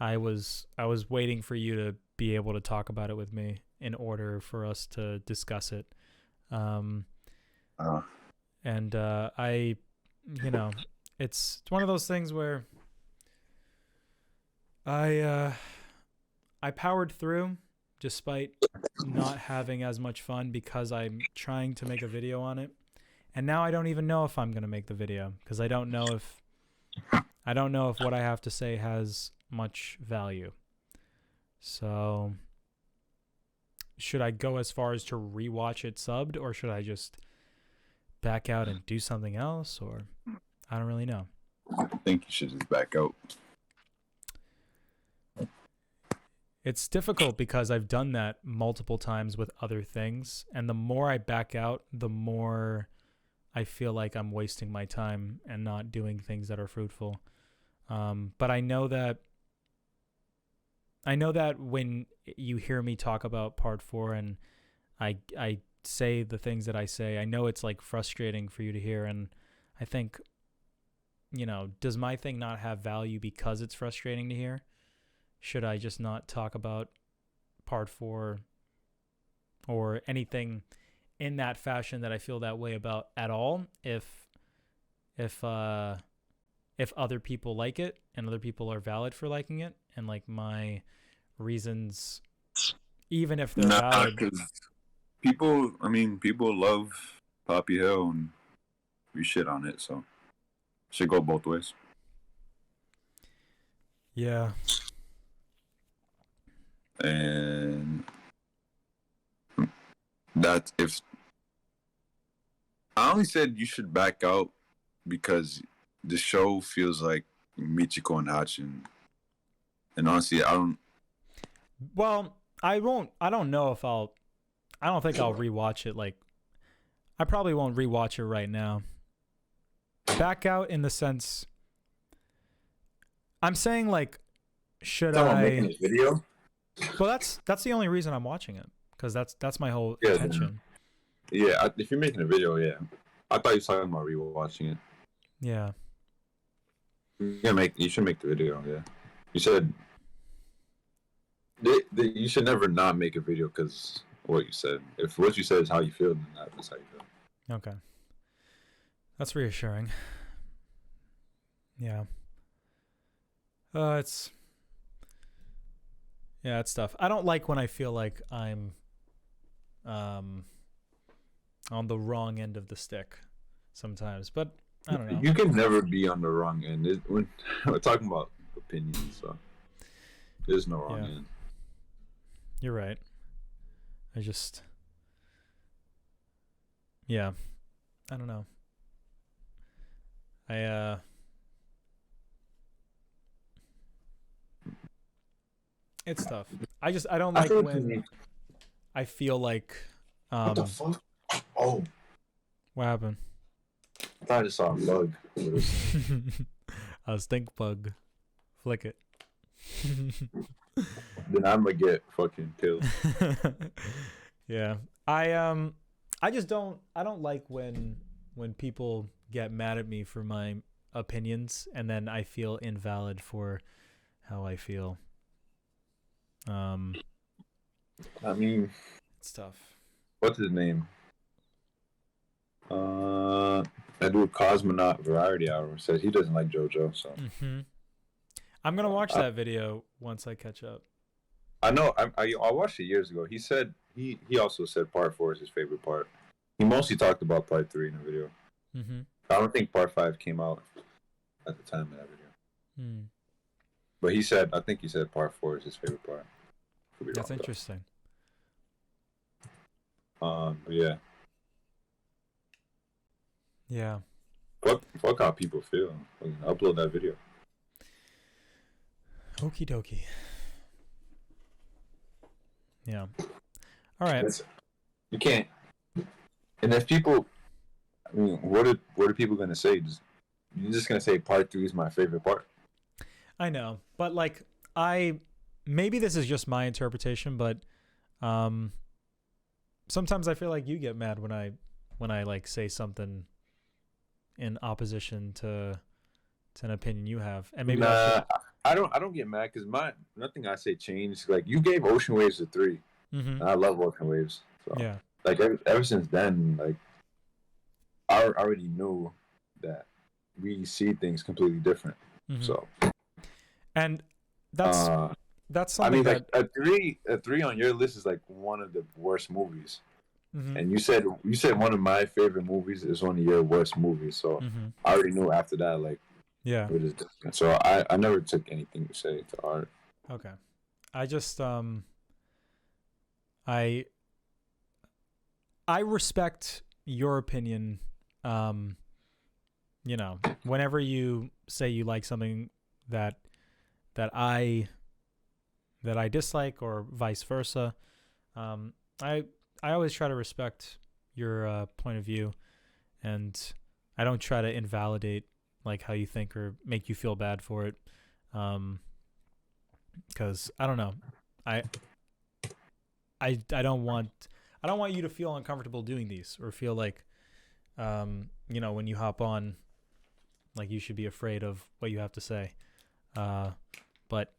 I was waiting for you to be able to talk about it with me in order for us to discuss it. And I, you know, it's one of those things where I powered through despite not having as much fun because I'm trying to make a video on it. And now I don't even know if I'm going to make the video because I don't know if what I have to say has much value. So should I go as far as to rewatch it subbed, or should I just back out and do something else, or I don't really know. I think you should just back out. It's difficult because I've done that multiple times with other things, and the more I back out, the more I feel like I'm wasting my time and not doing things that are fruitful. But I know that when you hear me talk about part 4 and I say the things that I say, I know it's like frustrating for you to hear, and I think, does my thing not have value because it's frustrating to hear? Should I just not talk about part 4 or anything in that fashion that I feel that way about at all if other people like it and other people are valid for liking it, and like my reasons, even if they're valid? 'Cause people love Poppy Hill and we shit on it, so it should go both ways. Yeah. And that if I only said you should back out because the show feels like Michiko and Hachin, and honestly, Well, I won't. I don't know if I'll. I don't think I'll rewatch it. Like, I probably won't rewatch it right now. Back out in the sense. I'm saying, like, should Someone I? making this video? Well, that's the only reason I'm watching it, because that's my whole Yeah, attention. yeah. If you're making a video, yeah. I thought you were talking about rewatching it. Yeah. You should make the video. Yeah. You said you should never not make a video because what you said. If what you said is how you feel, then that's how you feel. Okay. That's reassuring. Yeah. It's tough. I don't like when I feel like I'm on the wrong end of the stick sometimes, but I don't know. You can never be on the wrong end. When we're talking about opinions, so there's no wrong end. You're right. I don't know. It's tough. I don't like when I feel like What the fuck? Oh, what happened? I thought I just saw a bug. A stink bug. Flick it. Then I'm gonna get fucking killed. Yeah. I don't like when people get mad at me for my opinions and then I feel invalid for how I feel. I mean, It's tough. what's his name? I do a Cosmonaut Variety Hour. Said he doesn't like JoJo, so I'm gonna watch that video once I catch up. I know. I watched it years ago. He said he also said part 4 is his favorite part. He mostly talked about part 3 in the video. I don't think part 5 came out at the time of that video. But I think he said part 4 is his favorite part. That's interesting. Yeah. Yeah. Fuck how people feel. Upload that video. Okie dokie. Yeah. All right. You can't. And if people, I mean, what are people gonna say? You're just gonna say part 3 is my favorite part. I know, but like maybe this is just my interpretation, but sometimes I feel like you get mad when I like say something in opposition to an opinion you have, and maybe I don't get mad because nothing I say changed. Like you gave Ocean Waves a 3. And I love Ocean Waves. So yeah. like ever since then, like I already knew that we see things completely different. So and that's something. I mean, that, like a three on your list is like one of the worst movies. And you said one of my favorite movies is one of your worst movies. So I already knew after that, like, yeah. it is different. So I never took anything to say to art. Okay. I just I respect your opinion you know, whenever you say you like something that I dislike or vice versa, I always try to respect your point of view, and I don't try to invalidate like how you think or make you feel bad for it, because I don't know, I don't want you to feel uncomfortable doing these or feel like you know, when you hop on, like you should be afraid of what you have to say. But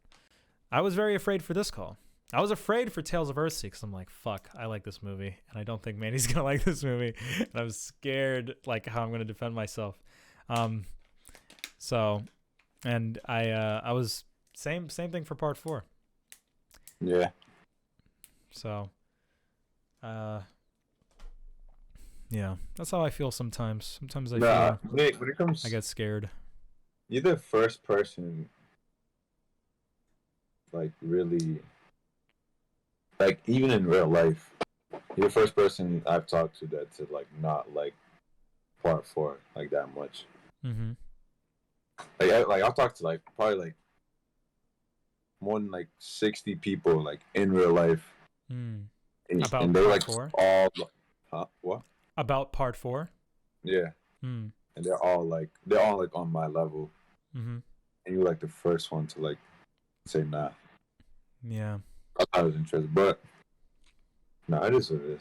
I was very afraid for this call. I was afraid for Tales of Earthsea because I'm like, fuck, I like this movie, and I don't think Manny's gonna like this movie, and I'm scared like how I'm gonna defend myself. So, and I was same thing for part 4. Yeah. So, yeah, that's how I feel sometimes. Sometimes I feel Nick, when it comes, I get scared. you're the first person, like really, like even in real life, you're the first person I've talked to that to like not like part 4 like that much. Mm-hmm. Like I've talked to like probably like more than like 60 people like in real life. Mm. And, About and they're part like 4? all, huh? What? About part 4? Yeah. Mm. And they're all like on my level. Mm-hmm. And you're like the first one to like say nah. Yeah. I thought it was interesting, but nah, it is what it is.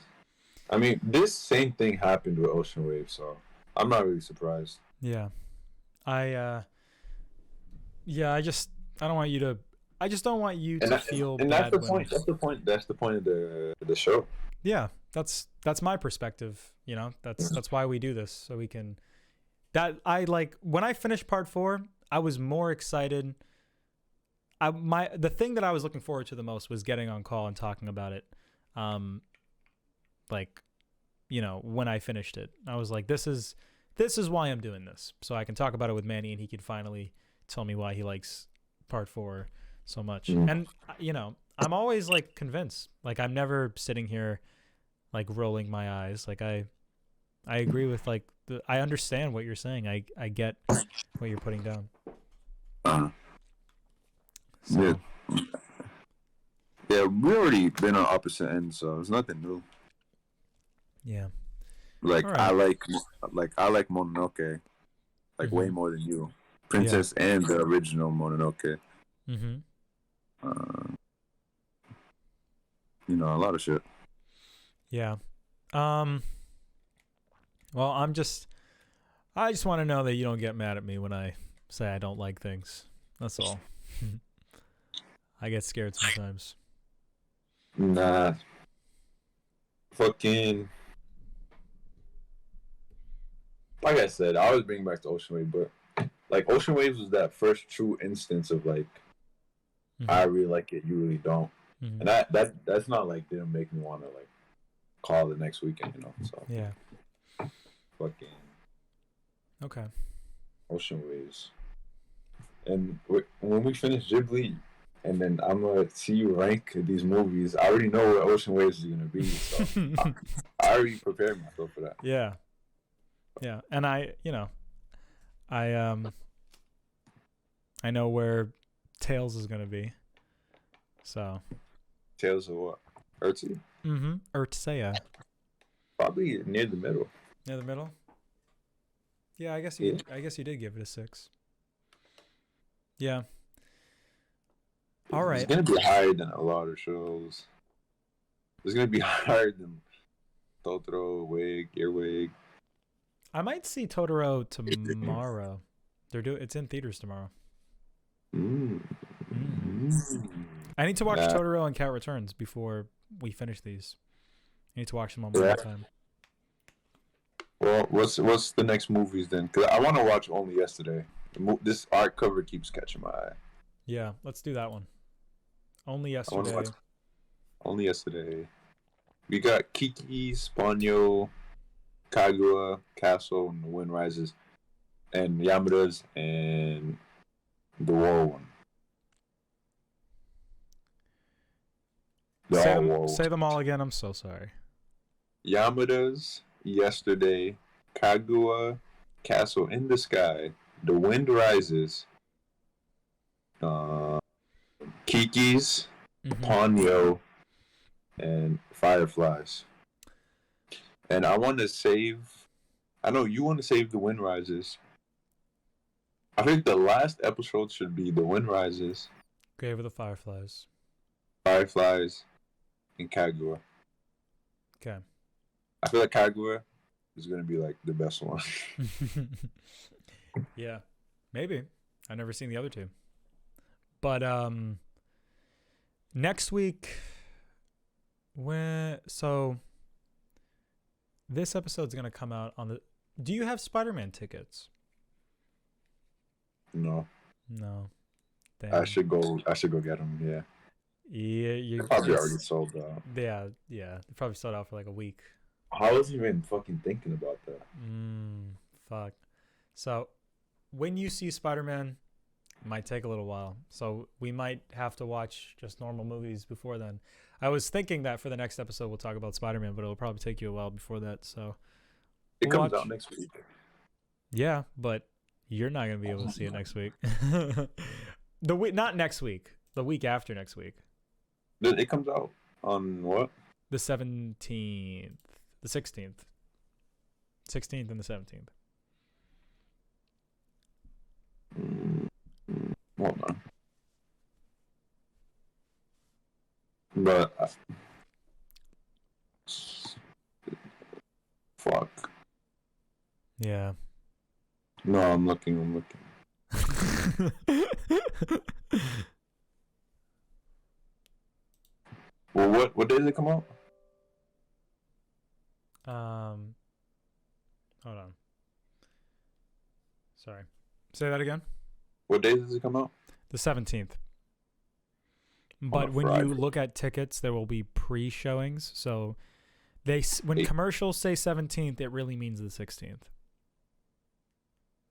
I mean, this same thing happened with Ocean Wave, so I'm not really surprised. Yeah. I just don't want you to feel and bad that's the when, point. That's the point of the show. yeah, that's my perspective, you know. That's why we do this, so we can, that I like when I finished part 4, I was more excited. The thing that I was looking forward to the most was getting on call and talking about it. Like, you know, when I finished it, I was like, this is why I'm doing this, so I can talk about it with Manny and he can finally tell me why he likes part 4 so much. And you know, I'm always like convinced, like I'm never sitting here like rolling my eyes. Like I agree with like I understand what you're saying. I get what you're putting down. So. Yeah, we already been on opposite ends, so it's nothing new. Yeah. Like right. I like Mononoke, like way more than you, Princess and the original Mononoke. Mm-hmm. You know, a lot of shit. Yeah. Well, I just want to know that you don't get mad at me when I say I don't like things. That's all. I get scared sometimes. Nah. Fucking. Like I said, I always bring back to Ocean Wave, but like Ocean Waves was that first true instance of like, I really like it, you really don't. And that's not like didn't make me want to like call the next weekend, you know. So yeah. Fucking. Okay. Ocean Waves. And when we finish Ghibli, and then I'm gonna see you rank these movies, I already know what Ocean Waves is gonna be, so I already prepared myself for that. Yeah. Yeah, and I know where Tails is gonna be. So. Tales of what? Earthsea? Mm-hmm. Earthsea. Probably near the middle. Near the middle? Yeah, I guess you did give it a 6. Yeah. All right. It's gonna be higher than a lot of shows. It's gonna be higher than Totoro, Earwig. I might see Totoro tomorrow. It's in theaters tomorrow. I need to watch Totoro and Cat Returns before we finish these. I need to watch them on one time. Well, what's the next movies then? Because I want to watch Only Yesterday. This art cover keeps catching my eye. Yeah, let's do that one. Only Yesterday. Only Yesterday. We got Kiki's, Ponyo, Kaguya, Castle, and The Wind Rises, and Yamada's, and the War one. Say them all again. I'm so sorry. Yamada's, Yesterday, Kaguya, Castle in the Sky, The Wind Rises, Kiki's, Ponyo, and Fireflies. And I want to save. I know you want to save The Wind Rises. I think the last episode should be The Wind Rises, Grave of the Fireflies, Fireflies, and Kaguya. Okay. I feel like Kaguya is gonna be like the best one. Yeah, maybe. I've never seen the other two. But next week, so this episode's gonna come out on the. Do you have Spider-Man tickets? No. No. Damn. I should go get them. Yeah. Yeah, you probably already sold out. Yeah. They probably sold out for like a week. I was even fucking thinking about that. Fuck. So, when you see Spider-Man, it might take a little while. So we might have to watch just normal movies before then. I was thinking that for the next episode we'll talk about Spider-Man, but it'll probably take you a while before that. So it comes out next week. Yeah, but you're not gonna be able to see it next week. Not next week. The week after next week. It comes out on what? The 17th. The 16th. 16th and the 17th. Hold on. But fuck. Yeah. No, I'm looking. Well, what day did it come out? Hold on. Sorry. Say that again. What day does it come out? The 17th. But when you look at tickets, there will be pre-showings. So when commercials say 17th, it really means the 16th.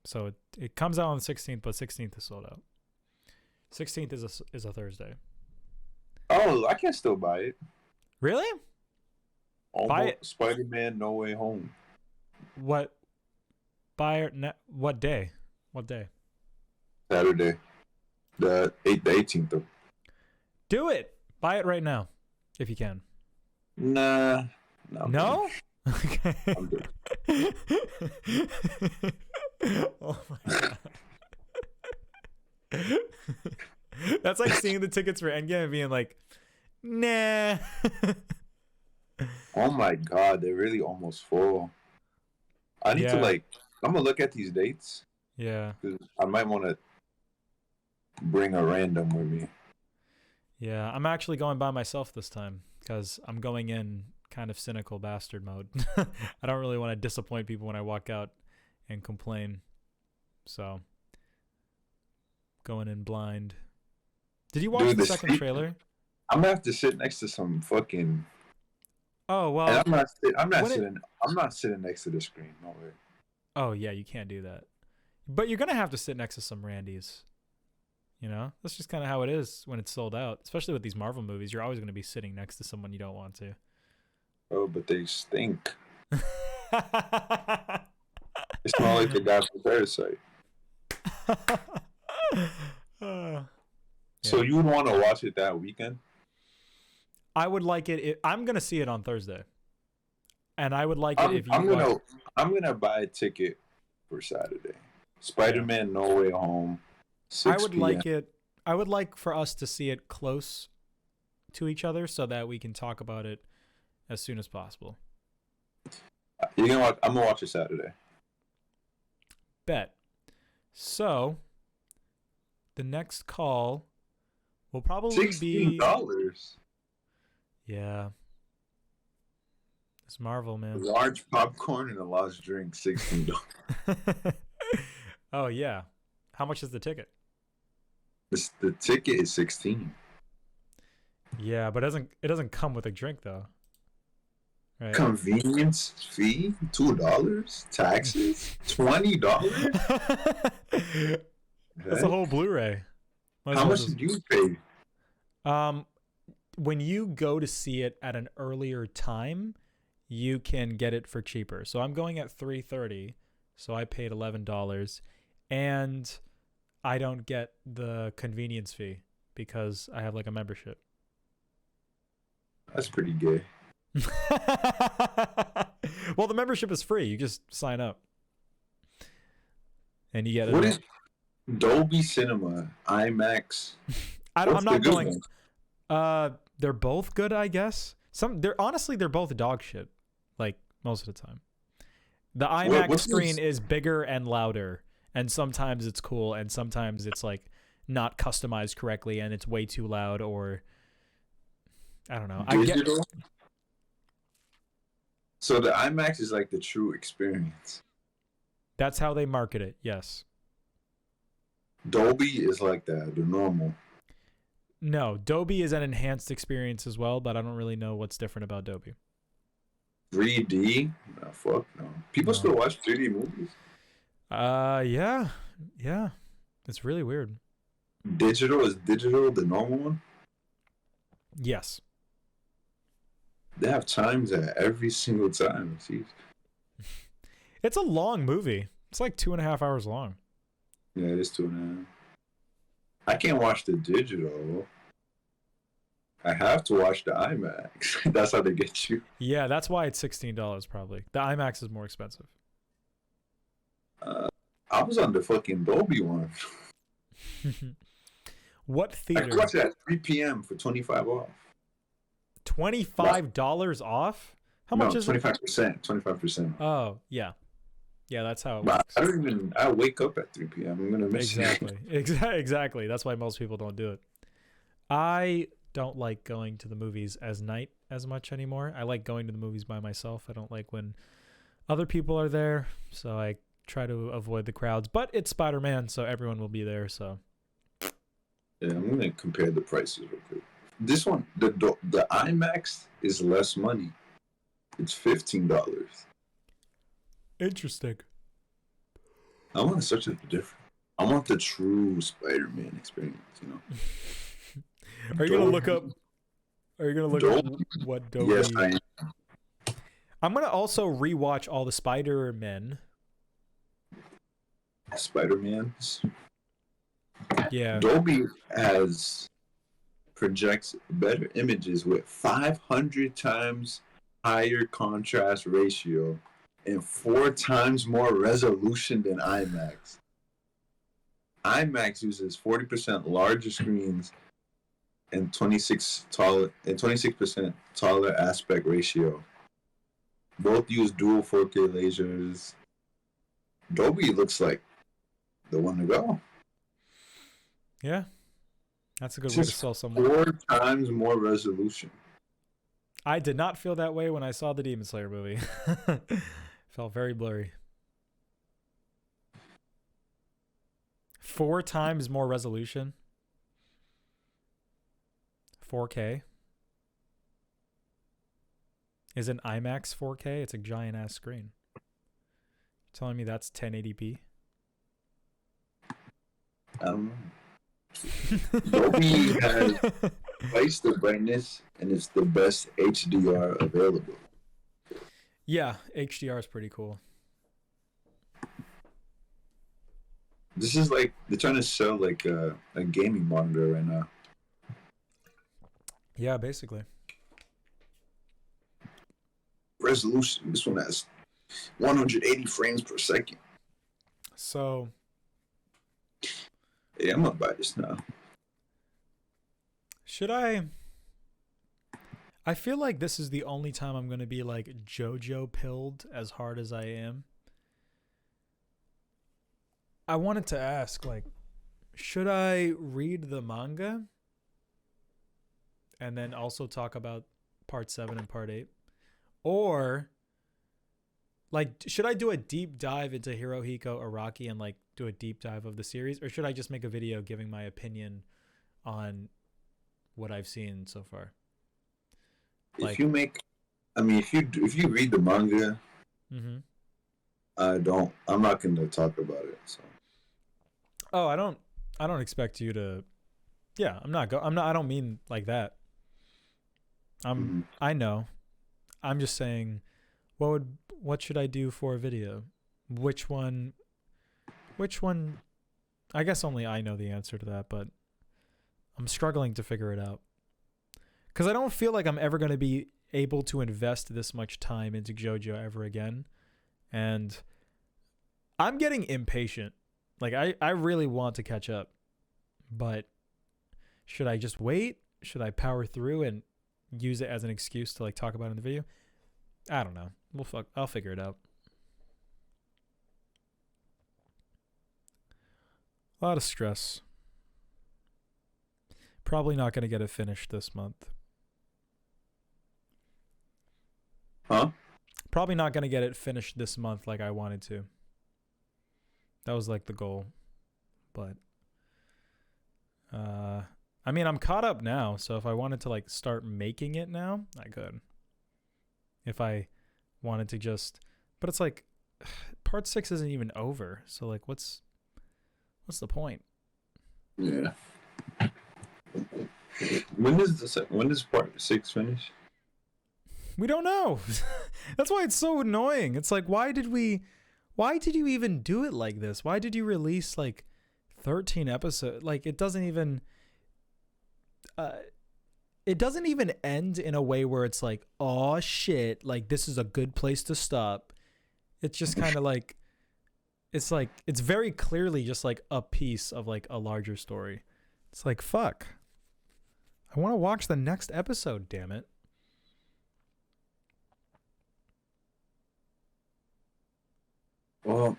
So it comes out on the 16th, but 16th is sold out. 16th is a Thursday. Oh, I can still buy it. Really? Buy it. Spider-Man No Way Home. What? What day? What day? Saturday. The 18th though. Do it. Buy it right now, if you can. Nah. No? Okay. I'm good. Oh my god. That's like seeing the tickets for Endgame and being like, nah. Oh my god, they're really almost full. I need to I'm gonna look at these dates. Yeah. I might want to bring a random with me. Yeah, I'm actually going by myself this time because I'm going in kind of cynical bastard mode. I don't really want to disappoint people when I walk out and complain. So, going in blind. Did you watch the second trailer? I'm gonna have to sit next to some fucking. Oh well. And I'm not sitting next to the screen. No way. Oh yeah, you can't do that. But you're gonna have to sit next to some Randys. You know, that's just kind of how it is when it's sold out. Especially with these Marvel movies, you're always gonna be sitting next to someone you don't want to. Oh, but they stink. It's not like the guy from Parasite. So you would want to watch it that weekend? I would like it. I'm gonna see it on Thursday, and I would like it if you. I'm gonna buy a ticket for Saturday. Spider-Man No Way Home. 6 I would PM. like it. I would like for us to see it close to each other so that we can talk about it as soon as possible. I'm gonna watch it Saturday. Bet. So the next call will probably be $16. Yeah. It's Marvel, man. Large popcorn and a large drink, $16. Oh yeah. How much is the ticket? The ticket is $16. Yeah, but it doesn't come with a drink though. Right. Convenience fee, $2. Taxes, $20. That's a whole Blu-ray. How much did you pay? When you go to see it at an earlier time, you can get it for cheaper. So I'm going at $3.30. So I paid $11, and I don't get the convenience fee because I have like a membership. That's pretty gay. Well, the membership is free. You just sign up, and you get What it. is Dolby Cinema, IMAX? I'm not going. One? They're both good, I guess. They're both dog shit. Like most of the time, the IMAX screen is bigger and louder, and sometimes it's cool, and sometimes it's like not customized correctly, and it's way too loud, or I don't know. Digital? So the IMAX is like the true experience. That's how they market it. Yes. Dolby is like that, the normal. No, Dolby is an enhanced experience as well, but I don't really know what's different about Dolby. 3D? No, fuck no. People still watch 3D movies? Yeah. It's really weird. Digital is digital, the normal one? Yes. They have times at every single time. Jeez. It's a long movie. It's like 2.5 hours long. Yeah, it is 2.5. I can't watch the digital. I have to watch the IMAX. That's how they get you. Yeah, that's why it's $16 probably. The IMAX is more expensive. I was on the fucking Dolby one. What theater? I watched it at 3 p.m. for 25 off. $25 off? How much is 25%, it? 25%. Oh, yeah. Yeah, that's how it works. I wake up at 3 p.m. I'm going to miss Exactly. Exactly. That's why most people don't do it. I don't like going to the movies as much anymore. I like going to the movies by myself. I don't like when other people are there, so I try to avoid the crowds. But it's Spider-Man, so everyone will be there, so. Yeah, I'm going to compare the prices real quick. This one, the IMAX is less money. It's $15. Interesting. I want to search it for different. I want the true Spider-Man experience, you know? Are you gonna look up what Dolby? Yes, I am. I'm gonna also rewatch all the Spider-Men. Spider-Man's. Yeah. Dolby projects better images with 500 times higher contrast ratio and 4 times more resolution than IMAX. IMAX uses 40% larger screens and 26% taller aspect ratio. Both use dual 4K lasers. Dolby looks like the one to go. Yeah. That's a good way to sell someone. 4 times more resolution. I did not feel that way when I saw the Demon Slayer movie. Felt very blurry. 4 times more resolution. 4K. Is an IMAX 4K? It's a giant ass screen. You're telling me that's 1080p? I don't know. Dolby has twice the brightness and it's the best HDR available. Yeah, HDR is pretty cool. This is like they're trying to sell like a gaming monitor right now. Yeah, basically. Resolution. This one has 180 frames per second. So. Yeah, I'm gonna buy this now. Should I feel like this is the only time I'm going to be like Jojo pilled as hard as I am. I wanted to ask, like, should I read the manga and then also talk about part 7 and part 8? Or, like, should I do a deep dive into Hirohiko Araki and, like, do a deep dive of the series? Or should I just make a video giving my opinion on what I've seen so far? If you read the manga, mm-hmm. I'm not going to talk about it. So. Oh, I don't expect you to. Yeah, I don't mean like that. I know. I'm just saying What should I do for a video? Which one? I guess only I know the answer to that, but I'm struggling to figure it out. Because I don't feel like I'm ever going to be able to invest this much time into JoJo ever again. And I'm getting impatient. Like, I really want to catch up. But should I just wait? Should I power through and use it as an excuse to, like, talk about it in the video? I don't know. I'll figure it out. A lot of stress. Probably not going to get it finished this month. Huh? Probably not going to get it finished this month like I wanted to. That was like the goal. But I mean, I'm caught up now, so if I wanted to like start making it now, I could. If I wanted to just, but it's like part 6 isn't even over. So like what's the point? Yeah. When does part 6 finish? We don't know. That's why it's so annoying. It's like, why did you even do it like this? Why did you release like 13 episodes? Like it doesn't even end in a way where it's like, oh shit, like this is a good place to stop. It's just kind of like, it's very clearly just like a piece of like a larger story. It's like, fuck. I want to watch the next episode, damn it. Well,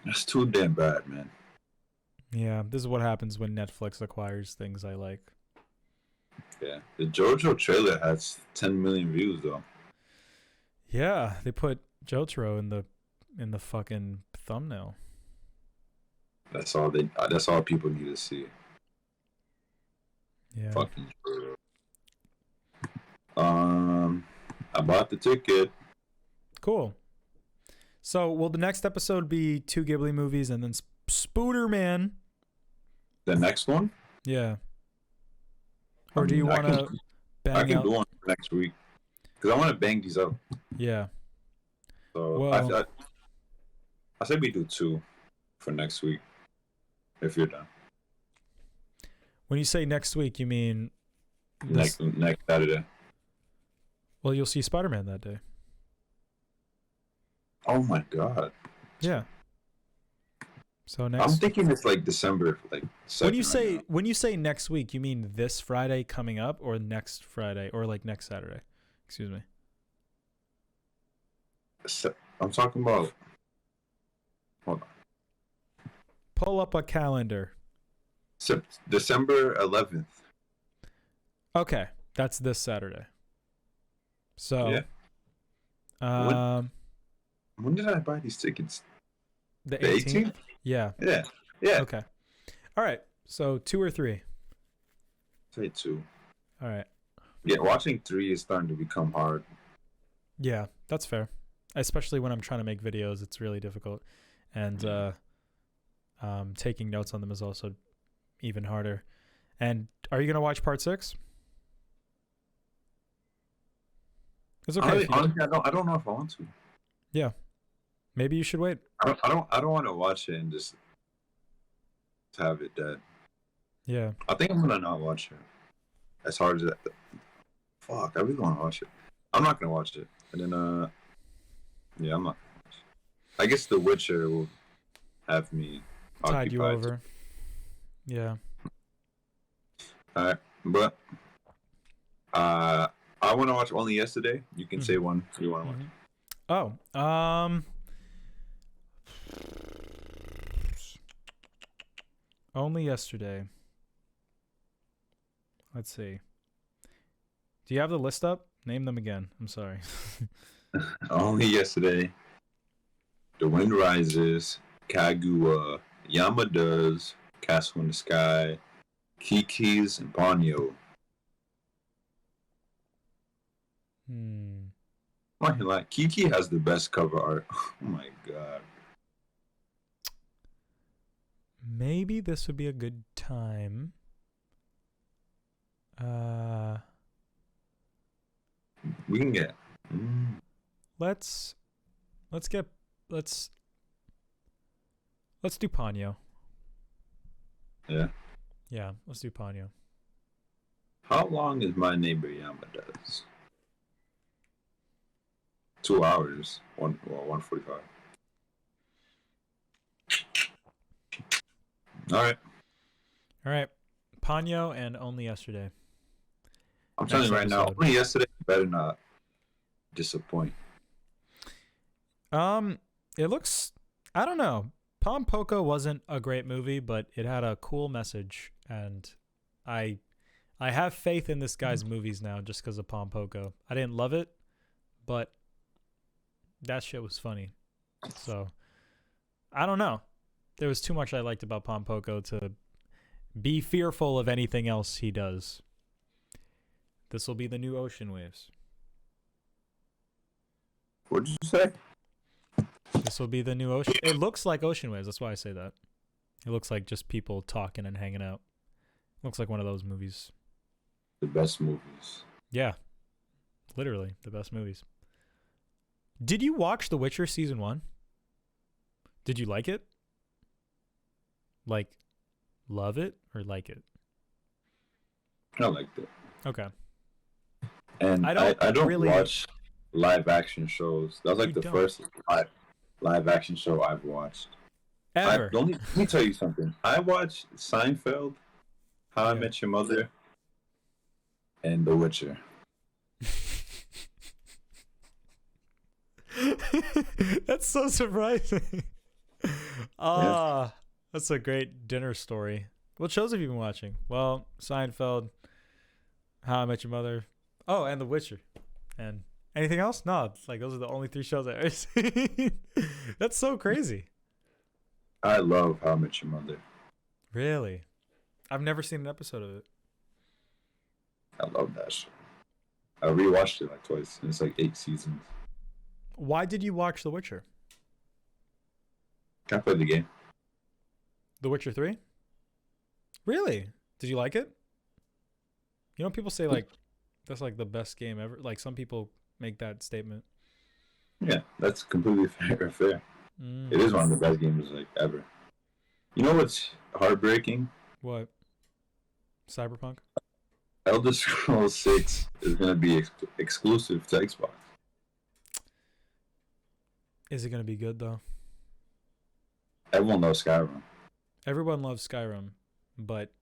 that's too damn bad, man. Yeah, this is what happens when Netflix acquires things I like. Yeah, the Jojo trailer has 10 million views though. Yeah, they put Jotaro in the fucking thumbnail. That's all people need to see. Yeah. Fucking Jojo. I bought the ticket. Cool. So, will the next episode be 2 Ghibli movies and then Spooderman? The next one? Yeah. Or do you want to bang I can out? do one for next week because I want to bang these out. Yeah. So Well, I said we do 2 for next week if you're done. when you say next week, you mean this? Next Saturday. Well, you'll see Spider-Man that day. Oh my god. Yeah. So I'm next. thinking it's like December, like 2nd When you say next week, you mean this Friday coming up, or next Friday, or like next Saturday? Excuse me. I'm talking about. Hold on. Pull up a calendar. December 11th. Okay, that's this Saturday. So, yeah. When did I buy these tickets? The 18th? Yeah. Yeah. Yeah. Okay. All right. So 2 or 3? Say 2. All right. Yeah, watching 3 is starting to become hard. Yeah, that's fair. Especially when I'm trying to make videos, it's really difficult. And taking notes on them is also even harder. And are you going to watch part 6? It's okay. Honestly, I don't know if I want to. Yeah. Maybe you should wait. I don't want to watch it and just have it dead. Yeah. I think I'm gonna not watch it. As hard as that. Fuck, I really want to watch it. I'm not gonna watch it. And then yeah, I'm not gonna watch it. I guess The Witcher will have me Tide you occupied. over. Yeah. Alright. But I wanna watch Only Yesterday. You can say one you wanna watch. Oh. Only Yesterday. Let's see. Do you have the list up? Name them again. I'm sorry. Only Yesterday. The Wind Rises. Kaguya. Yamadas. Castle in the Sky. Kiki's and Ponyo. Why like Kiki has the best cover art. Oh my god. Maybe this would be a good time. We can get. let's do Ponyo. Yeah. Yeah, let's do Ponyo. How long is My Neighbor Yamada's? 2 hours. 1:45. All right. Ponyo and Only Yesterday. I'm telling you right now, Only Yesterday better not disappoint. It looks, I don't know. Pom Poko wasn't a great movie, but it had a cool message, and I have faith in this guy's movies now just because of Pom Poko. I didn't love it, but that shit was funny. So, I don't know. There was too much I liked about Pom Poko to be fearful of anything else he does. This will be the new Ocean Waves. What did you say? This will be the new Ocean. It looks like Ocean Waves. That's why I say that. It looks like just people talking and hanging out. Looks like one of those movies. The best movies. Yeah. Literally, the best movies. Did you watch The Witcher Season 1? Did you like it? Like, love it or like it? I liked it. Okay. And I don't really watch live action shows. That was like the first live action show I've watched. Ever. Let me tell you something. I watched Seinfeld, How I Met Your Mother, and The Witcher. That's so surprising. That's a great dinner story. What shows have you been watching? Well, Seinfeld, How I Met Your Mother, and The Witcher. And anything else? No, it's like those are the only 3 shows I've ever seen. That's so crazy. I love How I Met Your Mother. Really? I've never seen an episode of it. I love that show. I rewatched it like twice, and it's like 8 seasons. Why did you watch The Witcher? I played the game. The Witcher 3? Really? Did you like it? You know, people say like that's like the best game ever. Like some people make that statement. Yeah, that's completely fair. It is one of the best games like ever. You know what's heartbreaking? What? Cyberpunk? Elder Scrolls 6 is going to be exclusive to Xbox. Is it going to be good though? Everyone loves Skyrim. Everyone loves Skyrim, but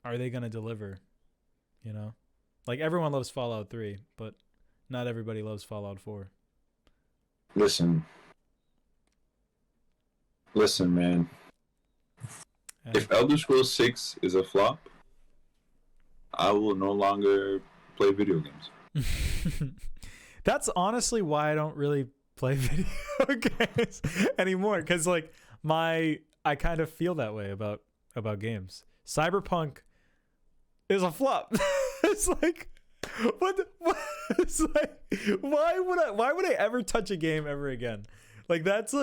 are they going to deliver? You know? Like everyone loves Fallout 3, but not everybody loves Fallout 4. Listen, man. If Elder Scrolls 6 is a flop, I will no longer play video games. That's honestly why I don't really play video games anymore, because like I kind of feel that way about games. Cyberpunk is a flop. It's like what it's like why would I ever touch a game ever again? Like that's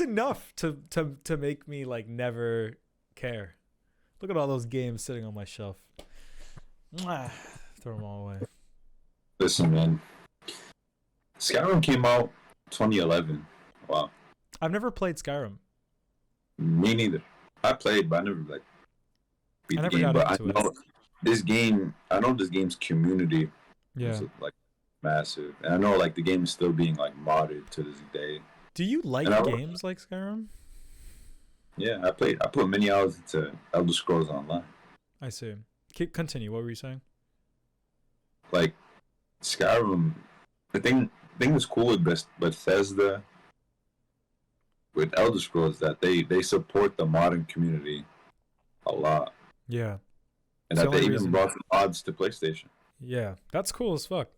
enough to make me like never care. Look at all those games sitting on my shelf. Throw them all away. Listen, man. Skyrim came out 2011. Wow. I've never played Skyrim. Me neither. I played, but I never beat the game. But I know this game's community is like massive, and I know like the game is still being like modded to this day. Do you like games like Skyrim? Yeah, I put many hours into Elder Scrolls Online. I see. Continue. What were you saying? Like Skyrim, the thing that's cool with Bethesda, with Elder Scrolls, that they support the modern community a lot. Yeah. And that they even brought mods to PlayStation. Yeah, that's cool as fuck.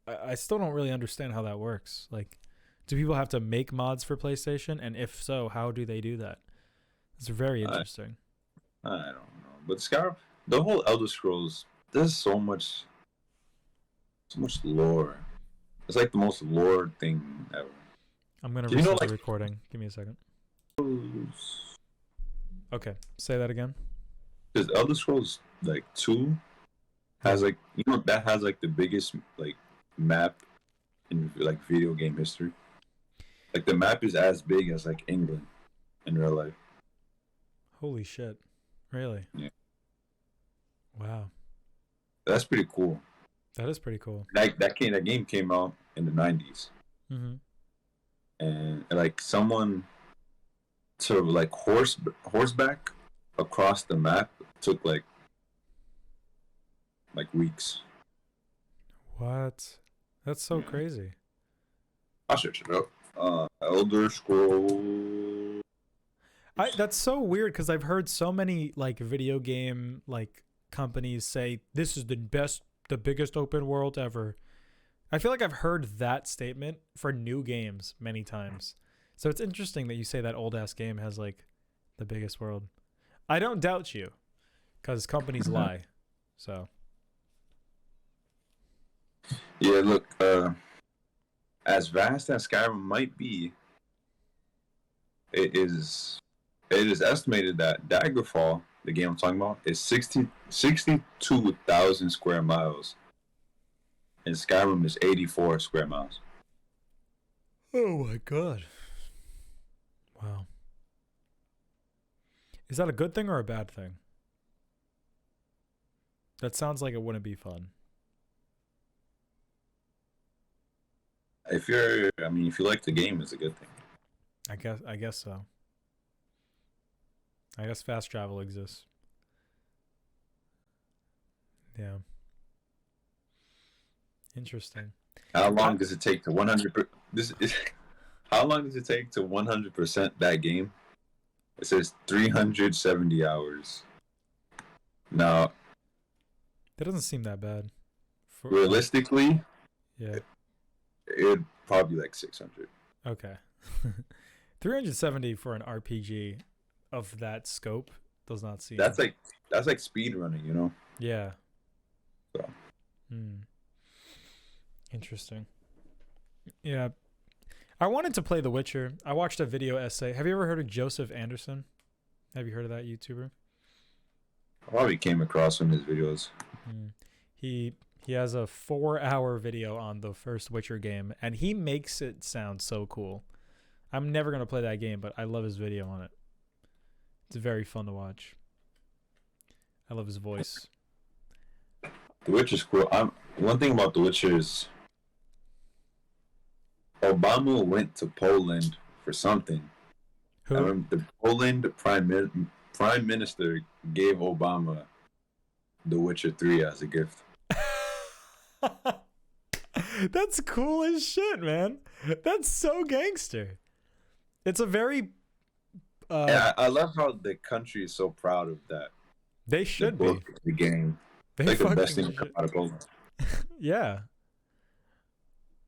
I still don't really understand how that works. Like, do people have to make mods for PlayStation? And if so, how do they do that? It's very interesting. I don't know. But Skyrim, the whole Elder Scrolls, there's so much lore. It's like the most lore thing ever. I'm going to restart the recording. Give me a second. Okay, say that again. Because Elder Scrolls like 2 has like, that has like the biggest like map in like video game history. Like the map is as big as like England in real life. Holy shit! Really? Yeah. Wow. That's pretty cool. That is pretty cool. That game came out in the 90s. Mm-hmm. And like someone to like horseback across the map took like weeks. What? That's so crazy. I'll search it up. Elder Scrolls. That's so weird because I've heard so many like video game like companies say this is the biggest open world ever. I feel like I've heard that statement for new games many times. So it's interesting that you say that old ass game has like the biggest world. I don't doubt you because companies lie. So. Yeah, look, as vast as Skyrim might be, it is estimated that Daggerfall, the game I'm talking about, is 62,000 square miles. And Skyrim is 84 square miles. Oh my god. Wow. Is that a good thing or a bad thing? That sounds like it wouldn't be fun. If you like the game, it's a good thing. I guess so. I guess fast travel exists. Yeah. Interesting. How long does it take to 100%? How long does it take to 100% that game? It says 370 hours. Now, that doesn't seem that bad. Realistically, yeah, it'd probably like 600. Okay. 370 for an RPG of that scope does not seem. That's like speed running, you know? Yeah. So. Interesting. Yeah. I wanted to play The Witcher. I watched a video essay. Have you ever heard of Joseph Anderson? Have you heard of that YouTuber? I probably came across one of his videos. He has a 4-hour video on the first Witcher game, and he makes it sound so cool. I'm never going to play that game, but I love his video on it. It's very fun to watch. I love his voice. The Witcher's cool. One thing about The Witcher is Obama went to Poland for something. Who? I remember the Poland prime minister gave Obama The Witcher 3 as a gift. That's cool as shit, man. That's so gangster. It's a very yeah, I love how the country is so proud of that. They should be. The game. They like the best fucking thing to come out of Poland. Yeah.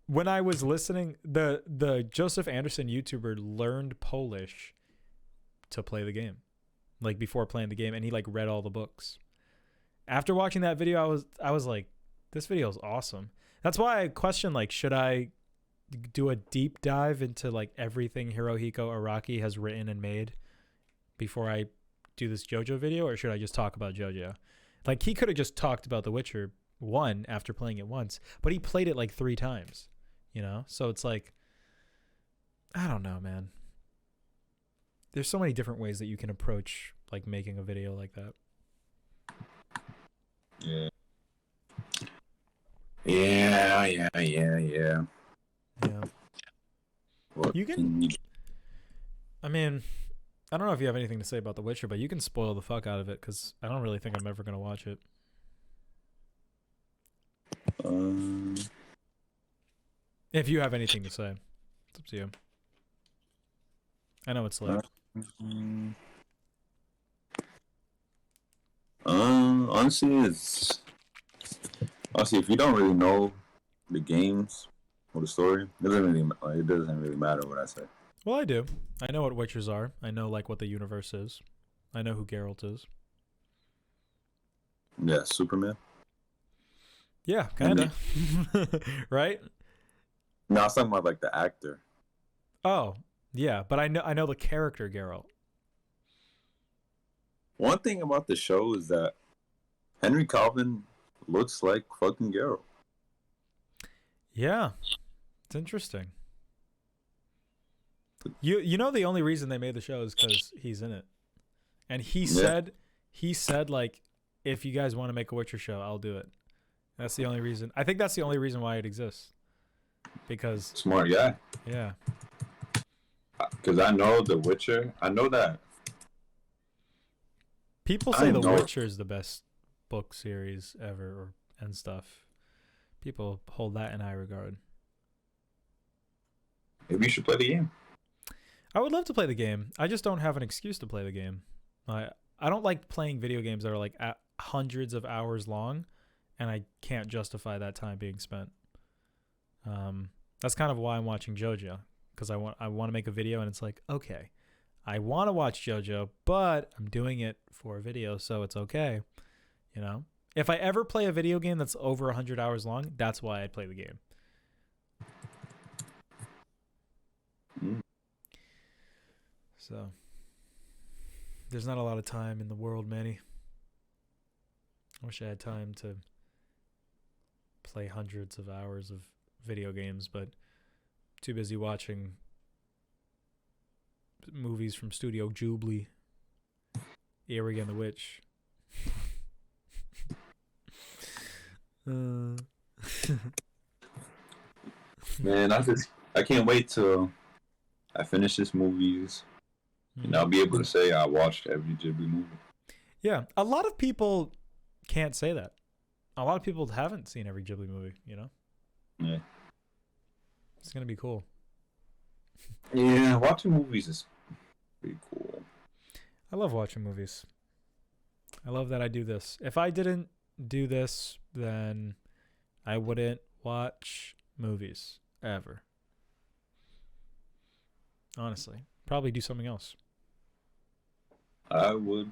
When I was listening, the Joseph Anderson YouTuber learned Polish to play the game, like before playing the game, and he like read all the books. After watching that video, I was like, this video is awesome. That's why I question, like, should I do a deep dive into like everything Hirohiko Araki has written and made before I do this JoJo video, or should I just talk about JoJo? Like, he could have just talked about The Witcher 1 after playing it once, but he played it like 3 times, you know? So it's like, I don't know, man. There's so many different ways that you can approach like making a video like that. Yeah. Yeah. Yeah. What You can. I mean, I don't know if you have anything to say about The Witcher, but you can spoil the fuck out of it because I don't really think I'm ever gonna watch it. If you have anything to say, it's up to you. I know it's late. Honestly, if you don't really know the games or the story, it doesn't really matter what I say. Well, I do. I know what Witchers are. I know like what the universe is. I know who Geralt is. Yeah, Superman. Yeah, kinda. Right? No, I was talking about like the actor. Oh, yeah, but I know the character Geralt. One thing about the show is that Henry Calvin looks like fucking Geralt. Yeah. It's interesting. You know the only reason they made the show is because he's in it, and he said like, if you guys want to make a Witcher show, I'll do it. That's the only reason. I think that's the only reason why it exists. Because smart guy. Yeah. Because I know The Witcher. I know that. People say The Witcher is the best book series ever and stuff. People hold that in high regard. Maybe you should play the game. I would love to play the game. I just don't have an excuse to play the game. I don't like playing video games that are like hundreds of hours long, and I can't justify that time being spent. That's kind of why I'm watching JoJo, because I want to make a video, and it's like, okay, I want to watch JoJo, but I'm doing it for a video, so it's okay. You know, if I ever play a video game that's over 100 hours long, that's why I'd play the game. So there's not a lot of time in the world, Manny. I wish I had time to play hundreds of hours of video games, but too busy watching movies from Studio Ghibli. Earwig and the Witch. Man, I can't wait till I finish this movies, and I'll be able to say I watched every Ghibli movie. Yeah, a lot of people can't say that. A lot of people haven't seen every Ghibli movie, you know? Yeah. It's going to be cool. Yeah, watching movies is pretty cool. I love watching movies. I love that I do this. If I didn't do this, then I wouldn't watch movies ever. Honestly. Probably do something else. I would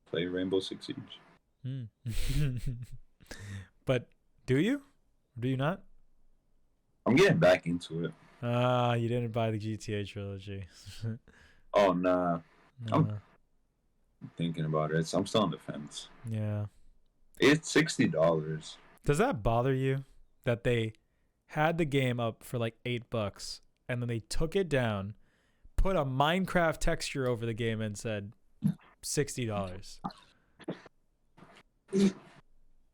play Rainbow Six Siege. But do you? Do you not? I'm getting back into it. You didn't buy the GTA trilogy. Oh, nah. I'm thinking about it. I'm still on the fence. Yeah. It's $60. Does that bother you that they had the game up for like $8 and then they took it down, put a Minecraft texture over the game and said $60?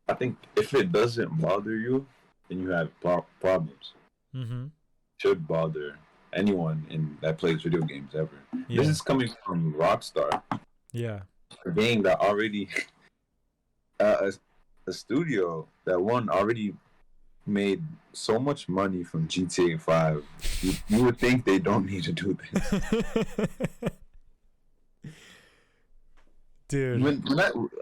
I think if it doesn't bother you, then you have problems. Mm-hmm. Should bother anyone that plays video games ever. Yeah. This is coming from Rockstar. Yeah. A game that already a studio that already made so much money from GTA 5. You would think they don't need to do this. Dude.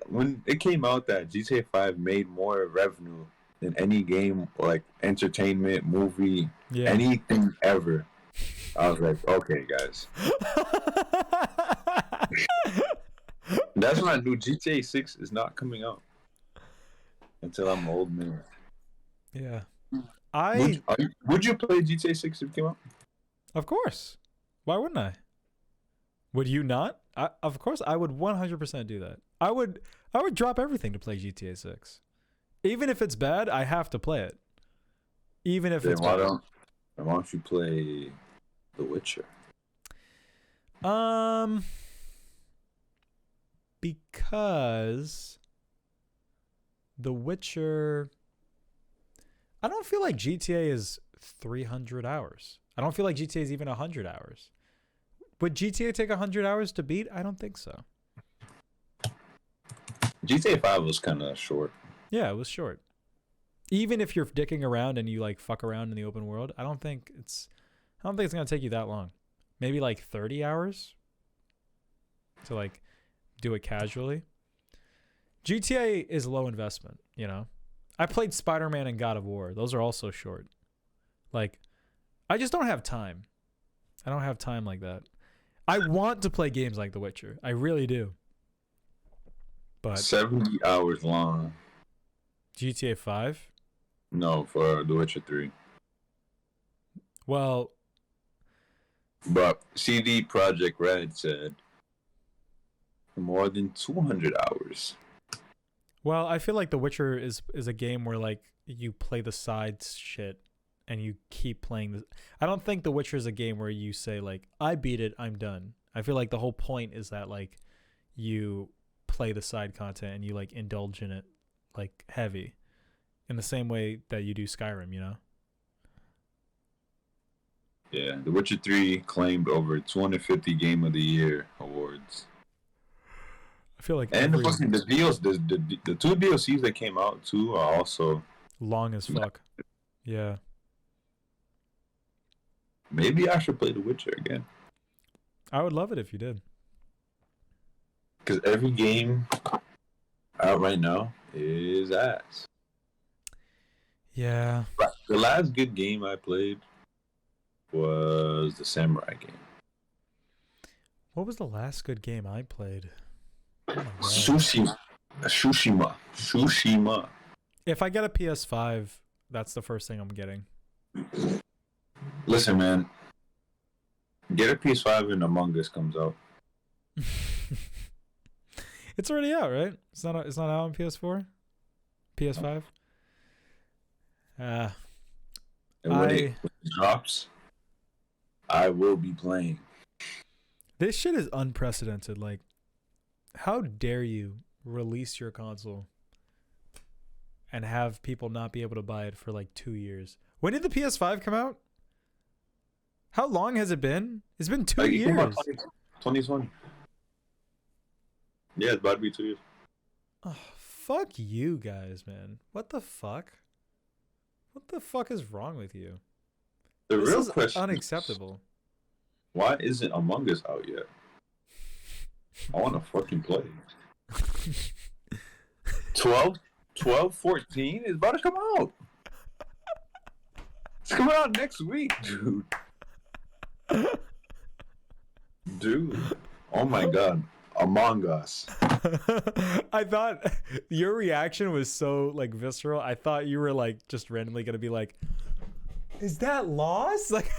When it came out that GTA 5 made more revenue than any game, like entertainment, movie, anything ever, I was like, okay, guys. That's when I knew GTA 6 is not coming out until I'm an old man. Yeah. Would you play GTA 6 if it came out? Of course. Why wouldn't I? Would you not? Of course, I would 100% do that. I would drop everything to play GTA 6. Even if it's bad, I have to play it. Even if it's bad. Why don't you play The Witcher? Because The Witcher, I don't feel like GTA is 300 hours. I don't feel like GTA is even 100 hours. Would GTA take 100 hours to beat? I don't think so. GTA 5 was kind of short. Yeah, it was short. Even if you're dicking around and you like fuck around in the open world, I don't think it's gonna take you that long. Maybe like 30 hours to like do it casually. GTA is low investment, you know. I played Spider-Man and God of War. Those are also short. Like, I just don't have time. I don't have time like that. I want to play games like The Witcher. I really do. But 70 hours long. GTA 5? No, for The Witcher 3. Well, but CD Projekt Red said more than 200 hours. Well, I feel like The Witcher is a game where like you play the side shit and you keep playing this. I don't think The Witcher is a game where you say like I beat it, I'm done. I feel like the whole point is that like you play the side content and you like indulge in it like heavy in the same way that you do Skyrim, you know? Yeah, The Witcher 3 claimed over 250 Game of the Year awards. I feel like and the two DLCs that came out too are also long as fuck. Yeah. Maybe I should play The Witcher again. I would love it if you did. Because every game out right now is ass. Yeah. The last good game I played was the Samurai game. What was the last good game I played? Oh my God. Tsushima. If I get a PS5, that's the first thing I'm getting. Listen, man. Get a PS5 and Among Us comes out. It's already out, right? It's not out on PS4? PS5? And when it drops, I will be playing. This shit is unprecedented. Like, how dare you release your console and have people not be able to buy it for like 2 years? When did the PS5 come out? How long has it been? It's been 2 years. 2020. Yeah, it's about to be 2 years. Oh, fuck you guys, man. What the fuck? What the fuck is wrong with you? The This real is question unacceptable. is, why isn't Among Us out yet? I want to fucking play. 12/14 is about to come out. It's coming out next week, dude. Dude. Oh my God. Among Us. I thought your reaction was so like visceral. I thought you were like just randomly gonna be like, "Is that Lost?" Like,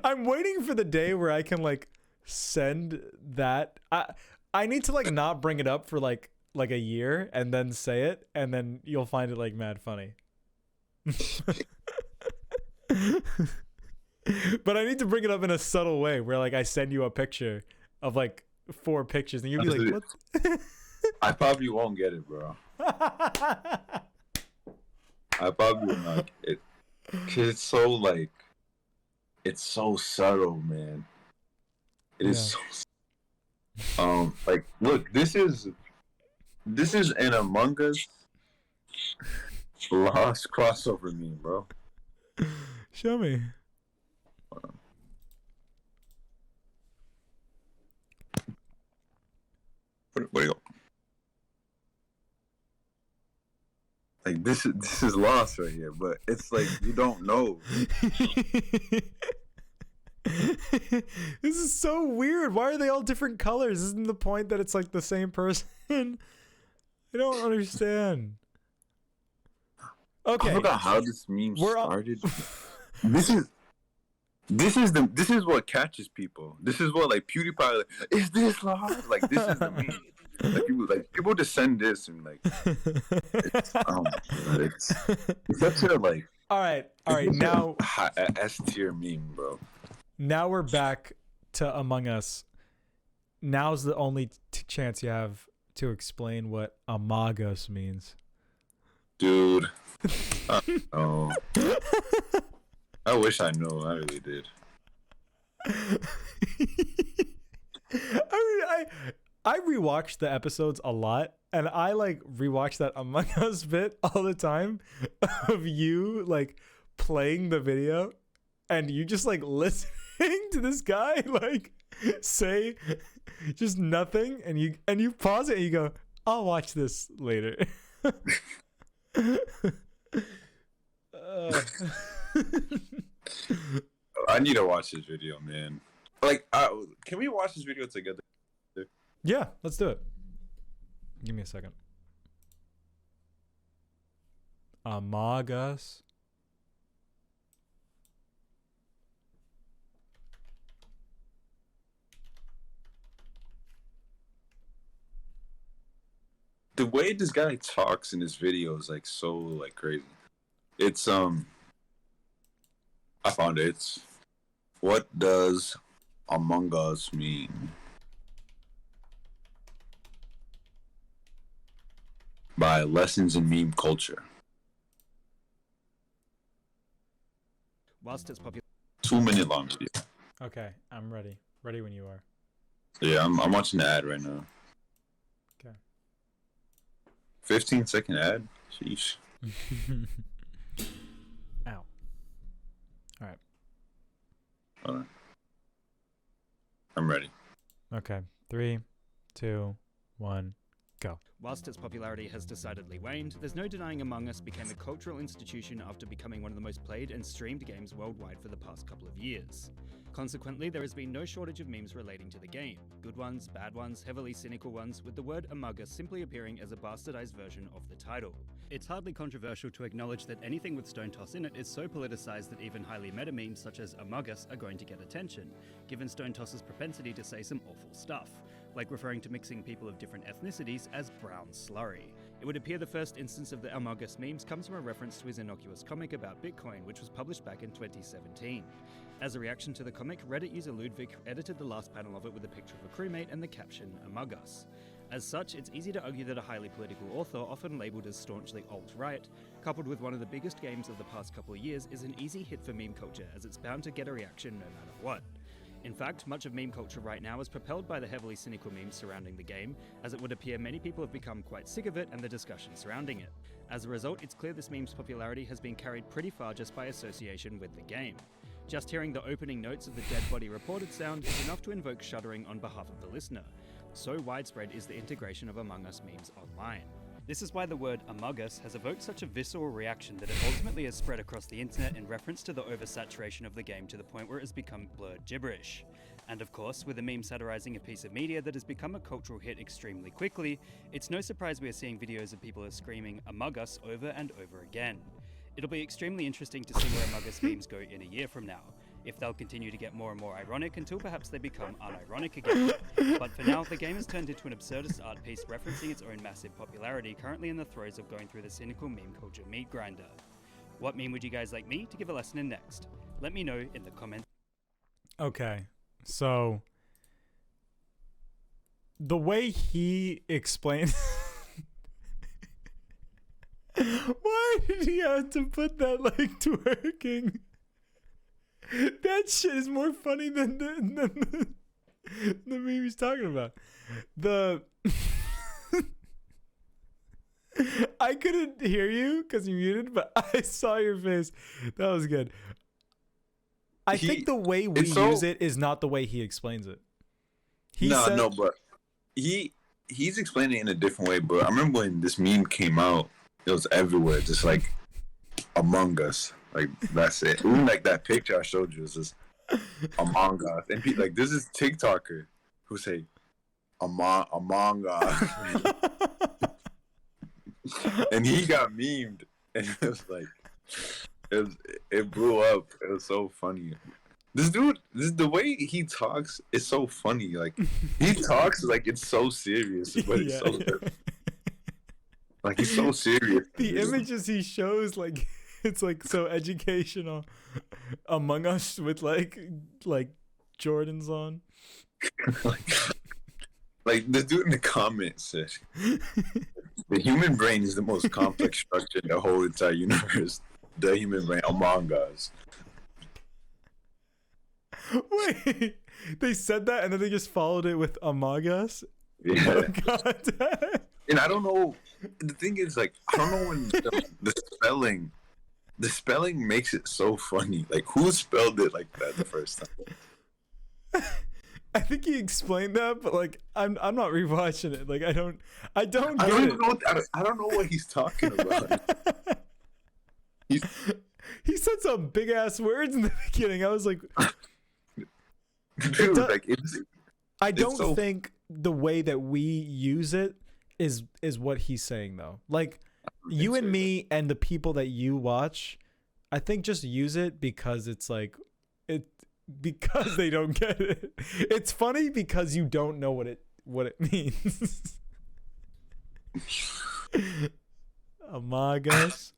I'm waiting for the day where I can like send that. I need to like not bring it up for like a year and then say it, and then you'll find it like mad funny. But I need to bring it up in a subtle way where like I send you a picture of like 4 pictures and you'll be like, what? I probably won't get it, bro. I probably will not get it. Cause it's so like, it's so subtle, man. It is so like, look, this is an Among Us Lost crossover meme, bro. Show me. Where do you go? Like this is Lost right here, but it's like you don't know. This is so weird. Why are they all different colors? Isn't the point that it's like the same person? I don't understand. Okay. I forgot how this meme started. This is what catches people. This is what like PewDiePie like, is this Lost? Like this is the meme. Like people just send this and like it's such a like all right now S tier meme, bro. Now we're back to Among Us. Now's the only chance you have to explain what AMOGUS means. Dude. Oh. I wish I knew. I really did. I rewatched the episodes a lot, and I like rewatch that Among Us bit all the time of you like playing the video and you just like listening to this guy like say just nothing, and you pause it and you go, I'll watch this later. I need to watch this video, man. Like, can we watch this video together? Yeah, let's do it. Give me a second. AMOGUS. the way this guy talks in his videos, like so like crazy. It's I found it. It's what does Among Us mean? By Lessons in Meme Culture. Whilst it's popular. 2-minute long video. Okay, I'm ready. Ready when you are. Yeah, I'm watching the ad right now. Okay. 15-second ad? Sheesh. Ow. Alright. Alright. I'm ready. Okay. 3, 2, 1, go. Whilst its popularity has decidedly waned, there's no denying Among Us became a cultural institution after becoming one of the most played and streamed games worldwide for the past couple of years. Consequently, there has been no shortage of memes relating to the game. Good ones, bad ones, heavily cynical ones, with the word AMOGUS simply appearing as a bastardized version of the title. It's hardly controversial to acknowledge that anything with Stone Toss in it is so politicized that even highly meta memes such as AMOGUS are going to get attention, given Stone Toss's propensity to say some awful stuff, like referring to mixing people of different ethnicities as brown slurry. It would appear the first instance of the AMOGUS memes comes from a reference to his innocuous comic about Bitcoin, which was published back in 2017. As a reaction to the comic, Reddit user Ludwig edited the last panel of it with a picture of a crewmate and the caption, AMOGUS. As such, it's easy to argue that a highly political author, often labelled as staunchly alt-right, coupled with one of the biggest games of the past couple of years, is an easy hit for meme culture, as it's bound to get a reaction no matter what. In fact, much of meme culture right now is propelled by the heavily cynical memes surrounding the game, as it would appear many people have become quite sick of it and the discussion surrounding it. As a result, it's clear this meme's popularity has been carried pretty far just by association with the game. Just hearing the opening notes of the dead body reported sound is enough to invoke shuddering on behalf of the listener. So widespread is the integration of Among Us memes online. This is why the word AMOGUS has evoked such a visceral reaction that it ultimately has spread across the internet in reference to the oversaturation of the game to the point where it has become blurred gibberish. And of course, with a meme satirizing a piece of media that has become a cultural hit extremely quickly, it's no surprise we are seeing videos of people screaming AMOGUS over and over again. It'll be extremely interesting to see where AMOGUS memes go in a year from now, if they'll continue to get more and more ironic until perhaps they become unironic again. But for now, the game has turned into an absurdist art piece referencing its own massive popularity, currently in the throes of going through the cynical meme culture meat grinder. What meme would you guys like me to give a lesson in next? Let me know in the comments. Okay, so the way he explains... Why did he have to put that like twerking? That shit is more funny than the meme he's talking about. I couldn't hear you because you muted, but I saw your face. That was good. I think the way we use it is not the way he explains it. But he's explaining it in a different way. But I remember when this meme came out, it was everywhere, just like Among Us. Like, that's it. Even like that picture I showed you is just Among Us. And people, like, this is TikToker who say Among Us. And he got memed. And it was like, it blew up. It was so funny. This dude, the way he talks is so funny. Like, he talks like it's so serious, but it's so good. Like, he's so serious. The images he shows, like, it's like so educational. Among Us with like Jordans on. like this dude in the comments said, the human brain is the most complex structure in the whole entire universe. The human brain, Among Us. Wait, they said that and then they just followed it with Among Us? Yeah. Oh, God. And I don't know. The thing is, like, I don't know when the spelling makes it so funny. Like, who spelled it like that the first time? I think he explained that, but like, I'm not rewatching it. Like, I don't get it. I don't know what he's talking about. He said some big ass words in the beginning. I was like, dude, I don't think the way that we use it is what he's saying though. Like, you and me and the people that you watch, I think just use it because it's like because they don't get it. It's funny because you don't know what it means. AMOGUS.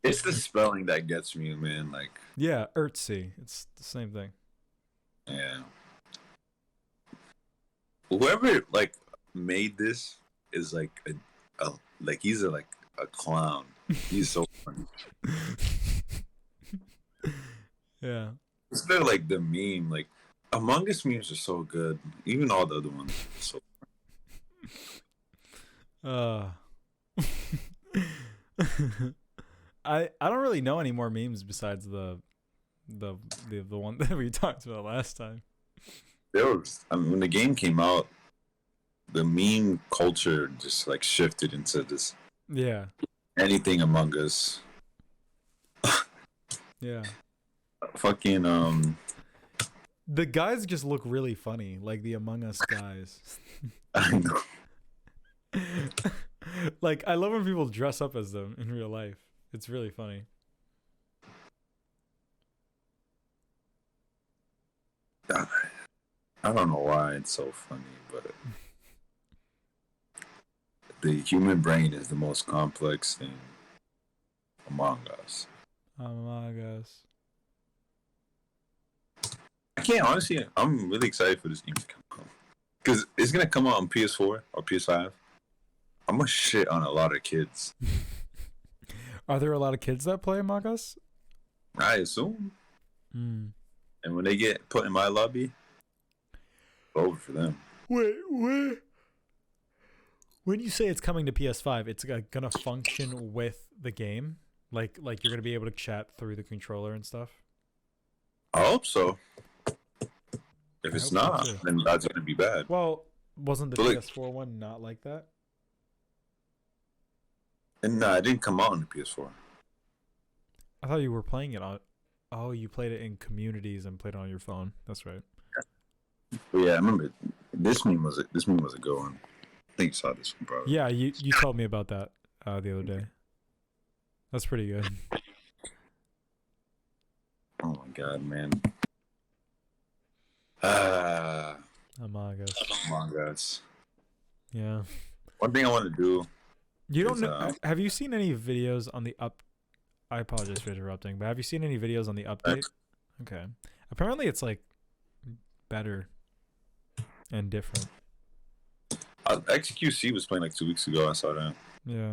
It's the spelling that gets me, man. Like, Yeah, Earthsea. It's the same thing. yeah. Whoever like made this is like a like he's like a clown. He's so funny. Yeah. It's the like the meme. Like Among Us memes are so good. Even all the other ones. Are so I don't really know any more memes besides the one that we talked about last time. there was. I mean, when the game came out, the meme culture just like shifted into this Yeah. anything Among Us. Yeah. Fucking The guys just look really funny, like the Among Us guys. I know. Like, I love when people dress up as them in real life. It's really funny. I don't know why it's so funny, but the human brain is the most complex thing among us. Among Us. I can't honestly. I'm really excited for this game to come out because it's gonna come out on PS4 or PS5. I'm gonna shit on a lot of kids. Are there a lot of kids that play Among Us? I assume. Mm. And when they get put in my lobby, it's over for them. Wait. When you say it's coming to PS5, it's gonna function with the game? Like you're gonna be able to chat through the controller and stuff? I hope so. If I it's hope so, not, too. then that's gonna be bad. Well, wasn't the But like- PS4 one not like that? And it didn't come out on the PS4. I thought you were playing it on. Oh, you played it in communities and played it on your phone. That's right. But yeah, I remember this meme was a good one. I think you saw this one, probably. Yeah, you told me about that the other day. That's pretty good. Oh my god, man. Among Us. Among Us. Yeah. One thing I want to do. You don't Is, know? Have you seen any videos on the up? I apologize for interrupting, but have you seen any videos on the update? Okay. Apparently, it's like better and different. XQC was playing like 2 weeks ago. I saw that. Yeah.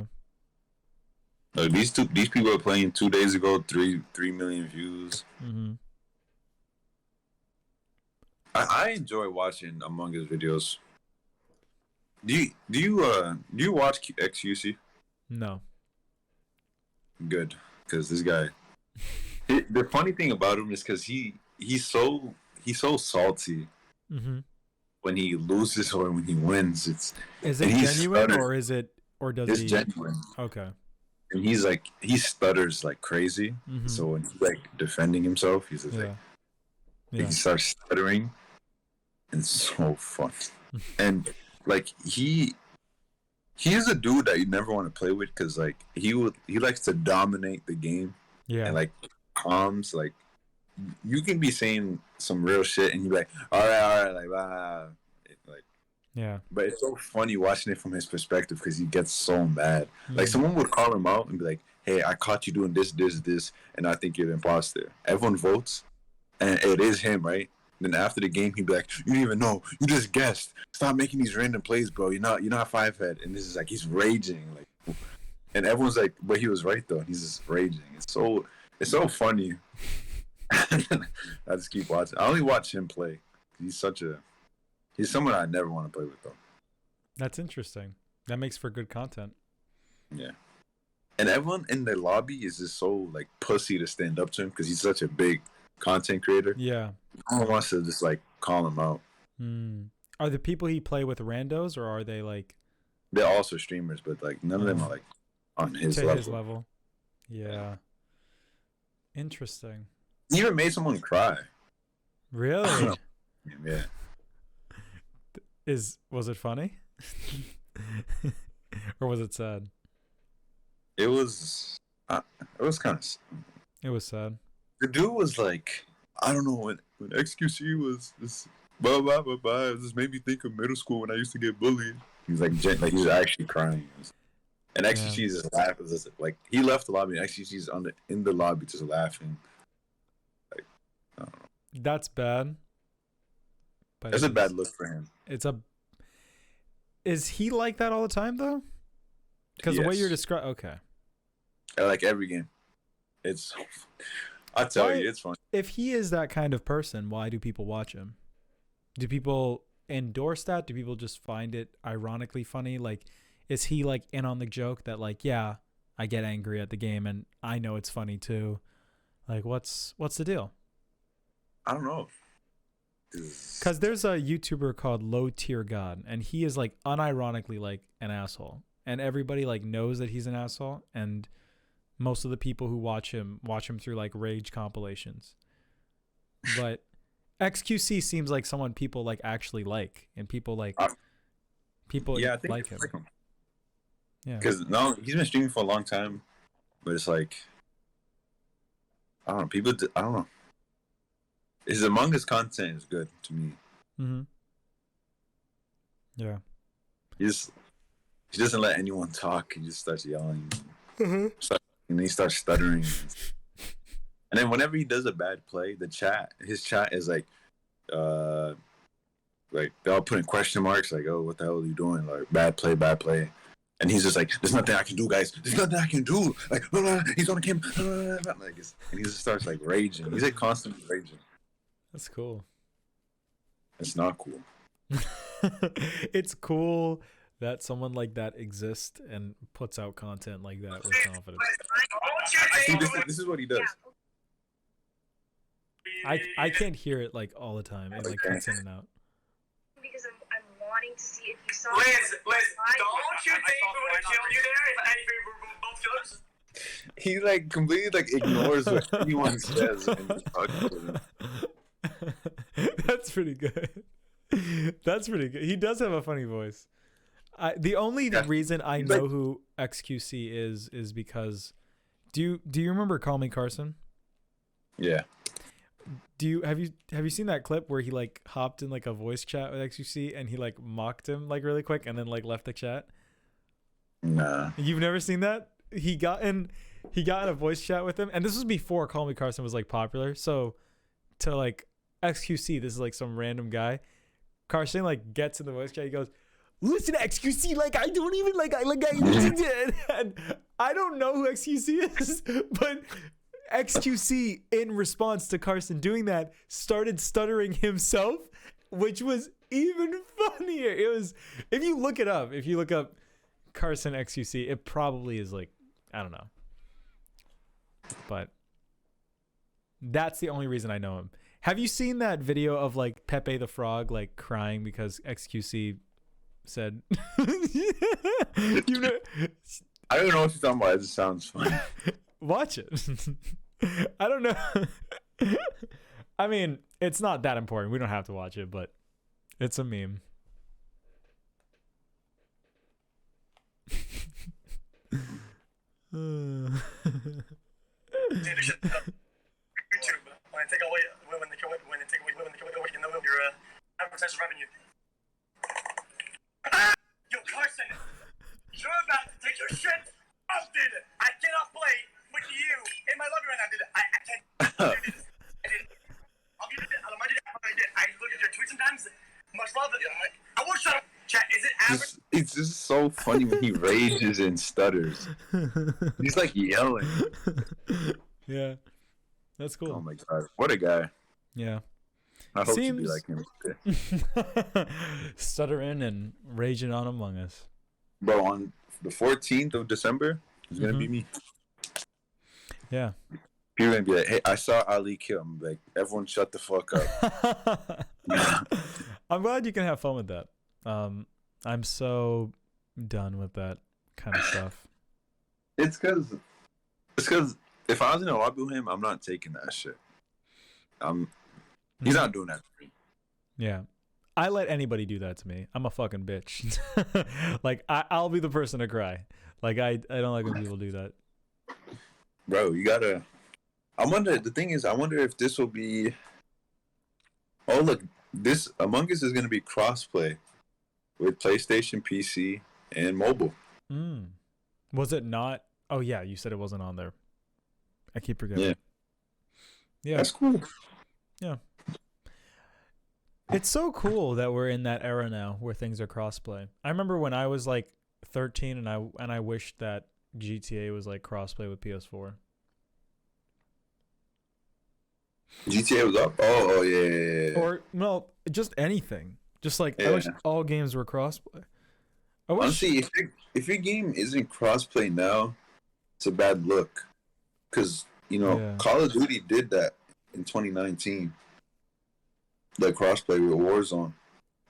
These people are playing 2 days ago. 3 million views. Mm-hmm. I enjoy watching Among Us videos. Do you watch XQC? No. Good, because this guy. The funny thing about him is because he's so salty Mm-hmm. when he loses or when he wins. Is and it he genuine stutters. or does It's he? genuine. Okay. And he stutters like crazy. Mm-hmm. So when he's like defending himself, he's just like Yeah. he starts stuttering. And it's so fun. And like he is a dude that you never want to play with because like he likes to dominate the game Yeah. and like calms like you can be saying some real shit and he'd be like all right like blah. Like Yeah. but it's so funny watching it from his perspective because he gets so mad. Like Mhm. someone would call him out and be like, hey, I caught you doing this, and I think you're the imposter. Everyone votes, and it is him, right? Then after the game, he'd be like, you didn't even know. You just guessed. Stop making these random plays, bro. You're not five head. And this is like, he's raging. Like, and everyone's like, but he was right, though. He's just raging. It's so funny. I just keep watching. I only watch him play. He's someone I never want to play with, though. That's interesting. That makes for good content. Yeah. And everyone in the lobby is just so, like, pussy to stand up to him because he's such a big content creator. Yeah. No one wants to just, like, call him out. Mm. Are the people he play with randos or are they like They're also streamers, but, like, none of them are, like, on his to level. his level? Yeah. Interesting. He even made someone cry. Really? Yeah. Was it funny? Or was it sad? It was kind of... It was sad. The dude was like, I don't know, when XQC was this blah, blah, blah, blah, it just made me think of middle school when I used to get bullied. He's like he's actually crying. And actually, Yeah. she's just laughing. Like he left the lobby. And actually, she's in the lobby just laughing. Like, I don't know. That's bad. But That's a bad look for him. Is he like that all the time though? Because the way Yes. you're describing, okay. I like every game. It's, I tell Why- you, it's fun. If he is that kind of person, why do people watch him? Do people endorse that? Do people just find it ironically funny? Like, is he like in on the joke that like, yeah, I get angry at the game and I know it's funny too? Like, what's the deal? I don't know. Because there's a YouTuber called Low Tier God, and he is like unironically like an asshole, and everybody like knows that he's an asshole, and most of the people who watch him through like rage compilations. But XQC seems like someone people like actually like, and people like people Yeah, I think like him. Yeah, Because no, he's been streaming for a long time, but it's like, I don't know. I don't know. His Among Us content is good to me. Yeah. He doesn't let anyone talk. He just starts yelling. And then he starts stuttering. And then whenever he does a bad play, his chat is like they'll put in question marks, like, "Oh, what the hell are you doing? Like, bad play, bad play." And he's just like, "There's nothing I can do, guys. There's nothing I can do." Like, he's on the camera. Like, and he just starts like raging. He's like constantly raging. That's cool. It's not cool. It's cool that someone like that exists and puts out content like that with confidence. I think this is what he does. I can't hear it like all the time. It like cuts in and out. Because I'm wanting to see if you saw. Liz, don't you think we would have killed you there if we were both killers? He like completely like ignores what anyone says. And just talks to them. That's pretty good. That's pretty good. He does have a funny voice. The only reason I know who XQC is because do you remember Call Me Carson? Yeah. Have you seen that clip where he like hopped in like a voice chat with XQC and he like mocked him like really quick and then like left the chat? Nah. You've never seen that? He got in a voice chat with him, and this was before Call Me Carson was like popular. So to like XQC, this is like some random guy. Carson like gets in the voice chat. He goes, "Listen, XQC, like I don't even like I did," and I don't know who XQC is, but XQC in response to Carson doing that started stuttering himself, which was even funnier. It was if you look up Carson XQC, it probably is like, I don't know. But that's the only reason I know him. Have you seen that video of like Pepe the Frog like crying because XQC said you know, I don't know what you're talking about. It just sounds funny. watch it. I don't know. I mean, it's not that important. We don't have to watch it, but it's a meme. YouTube. When they take away your advertising revenue. Yo, Carson, you're about to take your shit off, dude. I cannot play with you in my lobby right now, dude. I can't do this. I'll give you this. I look at your tweets sometimes. Much love. I will shut up. Chat, is it average? It's just so funny when he rages and stutters. He's like yelling. Yeah. That's cool. Oh my god, what a guy! Yeah. I hope to be like him. Stuttering and raging on Among Us. Bro, on the 14th of December, it's gonna be me. Yeah. People are gonna be like, "Hey, I saw Ali kill him." Like, everyone, shut the fuck up. I'm glad you can have fun with that. I'm so done with that kind of stuff. It's because if I was in a lobby with him, I'm not taking that shit. He's not doing that to me. Yeah. I let anybody do that to me. I'm a fucking bitch. Like, I'll be the person to cry. Like, I don't like when people do that. Bro, you gotta... the thing is, I wonder if this will be... Oh, look, this Among Us is gonna be crossplay with PlayStation, PC, and mobile. Was it not? Oh yeah, you said it wasn't on there. I keep forgetting. Yeah. That's cool. Yeah. It's so cool that we're in that era now where things are crossplay. I remember when I was like 13 and I wished that GTA was like crossplay with PS4. GTA was up. Oh yeah. Or no, just anything. Just like I Yeah. wish all games were crossplay. I wish. Honestly, if your game isn't crossplay now, it's a bad look. Because Yeah. Call of Duty did that in 2019. Like crossplay with Warzone.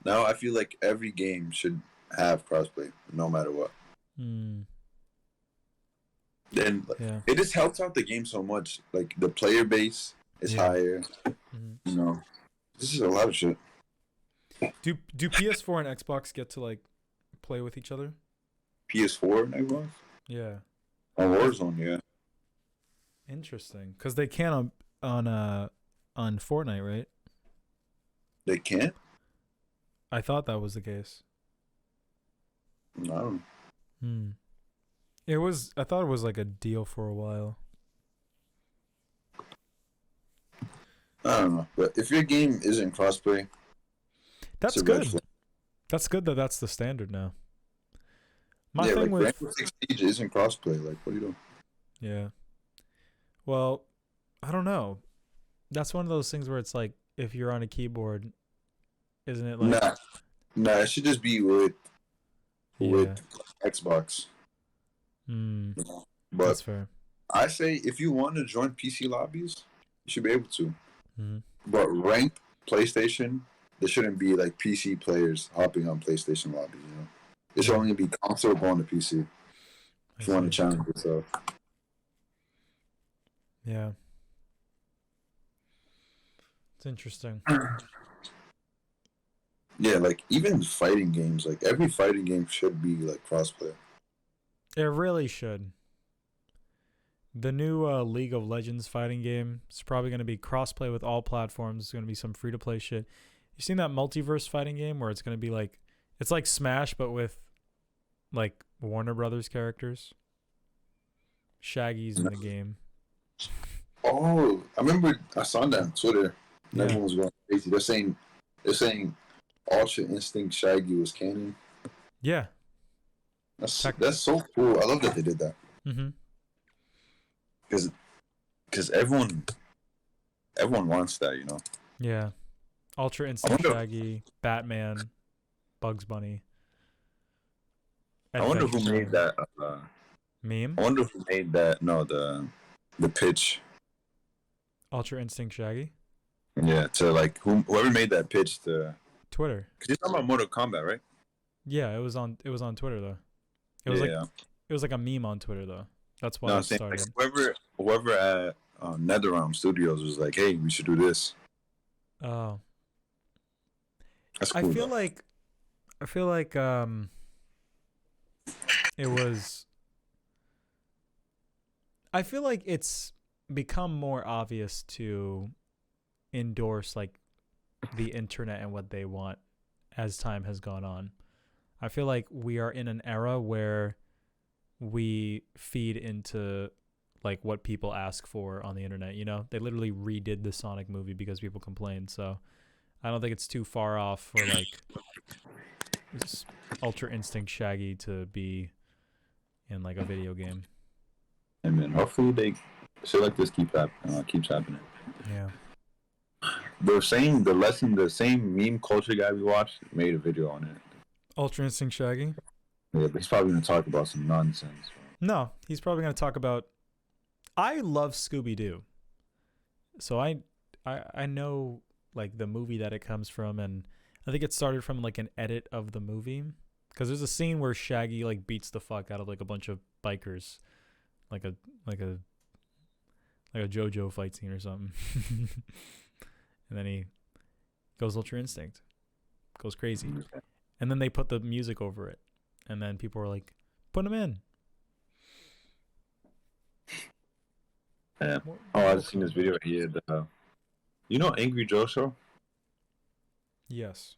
Now I feel like every game should have crossplay, no matter what. Hmm. Then Yeah. it just helps out the game so much. Like the player base is Yeah. higher. Mhm. This is a lot of shit. Do PS4 and Xbox get to like play with each other? PS4 and Xbox Yeah. on Warzone, yeah. Interesting, because they can on Fortnite, right? They can't. I thought that was the case. No. It was. I thought it was like a deal for a while. I don't know. But if your game isn't crossplay, That's it's a red good. flag. That's good that that's the standard now. My Yeah, thing like with Rainbow Six Siege isn't crossplay. Like, what are you doing? yeah. Well, I don't know. That's one of those things where it's like if you're on a keyboard, isn't it like Nah. It should just be with yeah. Xbox. That's But fair. I say if you want to join PC lobbies, you should be able to. Mm-hmm. But ranked PlayStation, there shouldn't be like PC players hopping on PlayStation lobbies. It should only be console going to PC. If you want to challenge yourself. Yeah. It's interesting. Yeah, like even fighting games, like every fighting game should be like crossplay. It really should. The new League of Legends fighting game is probably going to be crossplay with all platforms. It's going to be some free-to-play shit. You seen that MultiVerse fighting game where it's going to be like, it's like Smash but with like Warner Brothers characters? Shaggy's in the game. Oh, I remember I saw that on Twitter. And Yeah. everyone was going crazy. They're saying Ultra Instinct Shaggy was canon. Yeah. That's so cool. I love that they did that. Mm-hmm. Because everyone wants that, Yeah. Ultra Instinct wonder- Shaggy, Batman, Bugs Bunny. I wonder who Adventure made Time. that. Meme? I wonder who made that. No, the pitch. Ultra Instinct Shaggy? Yeah, to like whoever made that pitch to. Twitter. Cause you're talking about Mortal Kombat, right? Yeah, it was on Twitter though. It was like a meme on Twitter though. That's why No, I'm it saying started. like, whoever at NetherRealm Studios was like, "Hey, we should do this." Oh. That's cool. I feel like it was I feel like it's become more obvious to endorse like the internet and what they want as time has gone on. I feel like we are in an era where we feed into like what people ask for on the internet, They literally redid the Sonic movie because people complained, so I don't think it's too far off for like Ultra Instinct Shaggy to be in like a video game. I mean, hopefully they shit like this keeps happening. Yeah. They're saying the same meme culture guy we watched made a video on it. Ultra Instinct Shaggy? Yeah, but he's probably gonna talk about some nonsense. No, he's probably going to talk about I love Scooby-Doo. So I know like the movie that it comes from, and I think it started from like an edit of the movie, because there's a scene where Shaggy like beats the fuck out of like a bunch of bikers, like a Jojo fight scene or something. And then he goes Ultra Instinct, goes crazy, and then they put the music over it, and then people were like, put him in. Yeah. Oh, I've seen this video here. AngryJoeShow? Yes.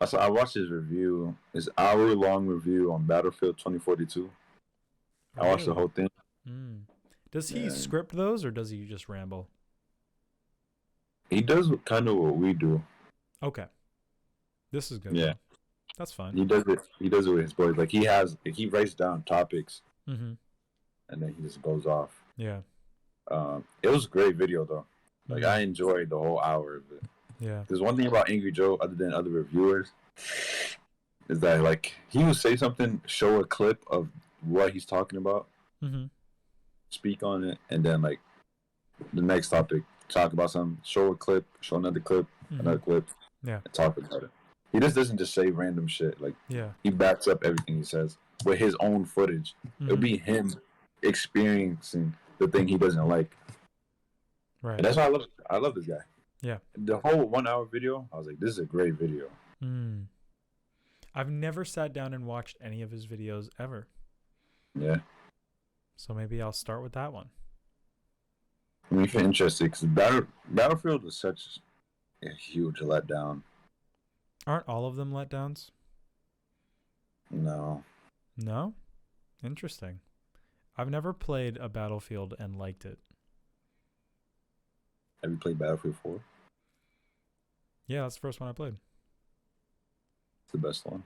I watched his review, his hour-long review on Battlefield 2042. I watched the whole thing. Does he script those, or does he just ramble? He does kind of what we do. Okay. This is good. Yeah. Though. That's fine. He does it with his boys. Like, he writes down topics, Mm-hmm. and then he just goes off. Yeah. It was a great video, though. Like, I enjoyed the whole hour of it. Yeah. There's one thing about Angry Joe, other than other reviewers, is that, like, he would say something, show a clip of what he's talking about, speak on it, and then, like, the next topic, talk about something, show a clip, show another clip, another clip, and talk about it. He just doesn't just say random shit. Like, he backs up everything he says with his own footage. It'll be him experiencing the thing he doesn't like. Right. And that's why I love this guy. Yeah. The whole 1 hour video, I was like, this is a great video. I've never sat down and watched any of his videos ever. Yeah. So maybe I'll start with that one. I mean, if you're interested, because Battlefield was such a huge letdown. Aren't all of them letdowns? No. No? Interesting. I've never played a Battlefield and liked it. Have you played Battlefield 4? Yeah, that's the first one I played. It's the best one.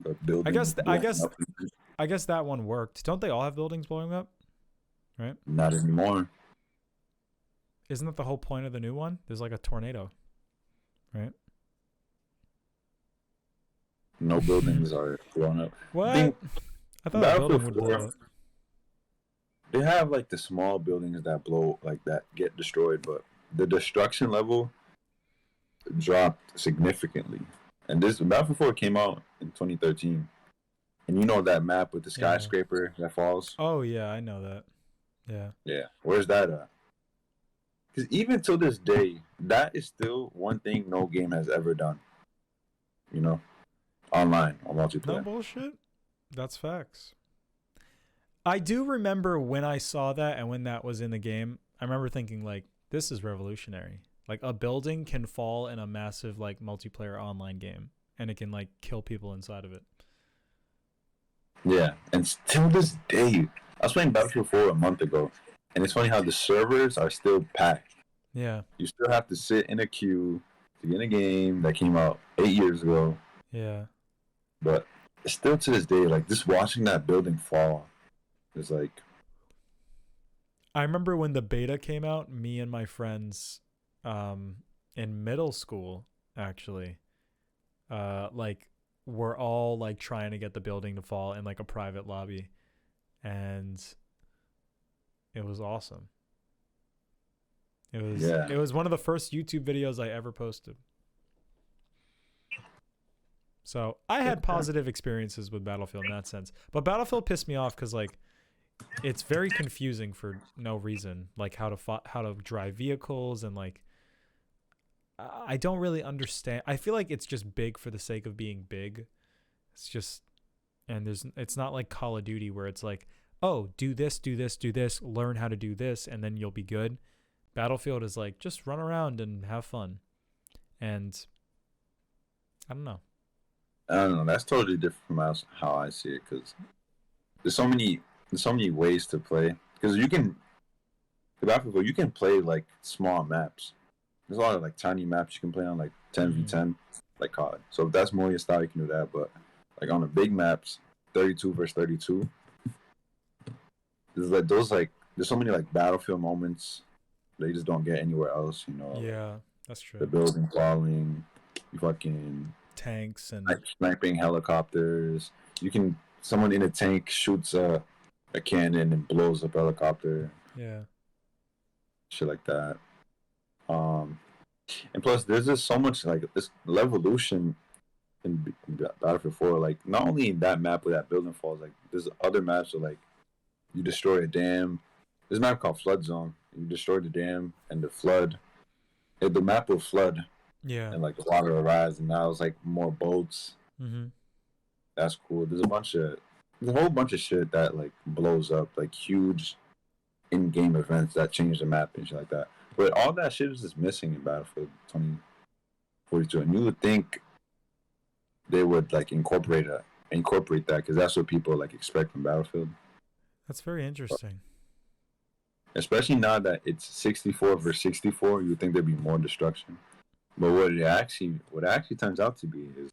The I guess up. I guess that one worked. Don't they all have buildings blowing up? Right? Not anymore. Isn't that the whole point of the new one? There's like a tornado, right? No buildings are blown up. What? I thought a building would blow up. They have like the small buildings that blow, like that get destroyed, but the destruction level dropped significantly. And this Battlefield 4 came out in 2013, and you know that map with the skyscraper that falls. Oh yeah, I know that. Yeah. Yeah. Where's that at? Because even till this day, that is still one thing no game has ever done. You know, online on multiplayer. No bullshit. That's facts. I do remember when I saw that and when that was in the game, I remember thinking like, this is revolutionary. Like a building can fall in a massive like multiplayer online game and it can like kill people inside of it. Yeah, and still this day, I was playing Battlefield 4 a month ago, and it's funny how the servers are still packed. Yeah. You still have to sit in a queue to get a game that came out 8 years ago. Yeah. But still to this day, like just watching that building fall is like. I remember when the beta came out, me and my friends in middle school, actually, like we're all like trying to get the building to fall in like a private lobby, and it was awesome. It was one of the first YouTube videos I ever posted. So I had positive experiences with Battlefield in that sense, but Battlefield pissed me off because like it's very confusing for no reason, like how to drive vehicles, and like I don't really understand. I feel like it's just big for the sake of being big. It's just, and it's not like Call of Duty where it's like, oh, do this, learn how to do this, and then you'll be good. Battlefield is like, just run around and have fun. And I don't know. That's totally different from how I see it, because there's so many ways to play. Because you can play like small maps. There's a lot of like tiny maps you can play on, like 10v10, like COD. So if that's more your style, you can do that. But like on the big maps, 32 versus 32, there's like there's so many like Battlefield moments that you just don't get anywhere else. You know. Yeah, that's true. The building falling, you fucking tanks and sniping helicopters. Someone in a tank shoots a cannon and blows up a helicopter. Yeah. Shit like that. And plus, there's just so much like this evolution in Battlefield 4. Like, not only in that map where that building falls, like there's other maps where like you destroy a dam. There's a map called Flood Zone. You destroy the dam and the flood. The map will flood. Yeah. And like the water will rise, and now it's like more boats. Mm-hmm. That's cool. There's a whole bunch of shit that like blows up, like huge in-game events that change the map and shit like that. But all that shit is just missing in Battlefield 42, and you would think they would like incorporate that because that's what people like expect from Battlefield. That's very interesting. Especially now that it's 64 versus 64, you would think there'd be more destruction. But what actually turns out to be is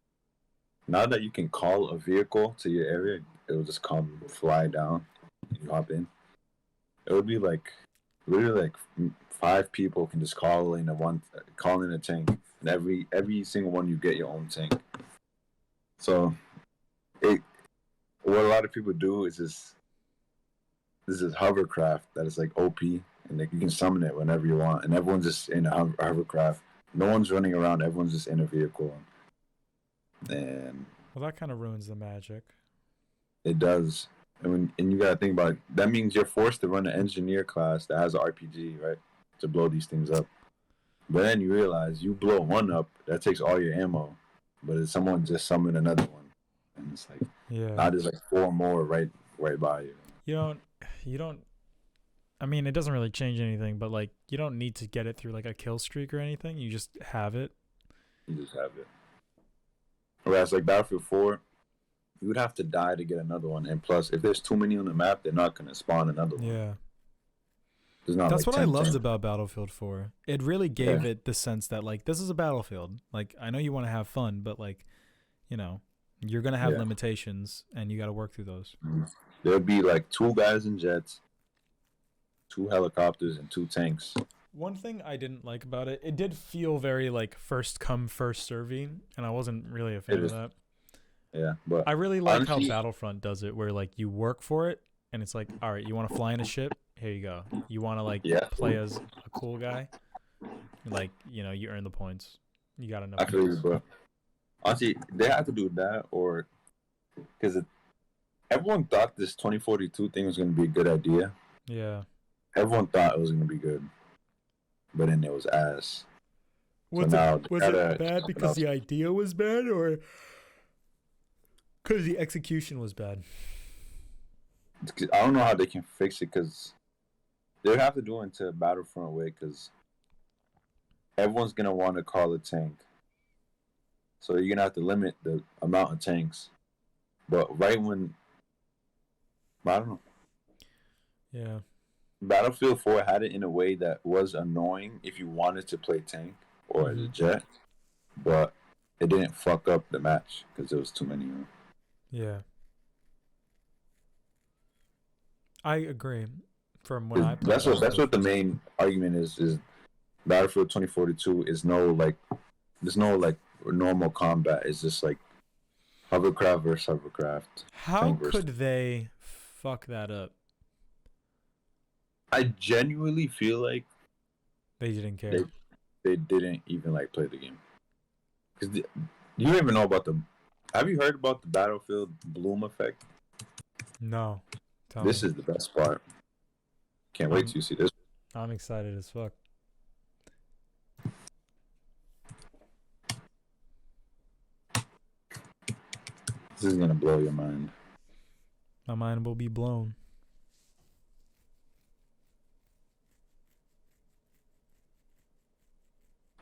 now that you can call a vehicle to your area, it'll just come fly down and you hop in. It would be like literally like 5 people can just call in a tank, and every single one you get your own tank. So what a lot of people do is this is hovercraft that is like OP, and like you can summon it whenever you want, and everyone's just in a hovercraft. No one's running around. Everyone's just in a vehicle, and well, that kind of ruins the magic. It does. And you gotta think about it. That means you're forced to run an engineer class that has an RPG, right, to blow these things up. But then you realize you blow one up, that takes all your ammo. But if someone just summoned another one, and it's like now there's like 4 more right by you. You don't. I mean, it doesn't really change anything, but like you don't need to get it through like a kill streak or anything. You just have it. You just have it. Whereas like Battlefield 4, you would have to die to get another one, and plus, if there's too many on the map, they're not gonna spawn another one. Yeah. That's what I loved about Battlefield 4. It really gave it the sense that like this is a battlefield. Like I know you want to have fun, but like, you know, you're gonna have limitations, and you got to work through those. There'd be like 2 guys in jets, 2 helicopters, and 2 tanks. One thing I didn't like about it did feel very like first come first serving, and I wasn't really a fan of that. Yeah, but I really like how Battlefront does it, where like you work for it, and it's like, all right, you want to fly in a ship? Here you go. You want to like play as a cool guy? Like, you know, you earn the points. You got enough. I feel you, bro. Honestly, they have to do that, or because everyone thought this 2042 thing was going to be a good idea. Yeah. Everyone thought it was going to be good, but then it was ass. Was it bad because the idea was bad, or because the execution was bad? I don't know how they can fix it, because they would have to do it into a Battlefront way, because everyone's going to want to call a tank. So you're going to have to limit the amount of tanks. But I don't know. Yeah. Battlefield 4 had it in a way that was annoying if you wanted to play tank or as a jet, but it didn't fuck up the match because there was too many of them. Yeah. I agree. From when I played, that's what the main argument is Battlefield 2042 is there's no like normal combat. It's just like hovercraft versus hovercraft. How could they fuck that up? I genuinely feel like they didn't care. They didn't even like play the game. Because you don't even know about have you heard about the Battlefield bloom effect? No. This is the best part. Can't wait till you see this. I'm excited as fuck. This is gonna blow your mind. My mind will be blown.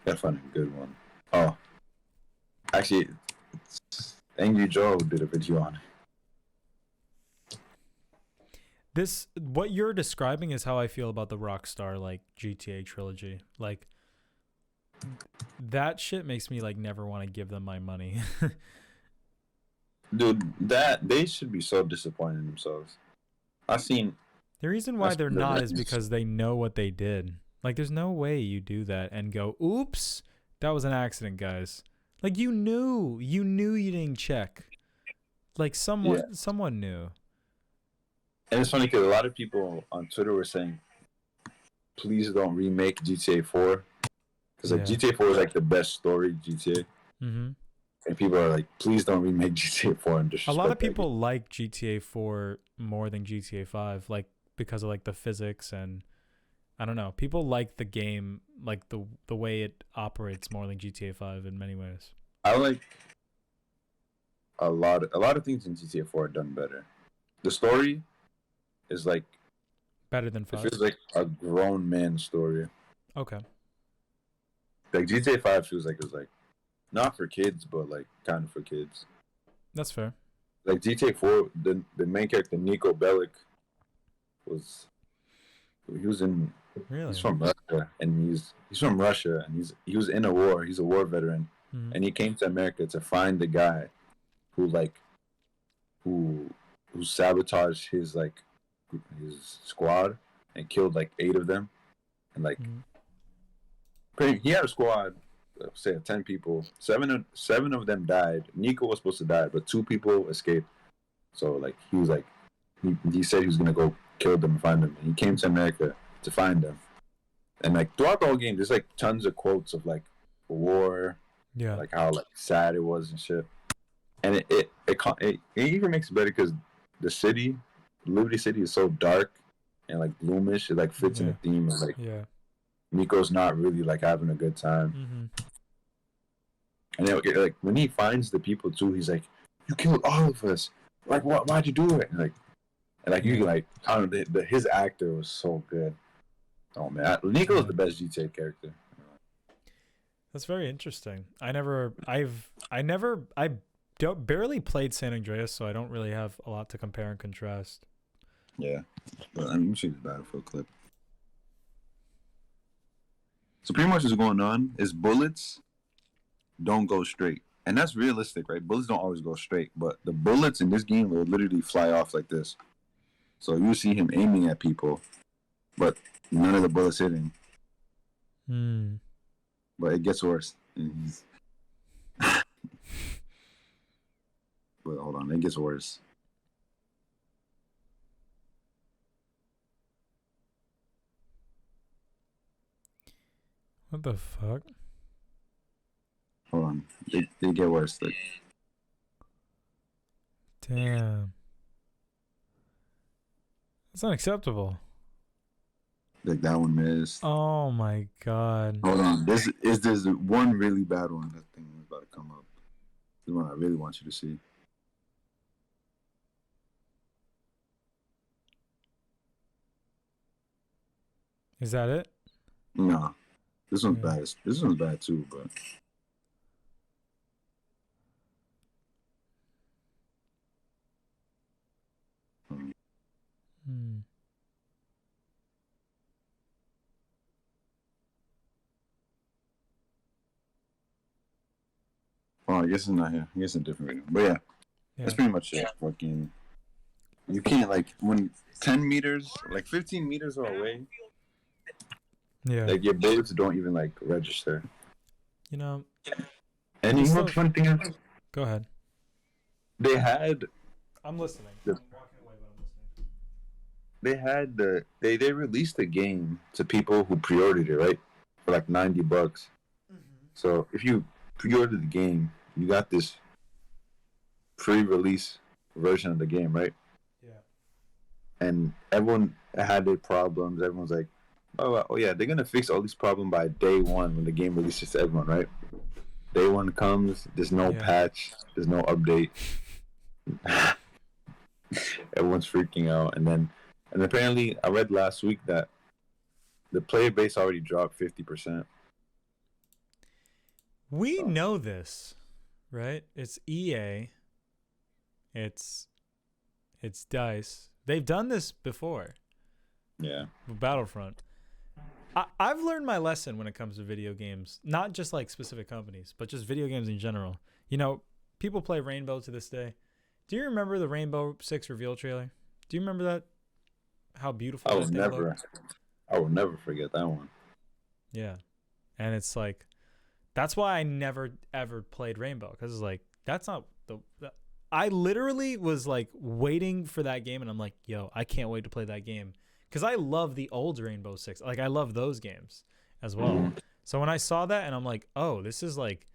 Gotta find a good one. Oh, actually, AngryJoe did a video on it. What you're describing is how I feel about the Rockstar like GTA trilogy. Like that shit makes me like never want to give them my money. Dude, they should be so disappointed in themselves. The reason why they're not is because they know what they did. Like there's no way you do that and go, oops, that was an accident, guys. Like you knew you didn't check. Like someone knew. And it's funny because a lot of people on Twitter were saying, please don't remake GTA 4. Because like GTA 4 is like the best story GTA. Mm-hmm. And people are like, please don't remake GTA 4 and disrespect. A lot of people like GTA 4 more than GTA 5, like because of like the physics and I don't know. People like the game, like the way it operates more than GTA 5 in many ways. I like a lot of things in GTA 4 are done better. The story is like better than 5. It feels like a grown man story. Okay. Like GTA 5 feels like it was like not for kids, but like kind of for kids. That's fair. Like GTA 4, the main character Nico Bellic was in. Really? He's from Russia, and he's from Russia, and he was in a war. He's a war veteran, and he came to America to find the guy who sabotaged his squad and killed like 8 of them, and like he had a squad, say of 10 people. Seven of them died. Nico was supposed to die, but 2 people escaped. So like he was like he said he was gonna go kill them and find them, and he came to America to find them. And like throughout the whole game, there's like tons of quotes of like war, like how like sad it was and shit. And it even makes it better because the city, Liberty City, is so dark and like gloomish. It like fits in the theme of like Nico's not really like having a good time. And then, like when he finds the people too, he's like, "You killed all of us. Like, why'd you do it?" And you like, I don't know, his actor was so good. Oh man, Nico is the best GTA character. That's very interesting. I barely played San Andreas, so I don't really have a lot to compare and contrast. Yeah, but I mean, you see the Battlefield clip. So pretty much what's going on is bullets don't go straight, and that's realistic, right? Bullets don't always go straight, but the bullets in this game will literally fly off like this. So you see him aiming at people, but none of the bullets hit him. But it gets worse. But hold on, it gets worse. What the fuck? Hold on, they get worse. Like, damn, that's unacceptable. Like that one missed. Oh my god. Hold on, there's one really bad one. That thing is about to come up. The one I really want you to see. Is that it? No, this one's bad. This one's bad too, but. Oh, I guess it's not here. I guess it's a different video. But yeah, that's pretty much it. Fucking, you can't like when 10 meters, like 15 meters away. Yeah. Like your bullets don't even like register. You know. And you know what fun thing is? Go ahead. They had. I'm listening. I'm walking away, but I'm listening. They released the game to people who pre-ordered it, right? For like $90. So if you pre-ordered the game, you got this pre-release version of the game, right? Yeah. And everyone had their problems. Everyone's like, oh yeah, they're gonna fix all these problems by day one when the game releases to everyone, right? Day one comes, there's no patch, there's no update. Everyone's freaking out, and apparently I read last week that the player base already dropped 50%. We know this, right? It's EA. It's DICE. They've done this before. Yeah. Battlefront. I've learned my lesson when it comes to video games, not just like specific companies, but just video games in general. You know, people play Rainbow to this day. Do you remember the Rainbow Six reveal trailer? Do you remember that? How beautiful I that thing looked? I will never forget that one. Yeah. And it's like, that's why I never ever played Rainbow, because it's like, that's not I literally was like waiting for that game, and I'm like, yo, I can't wait to play that game, because I love the old Rainbow Six. Like, I love those games as well. So when I saw that, and I'm like, oh, this is like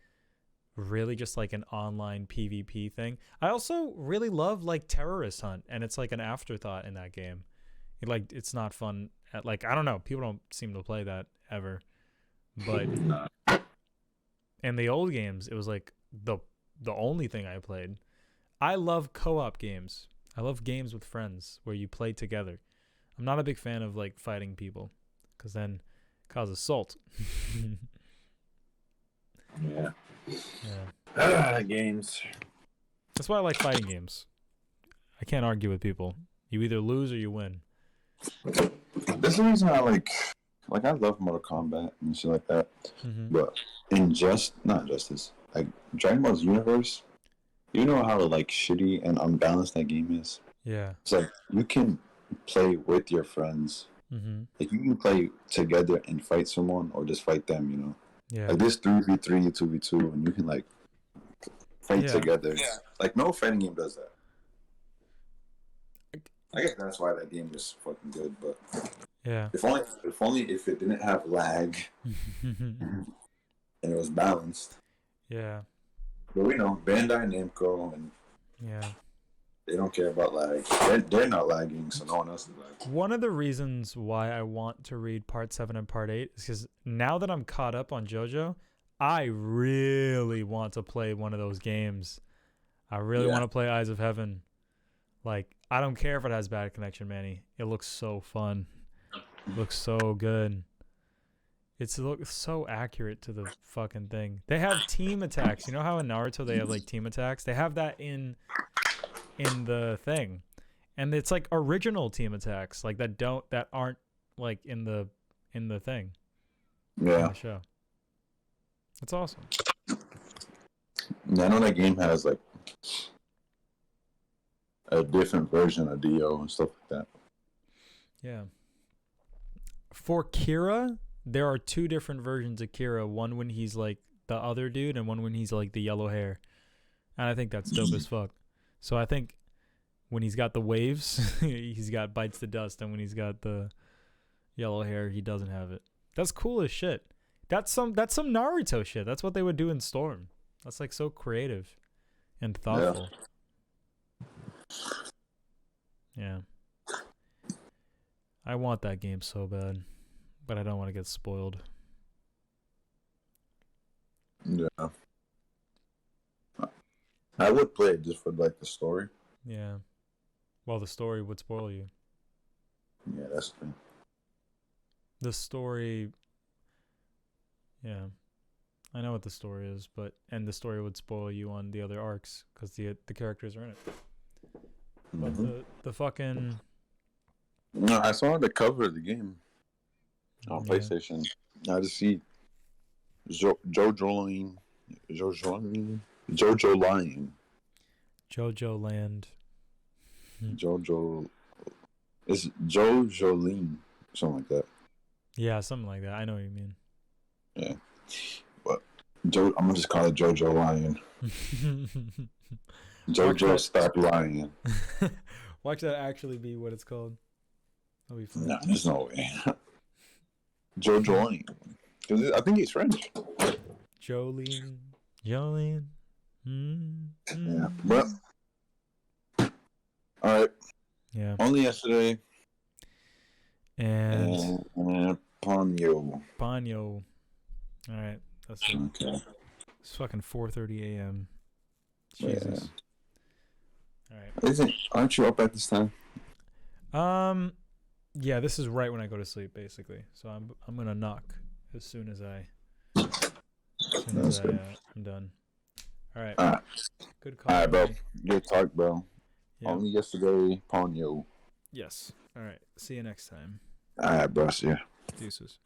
really just like an online PvP thing. I also really love like Terrorist Hunt, and it's like an afterthought in that game. It's not fun. Like, I don't know, people don't seem to play that ever, but in the old games, it was like the only thing I played. I love co-op games. I love games with friends where you play together. I'm not a big fan of like fighting people, because then it causes assault. Yeah. Yeah. Games. That's why I like fighting games. I can't argue with people. You either lose or you win. That's the reason I like I love Mortal Kombat and shit like that. But not Injustice, like Dragon Ball's universe, you know how like shitty and unbalanced that game is. Yeah. It's like you can play with your friends. Like you can play together and fight someone or just fight them. You know. Yeah. Like this 3v3, 2v2, and you can like fight together. Yeah. Like no fighting game does that. I guess that's why that game is fucking good. But yeah, if only if it didn't have lag and it was balanced. Yeah. But we know Bandai Namco and they don't care about lag. They're not lagging, so no one else is lagging. One of the reasons why I want to read Part 7 and Part 8 is because now that I'm caught up on JoJo, I really want to play one of those games. I really want to play Eyes of Heaven. Like, I don't care if it has bad connection, Manny. It looks so fun. It looks so good. It looks so accurate to the fucking thing. They have team attacks. You know how in Naruto they have like team attacks? They have that in the thing. And it's like original team attacks, like that aren't like in the thing. Yeah. In the show. It's awesome. Yeah, I know that game has like a different version of Dio and stuff like that. Yeah. For Kira, there are two different versions of Kira. One when he's like the other dude, and one when he's like the yellow hair. And I think that's dope as fuck. So I think when he's got the waves, he's got bites the dust, and when he's got the yellow hair, he doesn't have it. That's cool as shit. That's some Naruto shit. That's what they would do in Storm. That's like so creative and thoughtful. Yeah. I want that game so bad, but I don't want to get spoiled. Yeah. I would play it just for like the story. Yeah. Well, the story would spoil you. Yeah, that's true. The story. Yeah. I know what the story is, and the story would spoil you on the other arcs because the characters are in it. But the fucking. No, I saw the cover of the game on PlayStation. I just see Jojo Line. Jojo Land. Jojo. It's Jojoline. Something like that. Yeah, something like that. I know what you mean. Yeah. But I'm going to just call it Jojo Lion. Jojo Stop Lying. Watch that actually be what it's called. That'll be fun. No, there's no way. Jojo Lion. I think he's French. Jolene. Yeah. But, all right. Yeah. Only yesterday. And Ponyo. All right. That's it. Okay. It's fucking 4:30 a.m. Jesus. Yeah. All right. Aren't you up at this time? Yeah, this is right when I go to sleep, basically. So I'm gonna knock as soon as I'm done. All right. Good call. All right, bro. Good talk, bro. Yeah. Only yesterday, Ponyo. Yes. All right. See you next time. All right, bro. See ya. Deuces.